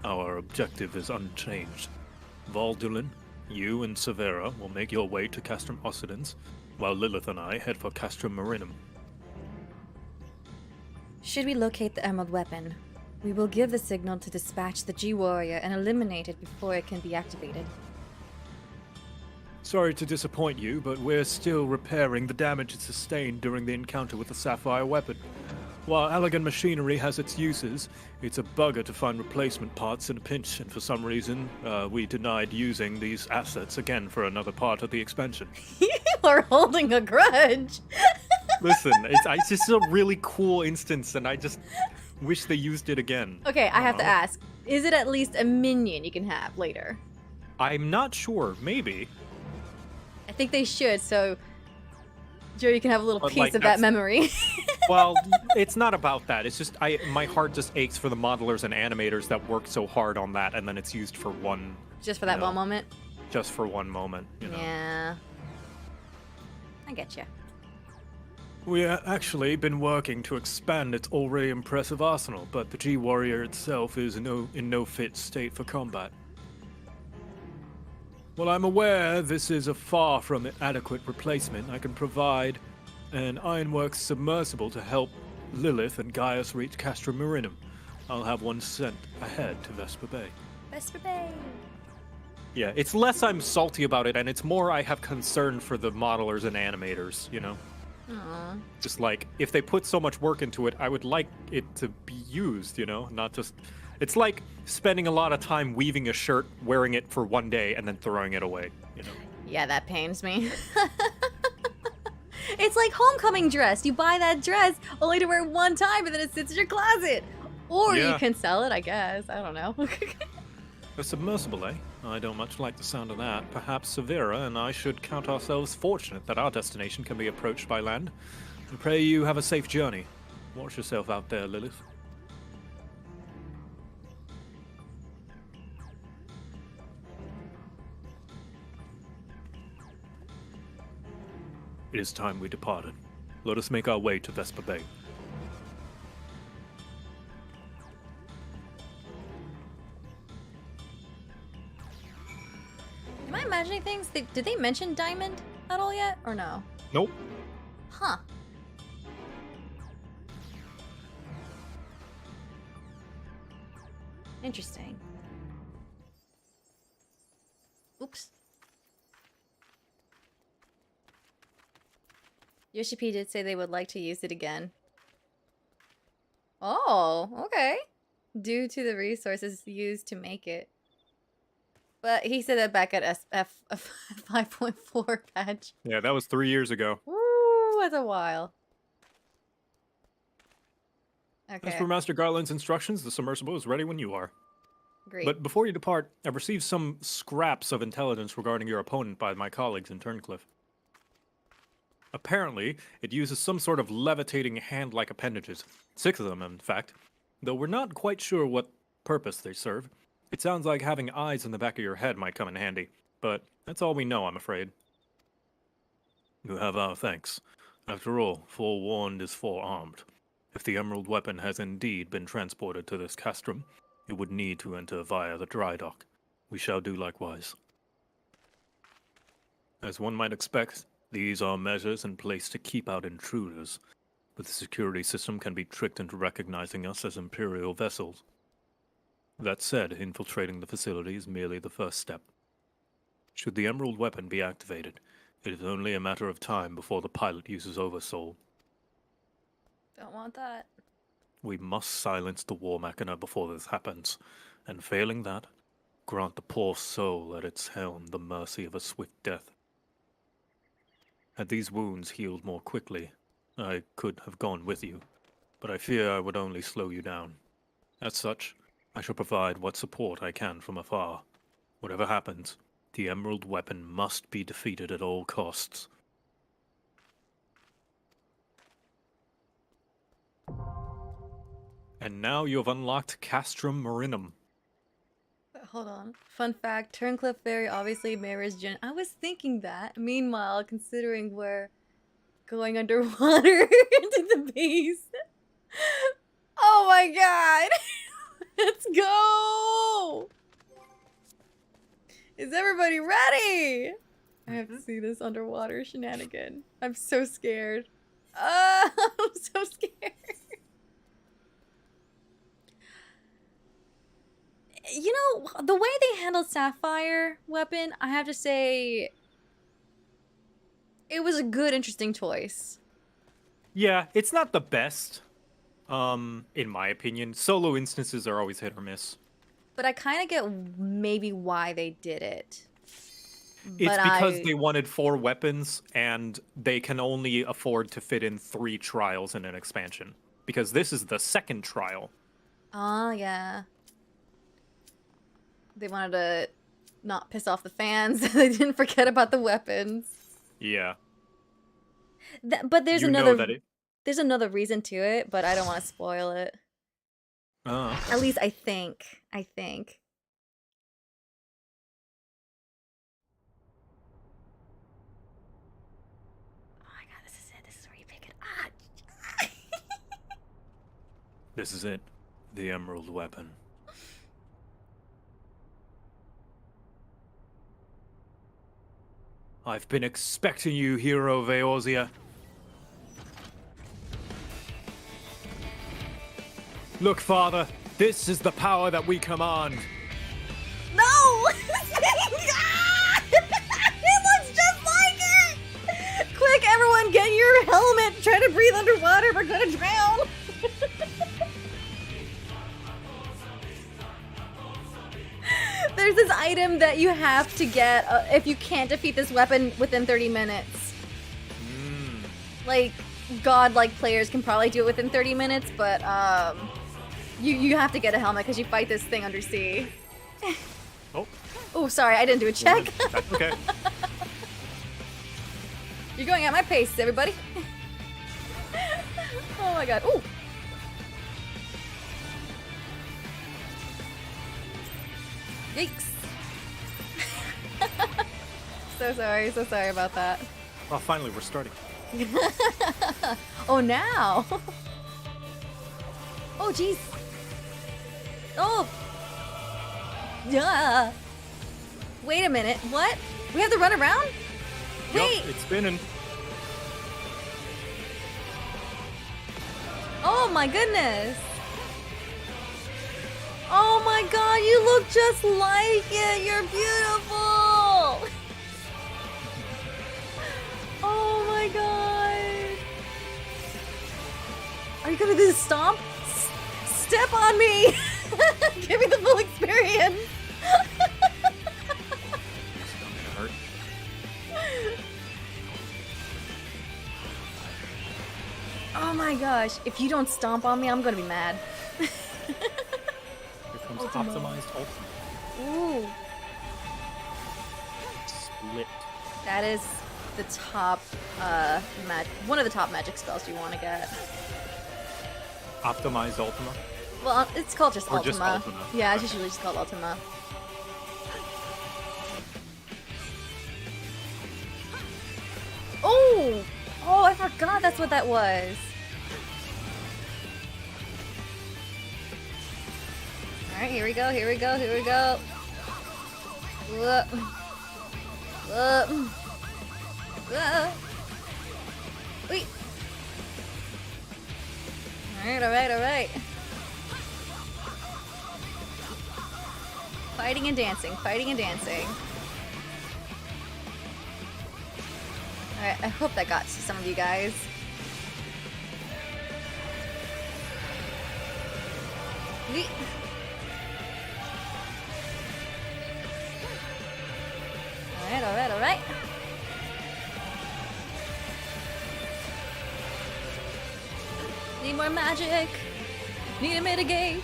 D: our objective is unchanged. Valdulin, you and Severa will make your way to Castrum Occidens, while Lilith and I head for Castrum Marinum.
A: Should we locate the Emerald weapon, we will give the signal to dispatch the G-Warrior and eliminate it before it can be activated.
D: Sorry to disappoint you, but we're still repairing the damage it sustained during the encounter with the Sapphire weapon. While elegant machinery has its uses, it's a bugger to find replacement parts in a pinch, and for some reason, we denied using these assets again for another part of the expansion.
A: You are holding a grudge!
B: Listen, it's just a really cool instance, and I just wish they used it again.
A: Okay, I have to ask, is it at least a minion you can have later?
B: I'm not sure, maybe.
A: I think they should, so Joe, you can have a little
B: But,
A: piece
B: like,
A: of that memory.
B: Well, it's not about that. It's just my heart just aches for the modelers and animators that worked so hard on that, and then it's used for one.
A: Just for that one moment?
B: Just for one moment, you know.
A: Yeah. I get you.
D: We have actually been working to expand its already impressive arsenal, but the G-Warrior itself is in no fit state for combat. While I'm aware this is a far from adequate replacement, I can provide an Ironworks submersible to help Lilith and Gaius reach Castrum Marinum. I'll have one sent ahead to Vesper Bay.
A: Vesper Bay!
B: Yeah, it's less I'm salty about it, and it's more I have concern for the modelers and animators, you know?
A: Aww.
B: Just like, if they put so much work into it, I would like it to be used, you know? Not just... It's like spending a lot of time weaving a shirt, wearing it for one day, and then throwing it away, you know?
A: Yeah, that pains me. It's like homecoming dress. You buy that dress only to wear it one time, and then it sits in your closet. Or you can sell it, I guess. I don't know.
D: A submersible, eh? I don't much like the sound of that. Perhaps Severa and I should count ourselves fortunate that our destination can be approached by land. And pray you have a safe journey. Watch yourself out there, Lilith. It is time we departed. Let us make our way to Vesper Bay.
A: Am I imagining things? Did they mention diamond at all yet, or no?
B: Nope.
A: Huh. Interesting. Oops. Yoshi P did say they would like to use it again. Oh, okay. Due to the resources used to make it. But he said that back at SF 5.4 patch.
B: Yeah, that was 3 years ago.
A: Woo, that's a while. Okay.
D: As for Master Garland's instructions, the submersible is ready when you are.
A: Great.
D: But before you depart, I've received some scraps of intelligence regarding your opponent by my colleagues in Turncliffe. Apparently, it uses some sort of levitating hand-like appendages. 6 of them, in fact. Though we're not quite sure what purpose they serve.
B: It sounds like having eyes in the back of your head might come in handy, but that's all we know, I'm afraid.
D: You have our thanks. After all, forewarned is forearmed. If the emerald weapon has indeed been transported to this castrum, it would need to enter via the dry dock. We shall do likewise. As one might expect, these are measures in place to keep out intruders, but the security system can be tricked into recognizing us as Imperial vessels. That said, infiltrating the facility is merely the first step. Should the emerald weapon be activated, it is only a matter of time before the pilot uses Oversoul.
A: Don't want that.
D: We must silence the war machina before this happens, and failing that, grant the poor soul at its helm the mercy of a swift death. Had these wounds healed more quickly, I could have gone with you, but I fear I would only slow you down. As such, I shall provide what support I can from afar. Whatever happens, the emerald weapon must be defeated at all costs.
B: And now you have unlocked Castrum Marinum.
A: Hold on. Fun fact, Turncliffe Ferry obviously mirrors Gen. I was thinking that. Meanwhile, considering we're going underwater into the base. Oh my god! Let's go! Is everybody ready? I have to see this underwater shenanigan. I'm so scared. I'm so scared. You know, the way they handled Sapphire weapon, I have to say, it was a good, interesting choice.
B: Yeah, it's not the best, in my opinion. Solo instances are always hit or miss.
A: But I kind of get maybe why they did it.
B: It's because they wanted 4 weapons, and they can only afford to fit in 3 trials in an expansion. Because this is the 2nd trial.
A: Oh, yeah. They wanted to not piss off the fans. They didn't forget about the weapons.
B: Yeah.
A: But there's
B: You
A: another
B: know that
A: there's another reason to it, but I don't want to spoil it. At least I think. Oh my god, this is it. This is where you pick it up.
D: This is it. The emerald weapon.
B: I've been expecting you, Hero Veorzia. Look, Father, this is the power that we command.
A: No! It looks just like it! Quick, everyone, get your helmet! Try to breathe underwater, we're gonna drown! There's this item that you have to get if you can't defeat this weapon within 30 minutes. Like, godlike players can probably do it within 30 minutes, but you have to get a helmet because you fight this thing undersea.
B: Oh.
A: Oh, sorry, I didn't do a check.
B: That's okay.
A: You're going at my pace, everybody. Oh my god. Ooh. Yikes. So sorry about that.
B: Well, finally, we're starting.
A: Oh, now. Oh, jeez. Oh. Yeah. Wait a minute. What? We have to run around? Wait.
B: Yup, it's spinning.
A: Oh my goodness. Oh my god, you look just like it. You're beautiful. Oh my god. Are you gonna do the stomp? Step on me. Give me the full experience.
B: Hurt.
A: Oh my gosh. If you don't stomp on me, I'm gonna be mad.
B: Here comes optimized ultimate.
A: Ooh.
B: Split.
A: That is the top, one of the top magic spells you want to get.
B: Optimized ultima.
A: Well, it's called just
B: Or
A: Ultima.
B: just Ultima.
A: Yeah, it's usually just called Ultima. Oh! Oh, I forgot that's what that was. Alright, here we go, here we go, here we go. Whoop. Whoop. Whoa. Wait. Alright, alright, alright. Fighting and dancing, fighting and dancing. Alright, I hope that got to some of you guys. Yeet. Alright, alright, alright. Need more magic. Need to mitigate.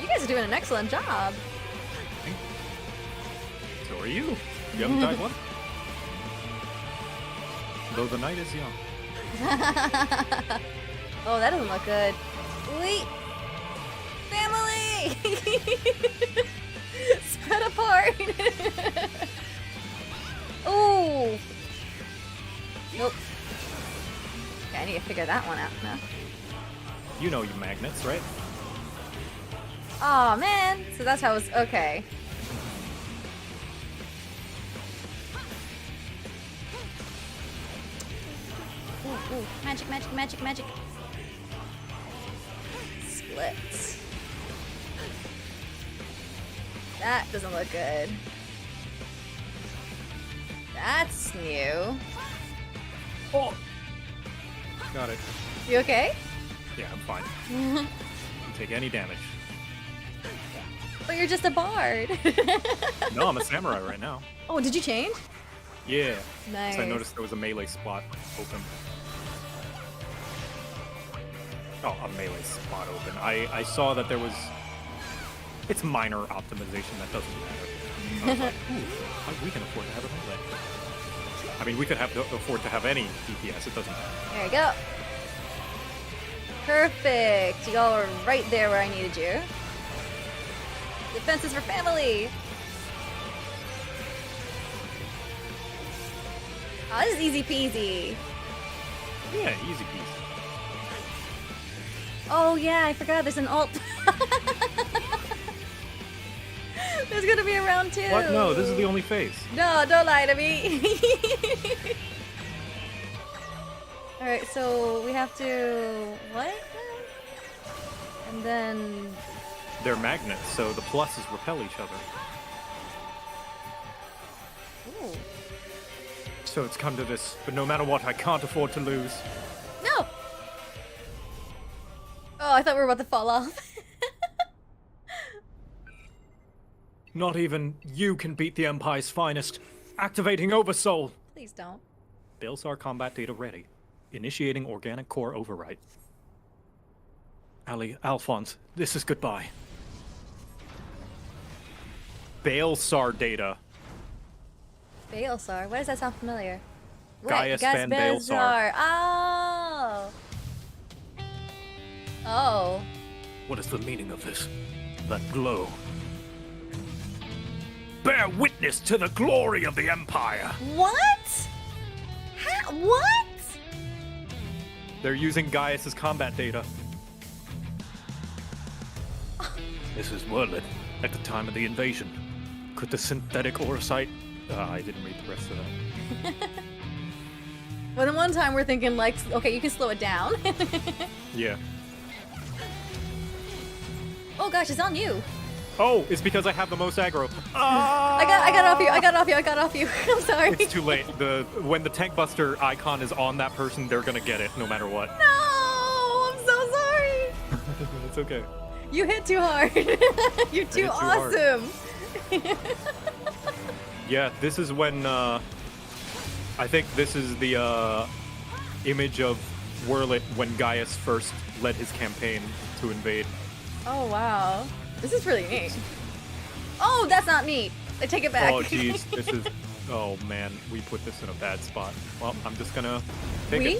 A: You guys are doing an excellent job.
B: So are you. You haven't died one. Though the night is young.
A: Oh, that doesn't look good. Wait! Family! Spread apart! Oh! Nope. Okay, I need to figure that one out now.
B: You know you magnets, right?
A: Oh man! So that's how it's okay. Ooh, ooh. Magic, magic, magic, magic. Split. That doesn't look good. That's new.
B: Oh! Got it.
A: You okay?
B: Yeah, I'm fine. Don't take any damage.
A: But you're just a bard.
B: No, I'm a samurai right now.
A: Oh, did you change?
B: Yeah.
A: Nice.
B: So I noticed there was a melee spot open. Oh, a melee spot open. I saw that there was... It's minor optimization, that doesn't matter. I was like, ooh, we can afford to have a melee. I mean, we could afford to have any DPS, it doesn't matter.
A: There you go. Perfect. You all are right there where I needed you. Defenses for family. Oh, this is easy peasy.
B: Yeah, easy peasy.
A: Oh yeah, I forgot there's an alt. There's gonna be a round 2.
B: What? No, this is the only phase.
A: No, don't lie to me. Alright, so we have to... What? And then...
B: They're magnets, so the pluses repel each other.
A: Ooh.
B: So it's come to this, but no matter what, I can't afford to lose.
A: No! Oh, I thought we were about to fall off.
D: Not even you can beat the Empire's finest. Activating Oversoul.
A: Please don't.
D: Baelsar combat data ready. Initiating organic core override. Ali, Alphonse, this is goodbye.
B: Baelsar data.
A: Baelsar? Why does that sound familiar?
B: Gaius Van Baelsar.
A: Oh! Oh.
D: What is the meaning of this? That glow. Bear witness to the glory of the Empire!
A: What? How? What?
B: They're using Gaius's combat data.
D: This is Merlin, at the time of the invasion. Could the synthetic Orosite...
B: I didn't read the rest of that.
A: Well, then one time we're thinking like, okay, you can slow it down.
B: Yeah.
A: Oh gosh, it's on you.
B: Oh, it's because I have the most aggro.
A: I got off you. I got off you. I got off you. I'm sorry.
B: It's too late. When the Tank Buster icon is on that person, they're gonna get it no matter what.
A: No, I'm so sorry.
B: It's okay.
A: You hit too hard. You're too
B: hard.
A: awesome.
B: Yeah, this is when, I think this is the, image of Whirlit when Gaius first led his campaign to invade.
A: Oh wow, this is really neat. Oh, that's not me. I take it back.
B: Oh, jeez, this is... Oh man, we put this in a bad spot. Well, I'm just gonna take
A: We?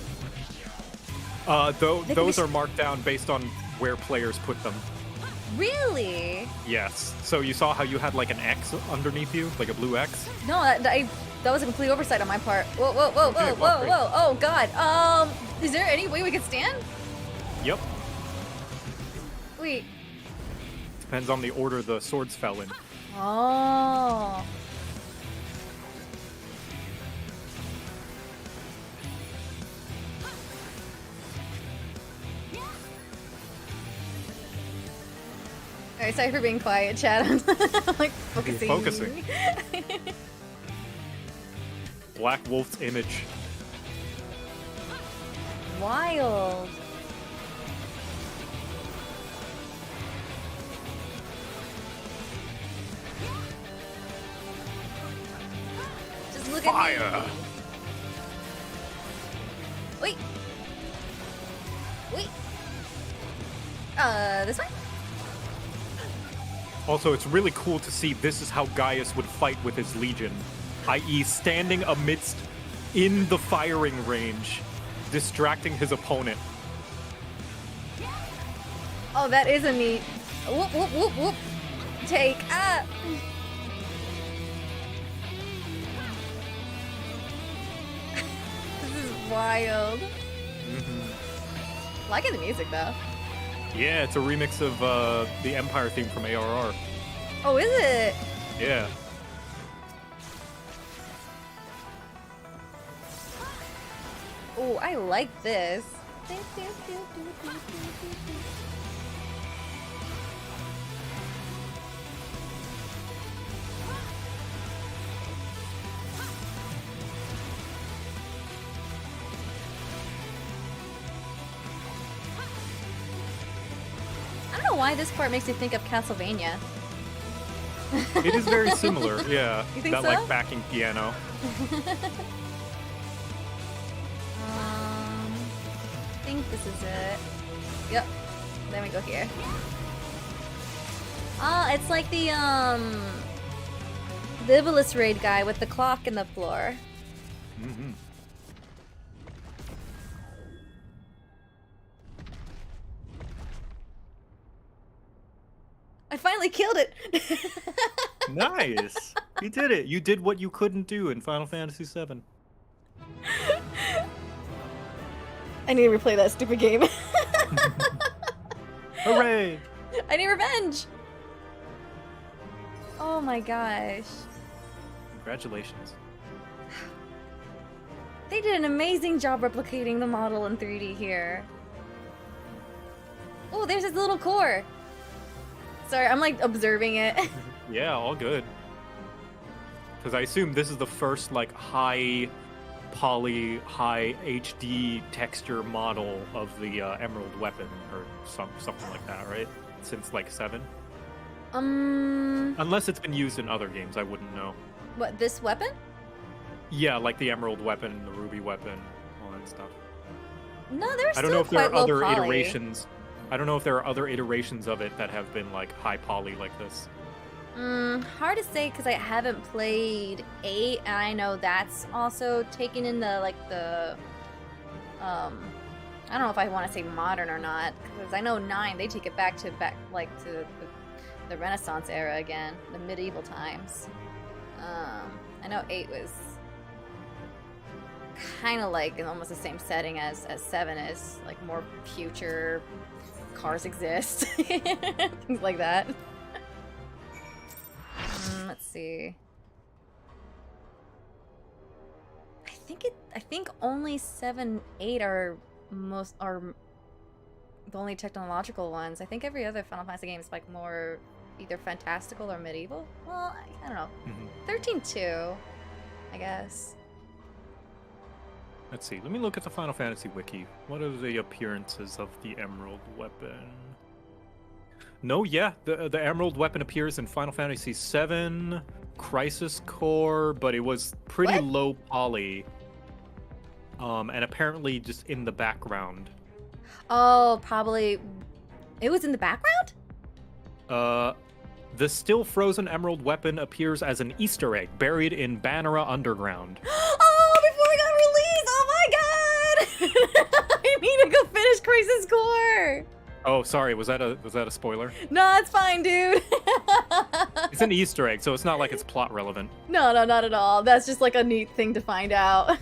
B: it. Those are marked down based on where players put them.
A: Really?
B: Yes. So you saw how you had like an X underneath you, like a blue X?
A: No, that was a complete oversight on my part. Whoa, whoa, whoa,
B: Okay,
A: whoa,
B: well,
A: whoa,
B: great.
A: whoa. Oh God. Is there any way we could stand?
B: Yep.
A: Wait.
B: Depends on the order the swords fell in.
A: Oh. Alright, sorry for being quiet, Chad. I'm like focusing.
B: Focusing. Black Wolf's image.
A: Wild. Just look at
B: Fire!
A: me. Wait. Wait. This way?
B: Also, it's really cool to see this is how Gaius would fight with his legion, i.e. standing amidst, in the firing range, distracting his opponent.
A: Oh, that is a neat. Whoop, whoop, whoop, whoop. Take. Ah! This is wild. Liking the music, though.
B: Yeah, it's a remix of the Empire theme from ARR.
A: Oh, is it?
B: Yeah.
A: Oh, I like this. I don't know why this part makes me think of Castlevania.
B: It is very similar, yeah.
A: You think
B: that
A: so?
B: like backing piano.
A: I think this is it. Yep. Then we go here. Ah, it's like the Iblis raid guy with the clock in the floor.
B: Mm-hmm.
A: I finally killed it.
B: Nice! You did it! You did what you couldn't do in Final Fantasy VII.
A: I need to replay that stupid game.
B: Hooray!
A: I need revenge. Oh my gosh.
B: Congratulations.
A: They did an amazing job replicating the model in 3D here. Oh, there's this little core. Sorry, I'm like observing it.
B: Yeah, all good. Because I assume this is the first like high poly, high HD texture model of the Emerald weapon or something like that, right? Since like 7? Unless it's been used in other games, I wouldn't know.
A: What, this weapon?
B: Yeah, like the Emerald weapon, the Ruby weapon, all that stuff.
A: No, they're
B: I
A: still
B: don't know if there
A: quite
B: are other
A: low poly.
B: iterations. I don't know if there are other iterations of it that have been like high poly like this.
A: Hard to say because I haven't played 8, and I know that's also taken in the I don't know if I want to say modern or not, because I know 9 they take it back to the Renaissance era again, the medieval times. I know 8 was kind of like in almost the same setting as 7 is, like more future, cars exist, things like that. Let's see. I think only 7, 8 are the only technological ones. I think every other Final Fantasy game is like more either fantastical or medieval. Well, I don't know. 13 too, I guess.
B: Let's see. Let me look at the Final Fantasy wiki. What are the appearances of the Emerald weapon? No, yeah, the Emerald weapon appears in Final Fantasy VII, Crisis Core, but it was pretty
A: What?
B: low poly, and apparently just in the background.
A: Oh, probably. It was in the background?
B: The still frozen emerald weapon appears as an Easter egg buried in Bannera Underground.
A: Oh, before it got released! Oh my god! I need to go finish Crisis Core!
B: Oh, sorry, was that a spoiler?
A: No, it's fine, dude.
B: It's an Easter egg, so it's not like it's plot relevant.
A: No, not at all. That's just like a neat thing to find out.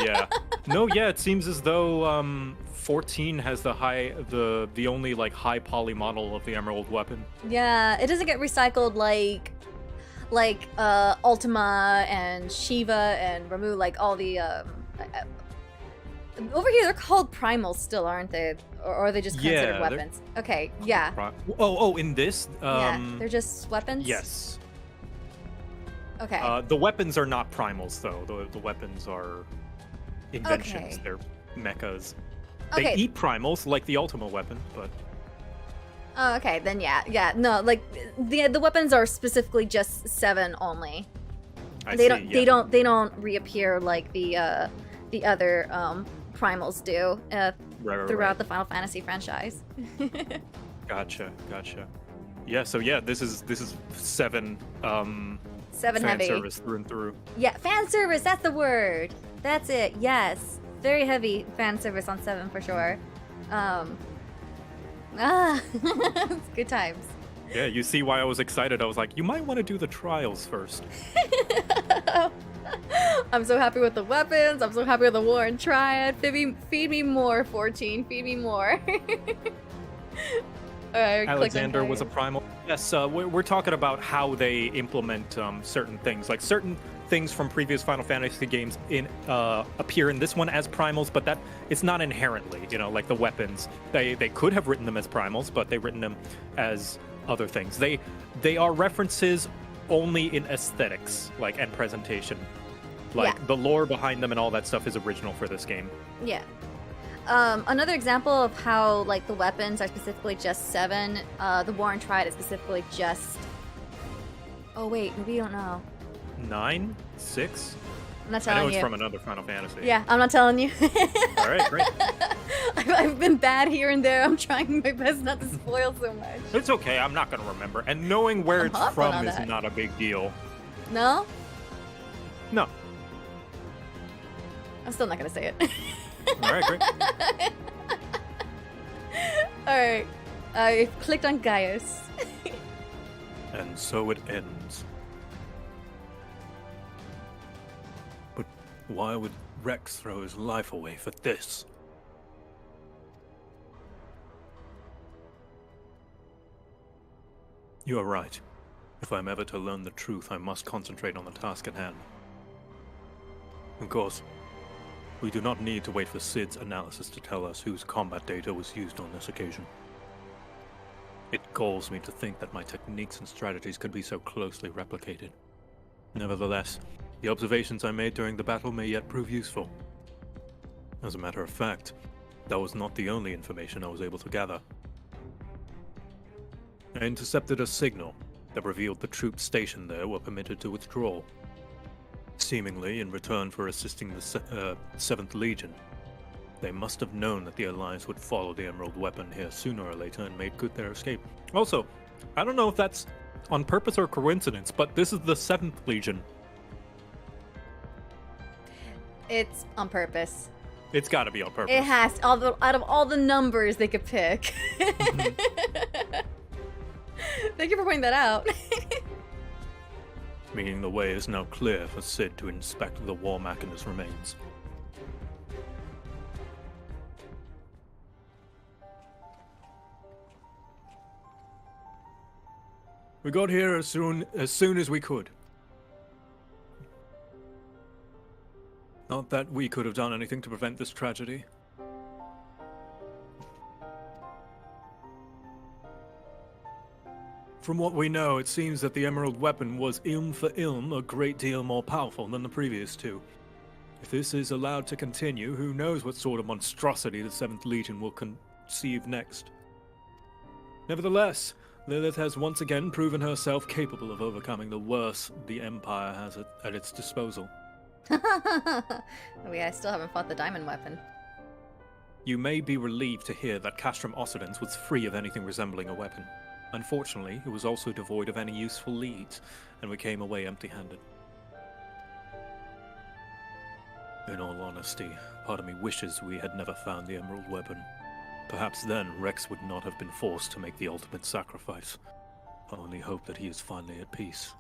B: Yeah. No, yeah, it seems as though 14 has the only like high poly model of the emerald weapon.
A: Yeah, it doesn't get recycled like Ultima and Shiva and Ramu, like all the over here they're called primals still, aren't they? Or are they just considered
B: Yeah,
A: weapons? Okay, yeah.
B: In this?
A: Yeah, they're just weapons?
B: Yes.
A: Okay.
B: The weapons are not primals, though. The weapons are inventions.
A: Okay.
B: They're mechas.
A: Okay.
B: They eat primals, like the Ultima weapon, but...
A: Oh, okay, then yeah. No, like the weapons are specifically just 7 only. They don't reappear like the other primals do throughout the Final Fantasy franchise.
B: Gotcha. Yeah, so yeah, this is 7
A: 7
B: fan
A: heavy.
B: service through and through.
A: Yeah, fan service, that's the word. That's it, yes. Very heavy fan service on 7 for sure. It's good times.
B: Yeah, you see why I was excited. I was like, you might want to do the trials first.
A: I'm so happy with the weapons. I'm so happy with the War and Triad. Feed me more, 14. Feed me more.
B: Alexander was a primal. Yes, we're talking about how they implement certain things. Like certain things from previous Final Fantasy games appear in this one as primals, but that it's not inherently, like the weapons. They could have written them as primals, but they've written them as other things. They are references only in aesthetics, like, and presentation. Like, the lore behind them and all that stuff is original for this game.
A: Yeah. Another example of how, like, the weapons are specifically just 7, the War and Triad is specifically just... Oh, wait, maybe you don't know.
B: 9? 6?
A: I'm not
B: I
A: telling
B: know
A: you.
B: it's from another Final Fantasy.
A: Yeah, I'm not telling you.
B: All right, great.
A: I've been bad here and there. I'm trying my best not to spoil so much.
B: It's okay, I'm not going to remember. And knowing where it's
A: hopping
B: from
A: on
B: is
A: that.
B: not a big deal.
A: No?
B: No.
A: I'm still not gonna say it.
B: All right, great.
A: Alright. I clicked on Gaius.
D: And so it ends. But why would Rex throw his life away for this? You are right. If I'm ever to learn the truth, I must concentrate on the task at hand. Of course, we do not need to wait for Sid's analysis to tell us whose combat data was used on this occasion. It galls me to think that my techniques and strategies could be so closely replicated. Nevertheless, the observations I made during the battle may yet prove useful. As a matter of fact, that was not the only information I was able to gather. I intercepted a signal that revealed the troops stationed there were permitted to withdraw, seemingly in return for assisting the 7th Legion. They must have known that the Alliance would follow the Emerald Weapon here sooner or later and made good their escape. Also, I don't know if that's on purpose or coincidence, but this is the 7th Legion.
A: It's on purpose.
B: It's got to be on purpose.
A: It has to, out of all the numbers they could pick. Thank you for pointing that out.
D: Meaning the way is now clear for Sid to inspect the war machina's remains. We got here as soon as we could. Not that we could have done anything to prevent this tragedy. From what we know, it seems that the Emerald Weapon was ilm for ilm a great deal more powerful than the previous two. If this is allowed to continue, who knows what sort of monstrosity the 7th Legion will conceive next. Nevertheless, Lilith has once again proven herself capable of overcoming the worst the Empire has at its disposal.
A: I still haven't fought the diamond weapon.
D: You may be relieved to hear that Castrum Occidens was free of anything resembling a weapon. Unfortunately, it was also devoid of any useful leads, and we came away empty-handed. In all honesty, part of me wishes we had never found the Emerald Weapon. Perhaps then Rex would not have been forced to make the ultimate sacrifice. I only hope that he is finally at peace.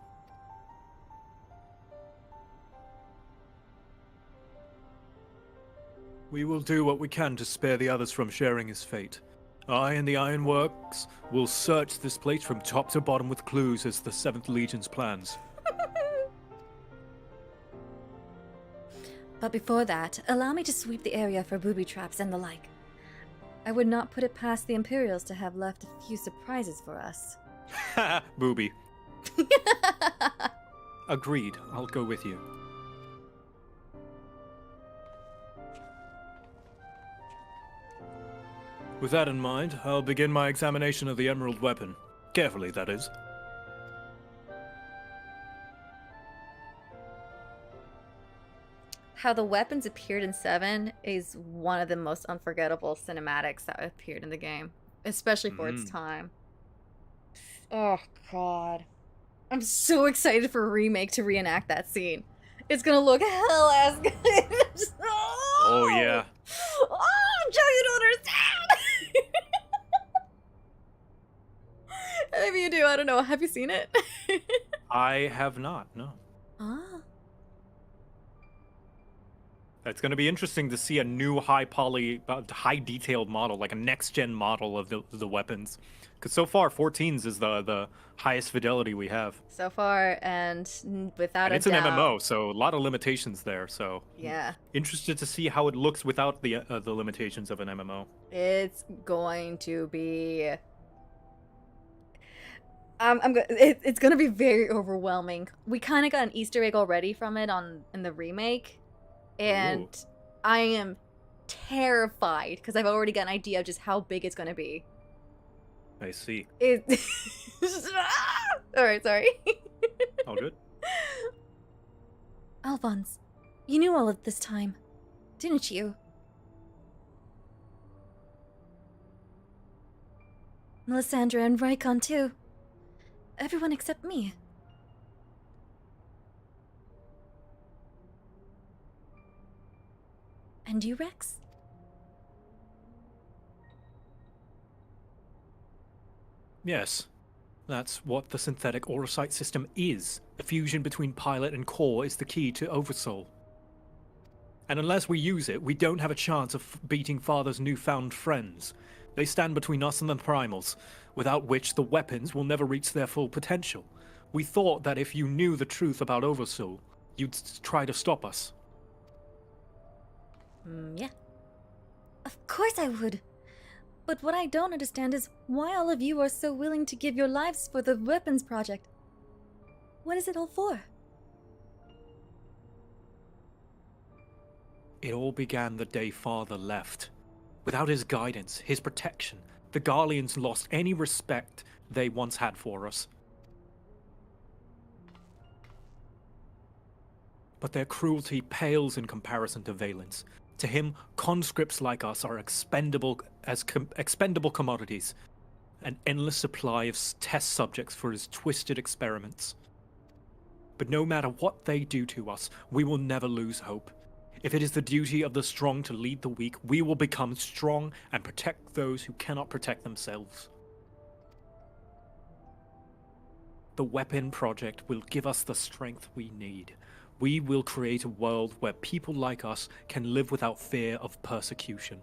D: We will do what we can to spare the others from sharing his fate. I and the Ironworks will search this place from top to bottom with clues as the 7th Legion's plans.
A: But before that, allow me to sweep the area for booby traps and the like. I would not put it past the Imperials to have left a few surprises for us.
D: Ha! Booby. Agreed. I'll go with you. With that in mind, I'll begin my examination of the Emerald Weapon. Carefully, that is.
A: How the weapons appeared in 7 is one of the most unforgettable cinematics that appeared in the game, especially for its time. Oh, God. I'm so excited for a remake to reenact that scene. It's gonna look hell-ass good.
D: Oh, yeah.
A: Oh, Joe, you don't understand! Maybe you do, I don't know. Have you seen it?
D: I have not, no.
A: Ah.
D: It's going to be interesting to see a new high-detailed model, like a next-gen model of the weapons. Because so far, 14's is the highest fidelity we have.
A: So far, and without
D: and it's
A: a doubt.
D: an MMO, so a lot of limitations there. So
A: yeah,
D: interested to see how it looks without the limitations of an MMO.
A: It's going to be. It's gonna be very overwhelming. We kind of got an Easter egg already from it in the remake, and
D: Ooh.
A: I am terrified because I've already got an idea of just how big it's gonna be.
D: I see.
A: All right, sorry.
D: All good.
A: Alphonse, you knew all of this time, didn't you? Melisandre and Rykon too. Everyone except me. And you, Rex?
D: Yes. That's what the synthetic Aurosite system is. The fusion between pilot and core is the key to Oversoul. And unless we use it, we don't have a chance of beating Father's newfound friends. They stand between us and the Primals, without which the weapons will never reach their full potential. We thought that if you knew the truth about Oversoul, you'd try to stop us.
A: Yeah. Of course I would. But what I don't understand is why all of you are so willing to give your lives for the weapons project. What is it all for?
D: It all began the day Father left. Without his guidance, his protection, the Garleans lost any respect they once had for us. But their cruelty pales in comparison to Valen's. To him, conscripts like us are expendable commodities, an endless supply of test subjects for his twisted experiments. But no matter what they do to us, we will never lose hope. If it is the duty of the strong to lead the weak, we will become strong and protect those who cannot protect themselves. The weapon project will give us the strength we need. We will create a world where people like us can live without fear of persecution.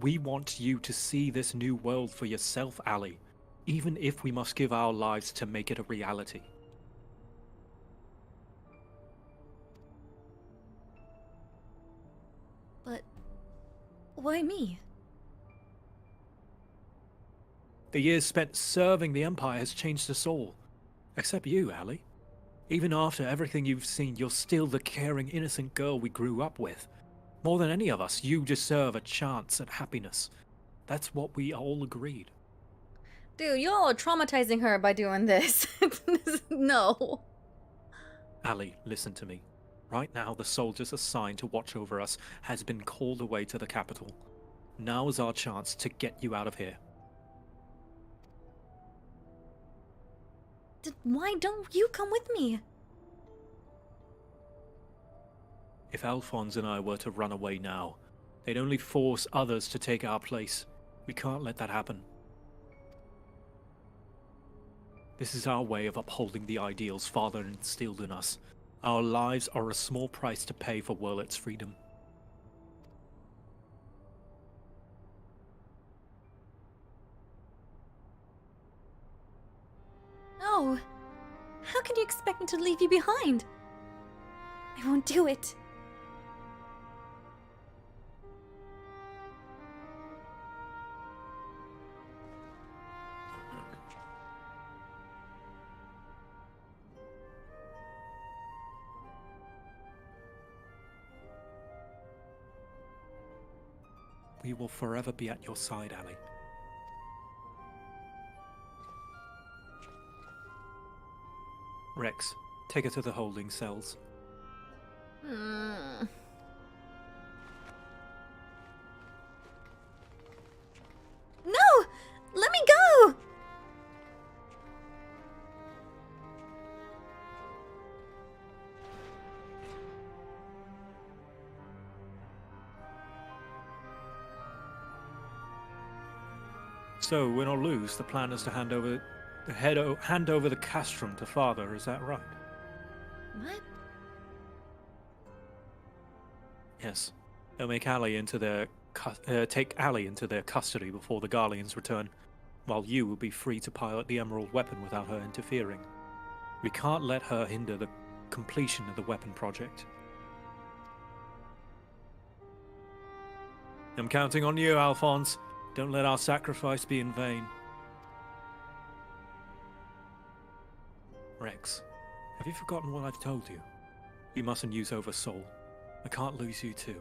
D: We want you to see this new world for yourself, Ali, even if we must give our lives to make it a reality.
A: But why me?
D: The years spent serving the Empire has changed us all. Except you, Ali. Even after everything you've seen, you're still the caring, innocent girl we grew up with. More than any of us, you deserve a chance at happiness. That's what we all agreed.
A: Dude, y'all are traumatizing her by doing this. No.
D: Ali, listen to me. Right now, the soldiers assigned to watch over us has been called away to the capital. Now is our chance to get you out of here.
A: Why don't you come with me?
D: If Alphonse and I were to run away now, they'd only force others to take our place. We can't let that happen. This is our way of upholding the ideals Father instilled in us. Our lives are a small price to pay for Wurlet's freedom.
A: No! How can you expect me to leave you behind? I won't do it.
D: We will forever be at your side, Ali. Rex, take her to the holding cells.
A: Hmm. No! Let me go!
D: So, win or lose, the plan is to hand over the castrum to Father, is that right?
A: What?
D: Yes. They'll make Ali into their take Ali into their custody before the Garleans return, while you will be free to pilot the Emerald weapon without her interfering. We can't let her hinder the completion of the weapon project. I'm counting on you, Alphonse. Don't let our sacrifice be in vain. Rex, have you forgotten what I've told you? You mustn't use Oversoul. I can't lose you too.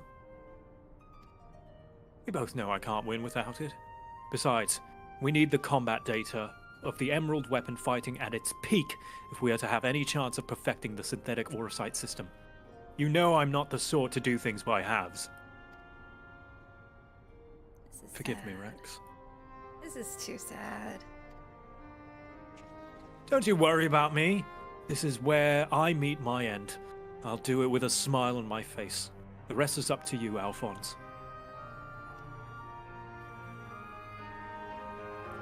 D: We both know I can't win without it. Besides, we need the combat data of the Emerald weapon fighting at its peak if we are to have any chance of perfecting the synthetic Aurosite system. You know I'm not the sort to do things by halves. Forgive me, Rex.
A: This is too sad.
D: Don't you worry about me. This is where I meet my end. I'll do it with a smile on my face. The rest is up to you, Alphonse.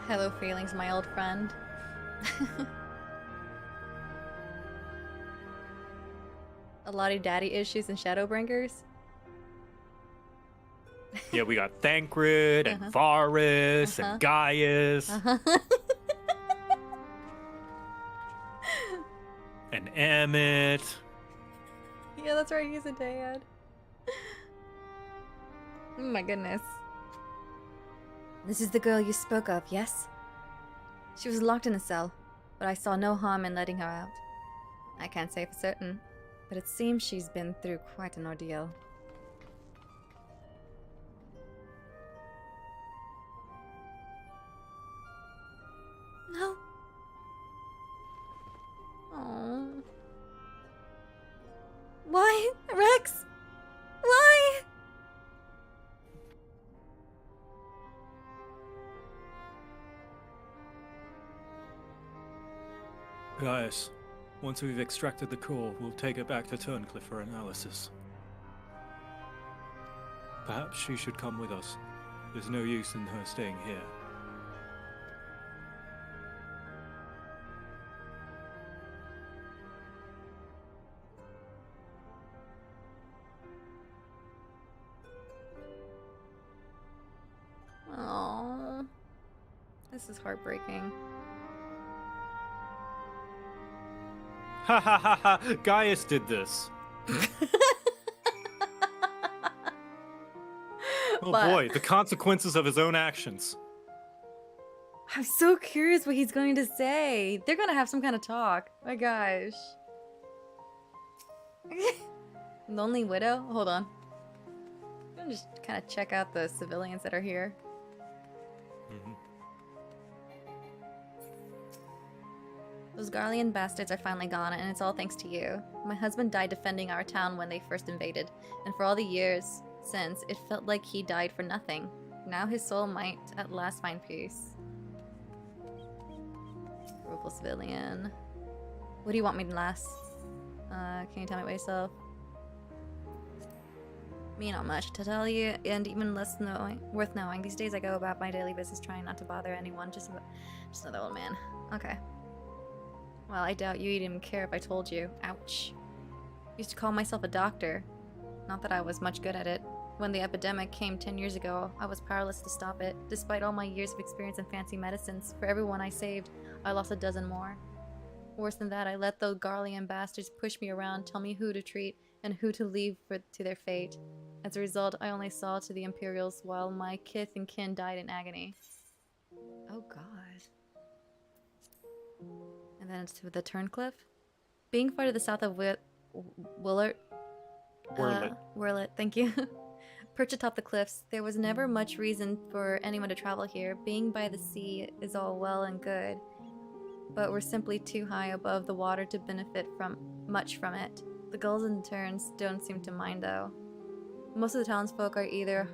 A: Hello, feelings, my old friend. A lot of daddy issues in Shadowbringers.
D: Yeah, we got Thancred and Varus and Gaius and Emmett.
A: Yeah, that's right, he's a dad. Oh my goodness. This is the girl you spoke of, yes? She was locked in a cell, but I saw no harm in letting her out. I can't say for certain, but it seems she's been through quite an ordeal. No. Oh. Why, Rex? Why?
D: Gaius, once we've extracted the core, we'll take it back to Turncliffe for analysis. Perhaps she should come with us. There's no use in her staying here.
A: Oh, this is heartbreaking.
B: Ha ha ha ha! Gaius did this. Oh boy, the consequences of his own actions.
A: I'm so curious what he's going to say. They're gonna have some kind of talk. My gosh. Lonely Widow? Hold on. I'm gonna just kind of check out the civilians that are here. Those Garlean bastards are finally gone, and it's all thanks to you. My husband died defending our town when they first invaded, and for all the years since, it felt like he died for nothing. Now his soul might at last find peace. Rueful civilian. What do you want me to last? Can you tell me about yourself? Me, not much to tell you, and even less worth knowing. These days I go about my daily business trying not to bother anyone, just another old man. Okay. Well, I doubt you'd even care if I told you. Ouch. Used to call myself a doctor. Not that I was much good at it. When the epidemic came 10 years ago, I was powerless to stop it. Despite all my years of experience in fancy medicines, for everyone I saved, I lost a dozen more. Worse than that, I let those Garlean bastards push me around, tell me who to treat, and who to leave to their fate. As a result, I only saw to the Imperials while my kith and kin died in agony. Oh god. And then it's to the Turncliff. Being far to the south of Willert. Wirlet, thank you. Perched atop the cliffs, there was never much reason for anyone to travel here. Being by the sea is all well and good, but we're simply too high above the water to benefit much from it. The gulls and terns don't seem to mind though. Most of the townsfolk are either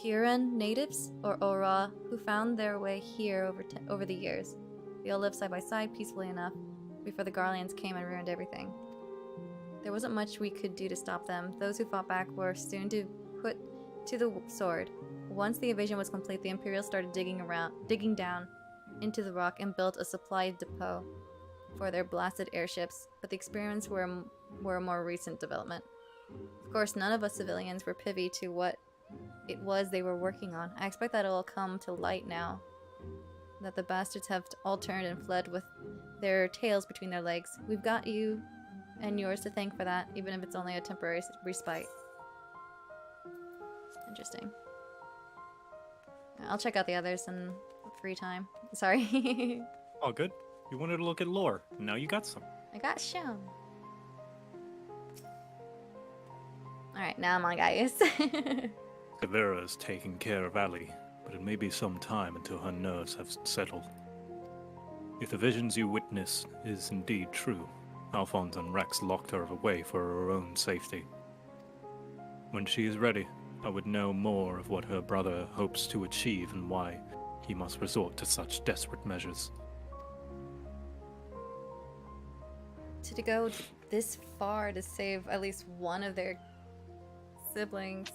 A: Huron natives or Ora who found their way here over the years. They all lived side by side peacefully enough before the Garleans came and ruined everything. There wasn't much we could do to stop them. Those who fought back were soon to put to the sword. Once the invasion was complete, the Imperials started digging down into the rock and built a supply depot for their blasted airships, but the experiments were a more recent development. Of course, none of us civilians were privy to what it was they were working on. I expect that it'll come to light now that the bastards have all turned and fled with their tails between their legs. We've got you and yours to thank for that, even if it's only a temporary respite. Interesting. I'll check out the others in free time. Sorry.
B: Oh, good. You wanted to look at lore. Now you got some.
A: I got shown. Alright, now I'm on, guys.
D: Severa is taking care of Ali, but it may be some time until her nerves have settled. If the visions you witnessed is indeed true, Alphonse and Rex locked her away for her own safety. When she is ready, I would know more of what her brother hopes to achieve and why he must resort to such desperate measures.
A: To go this far to save at least one of their siblings.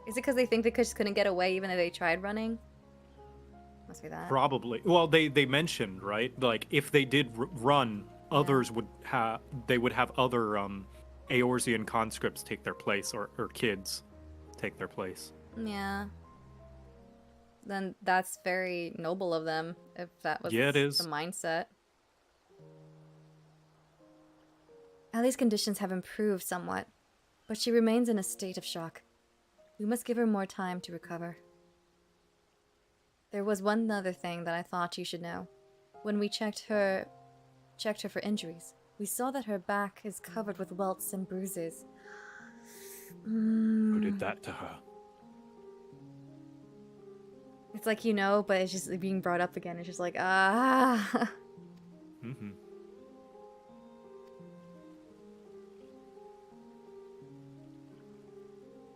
A: Is it because they think they just couldn't get away even though they tried running? Must be that.
B: Probably. Well, they mentioned, right? Like, if they did run, others would have... They would have other Eorzean conscripts take their place, or kids take their place.
A: Yeah. Then that's very noble of them, if that was
B: it is.
A: the mindset. Allie's conditions have improved somewhat, but she remains in a state of shock. We must give her more time to recover. There was one other thing that I thought you should know. When we checked her for injuries, we saw that her back is covered with welts and bruises.
D: Who did that to her?
A: It's like, you know, but it's just being brought up again. It's just like, ah.
D: Mm-hmm.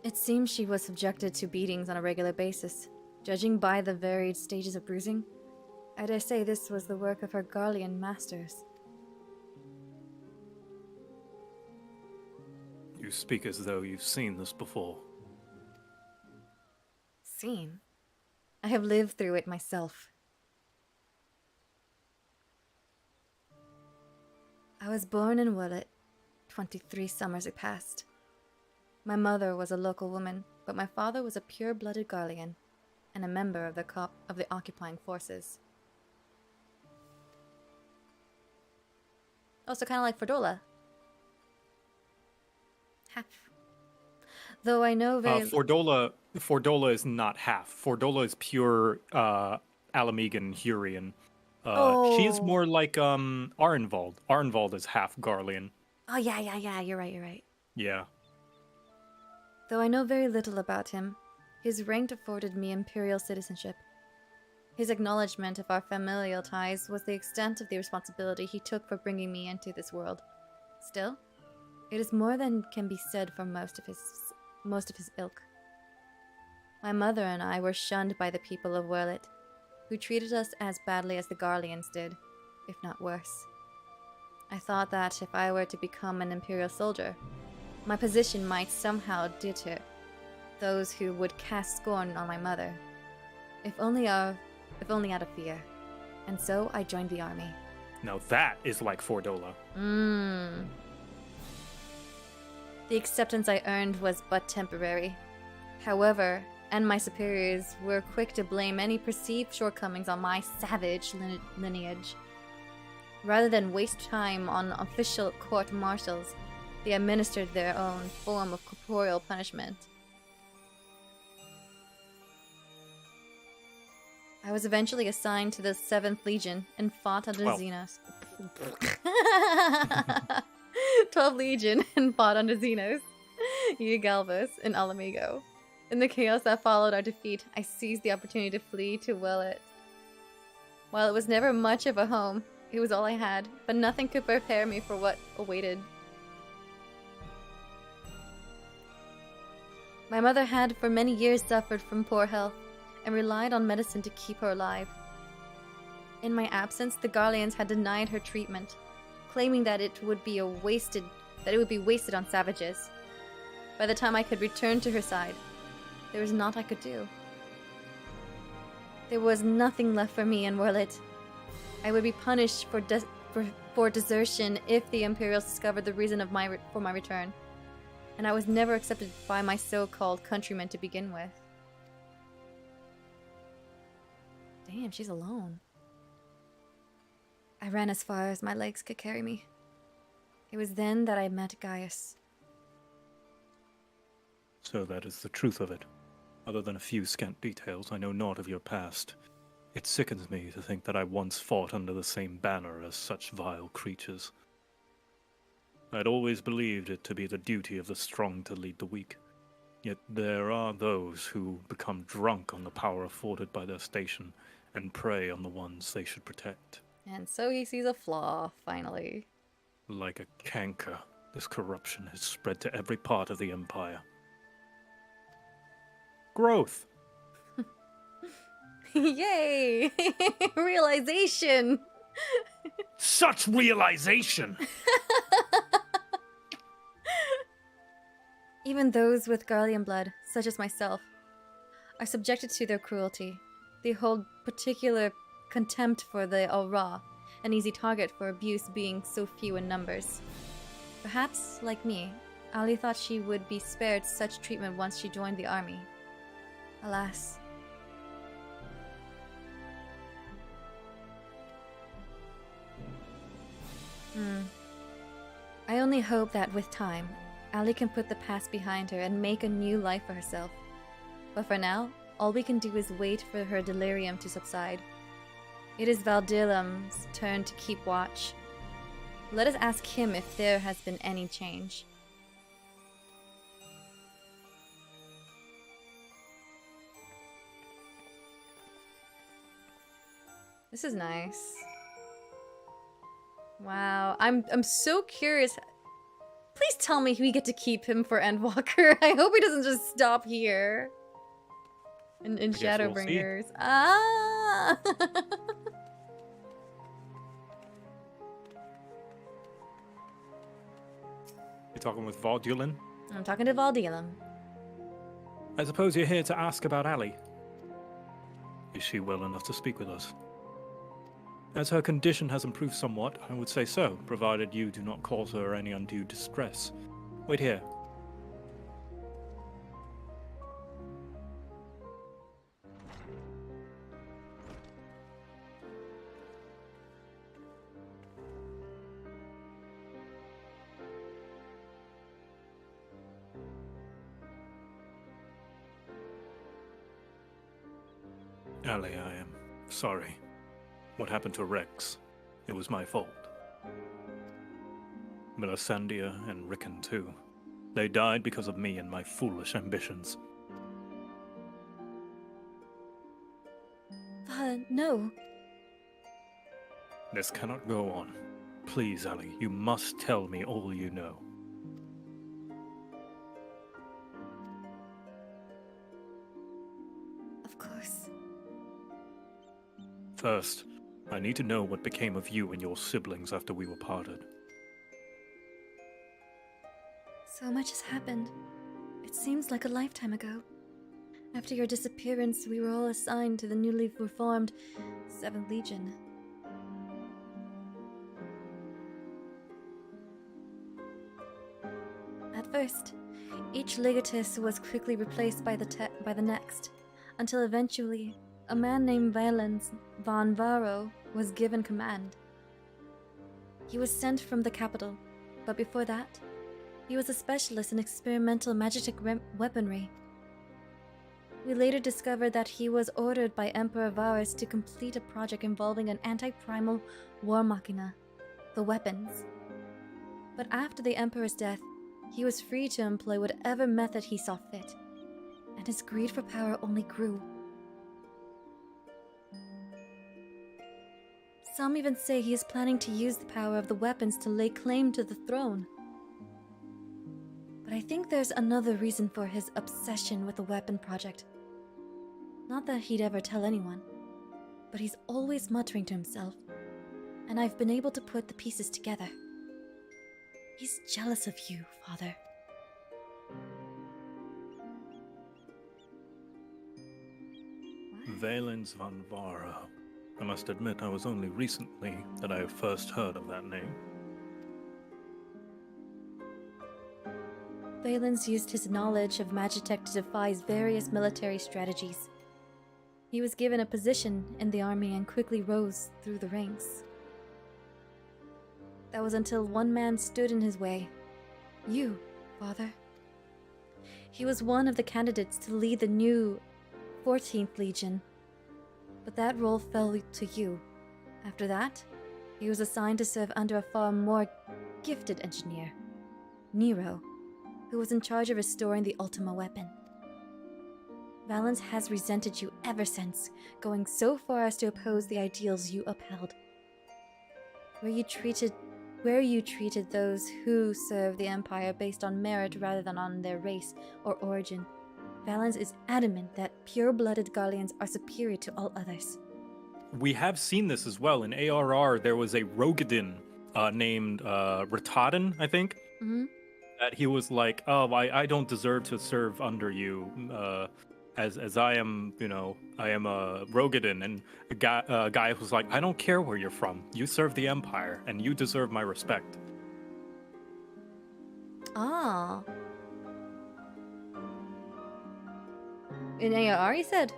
A: It seems she was subjected to beatings on a regular basis. Judging by the varied stages of bruising, I dare say this was the work of her Garlean masters.
D: You speak as though you've seen this before.
A: Seen? I have lived through it myself. I was born in Willett. 23 summers had passed. My mother was a local woman, but my father was a pure-blooded Garlean and a member of the occupying forces. Also kind of like Fordola. Half. Though I know very...
B: Fordola is not half. Fordola is pure Alamegan Hurian. She is more like Arenvald. Arenvald is half Garlean.
A: Oh, yeah, you're right.
B: Yeah.
A: Though I know very little about him, his rank afforded me imperial citizenship. His acknowledgement of our familial ties was the extent of the responsibility he took for bringing me into this world. Still, it is more than can be said for most of his most of his ilk. My mother and I were shunned by the people of Werlet, who treated us as badly as the Garleans did, if not worse. I thought that if I were to become an Imperial soldier, my position might somehow deter those who would cast scorn on my mother, if only out of fear. And so I joined the army.
D: Now that is like Fordola.
A: The acceptance I earned was but temporary. However, and my superiors were quick to blame any perceived shortcomings on my savage lineage. Rather than waste time on official court-martials, they administered their own form of corporeal punishment. I was eventually assigned to the 7th Legion and fought under Xenos. 12th Legion and fought under Xenos, Galvus, and Alamigo. In the chaos that followed our defeat, I seized the opportunity to flee to Werlet. While it was never much of a home, it was all I had, but nothing could prepare me for what awaited. My mother had for many years suffered from poor health and relied on medicine to keep her alive. In my absence, the Garleans had denied her treatment, claiming that it would be wasted on savages. By the time I could return to her side, there was naught I could do. There was nothing left for me in Werlet. I would be punished for desertion if the Imperials discovered the reason for my return, and I was never accepted by my so-called countrymen to begin with. Damn, she's alone. I ran as far as my legs could carry me. It was then that I met Gaius.
D: So that is the truth of it. Other than a few scant details, I know naught of your past. It sickens me to think that I once fought under the same banner as such vile creatures. I'd always believed it to be the duty of the strong to lead the weak. Yet there are those who become drunk on the power afforded by their station and prey on the ones they should protect.
A: And so he sees a flaw, finally.
D: Like a canker, this corruption has spread to every part of the Empire. Growth!
A: Yay! Realization!
D: Such realization!
A: Even those with Garlean blood, such as myself, are subjected to their cruelty. They hold particular contempt for the Aura, an easy target for abuse being so few in numbers. Perhaps, like me, Ali thought she would be spared such treatment once she joined the army. Alas. I only hope that with time, Ali can put the past behind her and make a new life for herself. But for now, all we can do is wait for her delirium to subside. It is Valdilam's turn to keep watch. Let us ask him if there has been any change. This is nice. Wow, I'm so curious. Please tell me we get to keep him for Endwalker. I hope he doesn't just stop here. In Shadowbringers.
B: We'll
A: ah!
D: You're talking with Vaudulan?
A: I'm talking to Valdilam.
D: I suppose you're here to ask about Ali. Is she well enough to speak with us? As her condition has improved somewhat, I would say so, provided you do not cause her any undue distress. Wait here. Ali, I am sorry. What happened to Rex? It was my fault. Melisandre and Rickon too. They died because of me and my foolish ambitions.
A: No.
D: This cannot go on. Please, Ali, you must tell me all you know. First, I need to know what became of you and your siblings after we were parted.
A: So much has happened. It seems like a lifetime ago. After your disappearance, we were all assigned to the newly reformed 7th Legion. At first, each legatus was quickly replaced by the next, until eventually, a man named Valens von Varro was given command. He was sent from the capital, but before that, he was a specialist in experimental magic weaponry. We later discovered that he was ordered by Emperor Varus to complete a project involving an anti-primal war machina, the weapons. But after the Emperor's death, he was free to employ whatever method he saw fit, and his greed for power only grew. Some even say he is planning to use the power of the weapons to lay claim to the throne. But I think there's another reason for his obsession with the weapon project. Not that he'd ever tell anyone, but he's always muttering to himself, and I've been able to put the pieces together. He's jealous of you, Father.
D: Valens von Varro. I must admit I was only recently that I first heard of that name.
A: Valens used his knowledge of Magitech to devise various military strategies. He was given a position in the army and quickly rose through the ranks. That was until one man stood in his way. You, Father. He was one of the candidates to lead the new 14th Legion. But that role fell to you. After that, he was assigned to serve under a far more gifted engineer, Nero, who was in charge of restoring the Ultima weapon. Valens has resented you ever since, going so far as to oppose the ideals you upheld. Where you treated those who serve the Empire based on merit rather than on their race or origin, Valens is adamant that pure-blooded Garleans are superior to all others.
D: We have seen this as well. In ARR, there was a Rogadin named Ratadin, I think.
A: Mm-hmm.
D: That he was like, oh, I don't deserve to serve under you, as I am, I am a Rogadin. And a guy was like, I don't care where you're from. You serve the Empire, and you deserve my respect.
A: Ah. In ARR, you said?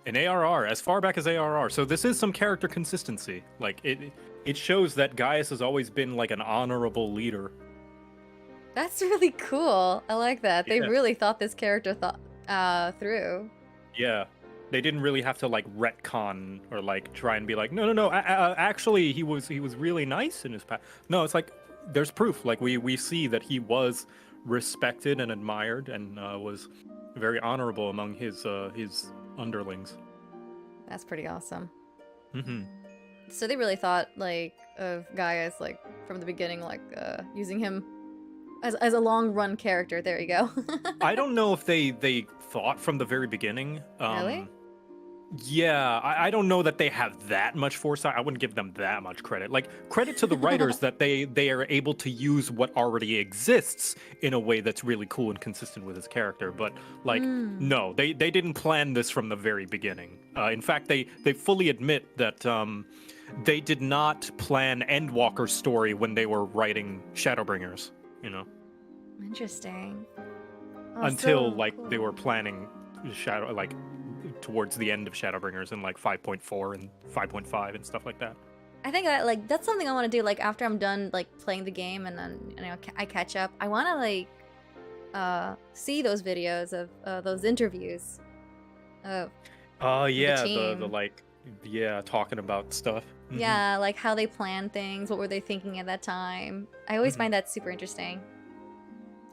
D: In ARR, as far back as ARR. So this is some character consistency. Like, it shows that Gaius has always been, like, an honorable leader.
A: That's really cool. I like that. They
D: Yeah.
A: really thought this character through.
D: Yeah. They didn't really have to, like, retcon or, like, try and be like, no, actually, he was really nice in his past. No, it's like, there's proof. Like, we see that he was respected and admired and was very honorable among his underlings.
A: That's pretty awesome.
D: Mm-hmm.
A: So they really thought, like, of Gaius, like, from the beginning, like, using him as a long-run character. There you go.
D: I don't know if they thought from the very beginning.
A: Really?
D: Yeah, I don't know that they have that much foresight. I wouldn't give them that much credit. Like, credit to the writers that they are able to use what already exists in a way that's really cool and consistent with his character. But, like, no, they didn't plan this from the very beginning. In fact, they fully admit that they did not plan Endwalker's story when they were writing Shadowbringers,
A: Interesting. Oh,
D: until,
A: so
D: like,
A: cool.
D: they were planning towards the end of Shadowbringers in like 5.4 and 5.5 and stuff like that.
A: I think that's something I want to do. Like, after I'm done, like, playing the game and then I catch up, I want to, like, see those videos of those interviews.
D: Yeah,
A: team.
D: the like, yeah, talking about stuff. Mhm.
A: Yeah, like how they plan things. What were they thinking at that time? I always find that super interesting.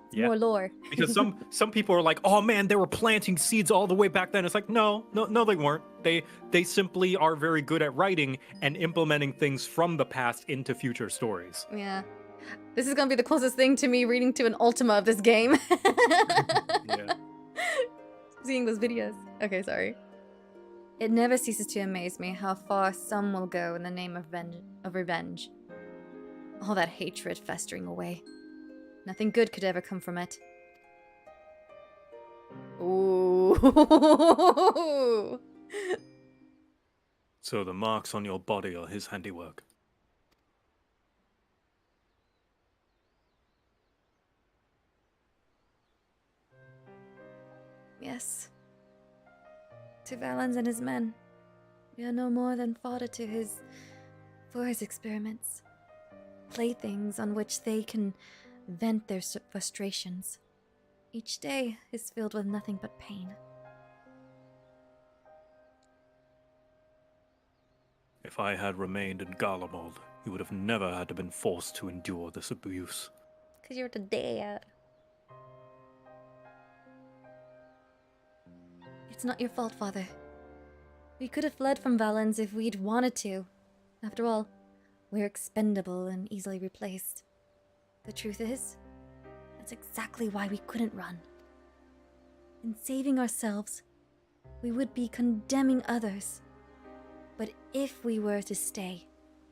A: It's
D: Yeah.
A: more lore.
D: Because some people are like, oh man, they were planting seeds all the way back then. It's like, no, they weren't. They simply are very good at writing and implementing things from the past into future stories.
A: Yeah. This is gonna be the closest thing to me reading to an Ultima of this game.
D: Yeah.
A: Seeing those videos. Okay, sorry. It never ceases to amaze me how far some will go in the name of revenge. All that hatred festering away. Nothing good could ever come from it. Ooh.
D: So the marks on your body are his handiwork.
A: Yes. To Valens and his men, we are no more than fodder for his experiments. Playthings on which they can vent their frustrations. Each day is filled with nothing but pain.
D: If I had remained in Garlemald, you would have never had to been forced to endure this abuse.
A: 'Cause you're the dad. It's not your fault, Father. We could have fled from Valens if we'd wanted to. After all, we're expendable and easily replaced. The truth is, that's exactly why we couldn't run. In saving ourselves, we would be condemning others. But if we were to stay,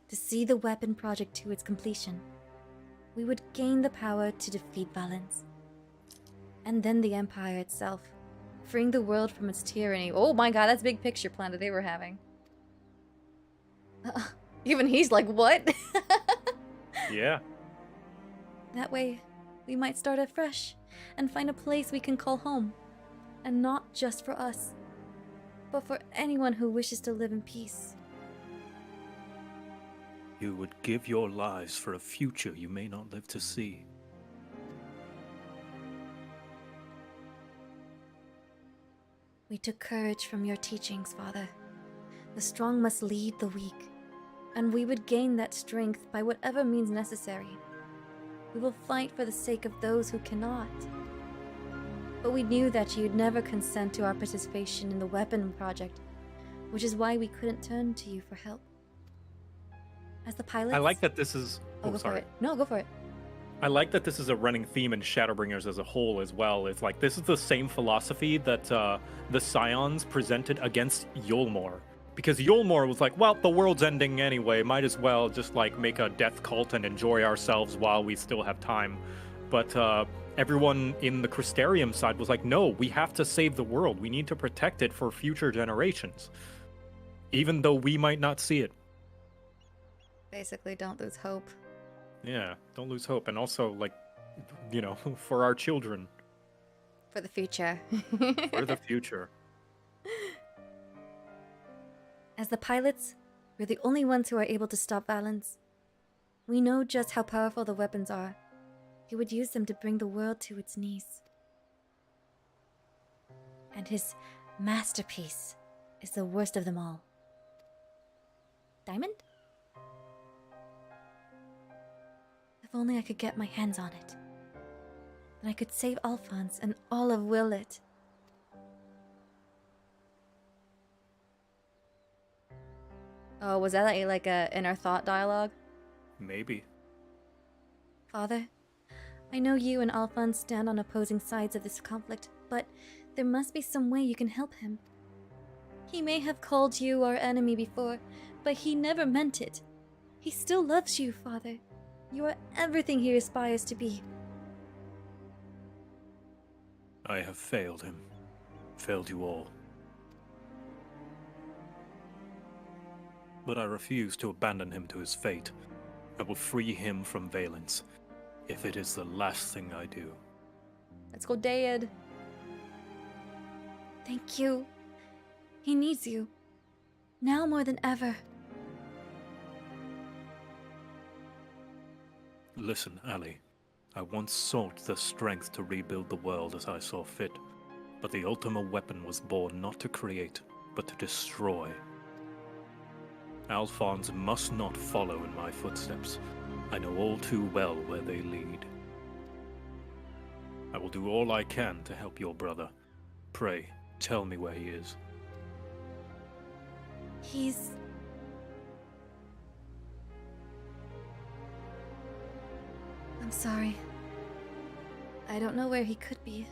A: to see the weapon project to its completion, we would gain the power to defeat Valens. And then the Empire itself, freeing the world from its tyranny. Oh my god, that's a big picture plan that they were having. Even he's like, what?
B: Yeah.
A: That way, we might start afresh and find a place we can call home. And not just for us, but for anyone who wishes to live in peace.
D: You would give your lives for a future you may not live to see.
A: We took courage from your teachings, Father. The strong must lead the weak, and we would gain that strength by whatever means necessary. We will fight for the sake of those who cannot. But we knew that you'd never consent to our participation in the weapon project, which is why we couldn't turn to you for help. As the pilots...
B: I like that this is...
A: Oh, go
B: sorry.
A: for it. No, go for it.
B: I like that this is a running theme in Shadowbringers as a whole as well. It's like, this is the same philosophy that the Scions presented against Yulmore. Because Yulmore was like, well, the world's ending anyway, might as well just like make a death cult and enjoy ourselves while we still have time. But everyone in the Crystarium side was like, no, we have to save the world. We need to protect it for future generations. Even though we might not see it.
A: Basically, don't lose hope.
B: Yeah, don't lose hope. And also, like, you know, for our children.
A: For the future.
B: For the future.
A: As the pilots, we're the only ones who are able to stop Valens. We know just how powerful the weapons are. He would use them to bring the world to its knees. And his masterpiece is the worst of them all. Diamond? If only I could get my hands on it. Then I could save Alphonse and all of Willet. Oh, was that like a inner thought dialogue?
D: Maybe.
A: Father, I know you and Alphonse stand on opposing sides of this conflict, but there must be some way you can help him. He may have called you our enemy before, but he never meant it. He still loves you, Father. You are everything he aspires to be.
D: I have failed him. Failed you all. But I refuse to abandon him to his fate. I will free him from Valens, if it is the last thing I do.
A: Let's go, Dad. Thank you. He needs you. Now more than ever.
D: Listen, Ali. I once sought the strength to rebuild the world as I saw fit, but the Ultima weapon was born not to create, but to destroy. Alphonse must not follow in my footsteps. I know all too well where they lead. I will do all I can to help your brother. Pray, tell me where he is.
A: He's... I'm sorry. I don't know where he could be.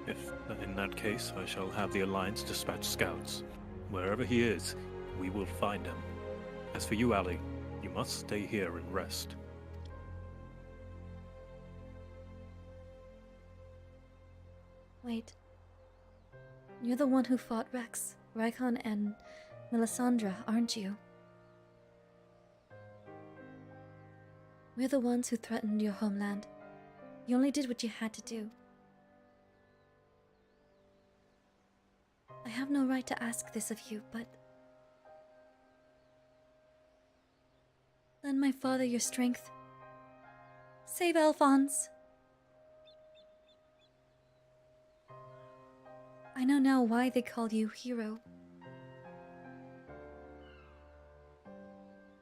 D: In that case, I shall have the Alliance dispatch scouts. Wherever he is, we will find him. As for you, Ali, you must stay here and rest.
A: Wait. You're the one who fought Rex, Rykon, and Melisandre, aren't you? We're the ones who threatened your homeland. You only did what you had to do. I have no right to ask this of you, but... lend my father your strength. Save Alphonse. I know now why they call you hero.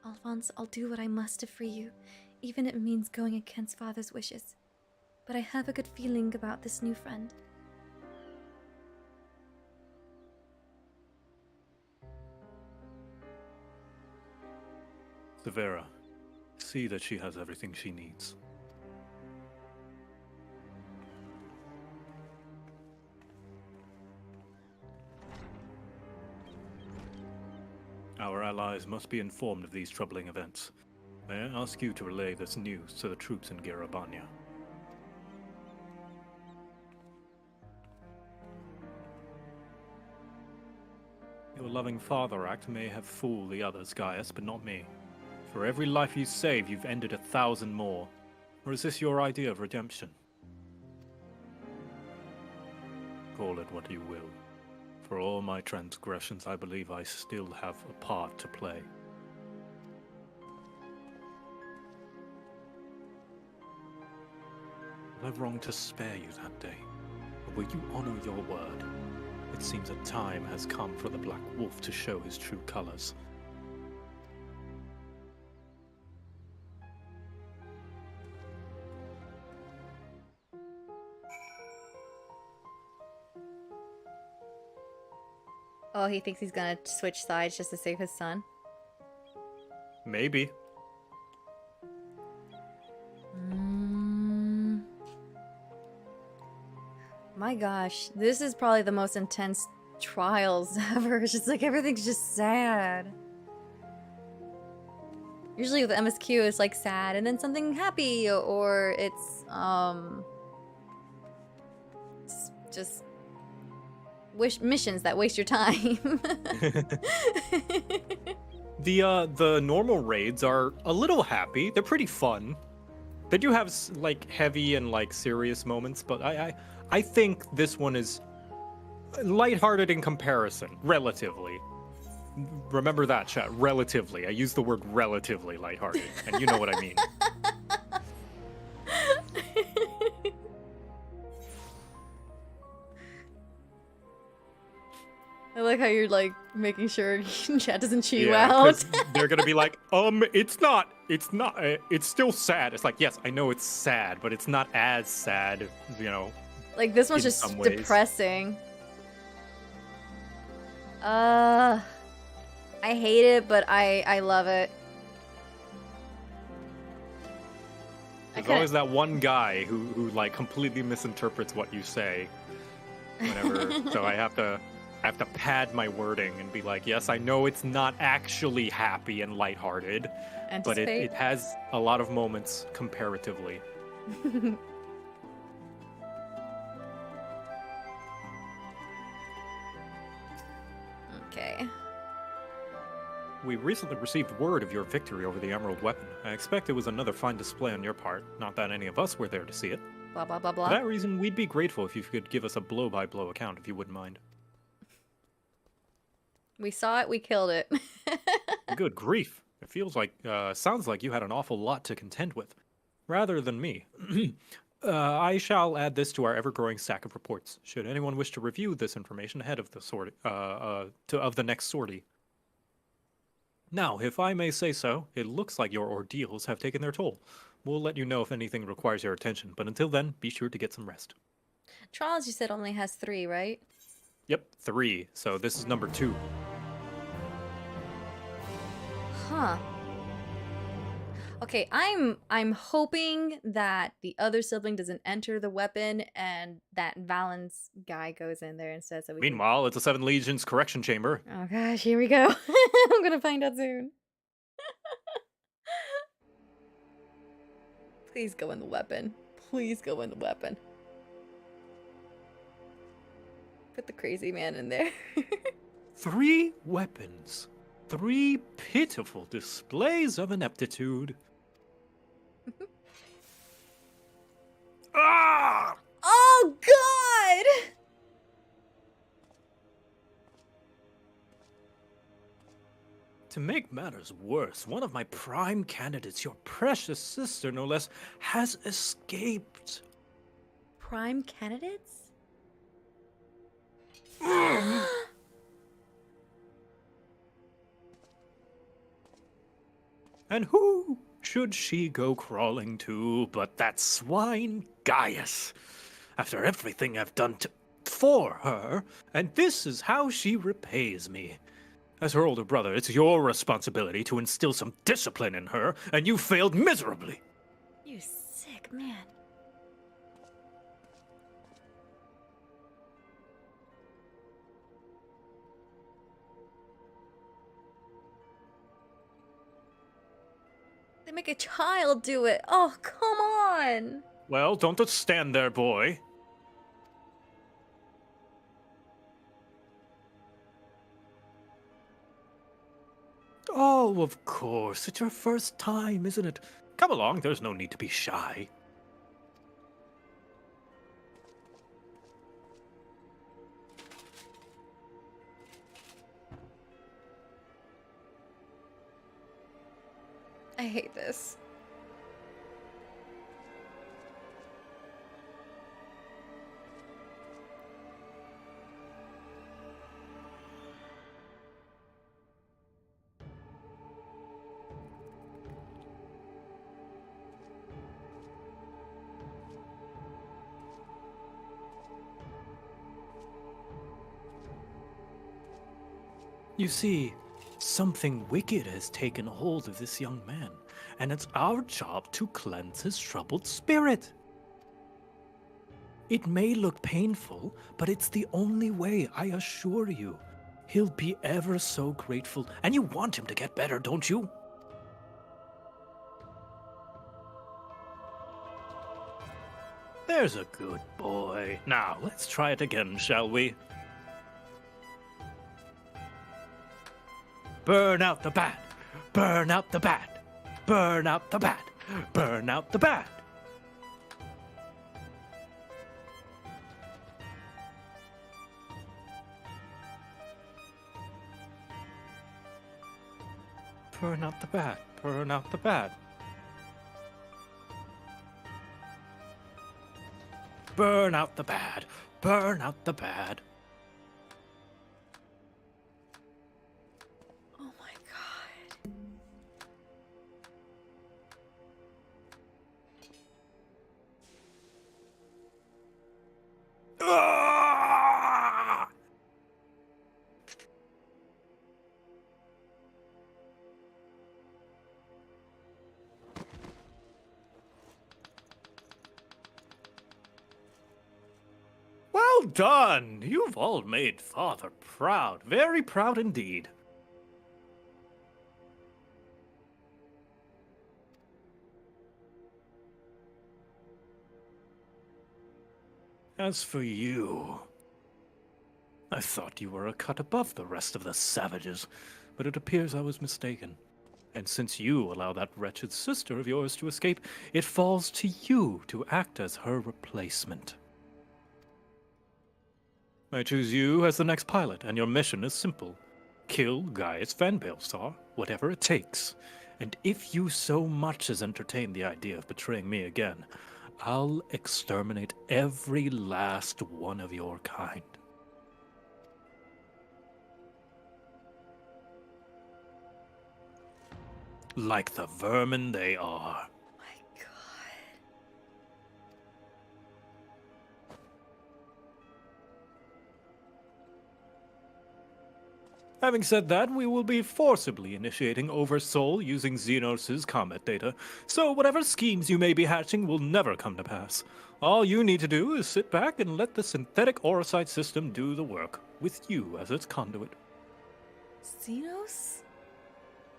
A: Alphonse, I'll do what I must to free you, even if it means going against father's wishes. But I have a good feeling about this new friend.
D: Severa, see that she has everything she needs. Our allies must be informed of these troubling events. May I ask you to relay this news to the troops in Garabanya? Your loving father act may have fooled the others, Gaius, but not me. For every life you saved, you've ended 1,000 more. Or is this your idea of redemption? Call it what you will. For all my transgressions, I believe I still have a part to play. Was I wrong to spare you that day? Or will you honor your word? It seems a time has come for the Black Wolf to show his true colors.
A: Oh, he thinks he's gonna switch sides just to save his son?
B: Maybe.
A: My gosh, this is probably the most intense trials ever. It's just like everything's just sad. Usually with MSQ it's like sad and then something happy, or it's just missions that waste your time.
B: The normal raids are a little happy. They're pretty fun. They do have like heavy and like serious moments, but I think this one is lighthearted in comparison, relatively. Remember that, chat. Relatively. I use the word relatively lighthearted, and you know what I mean.
A: I like how you're like making sure chat doesn't chew you
B: Yeah,
A: out.
B: 'cause they're gonna be like, it's still sad. It's like, yes, I know it's sad, but it's not as sad, you know.
A: Like this one's
B: in
A: just
B: some ways.
A: depressing. I hate it, but I love it.
B: There's always that one guy who like completely misinterprets what you say. Whenever, so I have to pad my wording and be like, yes, I know it's not actually happy and lighthearted, but it has a lot of moments comparatively.
A: Okay.
B: We recently received word of your victory over the Emerald Weapon. I expect it was another fine display on your part, not that any of us were there to see it.
A: Blah blah blah blah.
B: For that reason, we'd be grateful if you could give us a blow-by-blow account, if you wouldn't mind.
A: We saw it, we killed it.
B: Good grief. It feels like, sounds like you had an awful lot to contend with. Rather than me. I shall add this to our ever-growing stack of reports, should anyone wish to review this information ahead of the of the next sortie. Now, if I may say so, it looks like your ordeals have taken their toll. We'll let you know if anything requires your attention, but until then, be sure to get some rest.
A: Trials, you said, only has 3, right?
B: Yep, 3. So this is number 2.
A: Huh. Okay, I'm hoping that the other sibling doesn't enter the weapon and that Valen's guy goes in there instead. So we
D: Meanwhile, it's the Seven Legions correction chamber.
A: can... Oh gosh, here we go. I'm gonna find out soon. Please go in the weapon. Please go in the weapon. Put the crazy man in there.
D: 3 weapons. 3 pitiful displays of ineptitude. Ah!
A: Oh God!
D: To make matters worse, one of my prime candidates, your precious sister no less, has escaped.
A: Prime candidates?
D: And who should she go crawling to but that swine Gaius? After everything I've done for her, and this is how she repays me. As her older brother, it's your responsibility to instill some discipline in her, and you failed miserably.
A: You sick man. They make a child do it. Oh, come on.
D: Well, don't just stand there, boy. Oh, of course. It's your first time, isn't it? Come along, there's no need to be shy.
A: I hate this.
D: You see, something wicked has taken hold of this young man, and it's our job to cleanse his troubled spirit. It may look painful, but it's the only way, I assure you. He'll be ever so grateful, and you want him to get better, don't you? There's a good boy. Now, let's try it again, shall we? Burn out the bad. Burn out the bad. Burn out the bad. Burn out the bad. Burn out the bad. Burn out the bad. Burn out the bad. Burn out the bad.
A: Oh my God.
D: Ah! Well done! You've all made Father proud. Very proud indeed. As for you, I thought you were a cut above the rest of the savages, but it appears I was mistaken. And since you allow that wretched sister of yours to escape, it falls to you to act as her replacement. I choose you as the next pilot, and your mission is simple. Kill Gaius Van Baelstar, whatever it takes. And if you so much as entertain the idea of betraying me again, I'll exterminate every last one of your kind. Like the vermin they are.
A: My God.
D: Having said that, we will be forcibly initiating Oversoul using Xenos' combat data, so whatever schemes you may be hatching will never come to pass. All you need to do is sit back and let the synthetic Orocyte system do the work, with you as its conduit.
A: Xenos?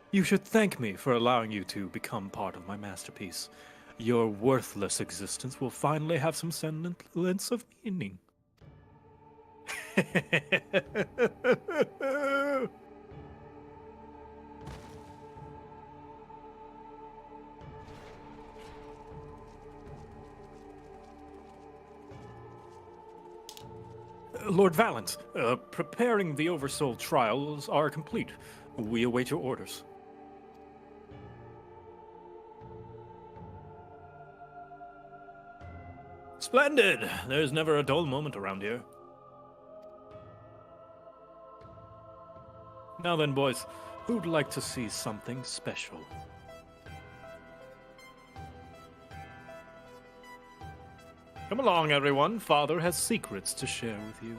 D: You should thank me for allowing you to become part of my masterpiece. Your worthless existence will finally have some semblance of meaning. Lord Valance, preparing the Oversoul trials are complete. We await your orders. Splendid! There's never a dull moment around here. Now then, boys, who'd like to see something special? Come along, everyone. Father has secrets to share with you.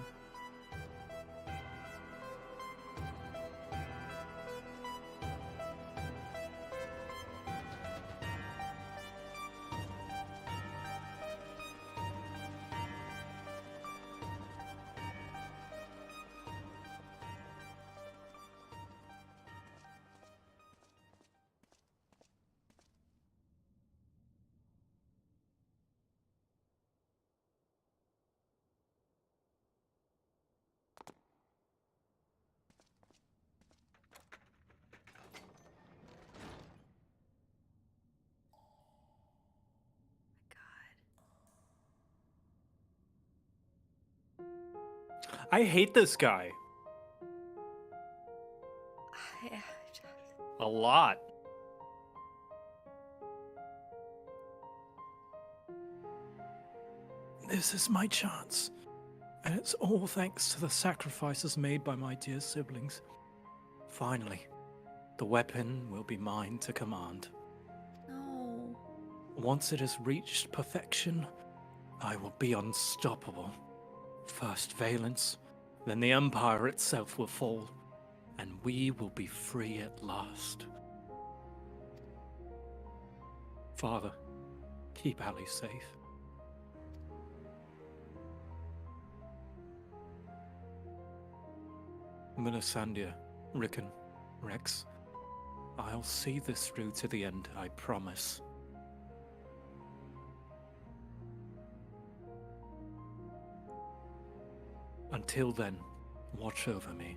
D: I hate this guy. A lot. This is my chance. And it's all thanks to the sacrifices made by my dear siblings. Finally, the weapon will be mine to command.
A: No.
D: Once it has reached perfection, I will be unstoppable. First Valence, then the Empire itself will fall, and we will be free at last. Father, keep Allie safe. Melisandre, Rickon, Rex, I'll see this through to the end, I promise. Until then, watch over me.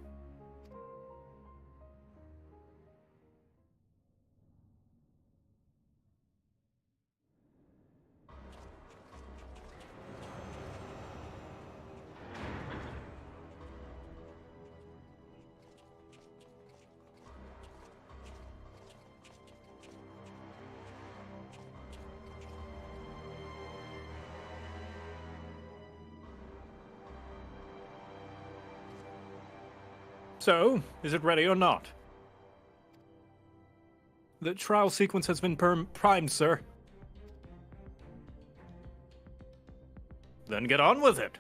D: So, is it ready or not? The trial sequence has been primed, sir. Then get on with it.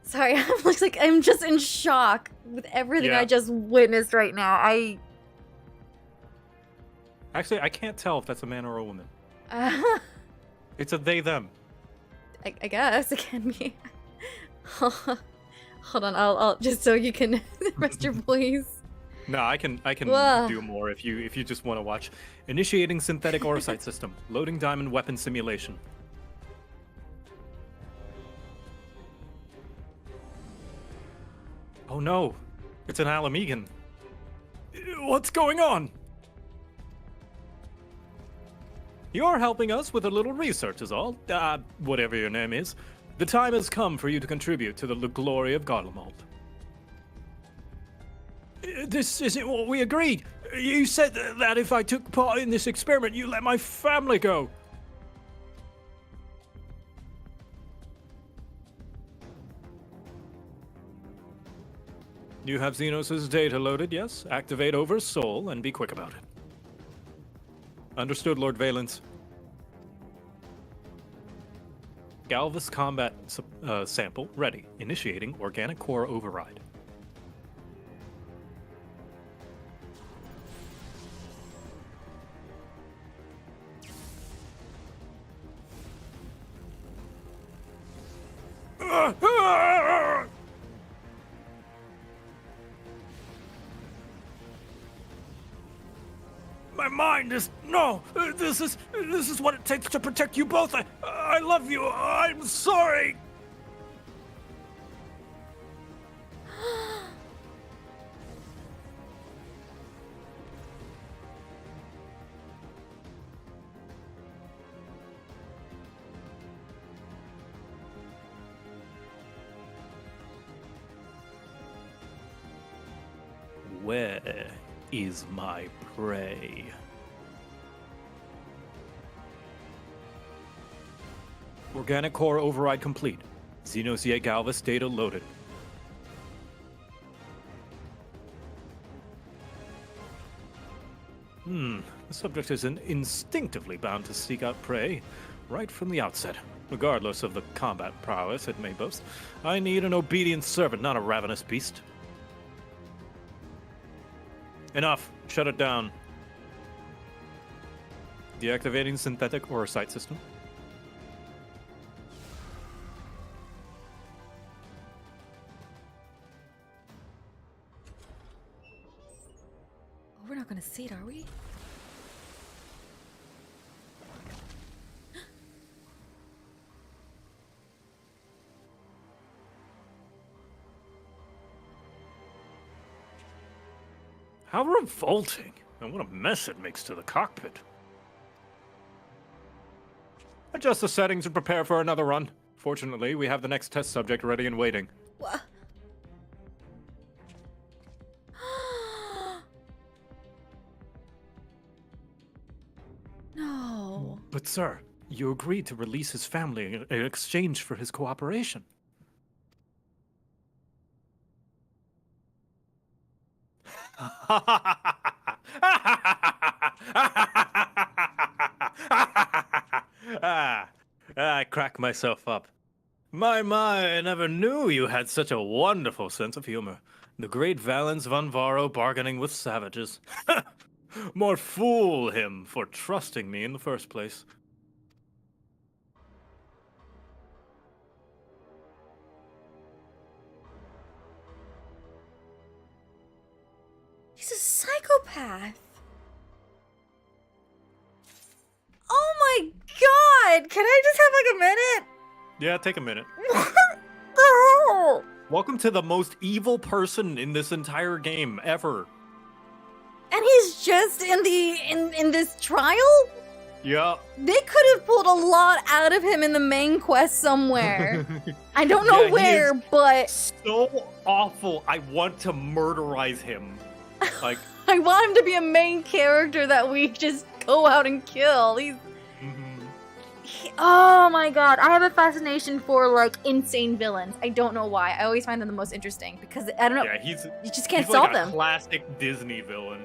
A: Sorry, looks like I'm just in shock with everything I just witnessed right now.
D: Actually, I can't tell if that's a man or a woman. It's a they/them.
A: I guess it can be. Hold on, I'll just so you can rest your voice.
D: No, I can do more if you just want to watch. Initiating synthetic Orocyte system. Loading diamond weapon simulation. Oh no, it's an Alamegan. What's going on? You're helping us with a little research is all. Whatever your name is. The time has come for you to contribute to the glory of Garlemald. This isn't what we agreed. You said that if I took part in this experiment, you let my family go. You have Xenos' data loaded, yes? Activate Oversoul and be quick about it. Understood, Lord Valens. Galvus combat sample ready. Initiating organic core override. My mind is no. This is what it takes to protect you both. I love you. I'm sorry. Where is my prey? Organic core override complete. Xenosier Galvus data loaded. The subject is instinctively bound to seek out prey right from the outset. Regardless of the combat prowess it may boast, I need an obedient servant, not a ravenous beast. Enough. Shut it down. Deactivating synthetic orosight system.
A: Oh, we're not gonna see it, are we?
D: How revolting, and what a mess it makes to the cockpit. Adjust the settings and prepare for another run. Fortunately, we have the next test subject ready and waiting.
A: What? No.
D: But sir, you agreed to release his family in exchange for his cooperation. I crack myself up. My, I never knew you had such a wonderful sense of humor. The great Valens von Varro bargaining with savages. More fool him for trusting me in the first place.
A: He's a psychopath. Oh my god! Can I just have like a minute?
D: Yeah, take a minute.
A: What the hell?
D: Welcome to the most evil person in this entire game ever.
A: And he's just in this trial?
D: Yeah.
A: They could have pulled a lot out of him in the main quest somewhere. I don't know
D: Yeah,
A: where, but
D: So awful. I want to murderize him. Like,
A: I want him to be a main character that we just go out and kill. Oh my god, I have a fascination for like insane villains. I don't know why. I always find them the most interesting because I don't know.
D: yeah,
A: you just can't
D: he's
A: solve
D: like a
A: them.
D: classic Disney villain.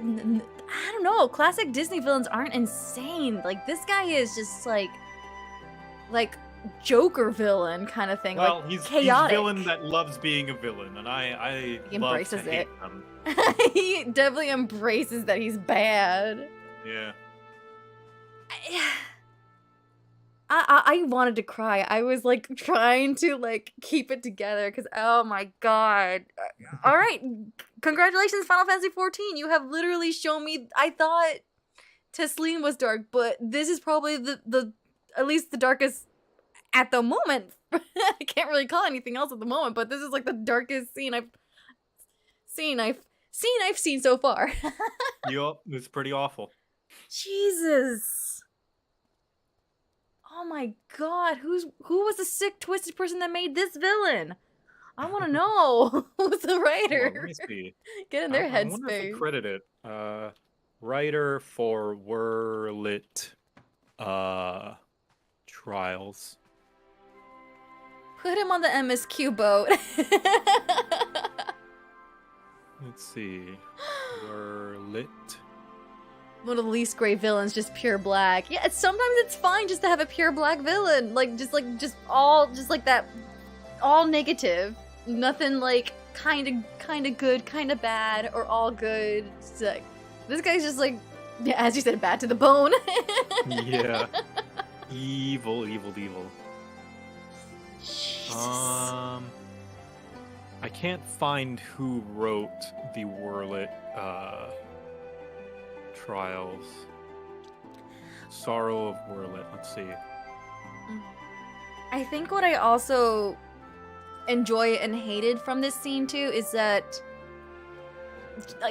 A: I don't know. Classic Disney villains aren't insane. Like this guy is just like Joker villain kind of thing.
D: Well,
A: like
D: he's
A: chaotic.
D: a villain that loves being a villain, and I
A: He
D: love
A: embraces
D: to hate
A: it.
D: them.
A: He definitely embraces that he's bad.
D: Yeah.
A: I wanted to cry. I was like trying to like keep it together because oh my god. All right, congratulations, Final Fantasy XIV. You have literally shown me. I thought Tesleen was dark, but this is probably the at least the darkest at the moment. I can't really call anything else at the moment, but this is like the darkest scene I've seen so far.
D: Yup, it's pretty awful.
A: Jesus. Oh my god, who was the sick, twisted person that made this villain? I want to know. Who's the writer?
D: Well, let me see.
A: Get in their
D: I wonder if they
A: headspace.
D: credit it. Writer for Wurlit Trials.
A: Put him on the MSQ boat.
D: Let's see. Wurlit.
A: one of the least great villains, just pure black. Yeah, sometimes it's fine just to have a pure black villain. Just that, all negative. Nothing like kind of good, kind of bad, or all good. It's like, this guy's just like, yeah, as you said, bad to the bone.
B: Yeah. Evil, evil, evil.
A: Jesus.
B: I can't find who wrote the Wurlet Trials. Sorrow of Wurlet. Let's see.
A: I think what I also enjoy and hated from this scene too is that,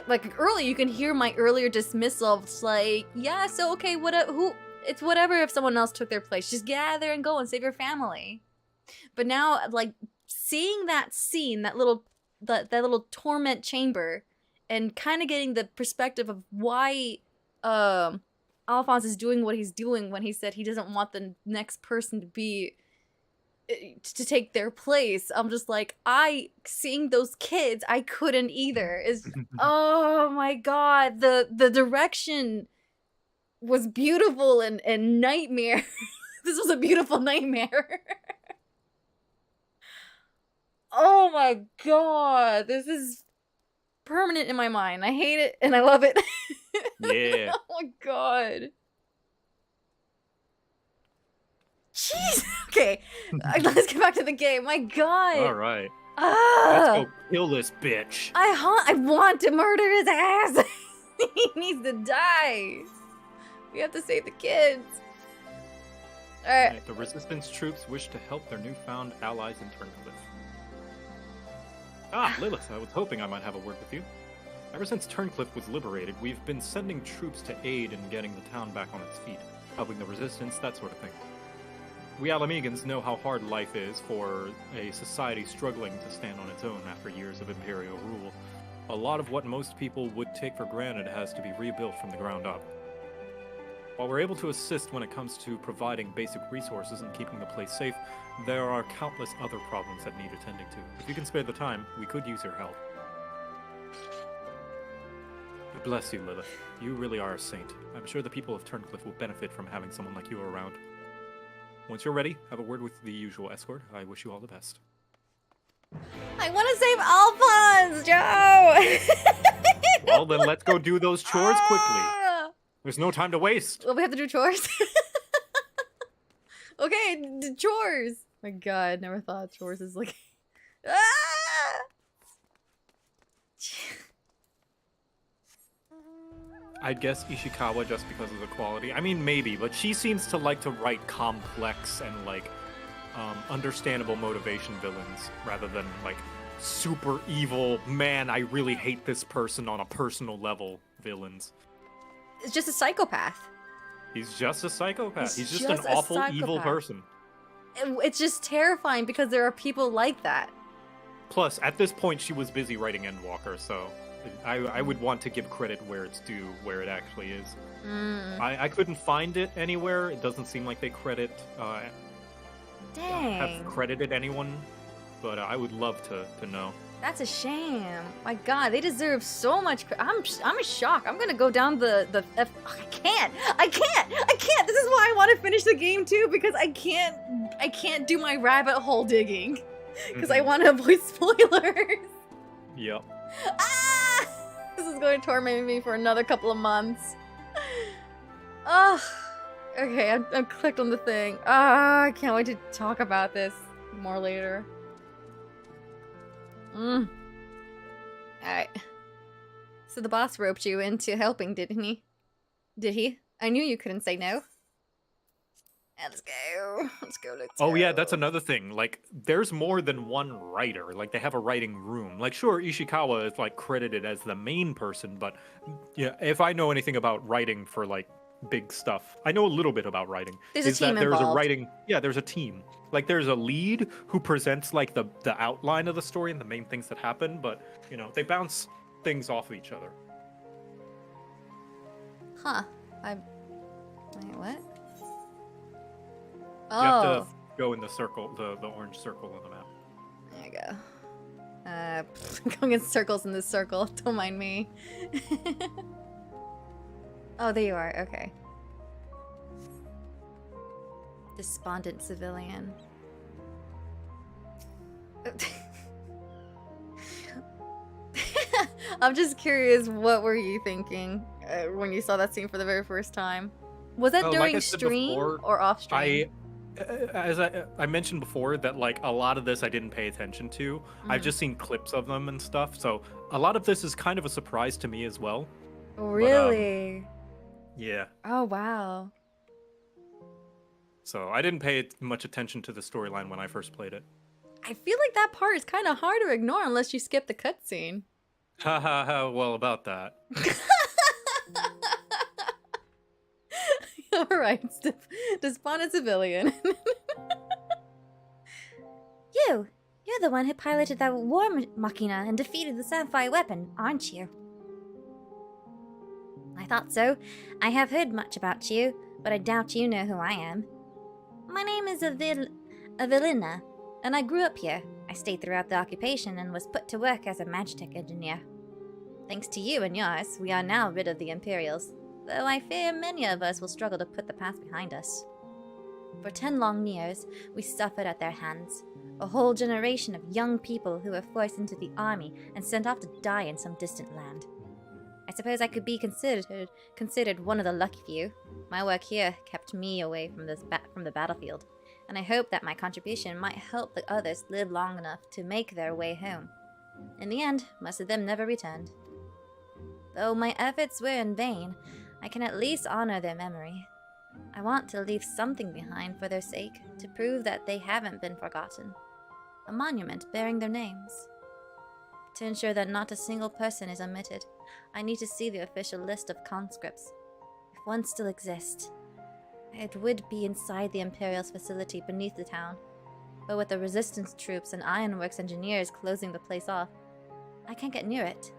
A: like early, you can hear my earlier dismissal. It's like, yeah, so okay, it's whatever if someone else took their place. Just get out of there and go and save your family. But now, like, seeing that scene, that little torment chamber, and kind of getting the perspective of why Alphonse is doing what he's doing when he said he doesn't want the next person to take their place. I'm just like, seeing those kids, I couldn't either. Oh my god, the direction was beautiful and nightmare. This was a beautiful nightmare. Oh my god, this is permanent in my mind. I hate it and I love it.
B: Yeah.
A: Oh my god. Jeez. Okay, let's get back to the game. My god.
B: All right.
A: Ah.
B: Let's go kill this bitch.
A: I want to murder his ass. He needs to die. We have to save the kids. Alright.
B: The resistance troops wish to help their newfound allies in Turncliffe. Ah, Lilith, I was hoping I might have a word with you. Ever since Turncliffe was liberated, we've been sending troops to aid in getting the town back on its feet, helping the resistance, that sort of thing. We Alamegans know how hard life is for a society struggling to stand on its own after years of imperial rule. A lot of what most people would take for granted has to be rebuilt from the ground up. While we're able to assist when it comes to providing basic resources and keeping the place safe, there are countless other problems that need attending to. If you can spare the time, we could use your help. Bless you, Lilith. You really are a saint. I'm sure the people of Turncliffe will benefit from having someone like you around. Once you're ready, have a word with the usual escort. I wish you all the best.
A: I want to save Alphonse, Joe!
B: Well, then let's go do those chores quickly. There's no time to waste.
A: Well, we have to do chores? Okay, chores! My god, never thought chores is like...
B: I'd guess Ishikawa just because of the quality. I mean, maybe, but she seems to like to write complex and, like, understandable motivation villains rather than, like, super evil, man, I really hate this person on a personal level villains.
A: It's just a psychopath.
B: He's just a psychopath. He's just
A: just
B: an
A: a
B: awful, evil
A: psychopath.
B: person.
A: It's just terrifying because there are people like that.
B: Plus, at this point, she was busy writing Endwalker, so I would want to give credit where it's due, where it actually is. I couldn't find it anywhere. It doesn't seem like they have credited anyone, but I would love to know.
A: That's a shame. My god, they deserve so much I'm in shock. I'm gonna go down the I can't! This is why I want to finish the game too, because I can't do my rabbit hole digging. Because I want to avoid spoilers.
B: Yep.
A: Ah! This is going to torment me for another couple of months. Oh, okay, I'm clicked on the thing. Ah, I can't wait to talk about this more later. Alright. So the boss roped you into helping, didn't he? Did he? I knew you couldn't say no. Let's go. Let's go.
B: Oh yeah, that's another thing. Like, there's more than one writer. Like, they have a writing room. Like, sure, Ishikawa is, like, credited as the main person, but yeah, if I know anything about writing for, like, big stuff, I know a little bit about writing.
A: There's a team
B: there's
A: involved.
B: a writing. Yeah, there's a team. Like, there's a lead who presents, like, the outline of the story and the main things that happen, but, you know, they bounce things off of each other.
A: Huh. Wait, what?
B: You have to go in the circle, the orange circle on the map.
A: There you go. Going in circles in this circle. Don't mind me. Oh, there you are. Okay. Despondent civilian. I'm just curious, what were you thinking when you saw that scene for the very first time? Was that
B: Like
A: during
B: I said
A: stream
B: before,
A: or off stream?
B: As I mentioned before, that like a lot of this I didn't pay attention to. I've just seen clips of them and stuff, so a lot of this is kind of a surprise to me as well.
A: Really?
B: Yeah.
A: Oh, wow.
B: So I didn't pay much attention to the storyline when I first played it.
A: I feel like that part is kind of hard to ignore unless you skip the cutscene.
B: Ha ha ha, well about that.
A: Alright, despondent civilian. You're the one who piloted that war machina and defeated the sapphire weapon, aren't you? I thought so. I have heard much about you, but I doubt you know who I am. My name is Evelina, and I grew up here. I stayed throughout the occupation and was put to work as a magitech engineer. Thanks to you and yours, we are now rid of the Imperials, though I fear many of us will struggle to put the past behind us. For 10 long years, we suffered at their hands. A whole generation of young people who were forced into the army and sent off to die in some distant land. I suppose I could be considered one of the lucky few. My work here kept me away from the battlefield, and I hope that my contribution might help the others live long enough to make their way home. In the end, most of them never returned. Though my efforts were in vain, I can at least honor their memory. I want to leave something behind for their sake, to prove that they haven't been forgotten. A monument bearing their names. To ensure that not a single person is omitted, I need to see the official list of conscripts. If one still exists, it would be inside the Imperial's facility beneath the town. But with the resistance troops and ironworks engineers closing the place off, I can't get near it.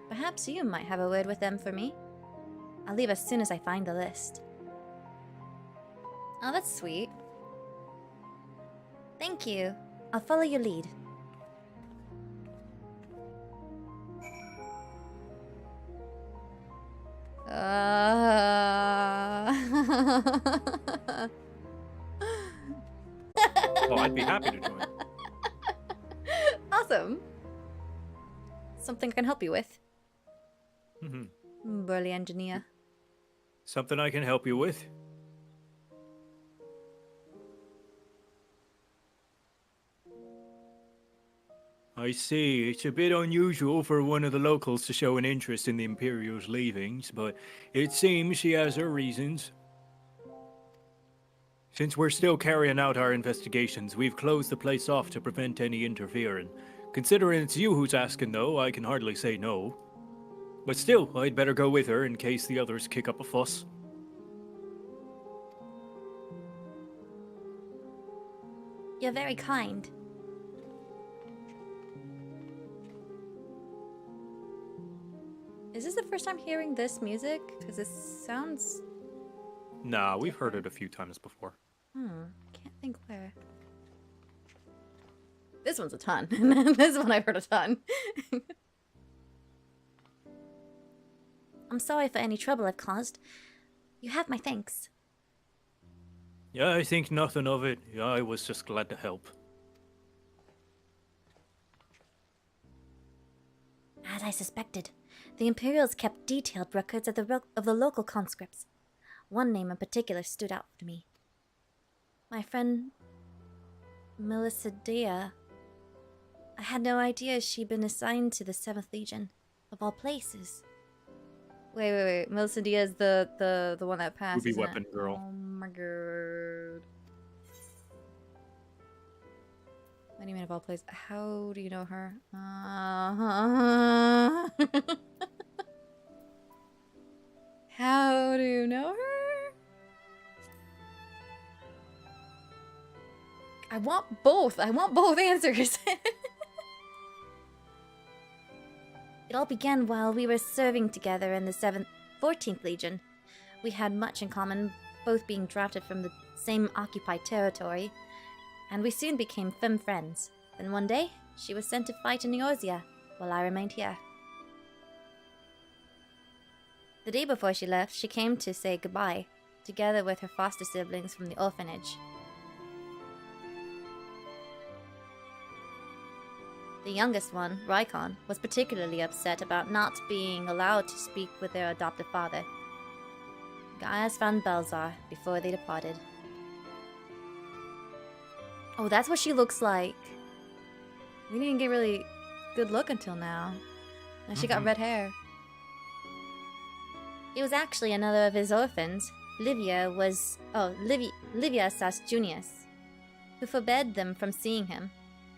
A: Perhaps you might have a word with them for me? I'll leave as soon as I find the list. Oh, that's sweet. Thank you. I'll follow your lead.
B: Well, I'd be happy to join.
A: Awesome. Something I can help you with. Burly engineer.
D: Something I can help you with? I see. It's a bit unusual for one of the locals to show an interest in the Imperial's leavings, but it seems she has her reasons. Since we're still carrying out our investigations, we've closed the place off to prevent any interfering. Considering it's you who's asking, though, I can hardly say no. But still, I'd better go with her in case the others kick up a fuss.
A: You're very kind. Is this the first time hearing this music? Because it sounds...
B: Nah, we've heard it a few times before.
A: Can't think where. This one's a ton. This one I've heard a ton. I'm sorry for any trouble I've caused. You have my thanks.
D: Yeah, I think nothing of it. Yeah, I was just glad to help.
A: As I suspected, the Imperials kept detailed records of the local conscripts. One name in particular stood out to me. My friend Brynhildr. I had no idea she'd been assigned to the 7th Legion, of all places. Wait. Brynhildr is the one that passed.
B: Ruby Weapon Girl.
A: Oh my god. What do you mean of all places? How do you know her? How do you know her? I want both. I want both answers. It all began while we were serving together in the 14th Legion. We had much in common, both being drafted from the same occupied territory, and we soon became firm friends. Then one day, she was sent to fight in Eorzea, while I remained here. The day before she left, she came to say goodbye, together with her foster siblings from the orphanage. The youngest one, Rykon, was particularly upset about not being allowed to speak with their adoptive father, Gaius van Belzar, before they departed. Oh, that's what she looks like. We didn't get really good look until now. And she got red hair. It was actually another of his orphans, Livia Sas Junius, who forbade them from seeing him.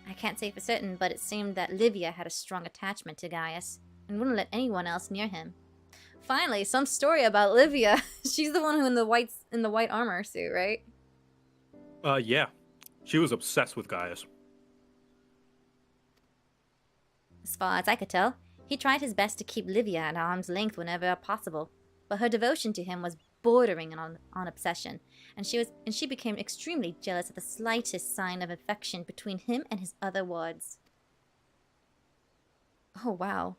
A: I can't say for certain, but it seemed that Livia had a strong attachment to Gaius and wouldn't let anyone else near him. Finally, some story about Livia. She's the one who in the white armor suit, right?
D: Yeah. She was obsessed with Gaius.
A: As far as I could tell, he tried his best to keep Livia at arm's length whenever possible, but her devotion to him was bordering on obsession, and she became extremely jealous at the slightest sign of affection between him and his other wards. Oh, wow.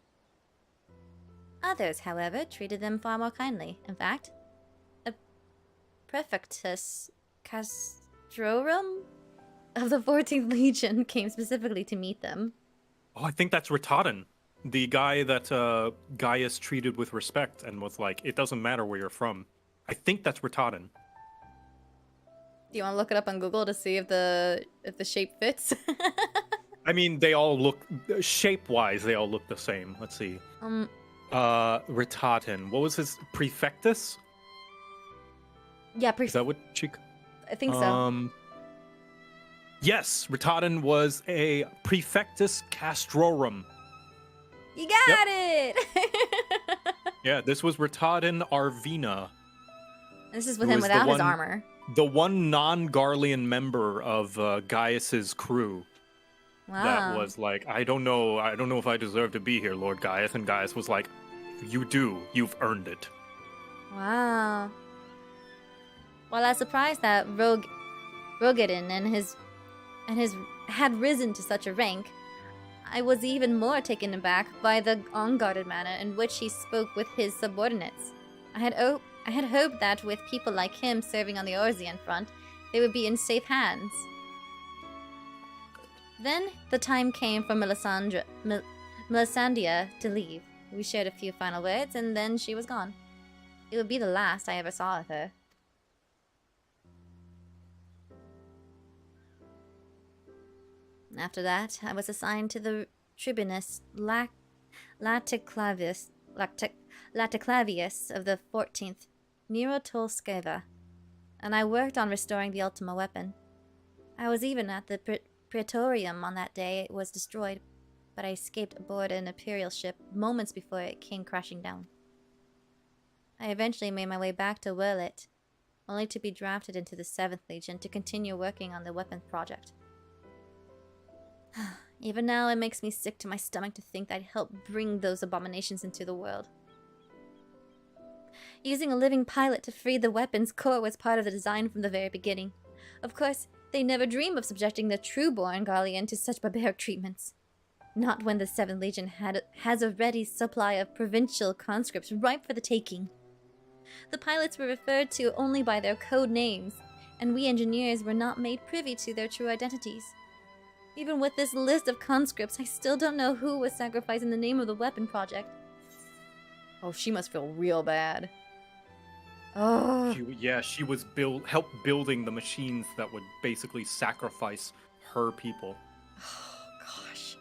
A: Others, however, treated them far more kindly. In fact, a Prefectus Castrorum of the 14th Legion came specifically to meet them.
D: Oh, I think that's Ratadin. The guy that Gaius treated with respect and was like, it doesn't matter where you're from. I think that's Ratadin.
A: Do you want to look it up on Google to see if the shape fits?
D: I mean, they all look, shape-wise, they all look the same. Let's see. Ratadin. What was his, Prefectus?
A: Yeah,
D: Is that what she...
A: I think so.
D: Yes, Ratadin was a Prefectus Castrorum.
A: You got it!
D: Yeah, this was Ratadin Arvina.
A: This is with him without his armor.
D: The one non-Garlean member of Gaius's crew.
A: Wow.
D: That was like, I don't know if I deserve to be here, Lord Gaius. And Gaius was like, you do. You've earned it.
A: Wow. Well, I was surprised that Rogadin and his had risen to such a rank. I was even more taken aback by the unguarded manner in which he spoke with his subordinates. I had hoped that with people like him serving on the Orzian front, they would be in safe hands. Then the time came for Melisandria to leave. We shared a few final words, and then she was gone. It would be the last I ever saw of her. After that, I was assigned to the tribunus Laticlavius of the 14th Mirotolskeva, and I worked on restoring the Ultima weapon. I was even at the Praetorium on that day it was destroyed, but I escaped aboard an Imperial ship moments before it came crashing down. I eventually made my way back to Werlit, only to be drafted into the 7th Legion to continue working on the weapon project. Even now, it makes me sick to my stomach to think I'd help bring those abominations into the world. Using a living pilot to free the weapon's core was part of the design from the very beginning. Of course, they never dream of subjecting the true-born Garlean to such barbaric treatments. Not when the 7th Legion has a ready supply of provincial conscripts ripe for the taking. The pilots were referred to only by their code names, and we engineers were not made privy to their true identities. Even with this list of conscripts, I still don't know who was sacrificed in the name of the weapon project. Oh, she must feel real bad. Oh.
D: She was helped building the machines that would basically sacrifice her people.
A: Oh, gosh.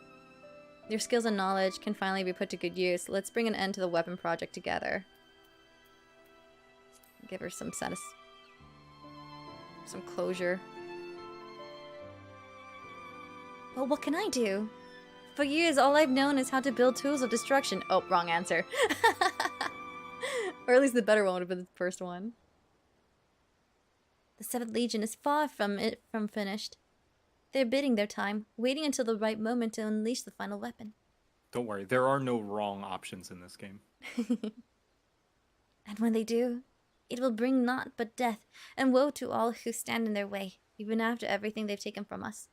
A: Your skills and knowledge can finally be put to good use. Let's bring an end to the weapon project together. Give her some closure. Well, what can I do? For years, all I've known is how to build tools of destruction. Oh, wrong answer. Or at least the better one would have been the first one. The 7th Legion is far from finished. They're biding their time, waiting until the right moment to unleash the final weapon.
D: Don't worry, there are no wrong options in this game.
A: And when they do, it will bring naught but death and woe to all who stand in their way, even after everything they've taken from us.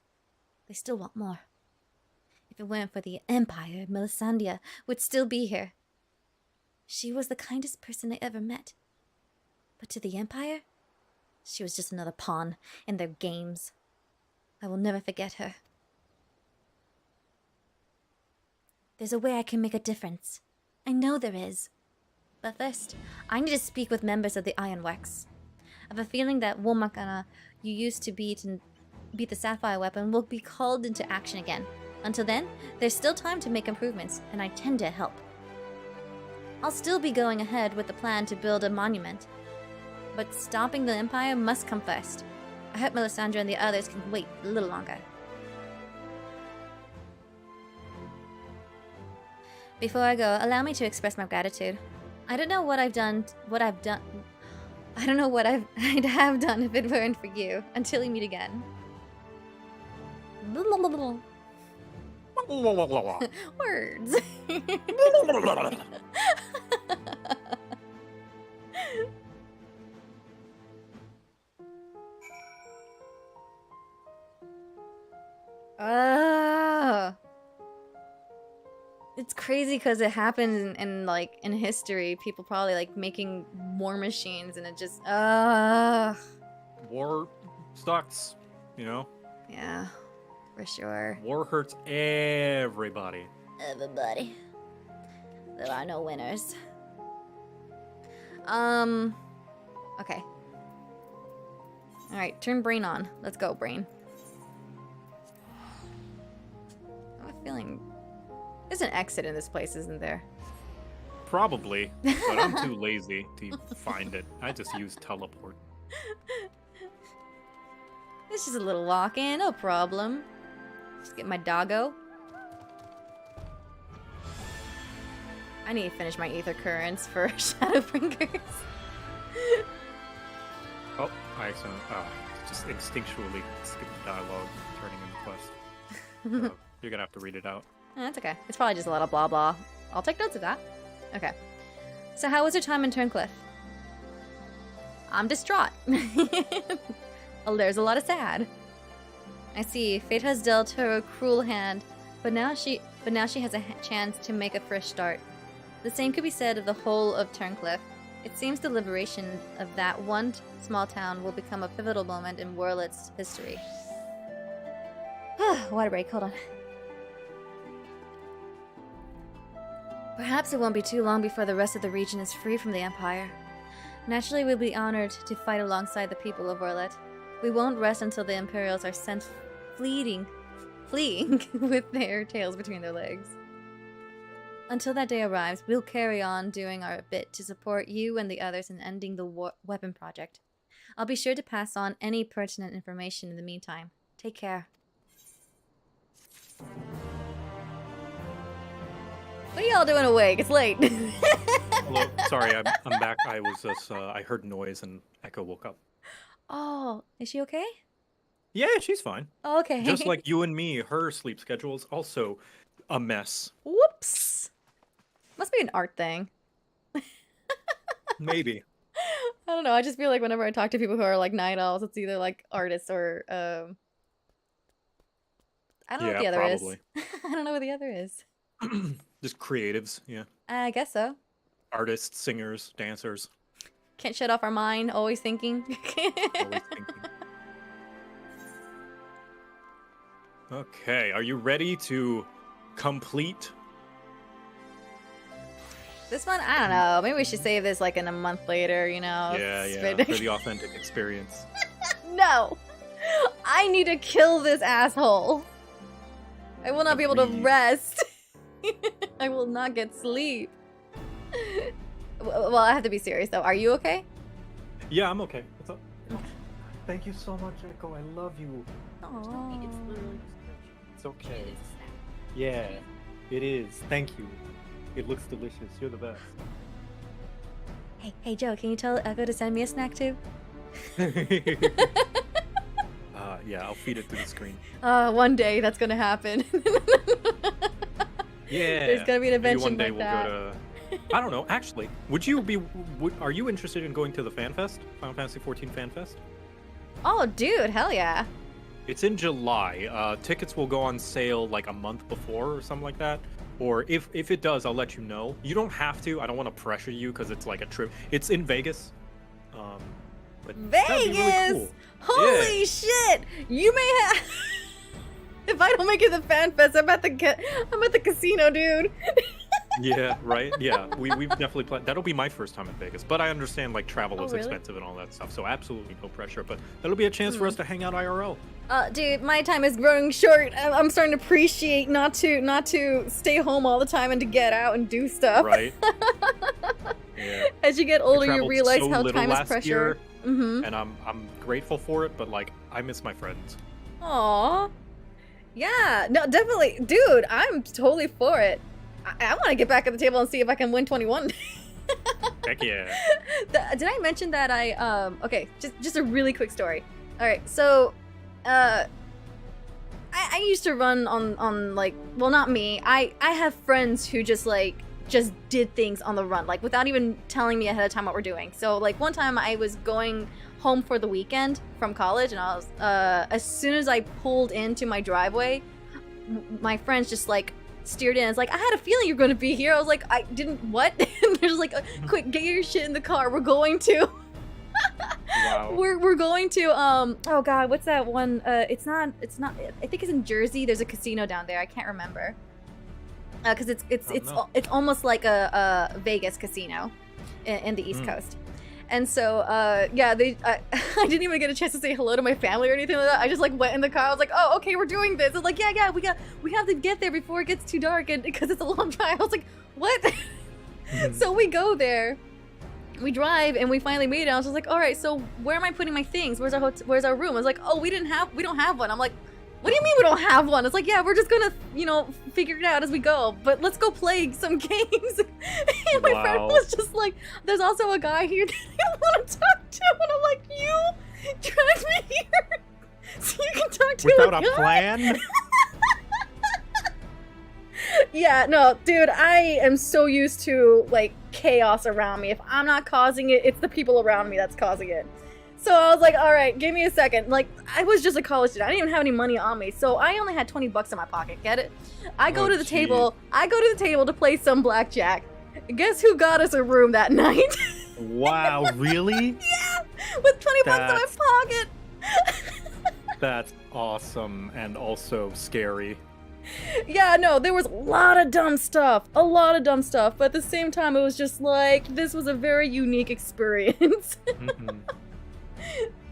A: They still want more. If it weren't for the Empire, Melisandria would still be here. She was the kindest person I ever met. But to the Empire, she was just another pawn in their games. I will never forget her. There's a way I can make a difference. I know there is. But first, I need to speak with members of the Ironworks. I have a feeling that Womakana you used to beat the Sapphire weapon will be called into action again. Until then, there's still time to make improvements, and I tend to help. I'll still be going ahead with the plan to build a monument. But stopping the Empire must come first. I hope Melisandre and the others can wait a little longer. Before I go, allow me to express my gratitude. I don't know what I'd have done if it weren't for you. Until we meet again. Words. It's crazy because it happens in like in history. People probably like making war machines, and it just
B: War sucks, you know?
A: yeah, for sure.
B: War hurts everybody.
A: Everybody. There are no winners. Okay. Alright, turn Brain on. Let's go, Brain. I have a feeling there's an exit in this place, isn't there?
B: Probably, but I'm too lazy to find it. I just use teleport.
A: It's just a little walk in, no problem. Just get my doggo. I need to finish my ether currents for Shadowbringers.
B: Oh, I accidentally just instinctually skipped the dialogue, turning in the quest. You're gonna have to read it out.
A: That's okay. It's probably just a lot of blah blah. I'll take notes of that. Okay. So how was your time in Turncliffe? I'm distraught. Oh, there's a lot of sad. I see. Fate has dealt her a cruel hand, but now she has a chance to make a fresh start. The same could be said of the whole of Turncliffe. It seems the liberation of that one small town will become a pivotal moment in Worlet's history. Water break, hold on. Perhaps it won't be too long before the rest of the region is free from the Empire. Naturally, we'll be honored to fight alongside the people of Worlet. We won't rest until the Imperials are sent fleeing with their tails between their legs. Until that day arrives, we'll carry on doing our bit to support you and the others in ending the weapon project. I'll be sure to pass on any pertinent information in the meantime. Take care. What are y'all doing awake? It's late.
B: Hello, sorry, I'm back. I was just I heard noise and Echo woke up.
A: Oh, is she okay?
B: Yeah, she's fine.
A: Oh, okay.
B: Just like you and me, her sleep schedule is also a mess.
A: Whoops. Must be an art thing.
B: Maybe.
A: I don't know. I just feel like whenever I talk to people who are like night owls, it's either like artists or I don't know what the other is. I don't know what the other is.
B: Just creatives, yeah.
A: I guess so.
B: Artists, singers, dancers.
A: Can't shut off our mind, always thinking.
B: Always thinking. Okay, are you ready to complete?
A: This one, I don't know. Maybe we should save this like in a month later, you know?
B: Yeah, for the authentic experience.
A: No! I need to kill this asshole. I will not be able to rest. I will not get sleep. Well, I have to be serious though. Are you okay?
B: Yeah, I'm okay. What's up? Thank you so much, Echo. I love you.
A: Aww.
B: It's okay. Yeah, it is. Thank you. It looks delicious. You're the best.
A: Hey, Joe, can you tell Echo to send me a snack too?
B: Yeah, I'll feed it through the screen.
A: One day that's gonna happen.
B: Yeah.
A: There's gonna be an
B: Maybe
A: invention
B: one day
A: like
B: we'll
A: that.
B: go to... I don't know, actually. Are you interested in going to the Fan Fest? Final Fantasy XIV Fan Fest?
A: Oh, dude, hell yeah.
B: It's in July. Tickets will go on sale like a month before or something like that. Or if it does, I'll let you know. You don't have to. I don't want to pressure you because it's like a trip. It's in Vegas. But that'd be really
A: Vegas!
B: cool.
A: Holy
B: Yeah.
A: shit! You may have. If I don't make it to Fan Fest, I'm at the casino, dude.
B: Yeah, right. Yeah, we've definitely planned. That'll be my first time in Vegas, but I understand like travel is
A: really?
B: expensive and all that stuff, so absolutely no pressure. But that'll be a chance for us to hang out IRL.
A: Dude, my time is growing short. I'm starting to appreciate not to stay home all the time and to get out and do stuff.
B: Right. Yeah.
A: As you get older, you
B: traveled
A: realize
B: so
A: how
B: little
A: time is
B: last
A: pressure.
B: year,
A: Mm-hmm.
B: and I'm grateful for it, but like I miss my friends.
A: Aw. Yeah, no, definitely. Dude, I'm totally for it. I want to get back at the table and see if I can win 21.
B: Heck yeah.
A: Did I mention that okay, just a really quick story. Alright, so, I used to run on like, well, not me. I have friends who just did things on the run, like, without even telling me ahead of time what we're doing. So, like, one time I was going home for the weekend from college, and I was, as soon as I pulled into my driveway, my friends just, like, steered in. It's like, I had a feeling you're going to be here. I was like, I didn't, what? And they're just like, quick, get your shit in the car. We're going to.
B: Wow.
A: We're going to, oh god, what's that one? It's not, I think it's in Jersey. There's a casino down there. I can't remember. Cause it's almost like a Vegas casino in the East Coast. And so, yeah, I didn't even get a chance to say hello to my family or anything like that. I just like went in the car. I was like, oh, okay, we're doing this. It's like, yeah, we have to get there before it gets too dark, and because it's a long drive. I was like, what? So we go there, we drive, and we finally made it. I was just like, all right, so where am I putting my things? Where's our room? I was like, oh, we don't have one. I'm like, what do you mean we don't have one? It's like, yeah, we're just gonna, figure it out as we go. But let's go play some games. And my friend was just like, there's also a guy here that I want to talk to. And I'm like, you dragged me here so you can talk to
B: Without
A: a guy?
B: plan?
A: Yeah, no, dude, I am so used to, like, chaos around me. If I'm not causing it, it's the people around me that's causing it. So I was like, all right, give me a second. Like, I was just a college student. I didn't even have any money on me. So I only had 20 bucks in my pocket. Get it? I go to the table to play some blackjack. Guess who got us a room that night?
B: Wow, really?
A: Yeah, with 20 bucks in my pocket.
B: That's awesome and also scary.
A: Yeah, no, there was a lot of dumb stuff. But at the same time, it was just like, this was a very unique experience.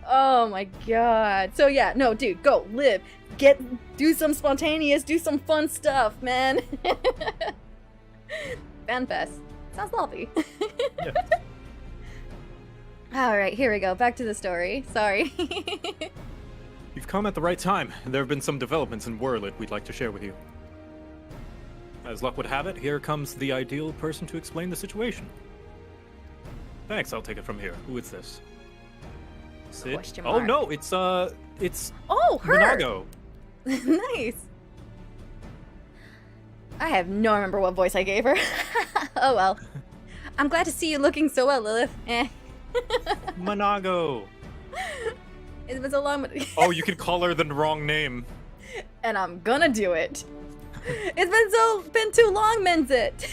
A: Oh my god. So yeah, no, dude, go, live. Do some spontaneous, do some fun stuff, man. FanFest. Sounds lovely.
B: Yeah.
A: Alright, here we go. Back to the story. Sorry.
B: You've come at the right time. There have been some developments in Wurlid we'd like to share with you. As luck would have it, here comes the ideal person to explain the situation. Thanks, I'll take it from here. Who is this? Sid?
A: Question
B: Oh
A: mark.
B: no, it's
A: Oh, her!
B: Minago.
A: Nice. I have no remember what voice I gave her. Oh well. I'm glad to see you looking so well, Lilith.
B: Minago.
A: It was a long...
B: Oh, you could call her the wrong name.
A: And I'm gonna do it. It's been too long, Menzit.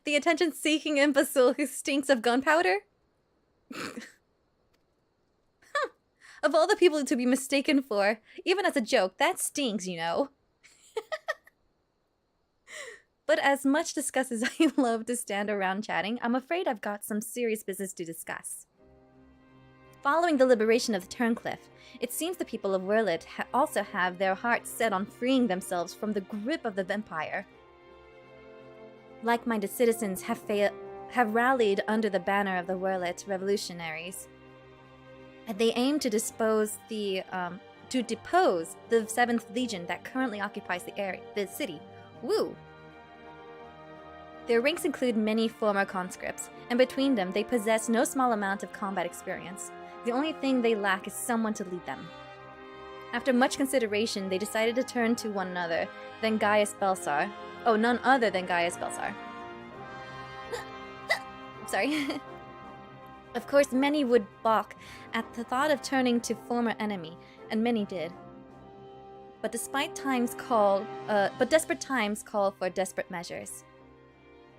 A: The attention-seeking imbecile who stinks of gunpowder? Of all the people to be mistaken for, even as a joke, that stings, you know. But as much discuss as I love to stand around chatting, I'm afraid I've got some serious business to discuss. Following the liberation of the Turncliff, it seems the people of Wurlid also have their hearts set on freeing themselves from the grip of the vampire. Like-minded citizens have rallied under the banner of the Wurlid revolutionaries. They aim to depose the 7th Legion that currently occupies the city. Woo! Their ranks include many former conscripts, and between them they possess no small amount of combat experience. The only thing they lack is someone to lead them. After much consideration, they decided to turn to one another, then Gaius Belsar. Oh, none other than Gaius Belsar. Sorry. Of course, many would balk at the thought of turning to former enemy, and many did. But desperate times call for desperate measures.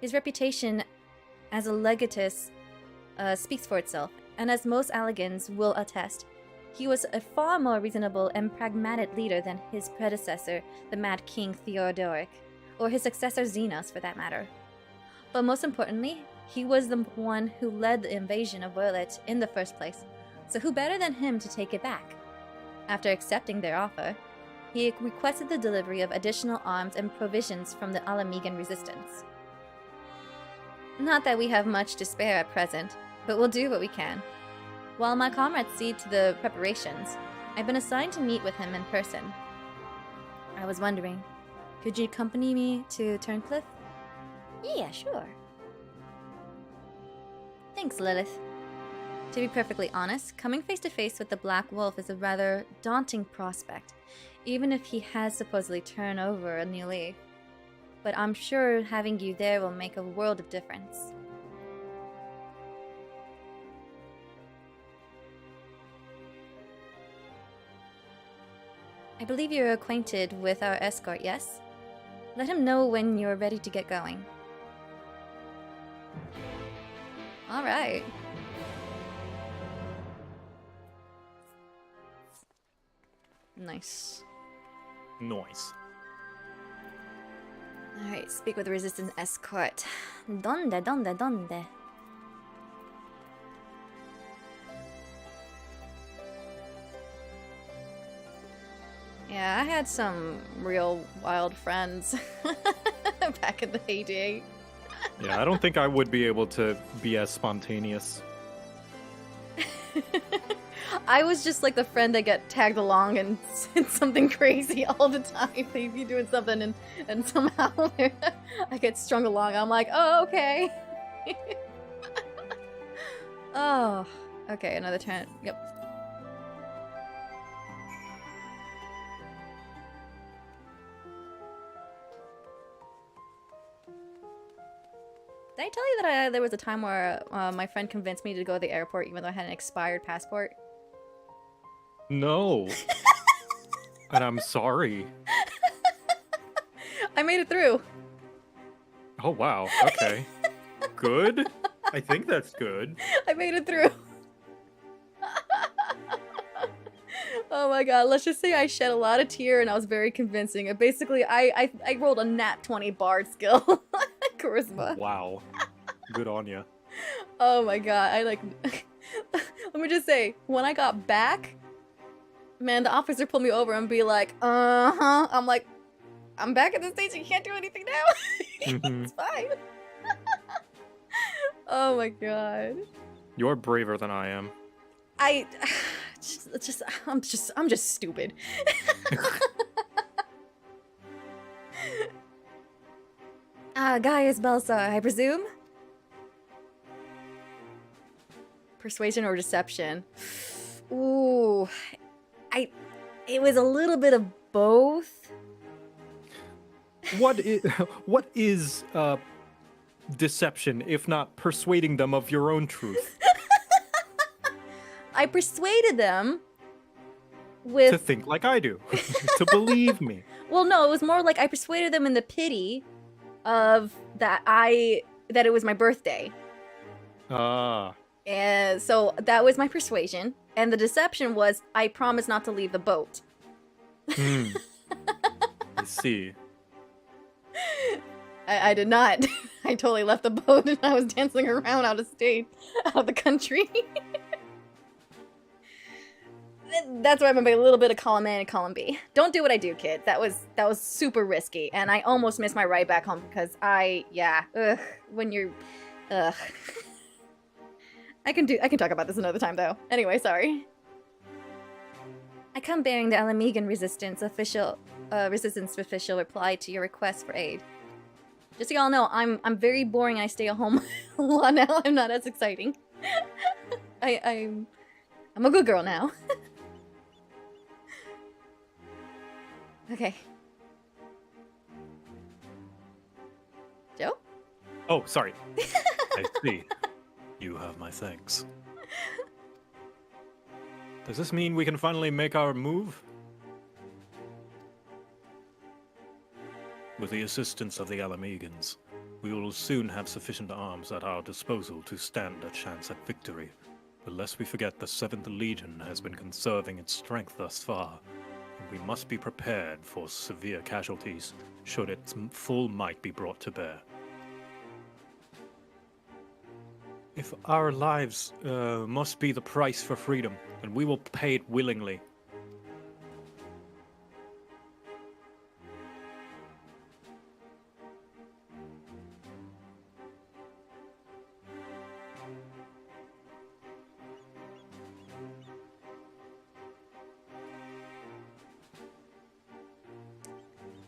A: His reputation as a legatus speaks for itself, and as most Allegans will attest, he was a far more reasonable and pragmatic leader than his predecessor, the Mad King Theodoric, or his successor Xenos for that matter. But most importantly, he was the one who led the invasion of Violet in the first place, so who better than him to take it back? After accepting their offer, he requested the delivery of additional arms and provisions from the Alamegan resistance. Not that we have much to spare at present, but we'll do what we can. While my comrades see to the preparations, I've been assigned to meet with him in person. I was wondering, could you accompany me to Turncliffe? Yeah, sure. Thanks, Lilith. To be perfectly honest, coming face to face with the Black Wolf is a rather daunting prospect, even if he has supposedly turned over a new leaf. But I'm sure having you there will make a world of difference. I believe you're acquainted with our escort, yes? Let him know when you're ready to get going. Alright. Nice.
D: Nice.
A: Alright, speak with the resistance escort. Donde? Yeah, I had some real wild friends back in the heyday.
B: Yeah, I don't think I would be able to be as spontaneous.
A: I was just like the friend that got tagged along and said something crazy all the time. They'd be doing something and somehow I get strung along. I'm like, oh, okay. Oh, okay, another turn. Yep. Did I tell you that there was a time where my friend convinced me to go to the airport even though I had an expired passport?
B: No. And I'm sorry.
A: I made it through.
B: Oh, wow. Okay. Good? I think that's good.
A: I made it through. Oh my god, let's just say I shed a lot of tear and I was very convincing. And basically, I rolled a nat 20 bard skill. Charisma.
B: Wow. Good on ya.
A: Oh my god, I like... Let me just say, when I got back, man, the officer pulled me over and be like, uh-huh. I'm like, I'm back at the station, you can't do anything now. It's fine. Oh my god.
B: You're braver than I am.
A: I'm just stupid. Gaius Belsar, I presume? Persuasion or deception? Ooh, it was a little bit of both.
B: What is deception if not persuading them of your own truth?
A: I persuaded them with...
B: To think like I do. To believe me.
A: Well, no, it was more like I persuaded them in the pity of that it was my birthday.
B: Ah.
A: And so that was my persuasion. And the deception was I promised not to leave the boat.
B: I see.
A: I did not. I totally left the boat and I was dancing around out of state, out of the country. That's what I meant by a little bit of column A and column B. Don't do what I do, kid. That was super risky, and I almost missed my ride back home because when you're, I can talk about this another time though. Anyway, sorry. I come bearing the Alamegan resistance official reply to your request for aid. Just so y'all know, I'm very boring and I stay at home a lot now. I'm not as exciting. I'm a good girl now. Okay. Joe?
B: Oh, sorry.
D: I see. You have my thanks.
B: Does this mean we can finally make our move?
D: With the assistance of the Alamegans, we will soon have sufficient arms at our disposal to stand a chance at victory. But lest we forget the 7th Legion has been conserving its strength thus far, and we must be prepared for severe casualties should its full might be brought to bear. If our lives must be the price for freedom, then we will pay it willingly.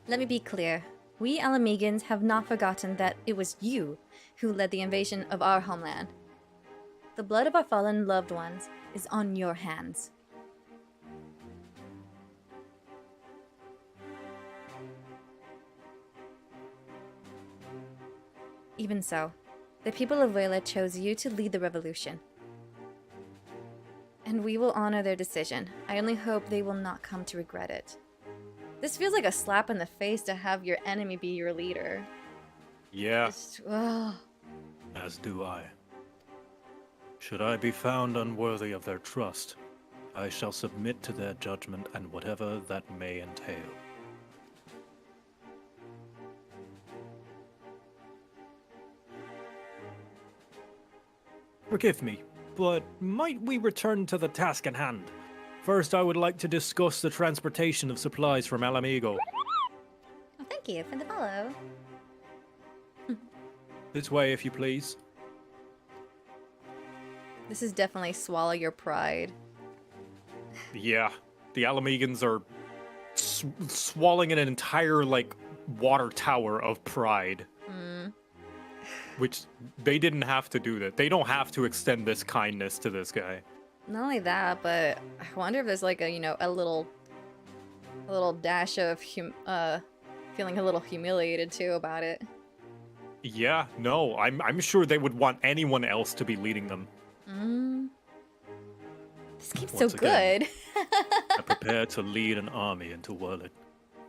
A: Let me be clear. We Alamegans have not forgotten that it was you who led the invasion of our homeland. The blood of our fallen loved ones is on your hands. Even so, the people of Vela chose you to lead the revolution. And we will honor their decision. I only hope they will not come to regret it. This feels like a slap in the face to have your enemy be your leader.
B: Yeah.
D: As do I. Should I be found unworthy of their trust, I shall submit to their judgment and whatever that may entail. Forgive me, but might we return to the task at hand? First, I would like to discuss the transportation of supplies from Alamigo.
A: Oh, thank you for the follow.
D: This way, if you please.
A: This is definitely swallow your pride.
B: Yeah. The Alamegans are swallowing an entire, like, water tower of pride. Which, they didn't have to do that. They don't have to extend this kindness to this guy.
A: Not only that, but I wonder if there's like a, you know, a little dash of feeling a little humiliated too about it.
B: Yeah, no, I'm sure they would want anyone else to be leading them.
A: This game's
D: Once
A: so
D: again,
A: good.
D: I prepare to lead an army into Whirlit.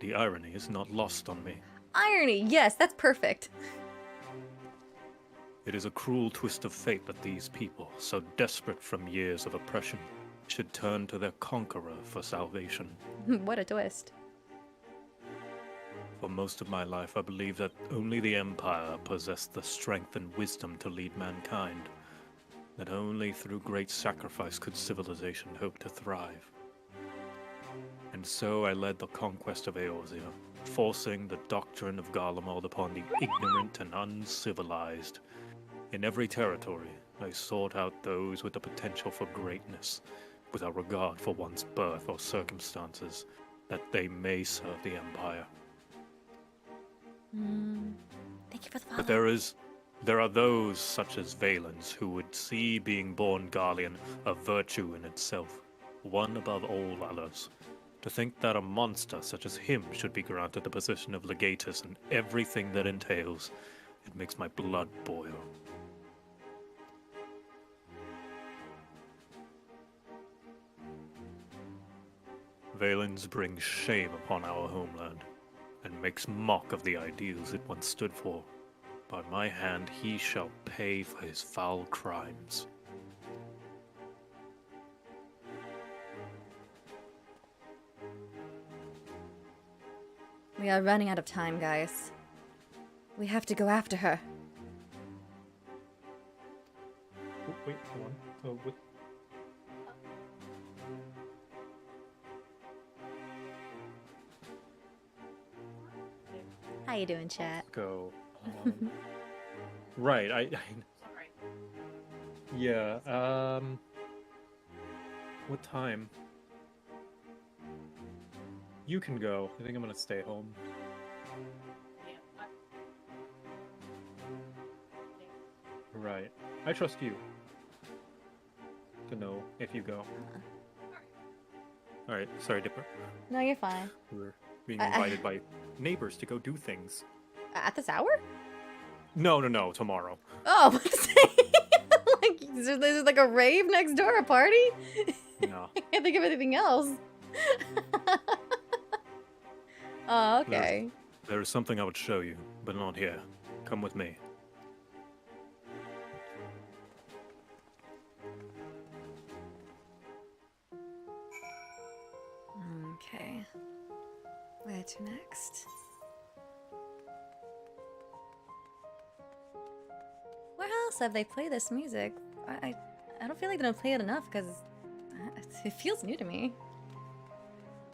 D: The irony is not lost on me.
A: Irony, yes, that's perfect.
D: It is a cruel twist of fate that these people, so desperate from years of oppression, should turn to their conqueror for salvation.
A: What a twist.
D: For most of my life, I believed that only the Empire possessed the strength and wisdom to lead mankind. That only through great sacrifice could civilization hope to thrive. And so I led the conquest of Eorzea, forcing the doctrine of Garlemald upon the ignorant and uncivilized. In every territory, I sought out those with the potential for greatness, without regard for one's birth or circumstances, that they may serve the Empire.
A: Thank you for the follow.
D: But there are those, such as Valens, who would see being born Garlean a virtue in itself, one above all others. To think that a monster such as him should be granted the position of legatus and everything that entails, it makes my blood boil. Valens brings shame upon our homeland, and makes mock of the ideals it once stood for. By my hand he shall pay for his foul crimes.
A: We are running out of time, guys. We have to go after her.
B: Oh, wait, hold on. Oh, what?
A: How you doing, chat?
B: Go. Right, yeah, what time? You can go. I think I'm gonna stay home. Right. I trust you to know if you go. Alright, sorry, Dipper.
A: No, you're fine.
B: We're being invited by neighbors to go do things.
A: At this hour?
B: No, tomorrow.
A: Oh, what to say? Like, there's like a rave next door, a party?
B: No.
A: I can't think of anything else. Oh, okay.
D: There is something I would show you, but not here. Come with me.
A: Okay. Where to next? Where else have they played this music? I don't feel like they don't play it enough because it feels new to me.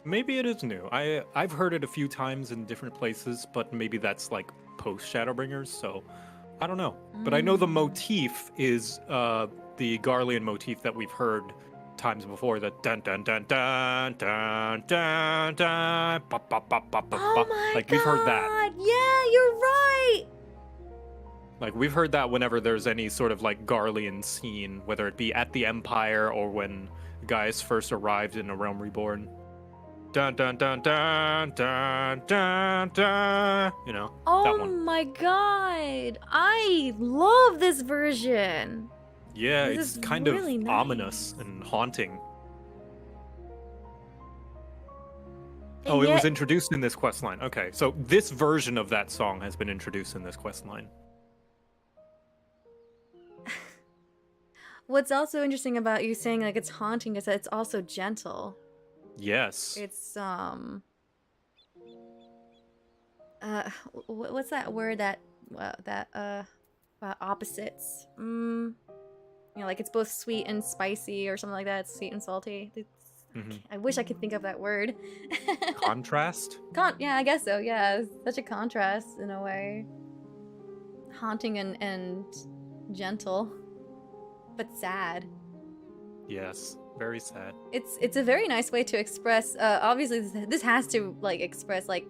B: Maybe it is new. I've heard it a few times in different places, but maybe that's like post Shadowbringers, so I don't know. But I know the motif is the Garlean motif that we've heard times before. That dun dun dun dun dun dun dun. Ba, ba, ba, ba, ba,
A: Oh
B: ba.
A: my
B: Like
A: god!
B: we've heard that.
A: Yeah, you're right.
B: Like we've heard that whenever there's any sort of like Garlean scene, whether it be at the Empire or when Gaius first arrived in A Realm Reborn. Dun dun dun dun dun dun dun. You know, that
A: Oh
B: one.
A: my god! I love this version.
B: Yeah,
A: This
B: it's
A: is
B: kind
A: really
B: of
A: nice.
B: ominous and haunting.
A: And
B: Oh, it was
A: yet-
B: introduced in this questline. Okay, so this version of that song has been introduced in this questline.
A: What's also interesting about you saying like it's haunting is that it's also gentle.
B: Yes.
A: It's what's that word that opposites? You know, like it's both sweet and spicy or something like that. It's sweet and salty.
B: Mhm.
A: I wish I could think of that word.
B: Contrast?
A: Yeah, I guess so. Yeah, it's such a contrast in a way. Haunting and gentle, but sad.
B: Yes. Very sad.
A: It's a very nice way to express. Obviously, this has to like express like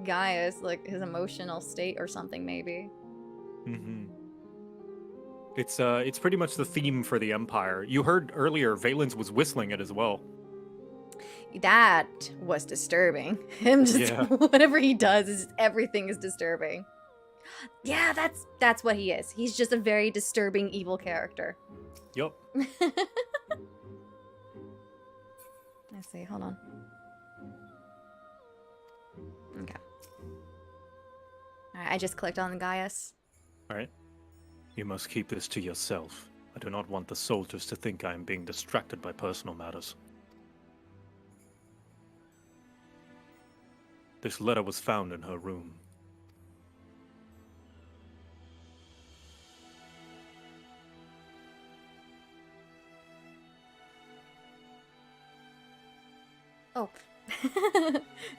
A: Gaius, like his emotional state or something, maybe.
B: Mm-hmm. It's pretty much the theme for the Empire. You heard earlier, Valens was whistling it as well.
A: That was disturbing. Him just
B: Yeah.
A: whatever he does is everything is disturbing. Yeah, that's what he is. He's just a very disturbing evil character.
B: Yup.
A: Let's see, hold on. Okay. Alright, I just clicked on the Gaius.
B: All right.
D: You must keep this to yourself. I do not want the soldiers to think I am being distracted by personal matters. This letter was found in her room.
A: Oh.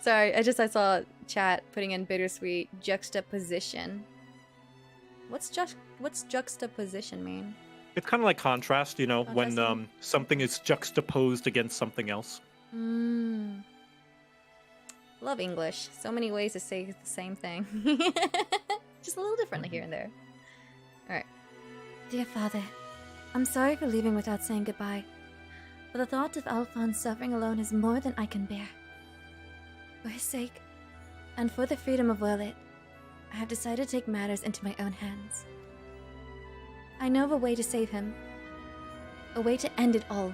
A: Sorry, I saw chat putting in bittersweet juxtaposition. What's juxtaposition mean?
B: It's kind of like contrast, you know, when
A: Contrasting.
B: something is juxtaposed against something else.
A: Love English. So many ways to say the same thing. Just a little differently here and there. Alright. Dear Father, I'm sorry for leaving without saying goodbye. But the thought of Alphonse suffering alone is more than I can bear. For his sake, and for the freedom of Werlit, I have decided to take matters into my own hands. I know of a way to save him. A way to end it all.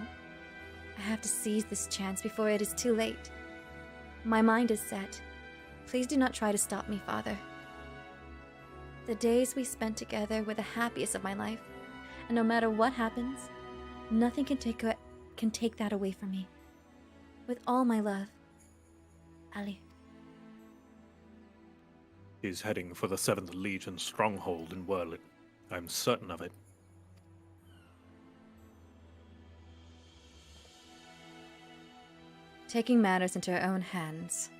A: I have to seize this chance before it is too late. My mind is set. Please do not try to stop me, Father. The days we spent together were the happiest of my life, and no matter what happens, nothing can take that away from me. With all my love, Ali.
D: He's heading for the 7th Legion stronghold in Werlit. I'm certain of it.
A: Taking matters into her own hands.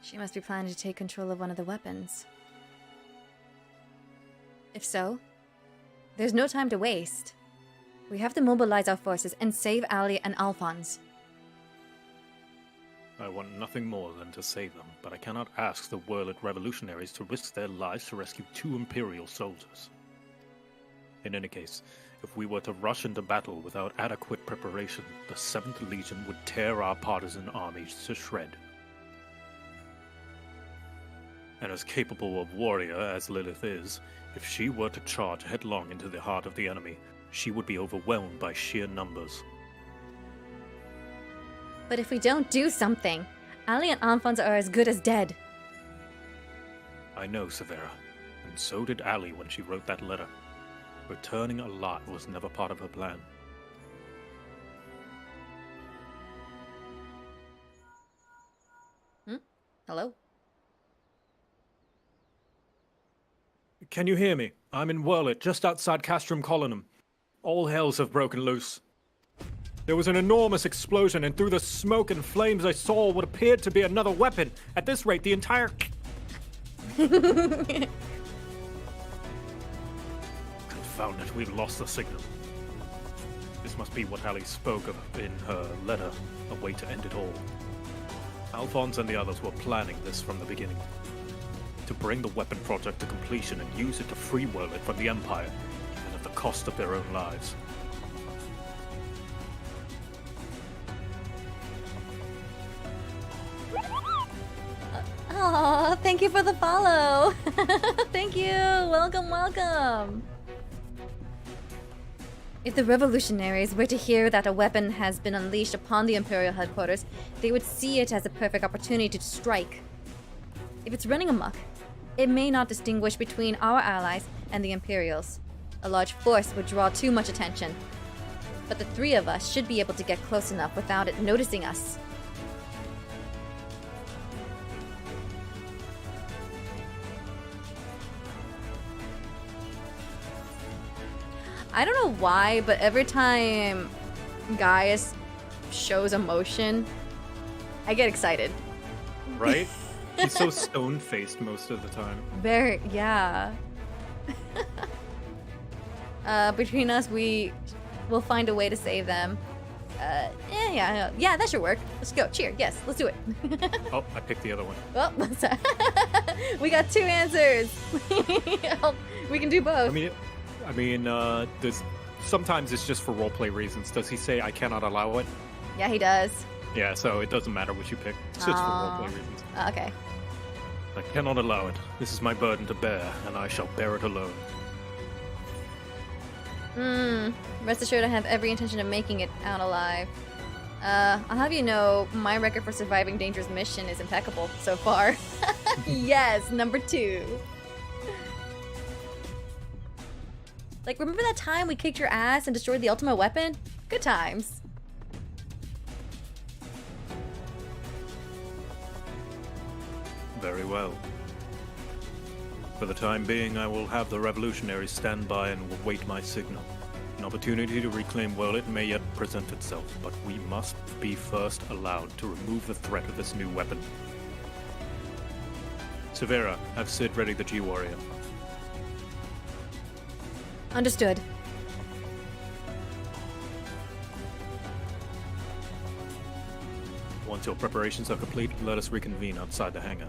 A: She must be planning to take control of one of the weapons. If so, there's no time to waste. We have to mobilize our forces and save Ali and Alphonse.
D: I want nothing more than to save them, but I cannot ask the Werlit revolutionaries to risk their lives to rescue 2 Imperial soldiers. In any case, if we were to rush into battle without adequate preparation, the 7th Legion would tear our partisan armies to shred. And as capable a warrior as Lilith is, if she were to charge headlong into the heart of the enemy, she would be overwhelmed by sheer numbers.
A: But if we don't do something, Ali and Alfonso are as good as dead.
D: I know, Severa. And so did Ali when she wrote that letter. Returning a lot was never part of her plan.
A: Hello?
D: Can you hear me? I'm in Wurlit, just outside Castrum Colonum. All hells have broken loose. There was an enormous explosion, and through the smoke and flames I saw what appeared to be another weapon. At this rate, the entire... Confound it, we've lost the signal. This must be what Ali spoke of in her letter, a way to end it all. Alphonse and the others were planning this from the beginning. To bring the weapon project to completion and use it to free Wurlit from the Empire, even at the cost of their own lives.
A: Oh, thank you for the follow. Thank you. Welcome, welcome. If the revolutionaries were to hear that a weapon has been unleashed upon the Imperial headquarters, they would see it as a perfect opportunity to strike. If it's running amok, it may not distinguish between our allies and the Imperials. A large force would draw too much attention. But the three of us should be able to get close enough without it noticing us. I don't know why, but every time Gaius shows emotion, I get excited.
B: Right? He's so stone-faced most of the time.
A: Very, yeah. Between us, we will find a way to save them. Yeah, that should work. Let's go. Cheer. Yes, let's do it.
B: Oh, I picked the other one.
A: Oh, sorry. We got two answers. We can do both.
B: I mean, there's sometimes it's just for roleplay reasons. Does he say I cannot allow it?
A: Yeah, he does.
B: Yeah, so it doesn't matter what you pick. It's just for roleplay reasons.
A: Okay.
D: I cannot allow it. This is my burden to bear, and I shall bear it alone.
A: Rest assured I have every intention of making it out alive. I'll have you know, my record for surviving dangerous mission is impeccable so far. Yes, number 2. Like, remember that time we kicked your ass and destroyed the ultimate weapon? Good times.
D: Very well. For the time being, I will have the revolutionaries stand by and wait my signal. An opportunity to reclaim Wurlit may yet present itself, but we must be first allowed to remove the threat of this new weapon. Severa, have Sid ready the G-Warrior.
A: Understood.
D: Once your preparations are complete, let us reconvene outside the hangar.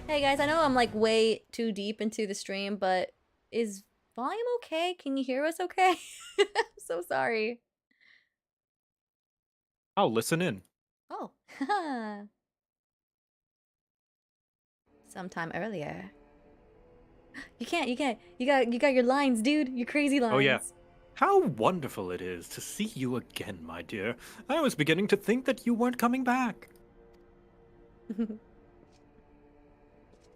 A: Hey guys, I know I'm like way too deep into the stream, but is volume okay? Can you hear us okay? I'm so sorry.
B: I'll listen in.
A: Oh. Sometime earlier. You got your lines, dude. Your crazy lines.
D: Oh yeah. How wonderful it is to see you again, my dear. I was beginning to think that you weren't coming back.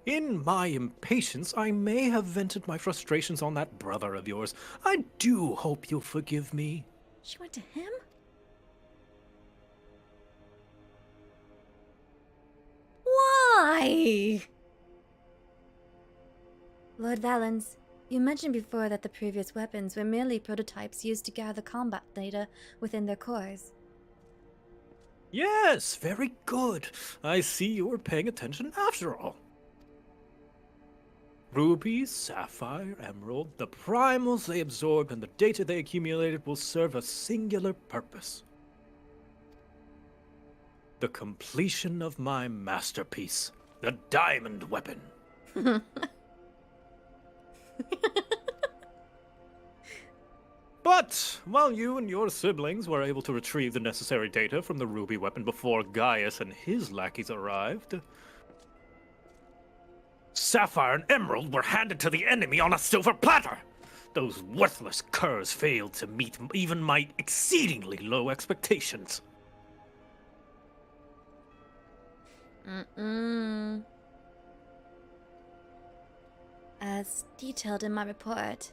D: In my impatience, I may have vented my frustrations on that brother of yours. I do hope you'll forgive me.
A: She went to him? Why? Lord Valens, you mentioned before that the previous weapons were merely prototypes used to gather combat data within their cores.
D: Yes, very good. I see you were paying attention after all. Ruby, sapphire, emerald, the primals they absorbed and the data they accumulated will serve a singular purpose. The completion of my masterpiece, the diamond weapon. But while you and your siblings were able to retrieve the necessary data from the ruby weapon before Gaius and his lackeys arrived, Sapphire and Emerald were handed to the enemy on a silver platter. Those worthless curs failed to meet even my exceedingly low expectations.
A: As detailed in my report,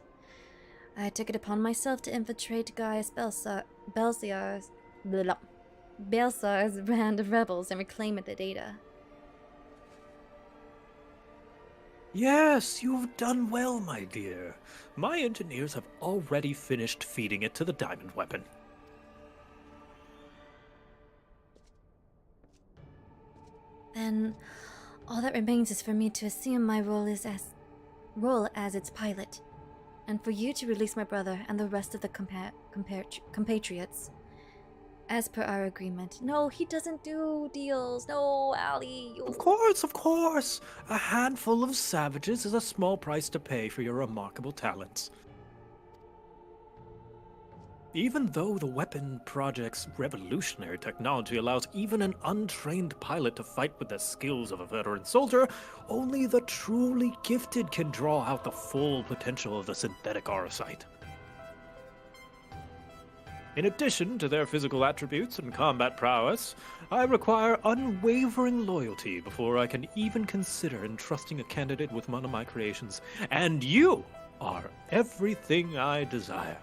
A: I took it upon myself to infiltrate Gaius Belsar's band of rebels and reclaim the data.
D: Yes, you've done well, my dear. My engineers have already finished feeding it to the diamond weapon.
A: Then, all that remains is for me to assume my role as its pilot, and for you to release my brother and the rest of the compatriots. As per our agreement. No, he doesn't do deals. No, Ali.
D: Of course, of course. A handful of savages is a small price to pay for your remarkable talents. Even though the weapon project's revolutionary technology allows even an untrained pilot to fight with the skills of a veteran soldier, only the truly gifted can draw out the full potential of the synthetic aurosite. In addition to their physical attributes and combat prowess, I require unwavering loyalty before I can even consider entrusting a candidate with one of my creations. And you are everything I desire.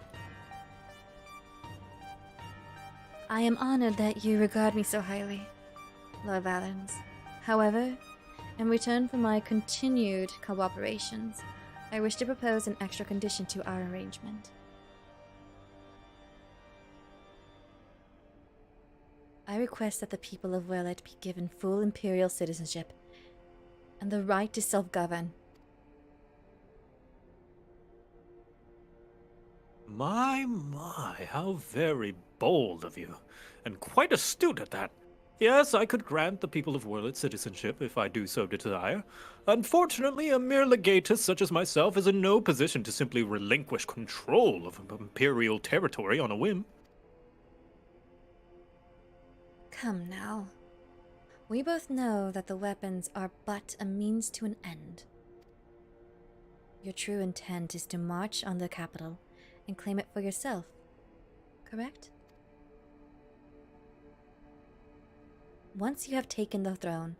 A: I am honored that you regard me so highly, Lord Valens. However, in return for my continued cooperations, I wish to propose an extra condition to our arrangement. I request that the people of Werlet be given full imperial citizenship and the right to self-govern.
D: My, how very bold of you, and quite astute at that. Yes, I could grant the people of Werlet citizenship if I do so desire. Unfortunately, a mere legatus such as myself is in no position to simply relinquish control of imperial territory on a whim.
A: Come now. We both know that the weapons are but a means to an end. Your true intent is to march on the capital and claim it for yourself, correct? Once you have taken the throne,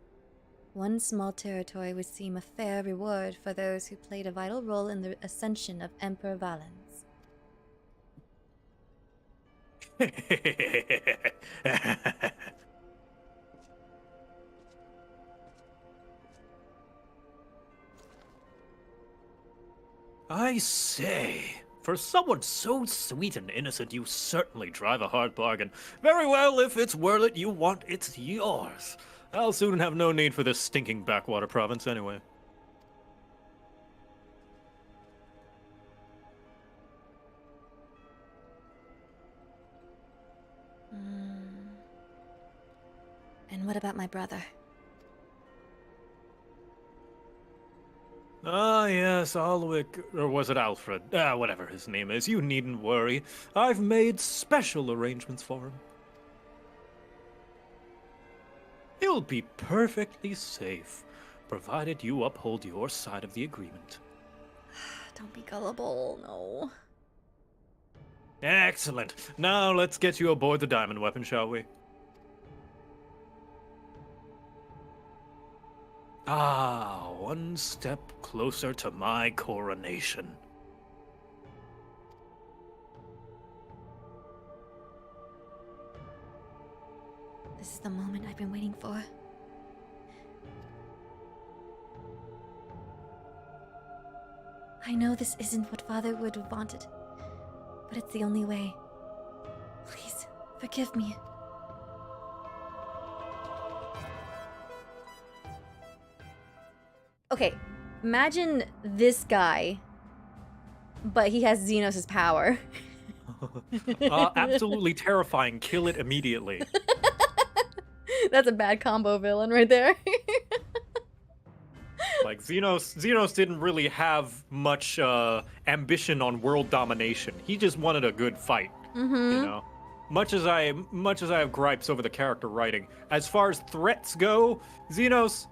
A: one small territory would seem a fair reward for those who played a vital role in the ascension of Emperor Valens.
D: I say, for someone so sweet and innocent, you certainly drive a hard bargain. Very well, if it's Werlet you want, it's yours. I'll soon have no need for this stinking backwater province anyway.
A: And what about my brother?
D: Ah, yes, Alwick, or was it Alfred? Whatever his name is, you needn't worry. I've made special arrangements for him. He'll be perfectly safe, provided you uphold your side of the agreement.
A: Don't be gullible, no.
D: Excellent. Now let's get you aboard the diamond weapon, shall we? Ah, one step closer to my coronation.
A: This is the moment I've been waiting for. I know this isn't what Father would have wanted, but it's the only way. Please, forgive me. Okay, imagine this guy, but he has Xenos' power.
D: Absolutely terrifying. Kill it immediately.
A: That's a bad combo villain right there.
B: Like, Xenos didn't really have much ambition on world domination. He just wanted a good fight, you know? Much as I have gripes over the character writing, as far as threats go, Xenos,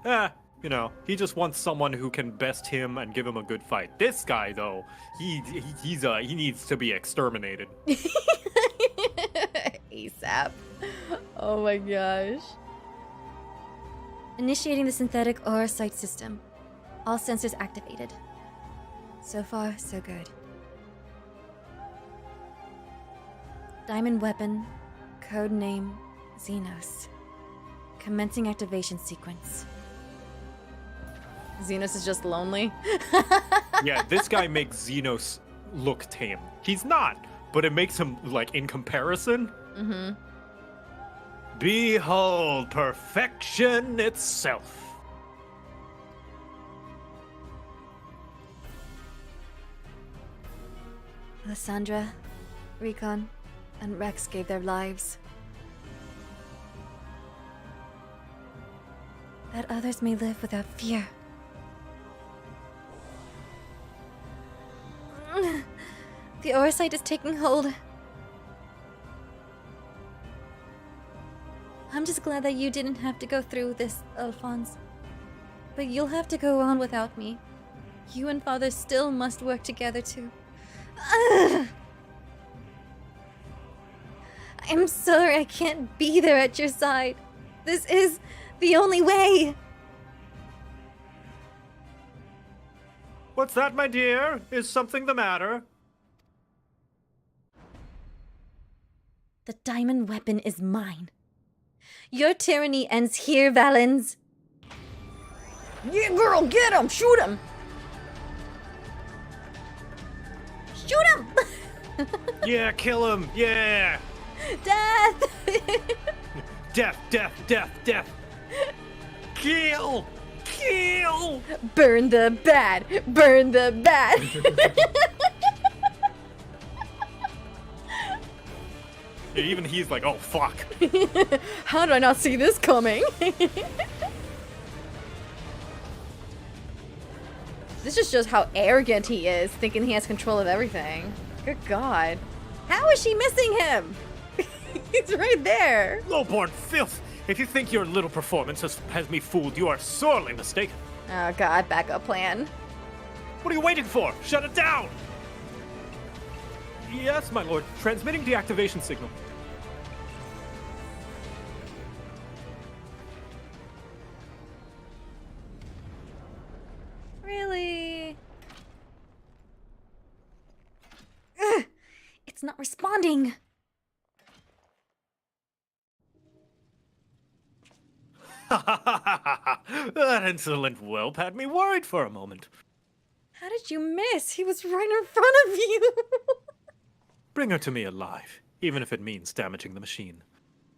B: You know, he just wants someone who can best him and give him a good fight. This guy, though, he needs to be exterminated.
A: ASAP. Oh my gosh. Initiating the synthetic aura sight system. All sensors activated. So far, so good. Diamond weapon. Code name Xenos. Commencing activation sequence. Xenos is just lonely.
B: Yeah, this guy makes Xenos look tame. He's not, but it makes him, like, in comparison.
A: Mm-hmm.
D: Behold perfection itself.
A: Lysandra, Recon, and Rex gave their lives. That others may live without fear. The Orsight is taking hold. I'm just glad that you didn't have to go through this, Alphonse. But you'll have to go on without me. You and Father still must work together too. I'm sorry I can't be there at your side. This is the only way.
B: What's that, my dear? Is something the matter?
A: The diamond weapon is mine. Your tyranny ends here, Valens. Yeah, girl, get him! Shoot him! Shoot him!
D: Yeah, kill him. Yeah.
A: Death!
D: Death, death, death, death. Kill. Kill.
A: Burn the bad! Burn the bad!
B: Yeah, even he's like, oh, fuck.
A: How did I not see this coming? This just shows how arrogant he is, thinking he has control of everything. Good God. How is she missing him? He's right there.
D: Lowborn filth. If you think your little performance has me fooled, you are sorely mistaken.
A: Oh God, backup plan.
D: What are you waiting for? Shut it down.
B: Yes, my lord. Transmitting deactivation signal.
A: Really? Ugh, it's not responding.
D: That insolent whelp had me worried for a moment.
A: How did you miss? He was right in front of you.
D: Bring her to me alive, even if it means damaging the machine.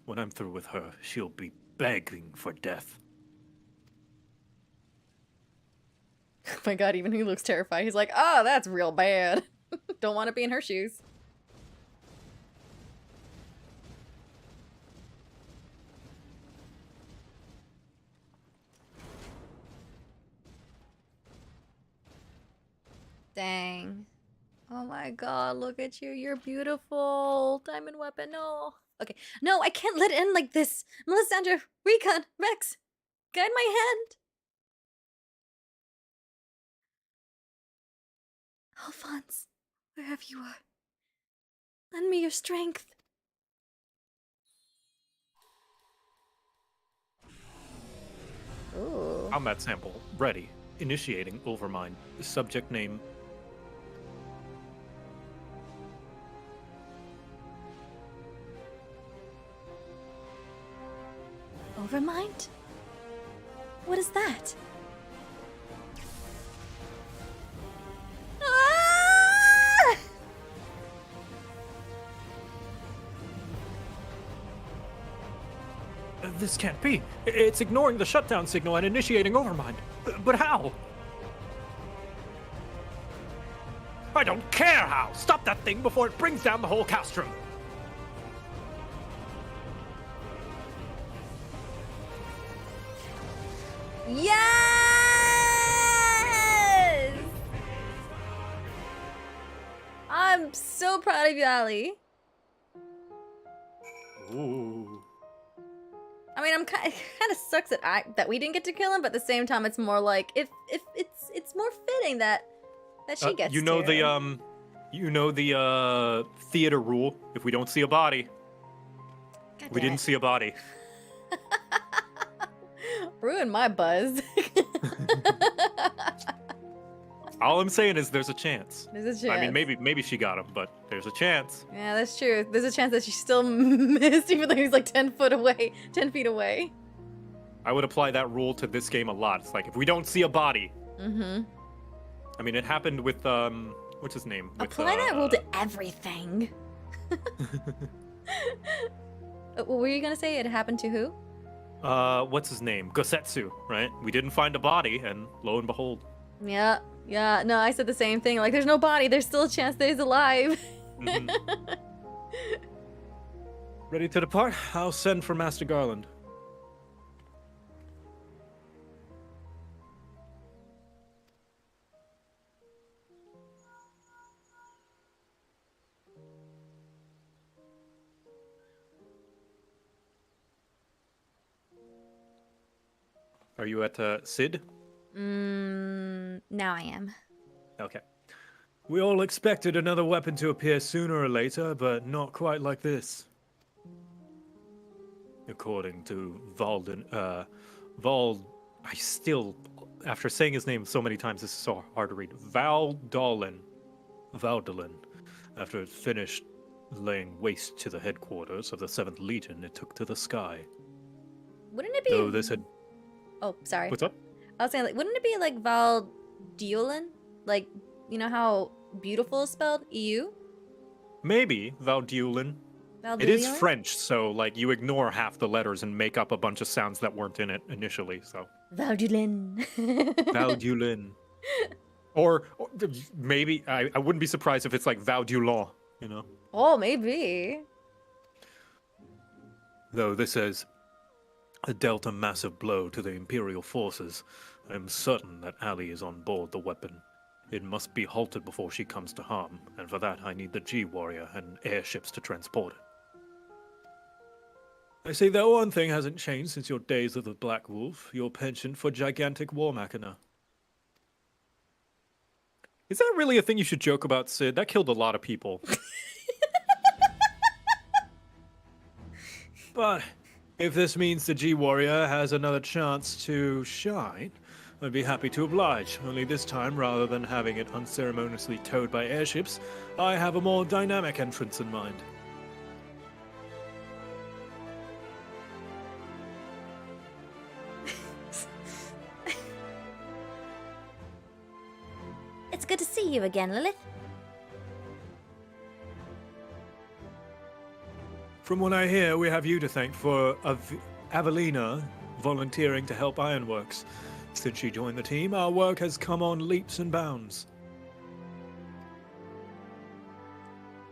D: When I'm through with her, she'll be begging for death.
A: Oh my God, even he looks terrified. He's like, oh, that's real bad. Don't want to be in her shoes. Dang. Oh my God, look at you. You're beautiful. Diamond weapon, no. Okay, no, I can't let it end like this. Melisandre, Recon, Rex, guide my hand. Alphonse, wherever you are, lend me your strength. Ooh.
D: Combat sample ready. Initiating overmind. Subject name.
A: Overmind? What is that? Ah!
D: This can't be. It's ignoring the shutdown signal and initiating overmind. But how? I don't care how! Stop that thing before it brings down the whole castrum!
A: Yes! I'm so proud of you, Ali.
D: Ooh.
A: I mean, it kind of sucks that we didn't get to kill him, but at the same time, it's more like if it's more fitting that she gets.
B: You know
A: to.
B: the theater rule. If we don't see a body,
A: God
B: we
A: damn
B: didn't
A: it.
B: see a body.
A: Ruin my buzz.
B: All I'm saying is there's a chance.
A: There's a chance.
B: I mean, maybe she got him, but there's a chance.
A: Yeah, that's true. There's a chance that she still missed, even though he's like 10 feet away.
B: I would apply that rule to this game a lot. It's like, if we don't see a body.
A: Mm-hmm.
B: I mean, it happened with, what's his name? With,
A: Apply that rule to everything. What were you gonna say? It happened to who?
B: What's his name? Gosetsu, right? We didn't find a body, and lo and behold.
A: Yeah, no, I said the same thing. Like, there's no body, there's still a chance that he's alive.
B: Mhm.
D: Ready to depart? I'll send for Master Garland.
B: Are you at, Sid?
A: Now I am.
B: Okay.
D: We all expected another weapon to appear sooner or later, but not quite like this. According to I still, after saying his name so many times, this is so hard to read. Valdolin, after it finished laying waste to the headquarters of the 7th Legion, it took to the sky.
A: Wouldn't it be...
D: Though this had...
A: Oh, sorry.
B: What's up?
A: I was saying, like, wouldn't it be like Valdiolin? Like, you know how beautiful is spelled? EU?
B: Maybe Valdulin. It is French, so like you ignore half the letters and make up a bunch of sounds that weren't in it initially. So
A: Valdulin.
B: Valdulin, or maybe I wouldn't be surprised if it's like Vaudulon. You know.
A: Oh, maybe.
D: Though this has dealt a massive blow to the Imperial forces, I am certain that Ali is on board the weapon. It must be halted before she comes to harm, and for that I need the G-Warrior and airships to transport it. I see that one thing hasn't changed since your days of the Black Wolf, your penchant for gigantic war machina.
B: Is that really a thing you should joke about, Sid? That killed a lot of people.
D: But if this means the G-Warrior has another chance to shine, I'd be happy to oblige, only this time, rather than having it unceremoniously towed by airships, I have a more dynamic entrance in mind.
A: It's good to see you again, Lilith.
D: From what I hear, we have you to thank for Avelina volunteering to help Ironworks. Since she joined the team, our work has come on leaps and bounds.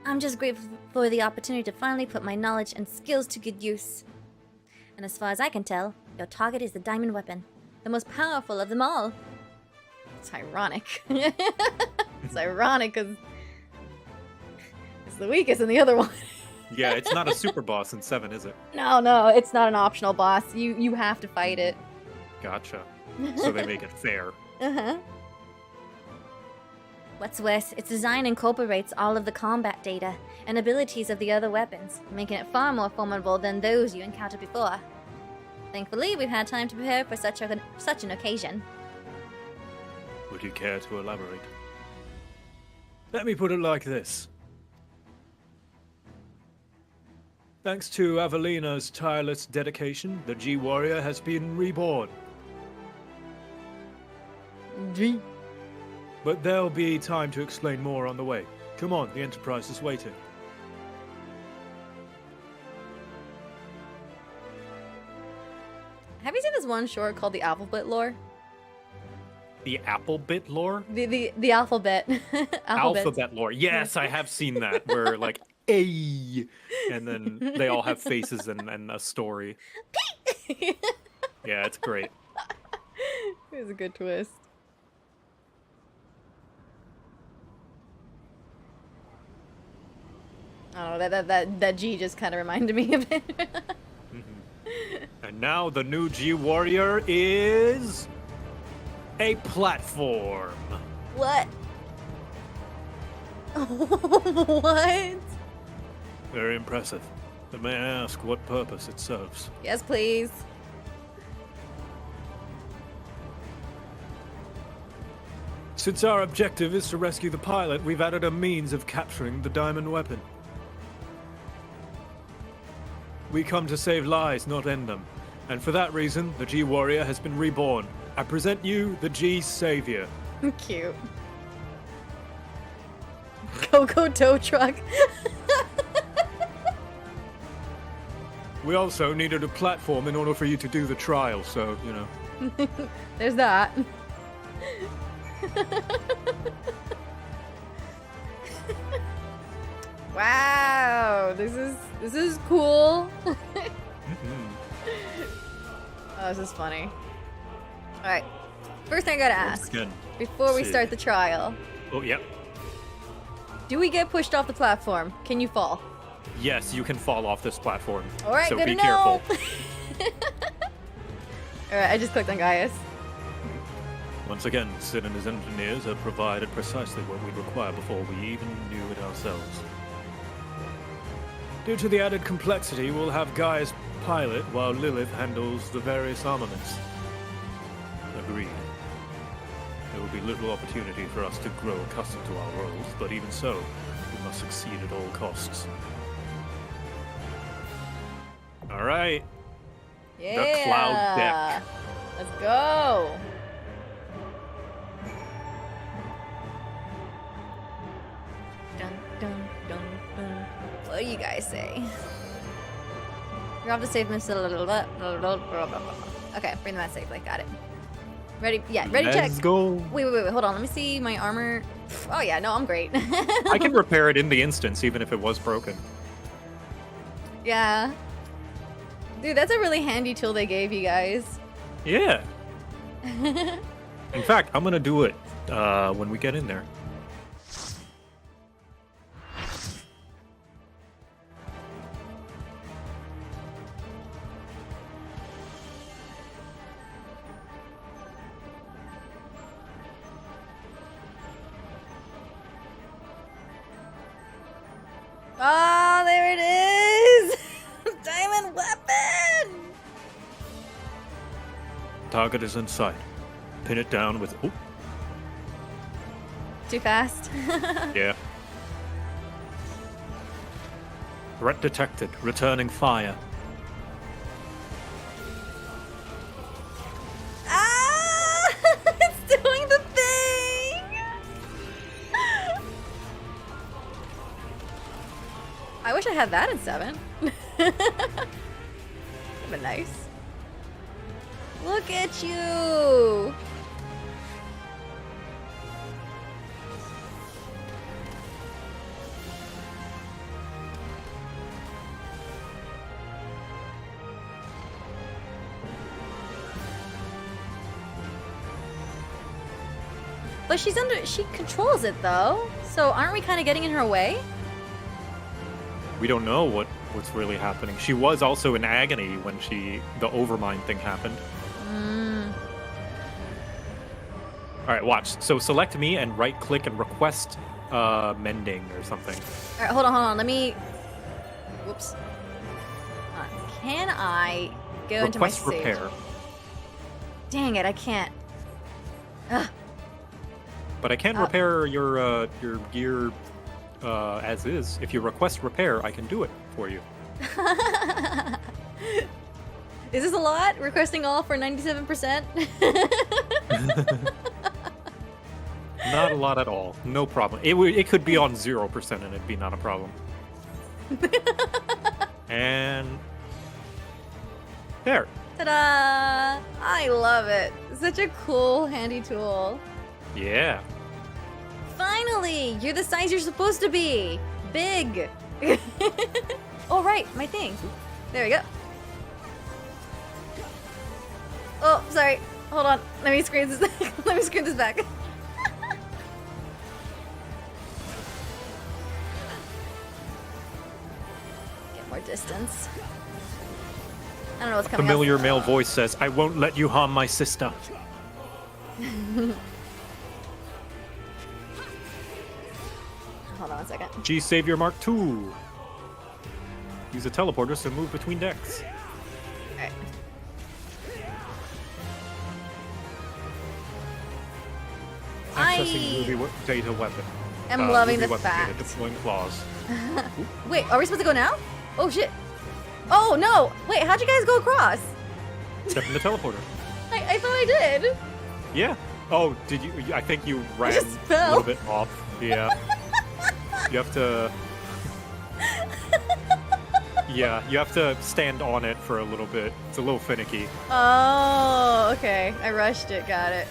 A: I'm just grateful for the opportunity to finally put my knowledge and skills to good use. And as far as I can tell, your target is the diamond weapon, the most powerful of them all. It's ironic. It's ironic because it's the weakest in the other one.
B: Yeah, it's not a super boss in 7, is it?
A: No, it's not an optional boss. You have to fight it.
B: Gotcha. So they make it fair.
A: Uh-huh. What's worse, its design incorporates all of the combat data and abilities of the other weapons, making it far more formidable than those you encountered before. Thankfully, we've had time to prepare for such an occasion.
D: Would you care to elaborate? Let me put it like this. Thanks to Avelina's tireless dedication, the G-Warrior has been reborn.
A: G.
D: But there'll be time to explain more on the way. Come on, the Enterprise is waiting.
A: Have you seen this one short called The Alphabet Lore?
B: The Applebit lore?
A: The alphabet.
B: Alphabet lore. Yes, I have seen that. Where like A, and then they all have faces and a story. Yeah, it's great.
A: It was a good twist. I don't know, that G just kind of reminded me of it.
D: And now the new G Warrior is a platform.
A: What? What?
D: Very impressive. But may I ask what purpose it serves?
A: Yes, please.
D: Since our objective is to rescue the pilot, we've added a means of capturing the diamond weapon. We come to save lives, not end them. And for that reason, the G Warrior has been reborn. I present you the G Savior.
A: Cute. Coco tow truck.
D: We also needed a platform in order for you to do the trial, so, you know.
A: There's that. Wow, this is cool. Oh, this is funny. All right, first thing I gotta ask
D: Again,
A: before we
D: Sid.
A: start the trial:
D: Oh, yep.
A: do we get pushed off the platform? Can you fall?
D: Yes, you can fall off this platform.
A: All right,
D: so
A: good
D: be
A: to know.
D: careful.
A: All right, I just clicked on Gaius.
D: Once again, Sid and his engineers have provided precisely what we require before we even knew it ourselves. Due to the added complexity, we'll have Gaius pilot while Lilith handles the various armaments. Agreed. There will be little opportunity for us to grow accustomed to our roles, but even so, we must succeed at all costs. All right.
A: Yeah.
D: The cloud deck.
A: Let's go. Dun, dun, dun, dun. What do you guys say? You're off to save Miss. Okay, bring them out safely. Got it. Ready? Yeah, ready. Check.
B: Let's go.
A: Wait. Hold on. Let me see my armor. Oh yeah, no, I'm great.
B: I can repair it in the instance, even if it was broken.
A: Yeah. Dude, that's a really handy tool they gave you guys.
B: Yeah. In fact, I'm gonna do it when we get in there.
A: Oh, there it is! Diamond weapon!
D: Target is in sight. Pin it down with... Ooh,
A: Too fast.
D: yeah. Threat detected. Returning fire.
A: Ah! It's doing the thing! I wish I had that in 7. That'd be nice. Look at you! But she controls it though. So aren't we kind of getting in her way?
B: We don't know what's really happening. She was also in agony when the overmind thing happened. All right, watch. So select me and right-click and request mending or something.
A: All right, hold on. Let me. Whoops. Can I go into my
B: Request
A: save?
B: repair.
A: Dang it, I can't. Ugh.
B: But I can repair your gear as is. If you request repair, I can do it for you.
A: Is this a lot? Requesting all for 97%?
B: Not a lot at all. No problem. It could be on 0% and it'd be not a problem. And there.
A: Ta-da! I love it. Such a cool, handy tool.
B: Yeah.
A: Finally! You're the size you're supposed to be! Big! Oh, right, my thing. There we go. Oh, sorry. Hold on. Let me screen this. Let me screen this back. Get more distance. I don't know what's
B: A
A: coming
B: familiar
A: up.
B: male voice says, "I won't let you harm my sister."
A: Hold on one second.
B: G Savior Mark II. Use a teleporter to move between decks.
A: Alright.
B: Accessing movie data weapon.
A: I'm loving
B: movie
A: the
B: weapon data,
A: fact.
B: deploying claws.
A: Wait, are we supposed to go now? Oh shit. Oh no! Wait, how'd you guys go across?
B: Step in the teleporter.
A: I thought I did.
B: Yeah. Oh, did you? I think you ran
A: just
B: a
A: fell.
B: little bit off. Yeah. You have to. Yeah, you have to stand on it for a little bit. It's a little finicky.
A: Oh, okay. I rushed it. Got it.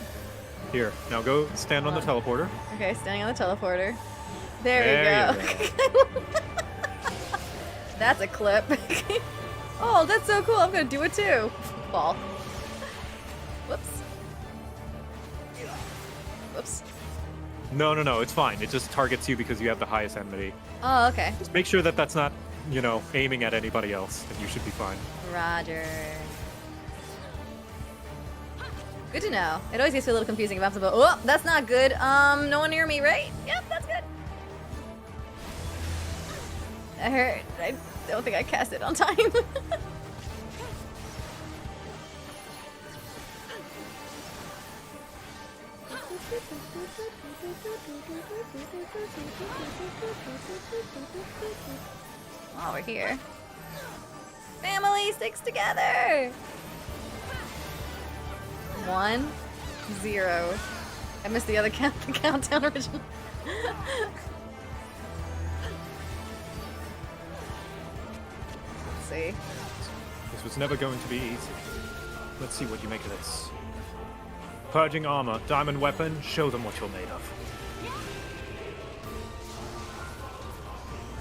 B: Here, now go stand on the teleporter.
A: Okay, standing on the teleporter. There we go. That's a clip. Oh, that's so cool. I'm gonna do it too. Fall. Whoops. Whoops.
B: No, it's fine. It just targets you because you have the highest enmity.
A: Oh, okay.
B: Just make sure that that's not, aiming at anybody else, and you should be fine.
A: Roger. Good to know. It always gets a little confusing if I'm supposed. Oh, that's not good. No one near me, right? Yep, that's good. That hurt. I don't think I cast it on time. Oh, we're here. Family sticks together. 1, 0. I missed the other the countdown original. Let's see.
B: This was never going to be easy. Let's see what you make of this. Purging armor, diamond weapon, show them what you're made of.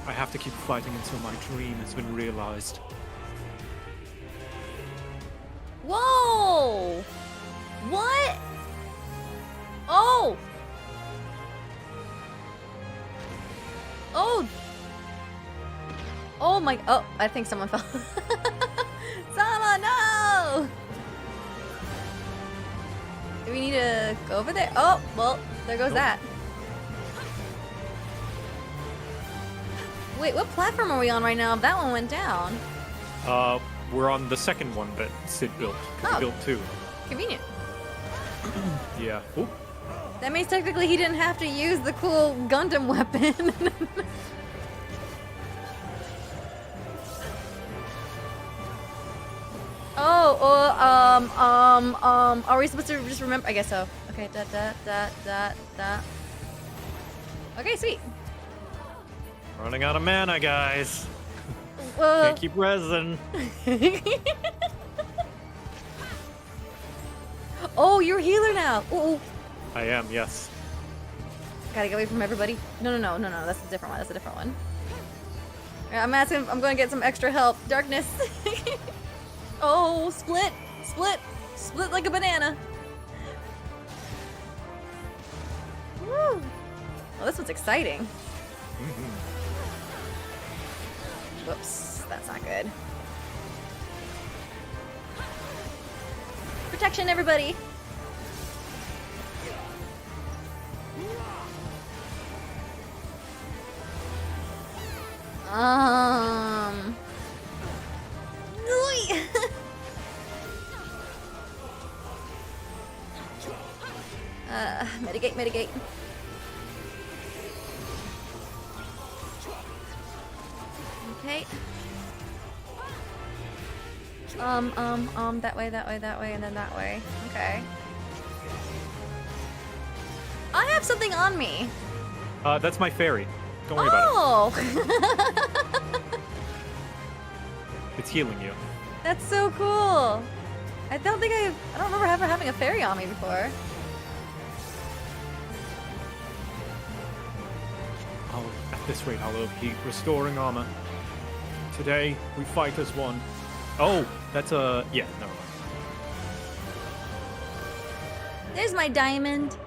B: I have to keep fighting until my dream has been realized.
A: Whoa! What? Oh! Oh! Oh my... Oh, I think someone fell. Sama, no! Do we need to go over there? Oh, well, there goes that. Wait, what platform are we on right now? That one went down.
B: We're on the second one that Sid built. 'Cause he built 2.
A: Convenient.
B: Yeah. Oop.
A: That means technically he didn't have to use the cool Gundam weapon. Are we supposed to just remember? I guess so. Okay, da. Okay, sweet.
B: Running out of mana, guys.
A: Whoa.
B: Can't keep resin.
A: Oh, you're a healer now. Ooh.
B: I am, yes.
A: Gotta get away from everybody. No. That's a different one. That's a different one. Yeah, I'm asking. I'm gonna get some extra help. Darkness. Oh, split like a banana. Woo. Oh, this one's exciting. Whoops, that's not good. Protection, everybody. Mitigate. Okay. That way, and then that way. Okay. I have something on me.
B: That's my fairy. Don't worry about
A: Oh!
B: it. It's healing you.
A: That's so cool. I don't remember ever having a fairy on me before.
B: At this rate, I'll overheat, restoring armor. Today, we fight as one. Oh, that's a... Yeah, never mind.
A: There's my diamond.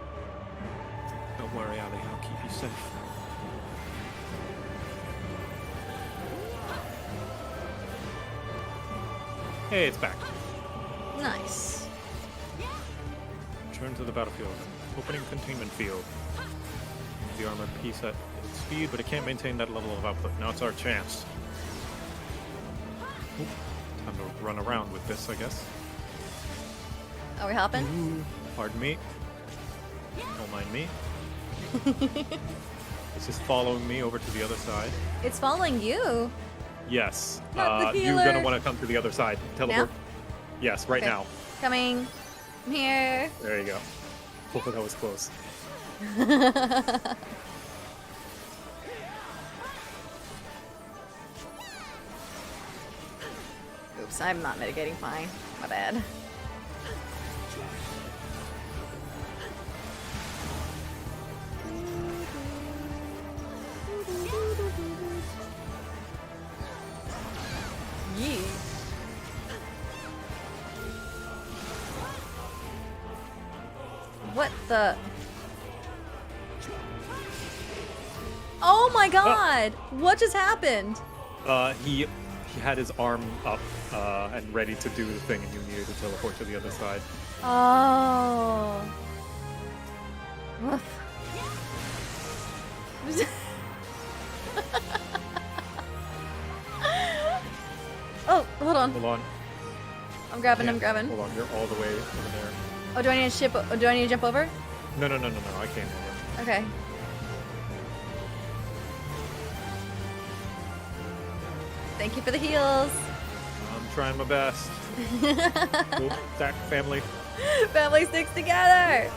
B: Don't worry, Ali, I'll keep you safe. Hey, it's back.
A: Nice.
B: Return to the battlefield. Opening containment field. The armored piece at its speed, but it can't maintain that level of output. Now it's our chance. Oop. Time to run around with this, I guess.
A: Are we hopping?
B: Ooh, pardon me. Don't mind me. It's just following me over to the other side.
A: It's following you.
B: Yes.
A: Not the
B: You're
A: healer.
B: gonna want to come to the other side. Teleport.
A: Now?
B: Yes, right
A: Okay.
B: now.
A: Coming. I'm here.
B: There you go. Oh, that was close.
A: Oops, I'm not mitigating fine. My bad. Yee. What the? Oh my god! What just happened?
B: He had his arm up and ready to do the thing, and you needed to teleport to the other side.
A: Oh. Woof. Oh, hold on.
B: Hold on.
A: I'm grabbing, I'm
B: Yeah,
A: grabbing.
B: Hold on, you're all the way over there.
A: Oh, do I need to ship? Do I need to jump over?
B: No, I came over.
A: Okay. Thank you for the heals.
B: I'm trying my best. Oop, Zach, family.
A: Family sticks together.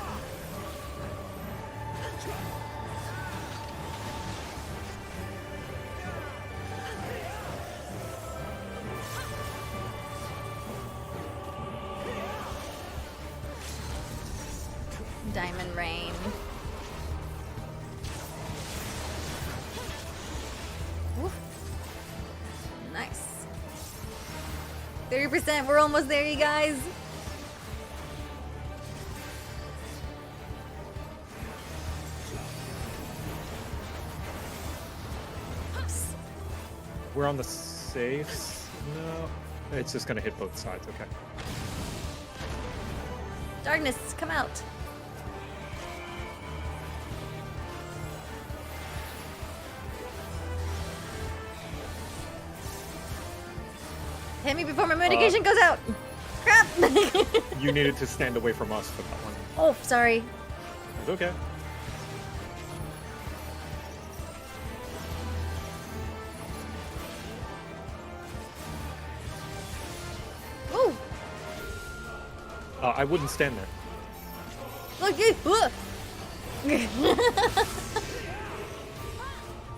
A: Diamond Rain. Woof. Nice. 30%, we're almost there, you guys. Oops.
B: We're on the safe. No, it's just gonna hit both sides. Okay.
A: Darkness, come out. Hit me before my mitigation goes out. Crap.
B: You needed to stand away from us for that one.
A: Oh, sorry.
B: It's okay.
A: Ooh.
B: I wouldn't stand there.
A: Look, it.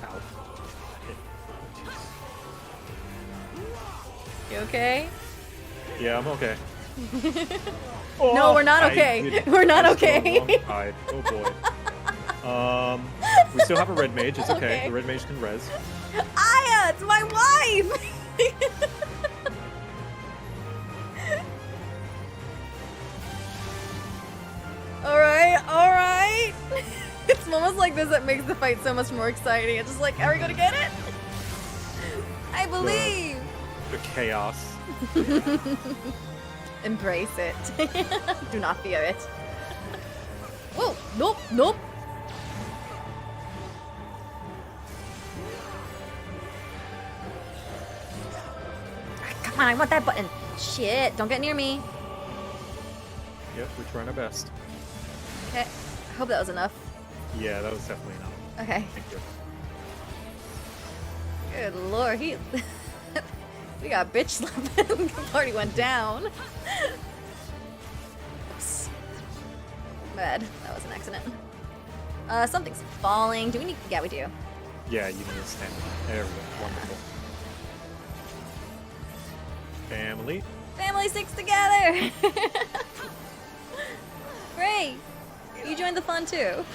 B: Ow.
A: You okay?
B: Yeah, I'm okay.
A: No, we're not
B: I
A: okay.
B: did-
A: We're not
B: I was on the
A: okay.
B: wrong side. Oh boy. We still have a red mage. It's okay.
A: Okay.
B: The red mage can res.
A: Aya, it's my wife. All right. It's moments like this that makes the fight so much more exciting. It's just like, are we gonna get it? I believe.
B: The chaos.
A: Embrace it. Do not fear it. Whoa! Nope. Come on, I want that button. Shit! Don't get near me.
B: Yep, we're trying our best.
A: Okay. I hope that was enough.
B: Yeah, that was definitely enough.
A: Okay.
B: Thank you.
A: Good lord, he. We got bitch slapping. The party went down. Oops. Bad. That was an accident. Something's falling. Do we need? Yeah, we do.
B: Yeah, you need to stand. There we go. Wonderful. Family.
A: Family sticks together. Great. You joined the fun too.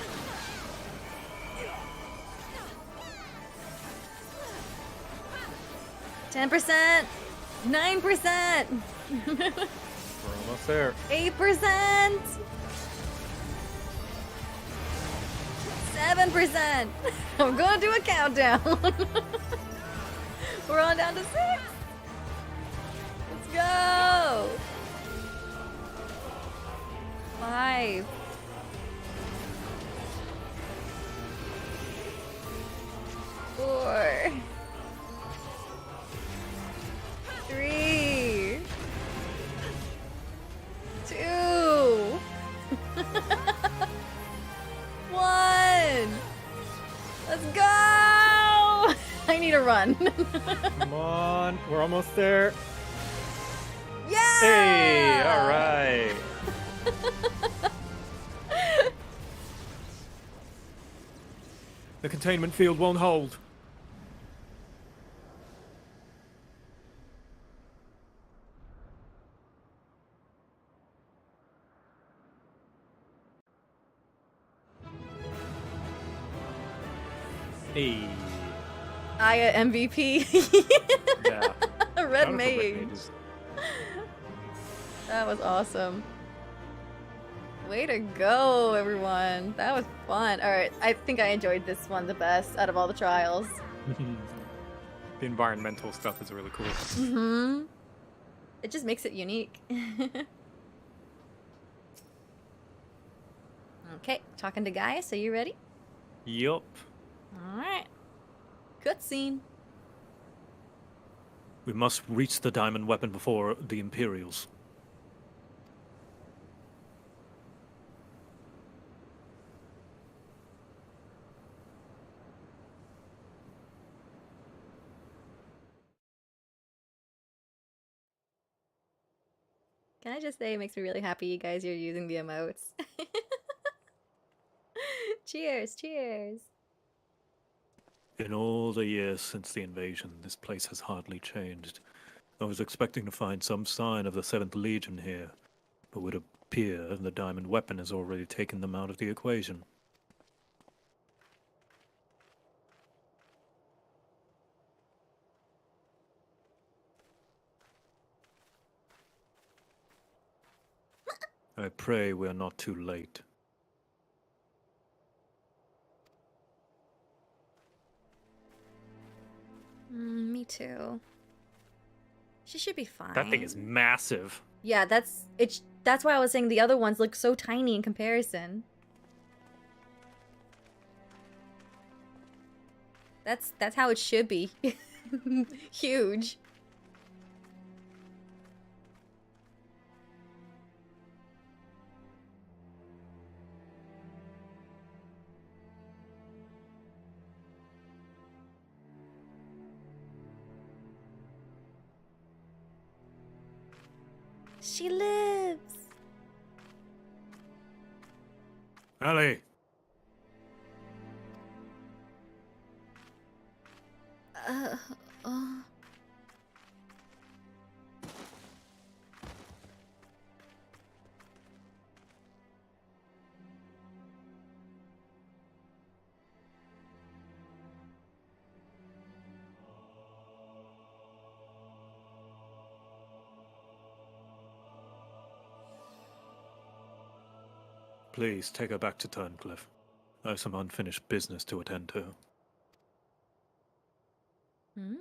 A: %, 9%,
B: We're almost there.
A: 8%, 7%. I'm gonna do a countdown. We're on down to 6. Let's Go! 5. 4. 3. 2. 1. Let's go! I need to run.
B: Come on, we're almost there.
A: Yeah!
B: Hey, all right. The containment field won't hold. Hey.
A: Aya MVP.
B: Yeah.
A: Red
B: Shout out to
A: Mage.
B: Mages.
A: That was awesome. Way to go, everyone. That was fun. Alright, I think I enjoyed this one the best out of all the trials.
B: The environmental stuff is really cool.
A: Mm-hmm. It just makes it unique. Okay, talking to Gaia, so you ready?
B: Yup.
A: Alright. Cutscene.
D: We must reach the diamond weapon before the Imperials.
A: Can I just say it makes me really happy you guys are using the emotes. Cheers, cheers.
D: In all the years since the invasion, this place has hardly changed. I was expecting to find some sign of the 7th Legion here, but it would appear the diamond weapon has already taken them out of the equation. I pray we are not too late.
A: Me too. She should be fine.
B: That thing is massive.
A: Yeah, that's why I was saying the other ones look so tiny in comparison. That's how it should be. Huge. She lives.
D: Ali!
A: Uh, uh.
D: Please take her back to Turncliffe. I have some unfinished business to attend to.
A: Hmm?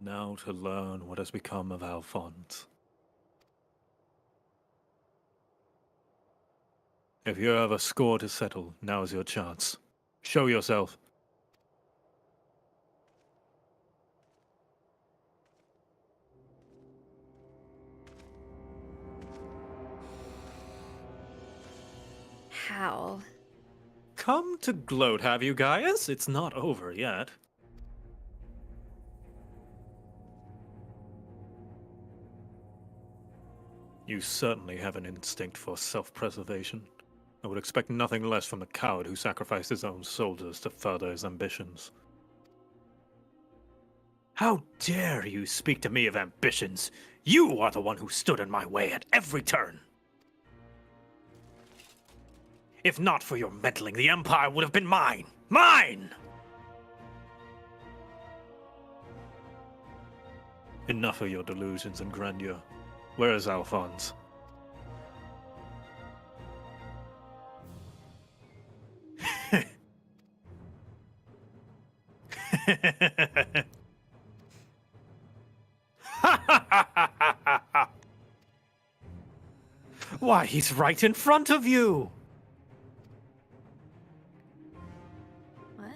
D: Now to learn what has become of Alphonse. If you have a score to settle, now's your chance. Show yourself.
A: How?
D: Come to gloat, have you, Gaius? It's not over yet. You certainly have an instinct for self-preservation. I would expect nothing less from a coward who sacrificed his own soldiers to further his ambitions. How dare you speak to me of ambitions? You are the one who stood in my way at every turn. If not for your meddling, the Empire would have been mine. Mine! Enough of your delusions and grandeur. Where is Alphonse? Why, he's right in front of you!
A: What?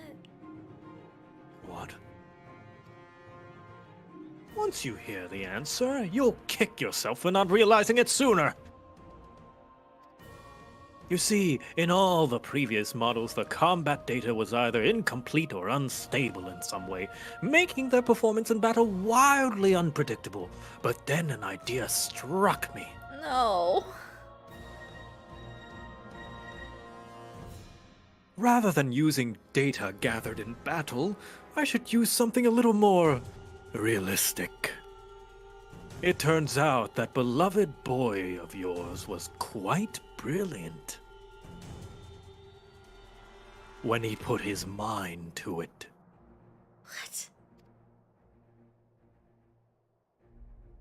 D: What? Once you hear the answer, you'll kick yourself for not realizing it sooner. You see, in all the previous models, the combat data was either incomplete or unstable in some way, making their performance in battle wildly unpredictable. But then an idea struck me.
A: No.
D: Rather than using data gathered in battle, I should use something a little more realistic. It turns out that beloved boy of yours was quite brilliant when he put his mind to it.
A: What?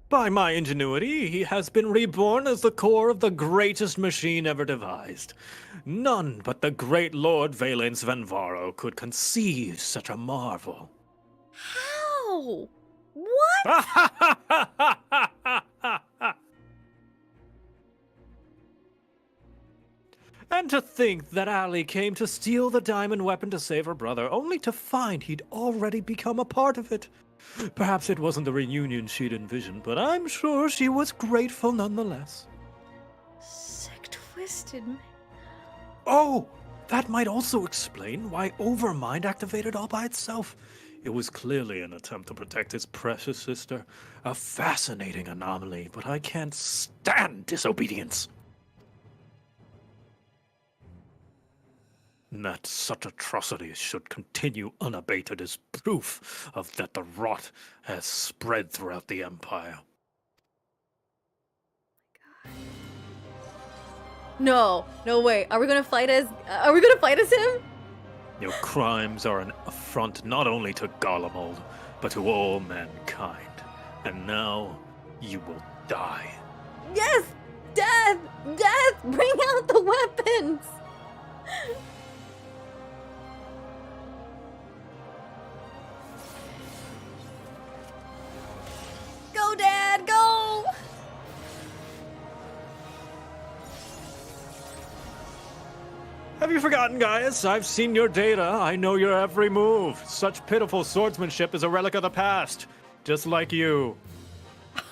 D: By my ingenuity, he has been reborn as the core of the greatest machine ever devised. None but the great Lord Valens Vanvaro could conceive such a marvel.
A: How? What?
D: And to think that Ali came to steal the diamond weapon to save her brother, only to find he'd already become a part of it. Perhaps it wasn't the reunion she'd envisioned, but I'm sure she was grateful nonetheless.
A: Sick twisted.
D: Oh, that might also explain why Overmind activated all by itself. It was clearly an attempt to protect his precious sister. A fascinating anomaly, but I can't stand disobedience. That such atrocities should continue unabated is proof of that the rot has spread throughout the Empire.
A: No, no way. Are we gonna fight as him?
D: Your crimes are an affront not only to Garlemald, but to all mankind. And now, you will die.
A: Yes! Death! Death! Bring out the weapons! Go, Dad! Go!
D: Have you forgotten, guys? I've seen your data. I know your every move. Such pitiful swordsmanship is a relic of the past. Just like you.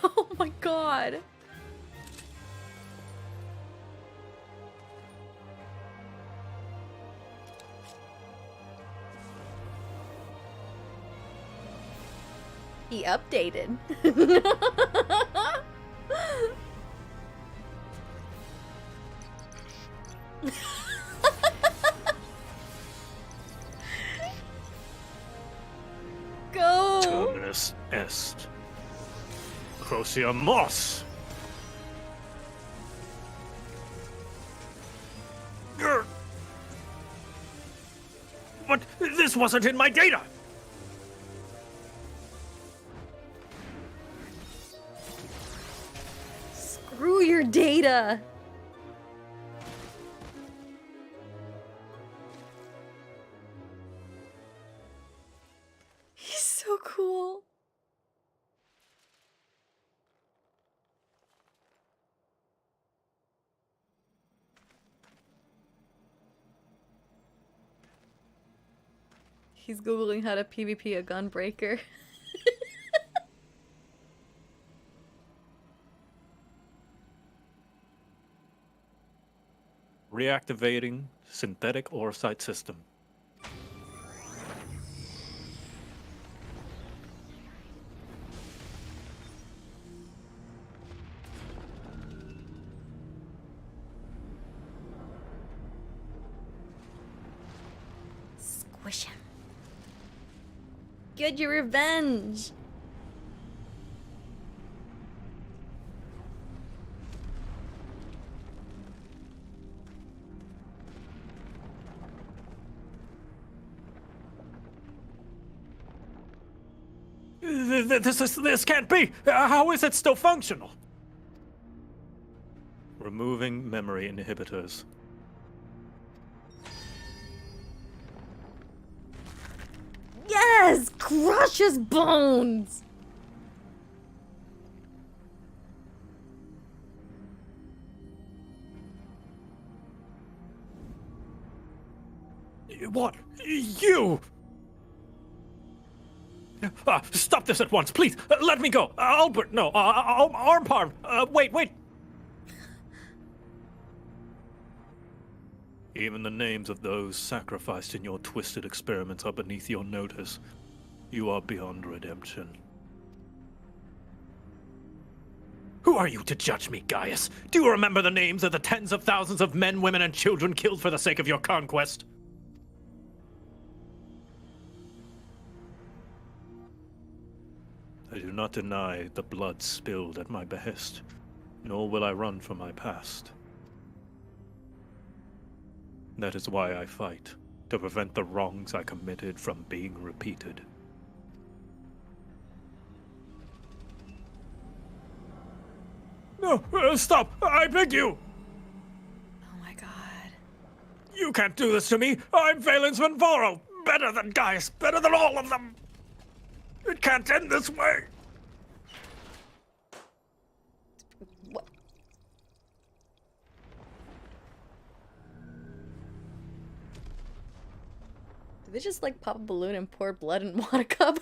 A: Oh my god. He updated. Go!
D: Terminus est. Crocia Moss! But this wasn't in my data!
A: Screw your data! He's so cool. He's Googling how to PvP a gunbreaker.
D: Reactivating synthetic oresight system.
A: Squish him. Get your revenge.
D: This can't be! How is it still functional? Removing memory inhibitors.
A: Yes! Crush his bones!
D: What? You! Stop this at once, please! Let me go! Albert, no! Arm palm! Wait! Even the names of those sacrificed in your twisted experiments are beneath your notice. You are beyond redemption. Who are you to judge me, Gaius? Do you remember the names of the tens of thousands of men, women, and children killed for the sake of your conquest? I do not deny the blood spilled at my behest, nor will I run from my past. That is why I fight, to prevent the wrongs I committed from being repeated. No, stop! I beg you!
A: Oh my god.
D: You can't do this to me! I'm Valens Vinvoro! Better than Gaius, better than all of them! It can't end this way!
A: What? Did they just like pop a balloon and pour blood in water cup?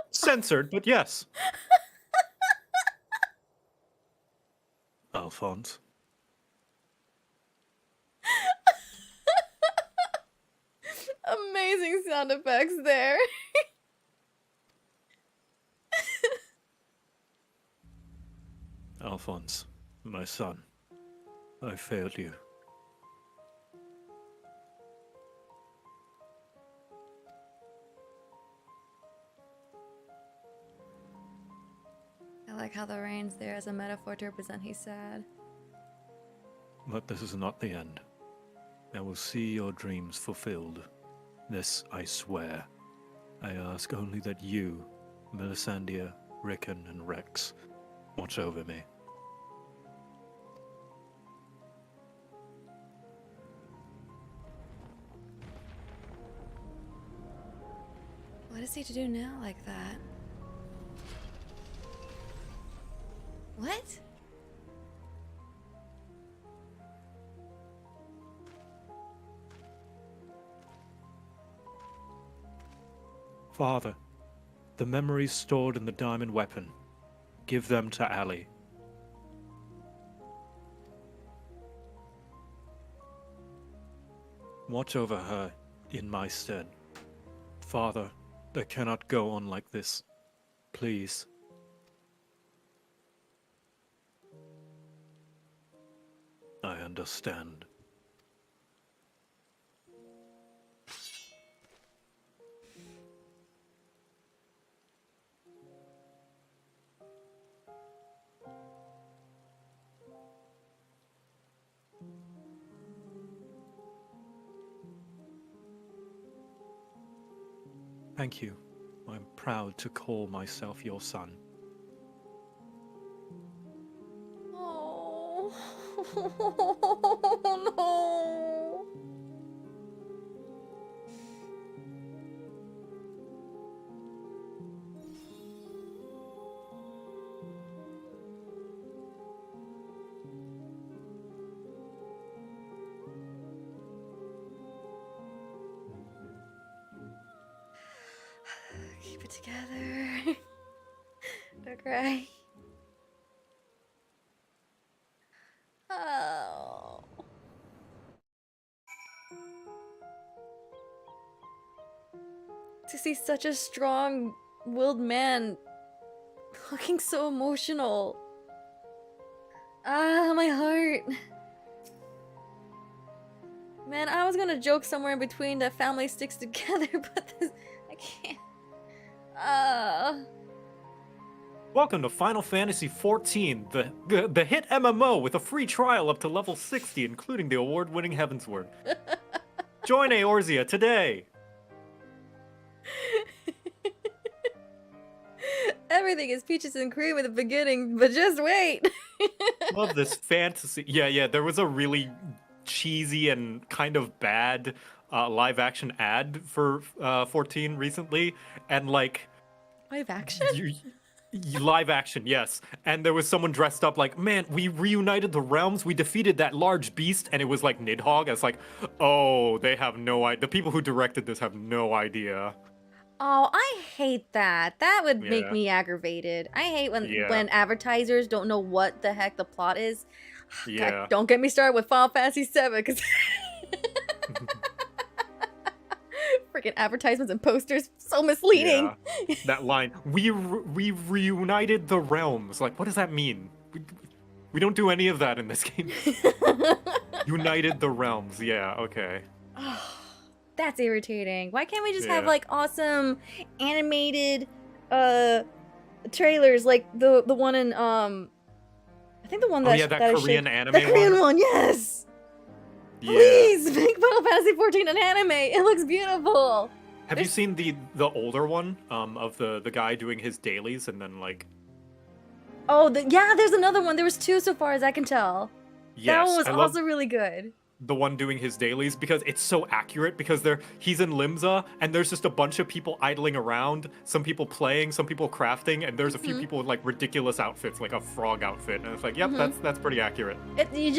B: Censored, but yes.
D: Alphonse.
A: Amazing sound effects there.
D: Alphonse, my son, I failed you.
A: I like how the rain's there as a metaphor to represent he's sad.
D: But this is not the end. I will see your dreams fulfilled. This I swear. I ask only that you, Melisandre, Rickon, and Rex, watch over me.
A: What is he to do now like that? What?
D: Father, the memories stored in the diamond weapon. Give them to Ali. Watch over her in my stead. Father, they cannot go on like this. Please. I understand. Thank you. I'm proud to call myself your son.
A: Oh, no. Keep it together. Don't cry. Oh. To see such a strong-willed man looking so emotional. Ah, my heart. Man, I was gonna joke somewhere in between that family sticks together, but this, I can't.
B: Welcome to Final Fantasy XIV, the hit MMO with a free trial up to level 60, including the award-winning Heavensward. Join Eorzea today!
A: everything is peaches and cream at the beginning, but just wait.
B: Love this fantasy. Yeah. There was a really cheesy and kind of bad live action ad for 14 recently, and like
A: Live action?
B: live action, yes. And there was someone dressed up like, man, we reunited the realms, we defeated that large beast, and it was like Nidhogg. It's like, oh, they have no idea. The people who directed this have no idea.
A: Oh, I hate that. That would make
B: Yeah.
A: me aggravated. I hate
B: Yeah.
A: when advertisers don't know what the heck the plot is.
B: Yeah.
A: God, don't get me started with FinalFantasyXIV, because freaking advertisements and posters, so misleading.
B: Yeah. That line, we reunited the realms. Like, what does that mean? We don't do any of that in this game. United the realms. Yeah, okay.
A: That's irritating. Why can't we just have
B: Yeah.
A: like awesome animated trailers like the one in I think the one that
B: Oh yeah, that Korean anime
A: the Korean
B: one.
A: one, yes.
B: Yeah.
A: Please make Final Fantasy 14 an anime. It looks beautiful.
B: Have you seen the older one of the guy doing his dailies and then like
A: Oh, yeah, there's another one. There was two so far as I can tell.
B: yes,
A: That one was
B: I love
A: also really good.
B: the one doing his dailies because it's so accurate because he's in Limsa and there's just a bunch of people idling around, some people playing, some people crafting, and there's a few people with like ridiculous outfits like a frog outfit, and it's like, yep, that's pretty accurate.
A: You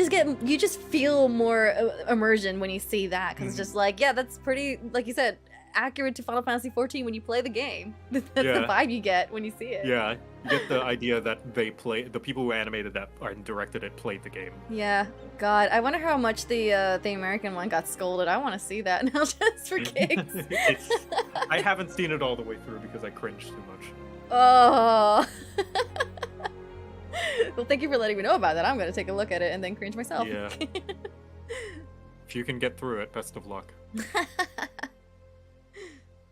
A: just feel more immersion when you see that, because it's just like, yeah, that's pretty, like you said, accurate to Final Fantasy 14 when you play the game. That's the
B: Yeah.
A: vibe you get when you see it.
B: Yeah, you get the idea that the people who animated that and directed it played the game.
A: Yeah, God, I wonder how much the American one got scolded. I want to see that now just for kicks.
B: I haven't seen it all the way through because I cringed too much.
A: Oh. Well, thank you for letting me know about that. I'm gonna take a look at it and then cringe myself.
B: Yeah. If you can get through it, best of luck.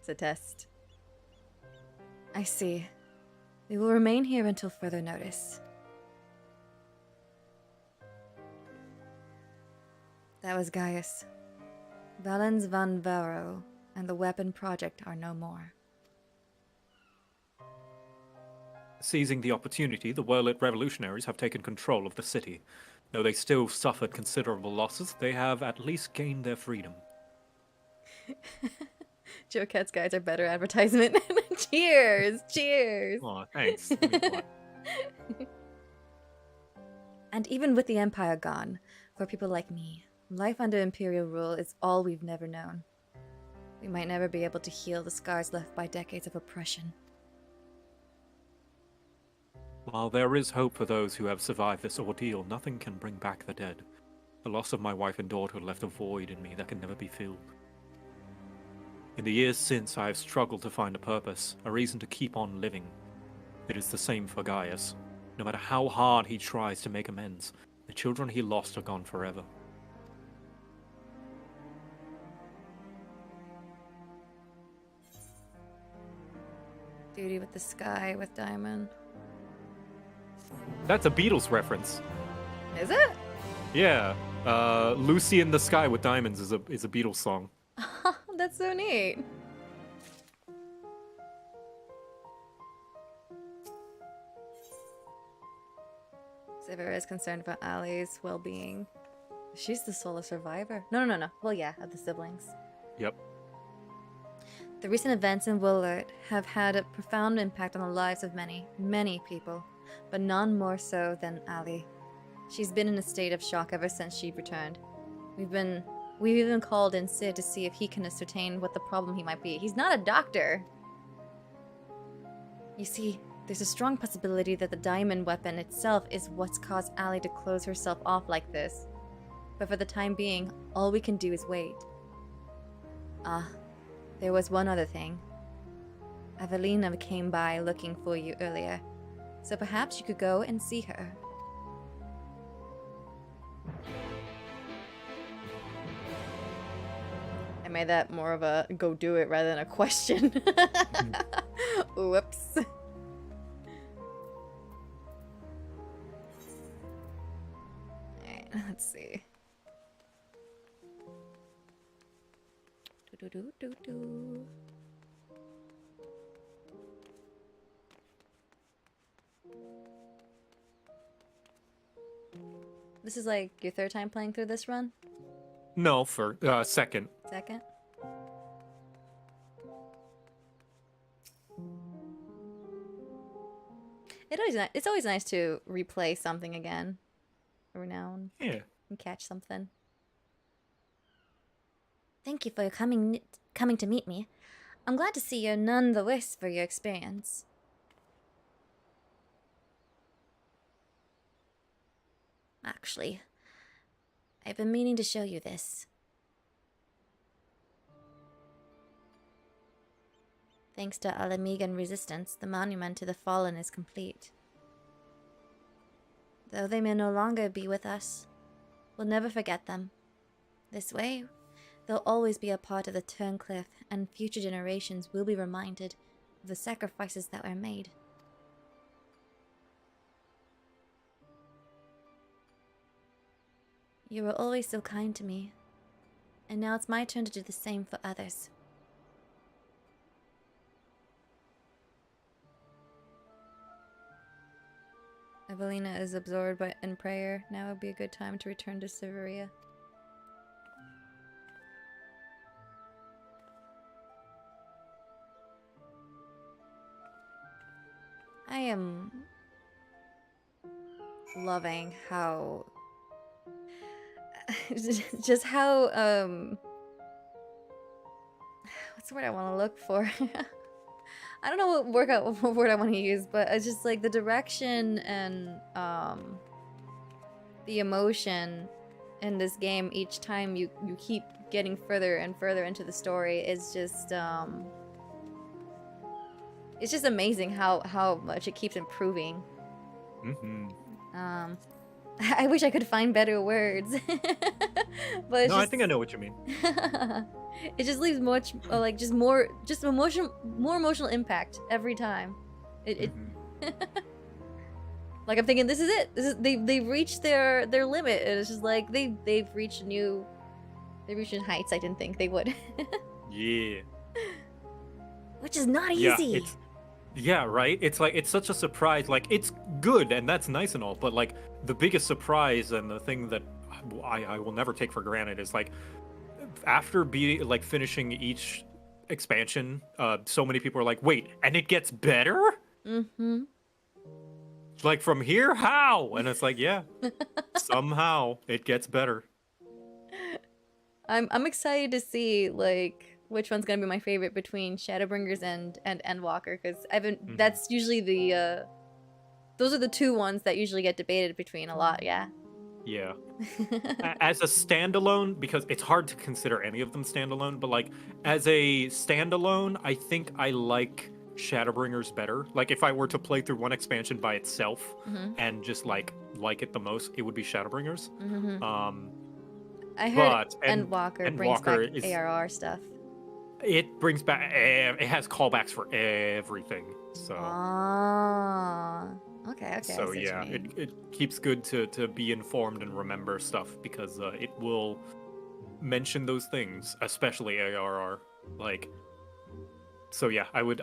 A: It's a test. I see. We will remain here until further notice. That was Gaius. Valens van Varo and the Weapon Project are no more.
D: Seizing the opportunity, the Whirlit revolutionaries have taken control of the city. Though they still suffered considerable losses, they have at least gained their freedom.
A: JoCat's guides are better advertisement. Cheers! Cheers!
B: Aw, thanks.
A: And even with the Empire gone, for people like me, life under Imperial rule is all we've never known. We might never be able to heal the scars left by decades of oppression.
D: While there is hope for those who have survived this ordeal, nothing can bring back the dead. The loss of my wife and daughter left a void in me that can never be filled. In the years since, I have struggled to find a purpose, a reason to keep on living. It is the same for Gaius. No matter how hard he tries to make amends, the children he lost are gone forever.
A: Duty with the sky with Diamond.
B: That's a Beatles reference.
A: Is it?
B: Yeah. Lucy in the Sky with Diamonds is a Beatles song.
A: That's so neat. Sever is concerned about Ali's well-being. She's the sole survivor. No. Well, yeah, of the siblings.
B: Yep.
A: The recent events in Willard have had a profound impact on the lives of many, many people, but none more so than Ali. She's been in a state of shock ever since she returned. We've even called in Sid to see if he can ascertain what the problem he might be. He's not a doctor. You see, there's a strong possibility that the diamond weapon itself is what's caused Ali to close herself off like this. But for the time being, all we can do is wait. There was one other thing. Evelina came by looking for you earlier, so perhaps you could go and see her. I made that more of a go do it rather than a question. Whoops. Alright, let's see. Do-do-do-do-do. This is like your third time playing through this run?
B: No, for second.
A: Second? It's always nice to replay something again every now and catch something. Thank you for coming to meet me. I'm glad to see you're none the worse for your experience. Actually, I've been meaning to show you this. Thanks to Alamegan resistance, the monument to the fallen is complete. Though they may no longer be with us, we'll never forget them. This way, they'll always be a part of the Turncliff, and future generations will be reminded of the sacrifices that were made. You were always so kind to me, and now it's my turn to do the same for others. Evelina is absorbed in prayer. Now would be a good time to return to Severia. I am loving how just how what's the word I want to look for? I don't know what word I want to use, but it's just like the direction and the emotion in this game each time you keep getting further and further into the story is just it's just amazing how much it keeps improving. I wish I could find better words. But it's
B: no, I think I know what you mean.
A: It just leaves much like more emotional impact every time. Like I'm thinking, this is it. They've reached their limit. And it's just like they've reached new heights I didn't think they would.
B: Yeah.
A: Which is not easy.
B: Yeah, right? It's like, it's such a surprise. Like, it's good, and that's nice and all, but, like, the biggest surprise and the thing that I will never take for granted is, like, after finishing each expansion, so many people are like, wait, and it gets better? Mm-hmm. Like, from here? How? And it's like, yeah, somehow it gets better.
A: I'm excited to see, like, which one's gonna be my favorite between Shadowbringers and Endwalker, because that's usually the those are the two ones that usually get debated between a lot. Yeah
B: As a standalone, because it's hard to consider any of them standalone, but like as a standalone, I think I like Shadowbringers better. Like if I were to play through one expansion by itself and just like it the most, it would be Shadowbringers.
A: I heard Endwalker brings back ARR stuff.
B: It brings back, it has callbacks for everything, so.
A: Okay.
B: So yeah, it keeps good to be informed and remember stuff, because it will mention those things, especially ARR. Like, so yeah, I would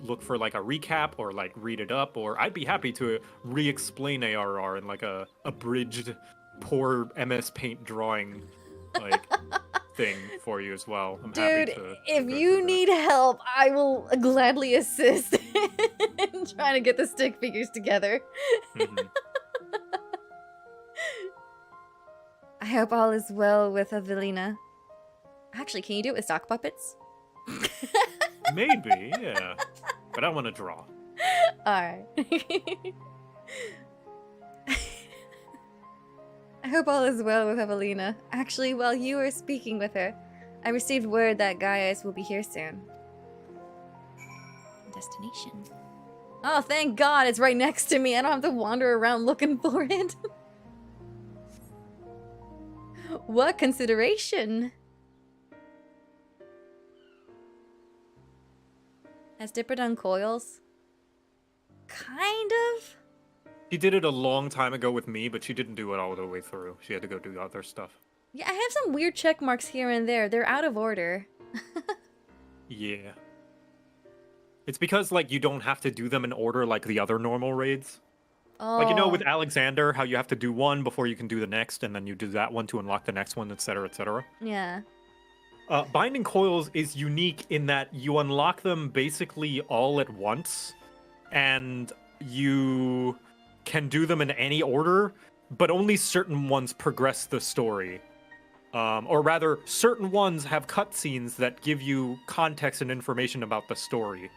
B: look for like a recap or like read it up, or I'd be happy to re-explain ARR in like a abridged, poor MS Paint drawing, like. Thing for you as well. I'm happy to
A: if you need help, I will gladly assist in trying to get the stick figures together. I hope all is well with Evelina. Actually, can you do it with sock puppets?
B: Maybe, yeah. But I want to draw.
A: Alright. I hope all is well with Evelina. Actually, while you were speaking with her, I received word that Gaius will be here soon. Destination. Oh, thank God, it's right next to me. I don't have to wander around looking for it. What consideration? Has Dipper done coils? Kind of.
B: She did it a long time ago with me, but she didn't do it all the way through. She had to go do other stuff.
A: Yeah, I have some weird check marks here and there. They're out of order.
B: Yeah. It's because, like, you don't have to do them in order like the other normal raids. Like, you know, with
A: Oh,
B: Alexander, how you have to do one before you can do the next, and then you do that one to unlock the next one, etc., etc.
A: yeah.
B: Binding Coils is unique in that you unlock them basically all at once, and you can do them in any order, but only certain ones progress the story. Or rather, certain ones have cutscenes that give you context and information about the story,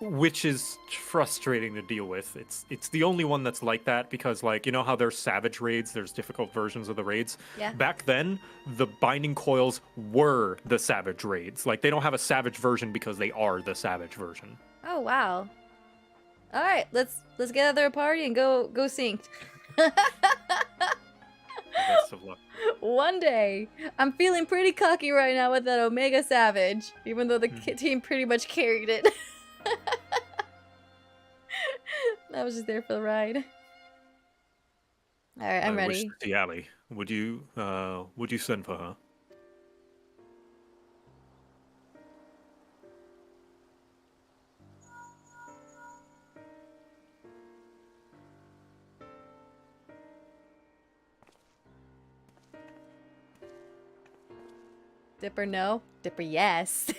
B: which is frustrating to deal with. It's the only one that's like that because, like, you know how there's savage raids, there's difficult versions of the raids.
A: Yeah.
B: Back then, the Binding Coils were the savage raids. Like, they don't have a savage version because they are the savage version.
A: Oh wow. All right, let's gather a party and go synced.
B: Best of luck.
A: One day, I'm feeling pretty cocky right now with that Omega Savage, even though the team pretty much carried it. I was just there for the ride. All right, I'm
D: I
A: ready.
D: wish to see Ali. Would you send for her?
A: Dipper no, Dipper yes.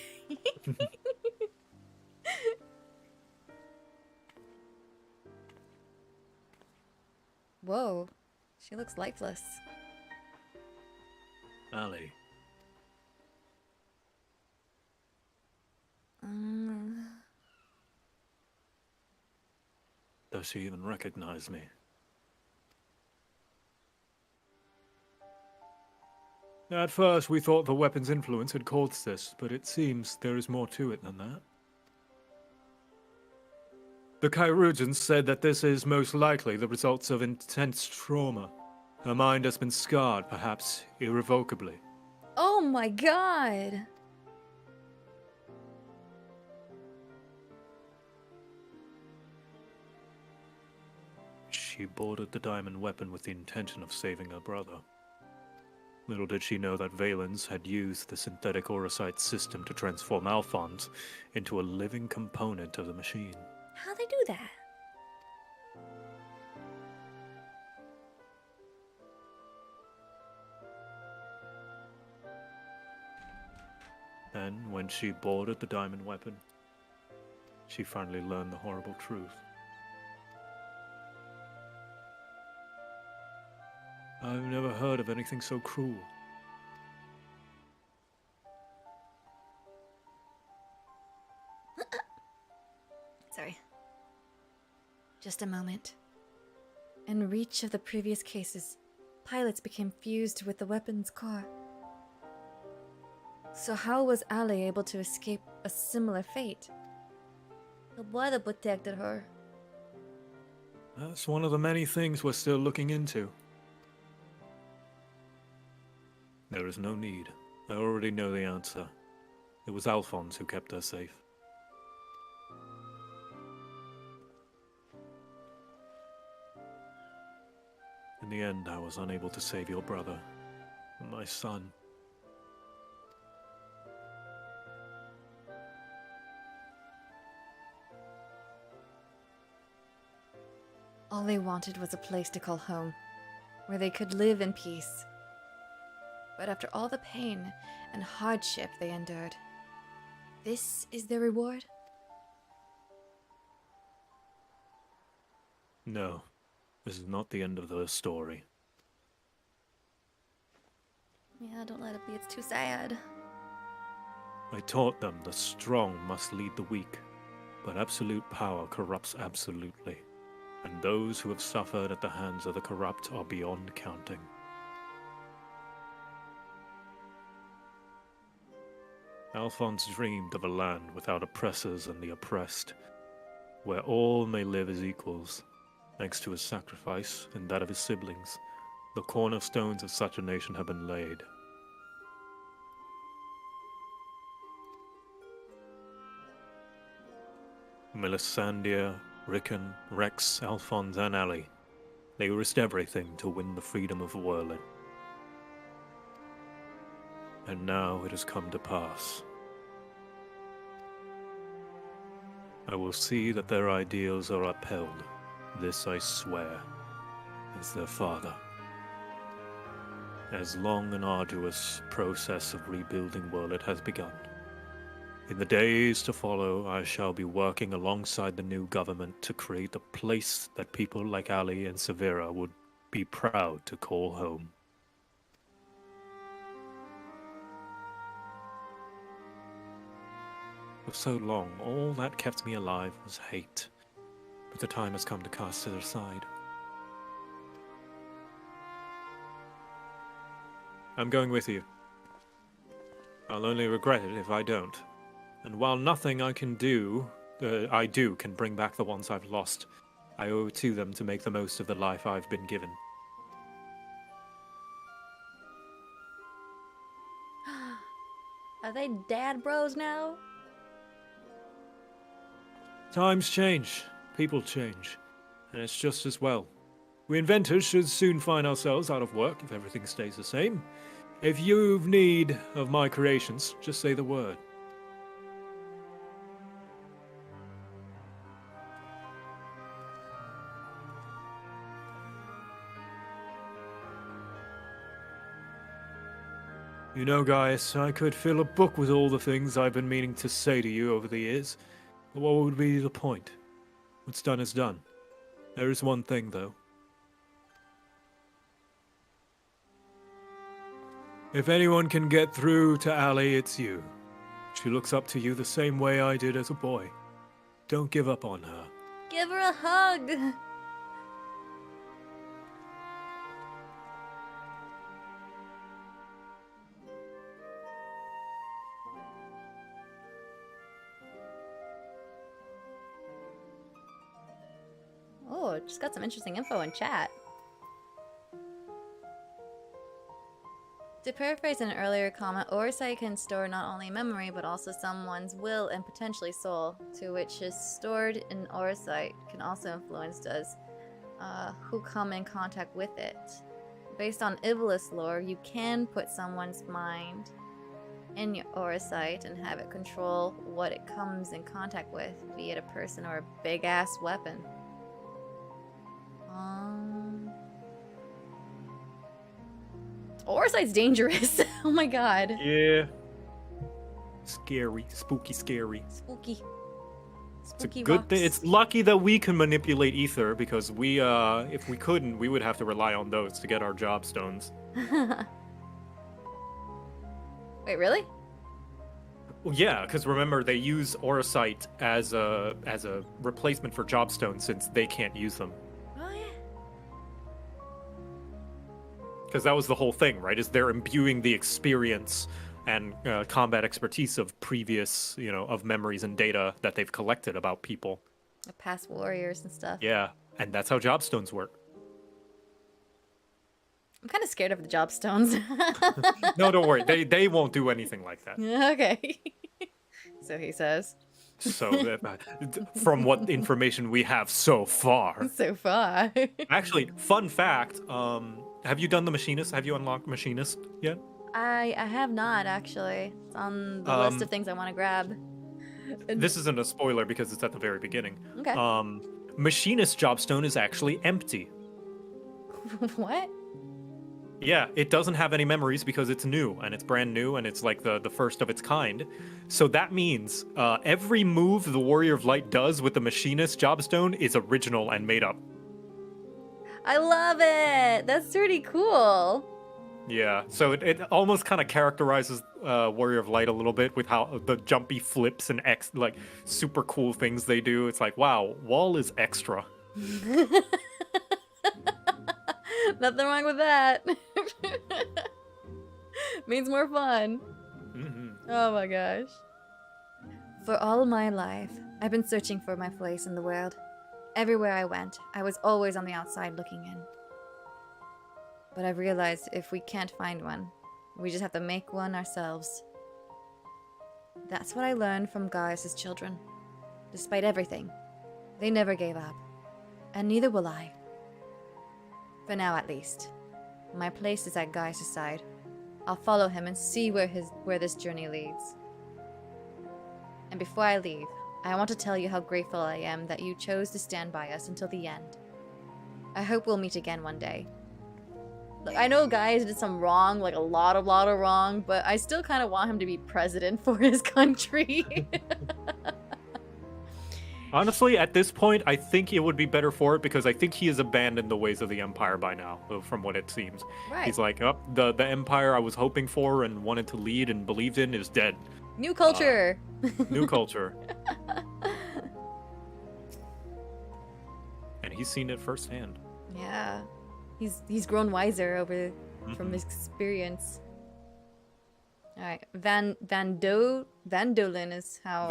A: Whoa, she looks lifeless.
D: Ali. Does she even recognize me? At first, we thought the weapon's influence had caused this, but it seems there is more to it than that. The Chirurgeons said that this is most likely the results of intense trauma. Her mind has been scarred, perhaps irrevocably.
A: Oh my god!
D: She boarded the diamond weapon with the intention of saving her brother. Little did she know that Valens had used the synthetic Orosite system to transform Alphonse into a living component of the machine.
A: How'd they do that?
D: Then, when she boarded the diamond weapon, she finally learned the horrible truth. I've never heard of anything so cruel.
A: Sorry. Just a moment. In reach of the previous cases, pilots became fused with the weapon's core. So how was Ali able to escape a similar fate? The water protected her.
D: That's one of the many things we're still looking into. There is no need. I already know the answer. It was Alphonse who kept her safe. In the end, I was unable to save your brother, my son.
A: All they wanted was a place to call home, where they could live in peace. But after all the pain and hardship they endured, this is their reward?
D: No, this is not the end of the story.
A: Yeah, don't let it be. It's too sad.
D: I taught them the strong must lead the weak, but absolute power corrupts absolutely, and those who have suffered at the hands of the corrupt are beyond counting. Alphonse dreamed of a land without oppressors and the oppressed, where all may live as equals. Thanks to his sacrifice and that of his siblings, the cornerstones of such a nation have been laid. Melisandre, Rickon, Rex, Alphonse, and Ali, they risked everything to win the freedom of Werlin. And now it has come to pass. I will see that their ideals are upheld, This I swear, as their father. As long and arduous process of rebuilding Worlet has begun. In the days to follow, I shall be working alongside the new government to create a place that people like Ali and Severa would be proud to call home. For so long, all that kept me alive was hate. But the time has come to cast it aside. I'm going with you. I'll only regret it if I don't. And while nothing I can do, can bring back the ones I've lost, I owe it to them to make the most of the life I've been given.
A: Are they dad bros now?
D: Times change, people change, and it's just as well. We inventors should soon find ourselves out of work if everything stays the same. If you've need of my creations, just say the word. You know, guys, I could fill a book with all the things I've been meaning to say to you over the years. But what would be the point? What's done is done. There is one thing, though. If anyone can get through to Ali, it's you. She looks up to you the same way I did as a boy. Don't give up on her.
A: Give her a hug! Oh, just got some interesting info in chat. To paraphrase an earlier comment, Oversight can store not only memory, but also someone's will and potentially soul, to which is stored in Oversight can also influence those who come in contact with it. Based on Iblis lore, you can put someone's mind in your Oversight and have it control what it comes in contact with, be it a person or a big-ass weapon. Oversight's dangerous. Oh my god.
D: Yeah. Scary. Spooky scary.
A: Spooky.
D: It's a good thing. It's lucky that we can manipulate ether, because we, if we couldn't, we would have to rely on those to get our job stones.
A: Wait, really?
D: Well, yeah, because remember, they use Oversight as a replacement for job stones since they can't use them.
A: Oh, yeah.
D: Because that was the whole thing, right? Is they're imbuing the experience and combat expertise of previous, of memories and data that they've collected about people.
A: The past warriors and stuff.
D: Yeah, and that's how job stones work.
A: I'm kind of scared of the job stones.
D: No, don't worry. They won't do anything like that.
A: Okay. So he says.
D: So, from what information we have so far.
A: So far.
D: Actually, fun fact, have you done the Machinist? Have you unlocked Machinist yet?
A: I have not, actually. It's on the list of things I want to grab.
D: This isn't a spoiler because it's at the very beginning.
A: Okay.
D: Machinist Jobstone is actually empty.
A: What?
D: Yeah, it doesn't have any memories because it's new, and it's brand new, and it's like the first of its kind. So that means every move the Warrior of Light does with the Machinist Jobstone is original and made up.
A: I love it! That's pretty cool.
D: Yeah, so it almost kind of characterizes Warrior of Light a little bit with how the jumpy flips and super cool things they do. It's like, wow, Wall is extra.
A: Nothing wrong with that. Means more fun.
D: Mm-hmm.
A: Oh my gosh. For all my life, I've been searching for my place in the world. Everywhere I went, I was always on the outside looking in. But I've realized if we can't find one, we just have to make one ourselves. That's what I learned from Gaius' children. Despite everything, they never gave up. And neither will I. For now, at least. My place is at Gaius' side. I'll follow him and see where this journey leads. And before I leave, I want to tell you how grateful I am that you chose to stand by us until the end. I hope we'll meet again one day. Look, I know Gaius did some wrong, like a lot of wrong, but I still kind of want him to be president for his country.
B: Honestly, at this point, I think it would be better for it because I think he has abandoned the ways of the Empire by now, from what it seems.
A: Right.
B: He's like, oh, the Empire I was hoping for and wanted to lead and believed in is dead.
A: New culture.
B: New culture. And he's seen it firsthand.
A: Yeah. He's grown wiser over from his experience. All right, Vandolin is how.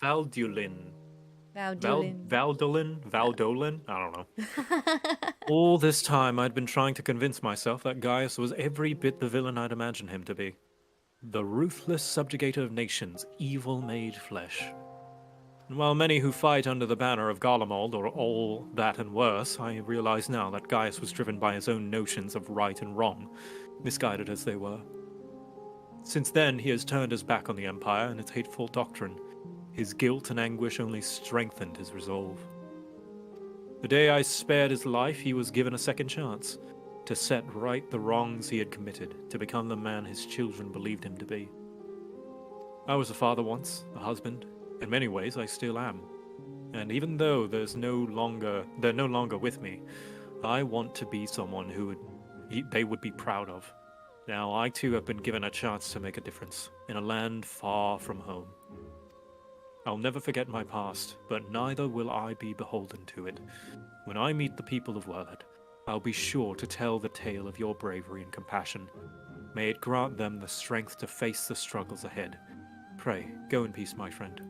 B: Valdulin.
A: Valdolin.
B: Valdolin? I don't know. All this time, I'd been trying to convince myself that Gaius was every bit the villain I'd imagined him to be. The ruthless subjugator of nations, evil made flesh. And while many who fight under the banner of Garlemald are all that and worse, I realize now that Gaius was driven by his own notions of right and wrong, misguided as they were. Since then, he has turned his back on the Empire and its hateful doctrine. His guilt and anguish only strengthened his resolve. The day I spared his life, he was given a second chance to set right the wrongs he had committed, to become the man his children believed him to be. I was a father once, a husband. In many ways, I still am. And even though they're no longer with me, I want to be someone they would be proud of. Now, I too have been given a chance to make a difference in a land far from home. I'll never forget my past, but neither will I be beholden to it. When I meet the people of Werlid, I'll be sure to tell the tale of your bravery and compassion. May it grant them the strength to face the struggles ahead. Pray, go in peace, my friend.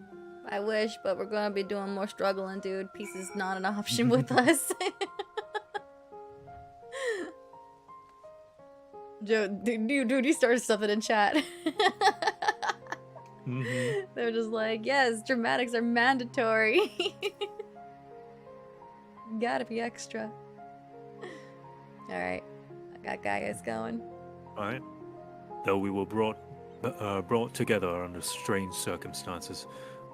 A: I wish, but we're gonna be doing more struggling, dude. Peace is not an option with us. Dude, he started stuffing in chat. They're just like, yes, dramatics are mandatory. Gotta be extra. Alright, I got Gaius going.
D: Alright. Though we were brought together under strange circumstances,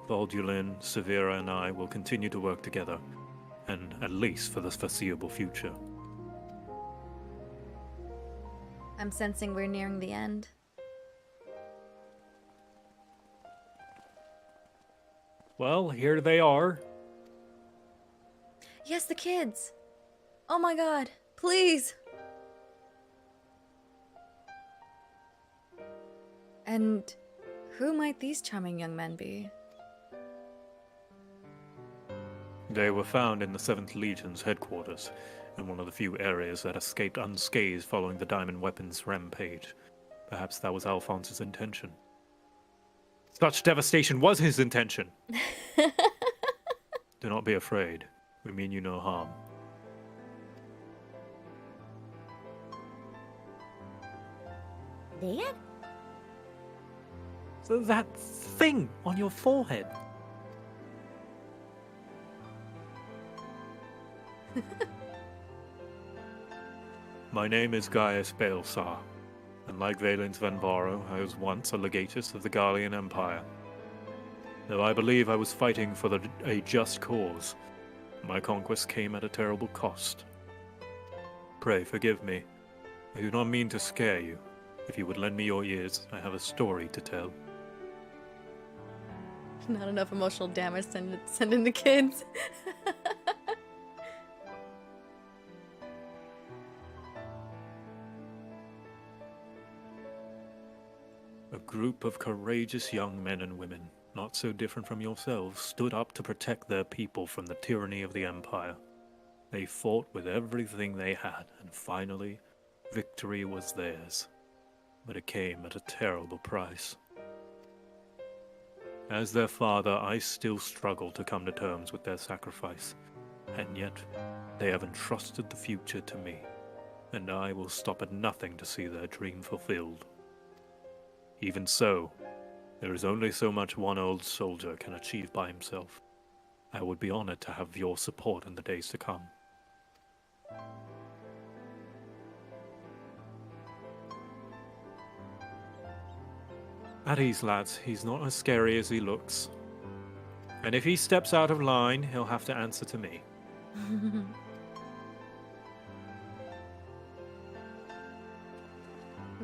D: Valdulin, Severa, and I will continue to work together, and at least for the foreseeable future.
A: I'm sensing we're nearing the end.
B: Well, here they are.
A: Yes, the kids! Oh my god, please! And who might these charming young men be?
D: They were found in the 7th Legion's headquarters, in one of the few areas that escaped unscathed following the Diamond Weapons rampage. Perhaps that was Alphonse's intention.
B: Such devastation was his intention.
D: Do not be afraid. We mean you no harm.
A: Dad?
D: So that thing on your forehead. My name is Gaius Baelsar, and like Valens Vanvaro, I was once a legatus of the Garlean Empire. Though I believe I was fighting for a just cause, my conquest came at a terrible cost. Pray forgive me. I do not mean to scare you. If you would lend me your ears, I have a story to tell.
A: Not enough emotional damage, send in the kids.
D: A group of courageous young men and women, not so different from yourselves, stood up to protect their people from the tyranny of the Empire. They fought with everything they had, and finally, victory was theirs. But it came at a terrible price. As their father, I still struggle to come to terms with their sacrifice, and yet they have entrusted the future to me, and I will stop at nothing to see their dream fulfilled. Even so, there is only so much one old soldier can achieve by himself. I would be honored to have your support in the days to come.
B: At ease, lads. He's not as scary as he looks. And if he steps out of line, he'll have to answer to me.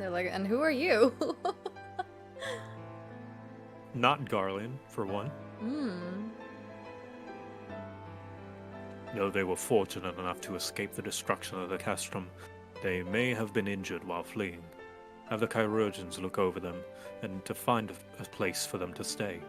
A: They're like, and who are you?
B: Not Garland, for one.
A: Hmm.
D: Though they were fortunate enough to escape the destruction of the castrum, they may have been injured while fleeing. Have the chirurgeons look over them, and to find a place for them to stay.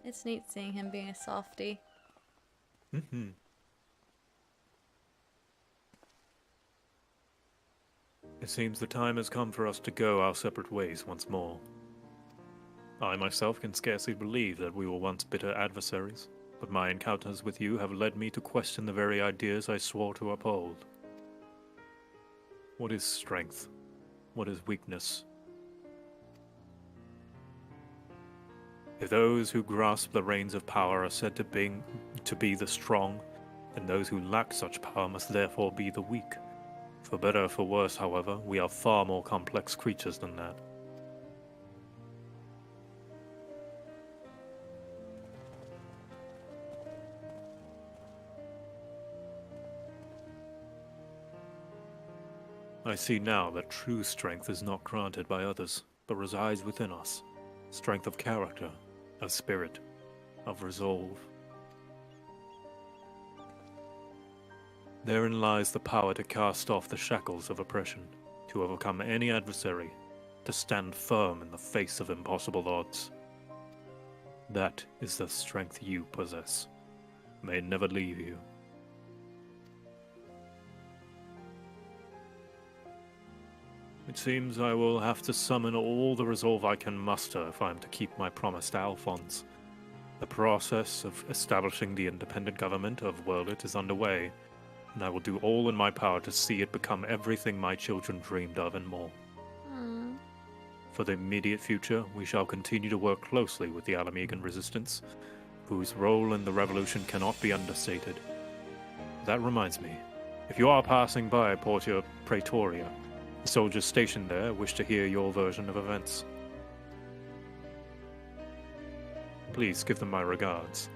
A: It's neat seeing him being a softie.
D: Mm-hmm. It seems the time has come for us to go our separate ways once more. I myself can scarcely believe that we were once bitter adversaries, but my encounters with you have led me to question the very ideas I swore to uphold. What is strength? What is weakness? If those who grasp the reins of power are said to be the strong, then those who lack such power must therefore be the weak. For better or for worse, however, we are far more complex creatures than that. I see now that true strength is not granted by others, but resides within us. Strength of character, of spirit, of resolve. Therein lies the power to cast off the shackles of oppression, to overcome any adversary, to stand firm in the face of impossible odds. That is the strength you possess. May it never leave you. It seems I will have to summon all the resolve I can muster if I am to keep my promise to Alphonse. The process of establishing the independent government of Worlet is underway, and I will do all in my power to see it become everything my children dreamed of and more.
A: Hmm.
D: For the immediate future, we shall continue to work closely with the Alamegan resistance, whose role in the revolution cannot be understated. That reminds me, if you are passing by Portia Praetoria, the soldiers stationed there wish to hear your version of events. Please give them my regards.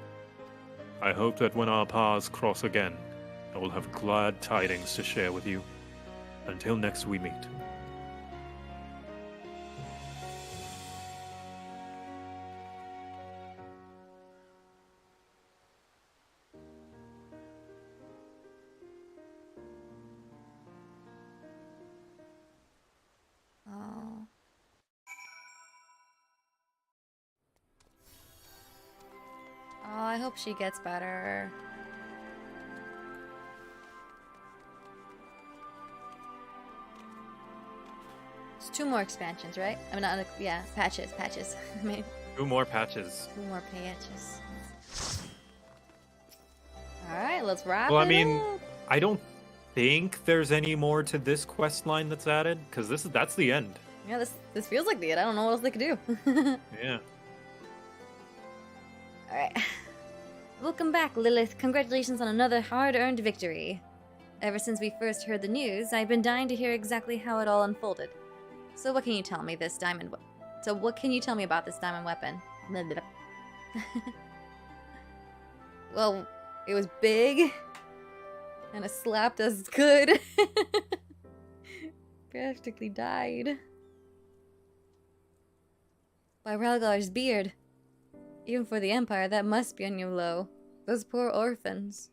D: I hope that when our paths cross again, I will have glad tidings to share with you. Until next we meet.
A: Oh. Oh, I hope she gets better. It's 2 more expansions, right? I mean, not, yeah, patches. I mean,
B: 2 more patches.
A: 2 more patches. Alright, let's wrap
B: Well,
A: it
B: I mean,
A: up.
B: I don't think there's any more to this quest line that's added, because that's the end.
A: Yeah, this feels like the end. I don't know what else they could do.
B: Yeah.
A: Alright. Welcome back, Lilith. Congratulations on another hard-earned victory. Ever since we first heard the news, I've been dying to hear exactly how it all unfolded. So what can you tell me about this diamond weapon? Blah, blah, blah. Well, it was big, and it slapped us good. Practically died. By Ralgar's beard. Even for the Empire, that must be a new low. Those poor orphans.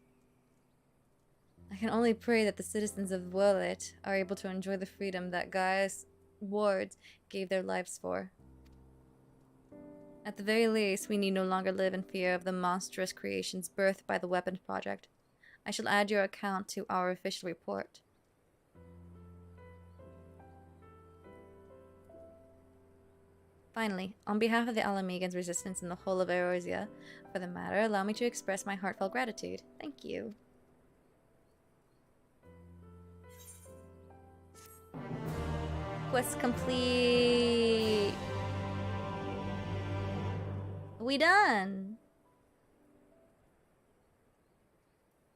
A: I can only pray that the citizens of Worlet are able to enjoy the freedom that Gaia's wards gave their lives for. At the very least, we need no longer live in fear of the monstrous creations birthed by the Weapons Project. I shall add your account to our official report. Finally, on behalf of the Alamegan's resistance in the whole of Eorzea, for the matter, allow me to express my heartfelt gratitude. Thank you. Quest complete. We done.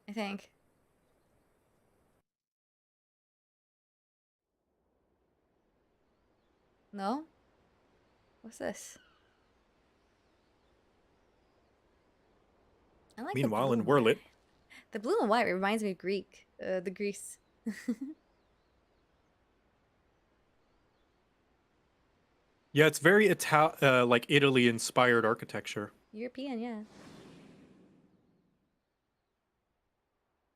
A: I think. No? What's this? I like
D: Meanwhile,
A: the
D: in
A: blue and white.
D: Whirlit,
A: The blue and white reminds me of Greek. The Greece.
B: Yeah, it's very like Italy-inspired architecture.
A: European, yeah.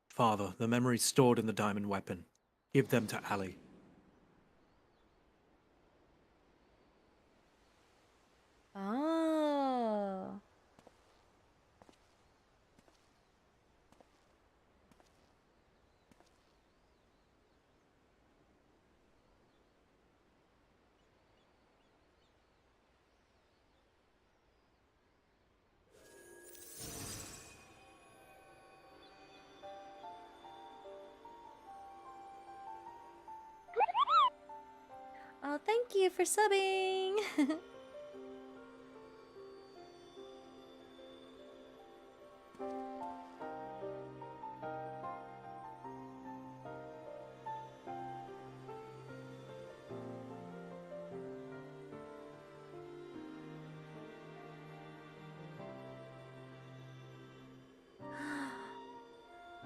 D: Father, the memories stored in the diamond weapon. Give them to Ali.
A: Oh. Oh, thank you for subbing.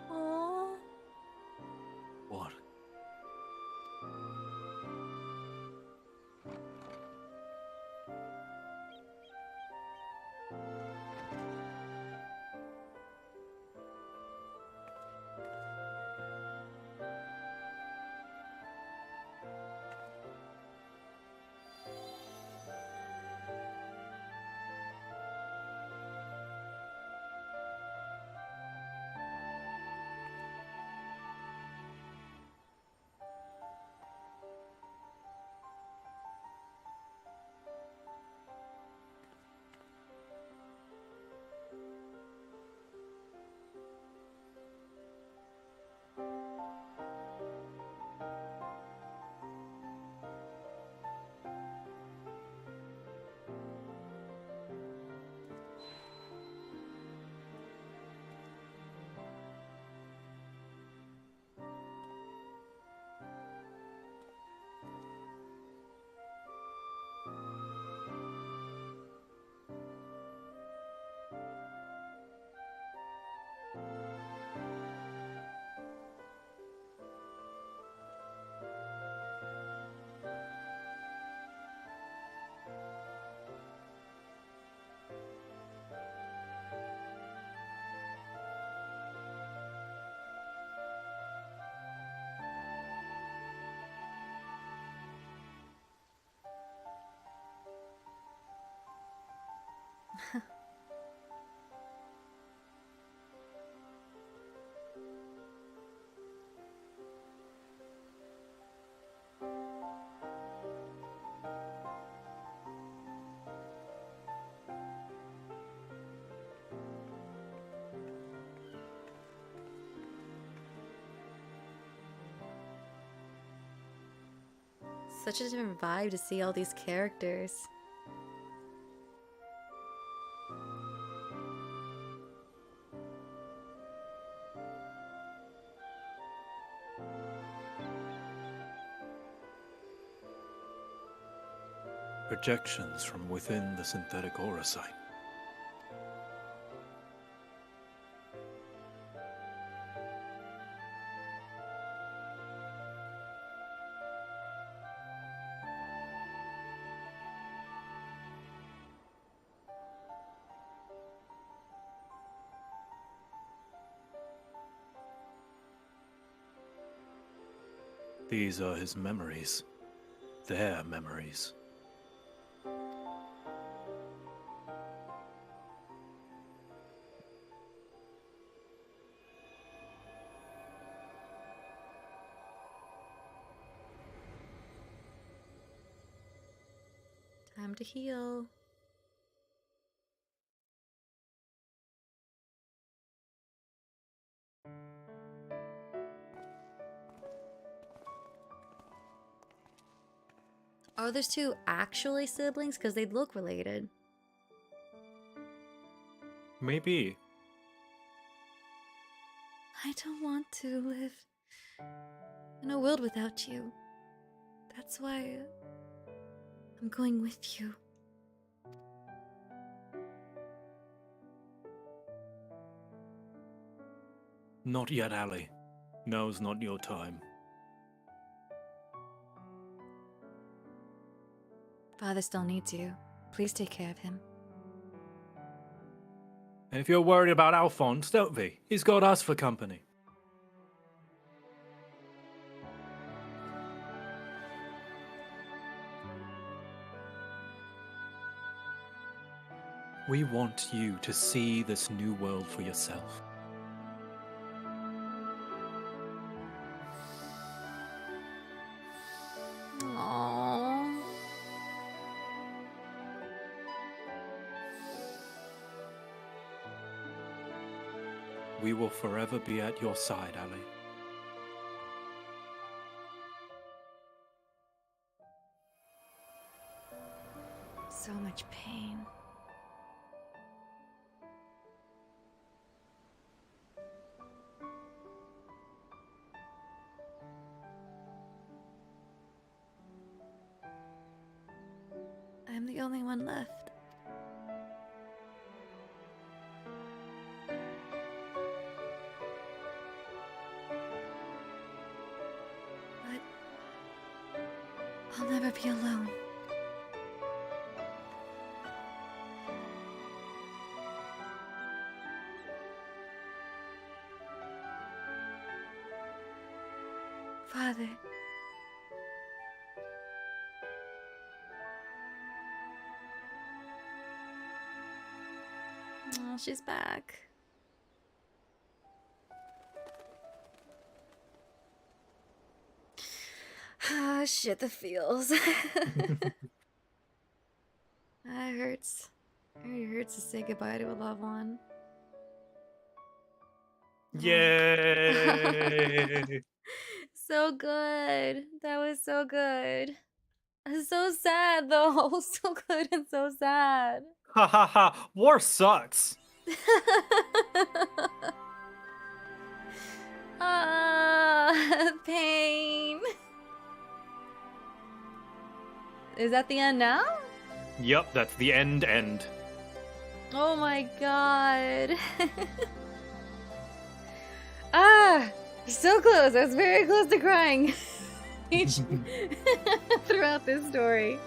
A: Oh.
D: What? Such a different vibe to see all these characters. Projections from within the synthetic aura site. These are his memories. Their memories.
A: Time to heal. Are those two actually siblings? Because they look related.
B: Maybe.
A: I don't want to live in a world without you. That's why I'm going with you.
D: Not yet, Ali. Now's not your time.
A: Father still needs you. Please take care of him.
D: And if you're worried about Alphonse, don't be. He's got us for company. We want you to see this new world for yourself.
A: Aww.
D: We will forever be at your side, Ali.
A: So much pain. I'm the only one left. But I'll never be alone. Father. Oh, she's back. Ah, shit, the feels. It hurts. It really hurts to say goodbye to a loved one.
B: Yay!
A: So good. That was so good. So sad though. So good and so sad.
B: Ha ha ha! War sucks!
A: Pain. Is that the end now?
B: Yep, that's the end.
A: Oh my god. So close. I was very close to crying throughout this story.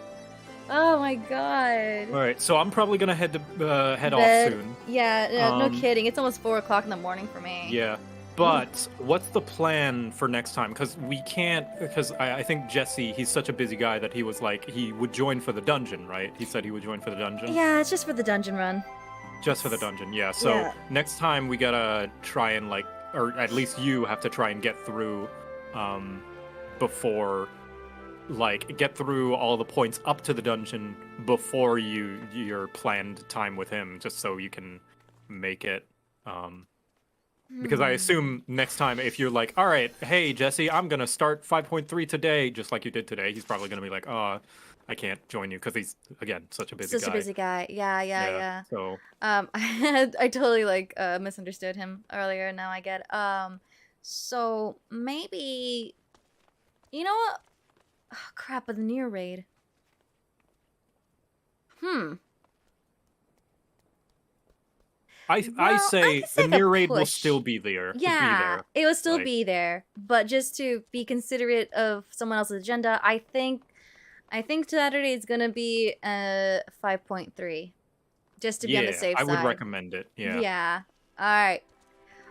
A: Oh my god.
B: Alright, so I'm probably gonna head
A: Bed.
B: off soon.
A: Yeah, no kidding. It's almost 4 o'clock in the morning for me.
B: Yeah. But what's the plan for next time? Because we can't. Because I think Jesse, he's such a busy guy that he was like he would join for the dungeon, right? He said he would join for the dungeon.
A: Yeah, it's just for the dungeon run.
B: Just for the dungeon, yeah. So
A: Yeah.
B: next time we gotta try and like, or at least you have to try and get through, before, like, get through all the points up to the dungeon before your planned time with him, just so you can make it. Because I assume next time, if you're like, all right, hey, Jesse, I'm going to start 5.3 today, just like you did today, he's probably going to be like, oh, I can't join you, because he's, again, such a busy guy.
A: Such a busy guy. Yeah.
B: So,
A: I totally, like, misunderstood him earlier, now I get so, maybe, you know what? Oh, crap, with the near raid.
B: I say
A: could say
B: the
A: the
B: near raid will
A: push.
B: still be there.
A: Yeah, it will still
B: like-
A: be there, but just to be considerate of someone else's agenda, I think Saturday is gonna be 5.3, just to be on the safe
B: I
A: side.
B: would recommend it. Yeah.
A: Yeah. All right.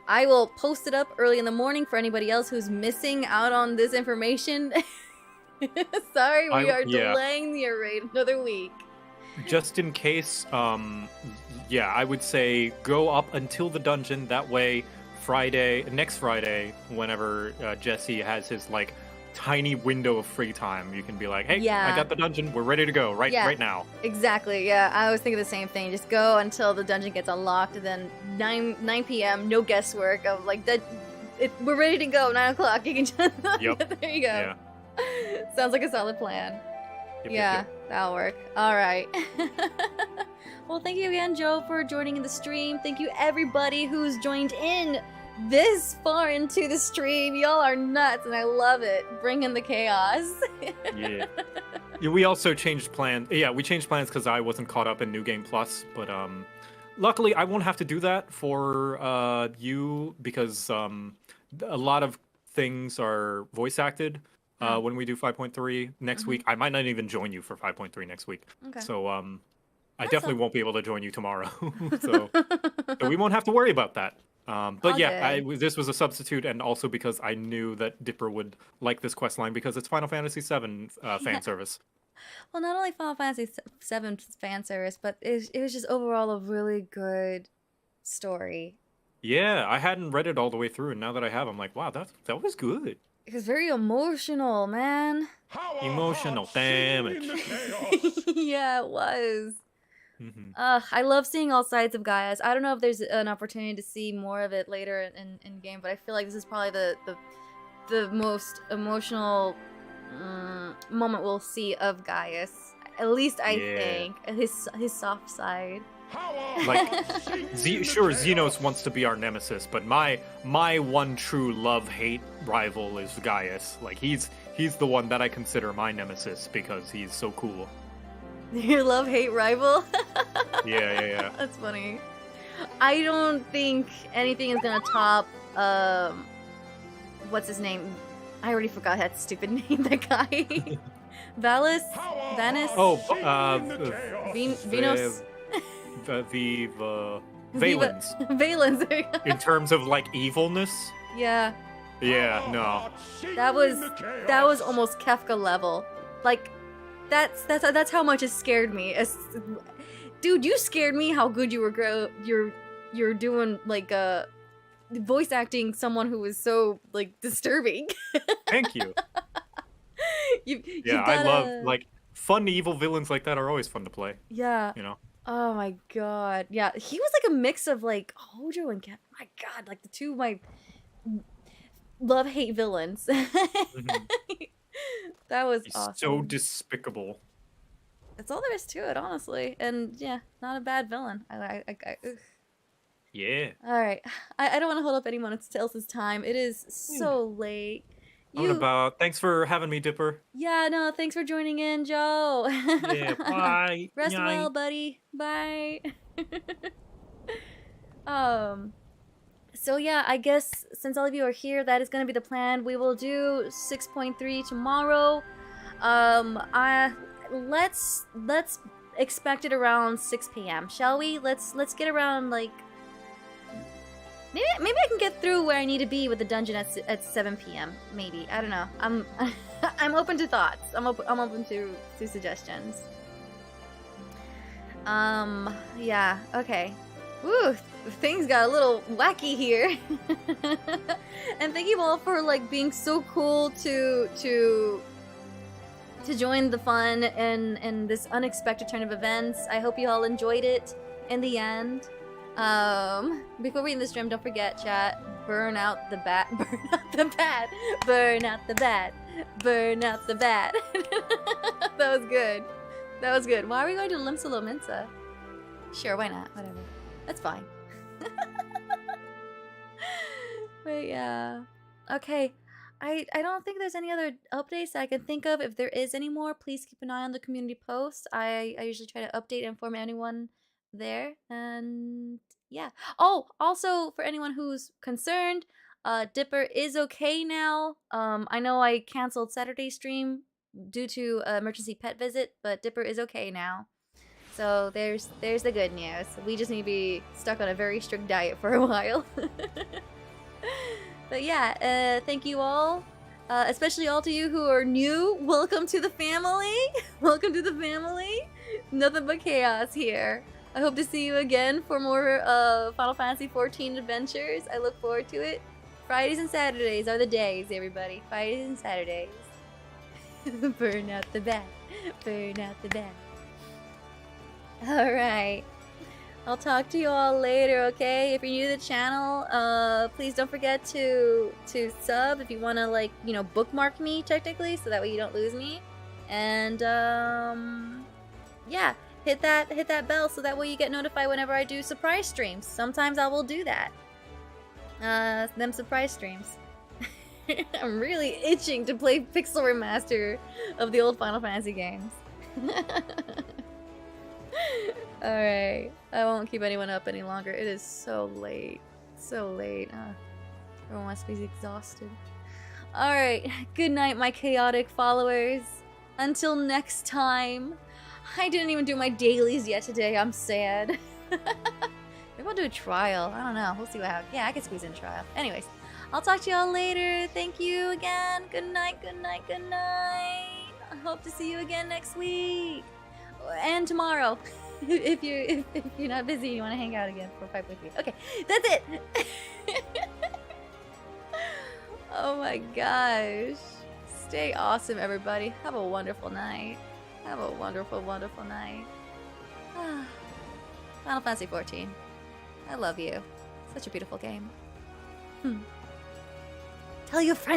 A: I will post it up early in the morning for anybody else who's missing out on this information. Sorry, we are delaying the raid another week.
B: Just in case, yeah, I would say go up until the dungeon. That way, next Friday, whenever Jesse has his like tiny window of free time, you can be like, hey,
A: Yeah.
B: I got the dungeon. We're ready to go right now.
A: Exactly. Yeah, I was thinking the same thing. Just go until the dungeon gets unlocked, and then 9 p.m. No guesswork. Of like that, we're ready to go. 9 o'clock. You can just
B: Yep.
A: there you go.
B: Yeah.
A: Sounds like a solid plan.
B: Yep,
A: Yeah,
B: yep.
A: that'll work. All right. Well, thank you again, Joe, for joining in the stream. Thank you, everybody who's joined in this far into the stream. Y'all are nuts, and I love it. Bring in the chaos.
B: Yeah. Yeah, we also changed plans. Yeah, we changed plans because I wasn't caught up in New Game Plus, but luckily I won't have to do that for you because a lot of things are voice acted when we do 5.3 next week. I might not even join you for 5.3 next week.
A: Okay.
B: So I definitely won't be able to join you tomorrow. so we won't have to worry about that. But
A: All
B: yeah,
A: good.
B: this was a substitute, and also because I knew that Dipper would like this quest line because it's Final Fantasy VII fan service.
A: Well, not only Final Fantasy VII fan service, but it was just overall a really good story.
B: Yeah, I hadn't read it all the way through, and now that I have, I'm like, wow, that was good.
A: It was very emotional, man.
C: How our
B: Emotional
C: hearts sing in
B: damage.
C: the chaos.
A: Yeah, it was.
B: Mhm.
A: I love seeing all sides of Gaius. I don't know if there's an opportunity to see more of it later in game, but I feel like this is probably the most emotional moment we'll see of Gaius. At least I think his soft side.
C: How our
B: Like,
C: hearts sing in the
B: Sure,
C: chaos.
B: Xenos wants to be our nemesis, but my one true love-hate rival is Gaius. Like, he's the one that I consider my nemesis because he's so cool.
A: Your love-hate rival?
B: Yeah.
A: That's funny. I don't think anything is gonna top what's his name? I already forgot that stupid name, that guy. Valis?
C: How our
A: Vanis?
C: hearts
B: Oh,
C: sing in the chaos.
A: Venos?
B: Valens.
A: Valens. There you go.
B: In terms of, like, evilness?
A: Yeah,
B: Yeah,
C: Our
B: no.
C: hearts sing
A: that
C: in
A: was
C: the chaos.
A: that was almost Kefka level. Like, that's how much it scared me. Dude, you scared me how good you were. You're doing like voice acting someone who was so like disturbing.
B: Thank you.
A: you
B: Yeah, I love, like, fun evil villains like that are always fun to play,
A: Yeah.
B: you know?
A: Oh my god. Yeah, he was like a mix of like Hojo and Kefka. My god, like the two of my love-hate villains. That was
B: He's
A: awesome.
B: so despicable.
A: That's all there is to it, honestly. And yeah, not a bad villain. Ugh.
B: Yeah.
A: All right, I don't want to hold up anyone else's time. It is so late.
B: What about? Thanks for having me, Dipper.
A: Yeah, no, thanks for joining in, Joe.
B: Yeah, bye.
A: Rest
B: Night.
A: well, buddy. Bye. So yeah, I guess since all of you are here, that is going to be the plan. We will do 6.3 tomorrow. Let's expect it around 6 p.m. Shall we? Let's get around like maybe I can get through where I need to be with the dungeon at 7 p.m. Maybe, I don't know. I'm open to thoughts. I'm open to suggestions. Yeah. Okay. Woo, things got a little wacky here. And thank you all for like being so cool to join the fun and this unexpected turn of events. I hope you all enjoyed it in the end. Before we end the stream, don't forget, chat, burn out the bat, burn out the bat, burn out the bat, burn out the bat. That was good. That was good. Why are we going to Limsa Lominsa? Sure, why not? Whatever. That's fine. But yeah. Okay. I don't think there's any other updates that I can think of. If there is any more, please keep an eye on the community post. I usually try to update and inform anyone there. And yeah. Oh, also for anyone who's concerned, Dipper is okay now. I know I canceled Saturday's stream due to emergency pet visit, but Dipper is okay now. So there's the good news. We just need to be stuck on a very strict diet for a while. But yeah, thank you all. Especially all to you who are new. Welcome to the family. Welcome to the family. Nothing but chaos here. I hope to see you again for more Final Fantasy XIV adventures. I look forward to it. Fridays and Saturdays are the days, everybody. Fridays and Saturdays. Burn out the bat. Burn out the bat. Alright. I'll talk to you all later, okay? If you're new to the channel, please don't forget to sub if you want to, like, you know, bookmark me, technically, so that way you don't lose me. And, yeah, hit that bell so that way you get notified whenever I do surprise streams. Sometimes I will do that. Them surprise streams. I'm really itching to play Pixel Remaster of the old Final Fantasy games. Alright, I won't keep anyone up any longer. It is so late. So late. Everyone must be exhausted. Alright, good night, my chaotic followers. Until next time. I didn't even do my dailies yet today. I'm sad. Maybe I'll do a trial. I don't know. We'll see what happens. Yeah, I can squeeze in a trial. Anyways, I'll talk to y'all later. Thank you again. Good night, good night, good night. I hope to see you again next week. And tomorrow. if you're not busy and you want to hang out again for 5 with me. Okay, that's it. Oh my gosh. Stay awesome, everybody. Have a wonderful night. Have a wonderful, wonderful night. Final Fantasy XIV. I love you. Such a beautiful game. Tell your friends.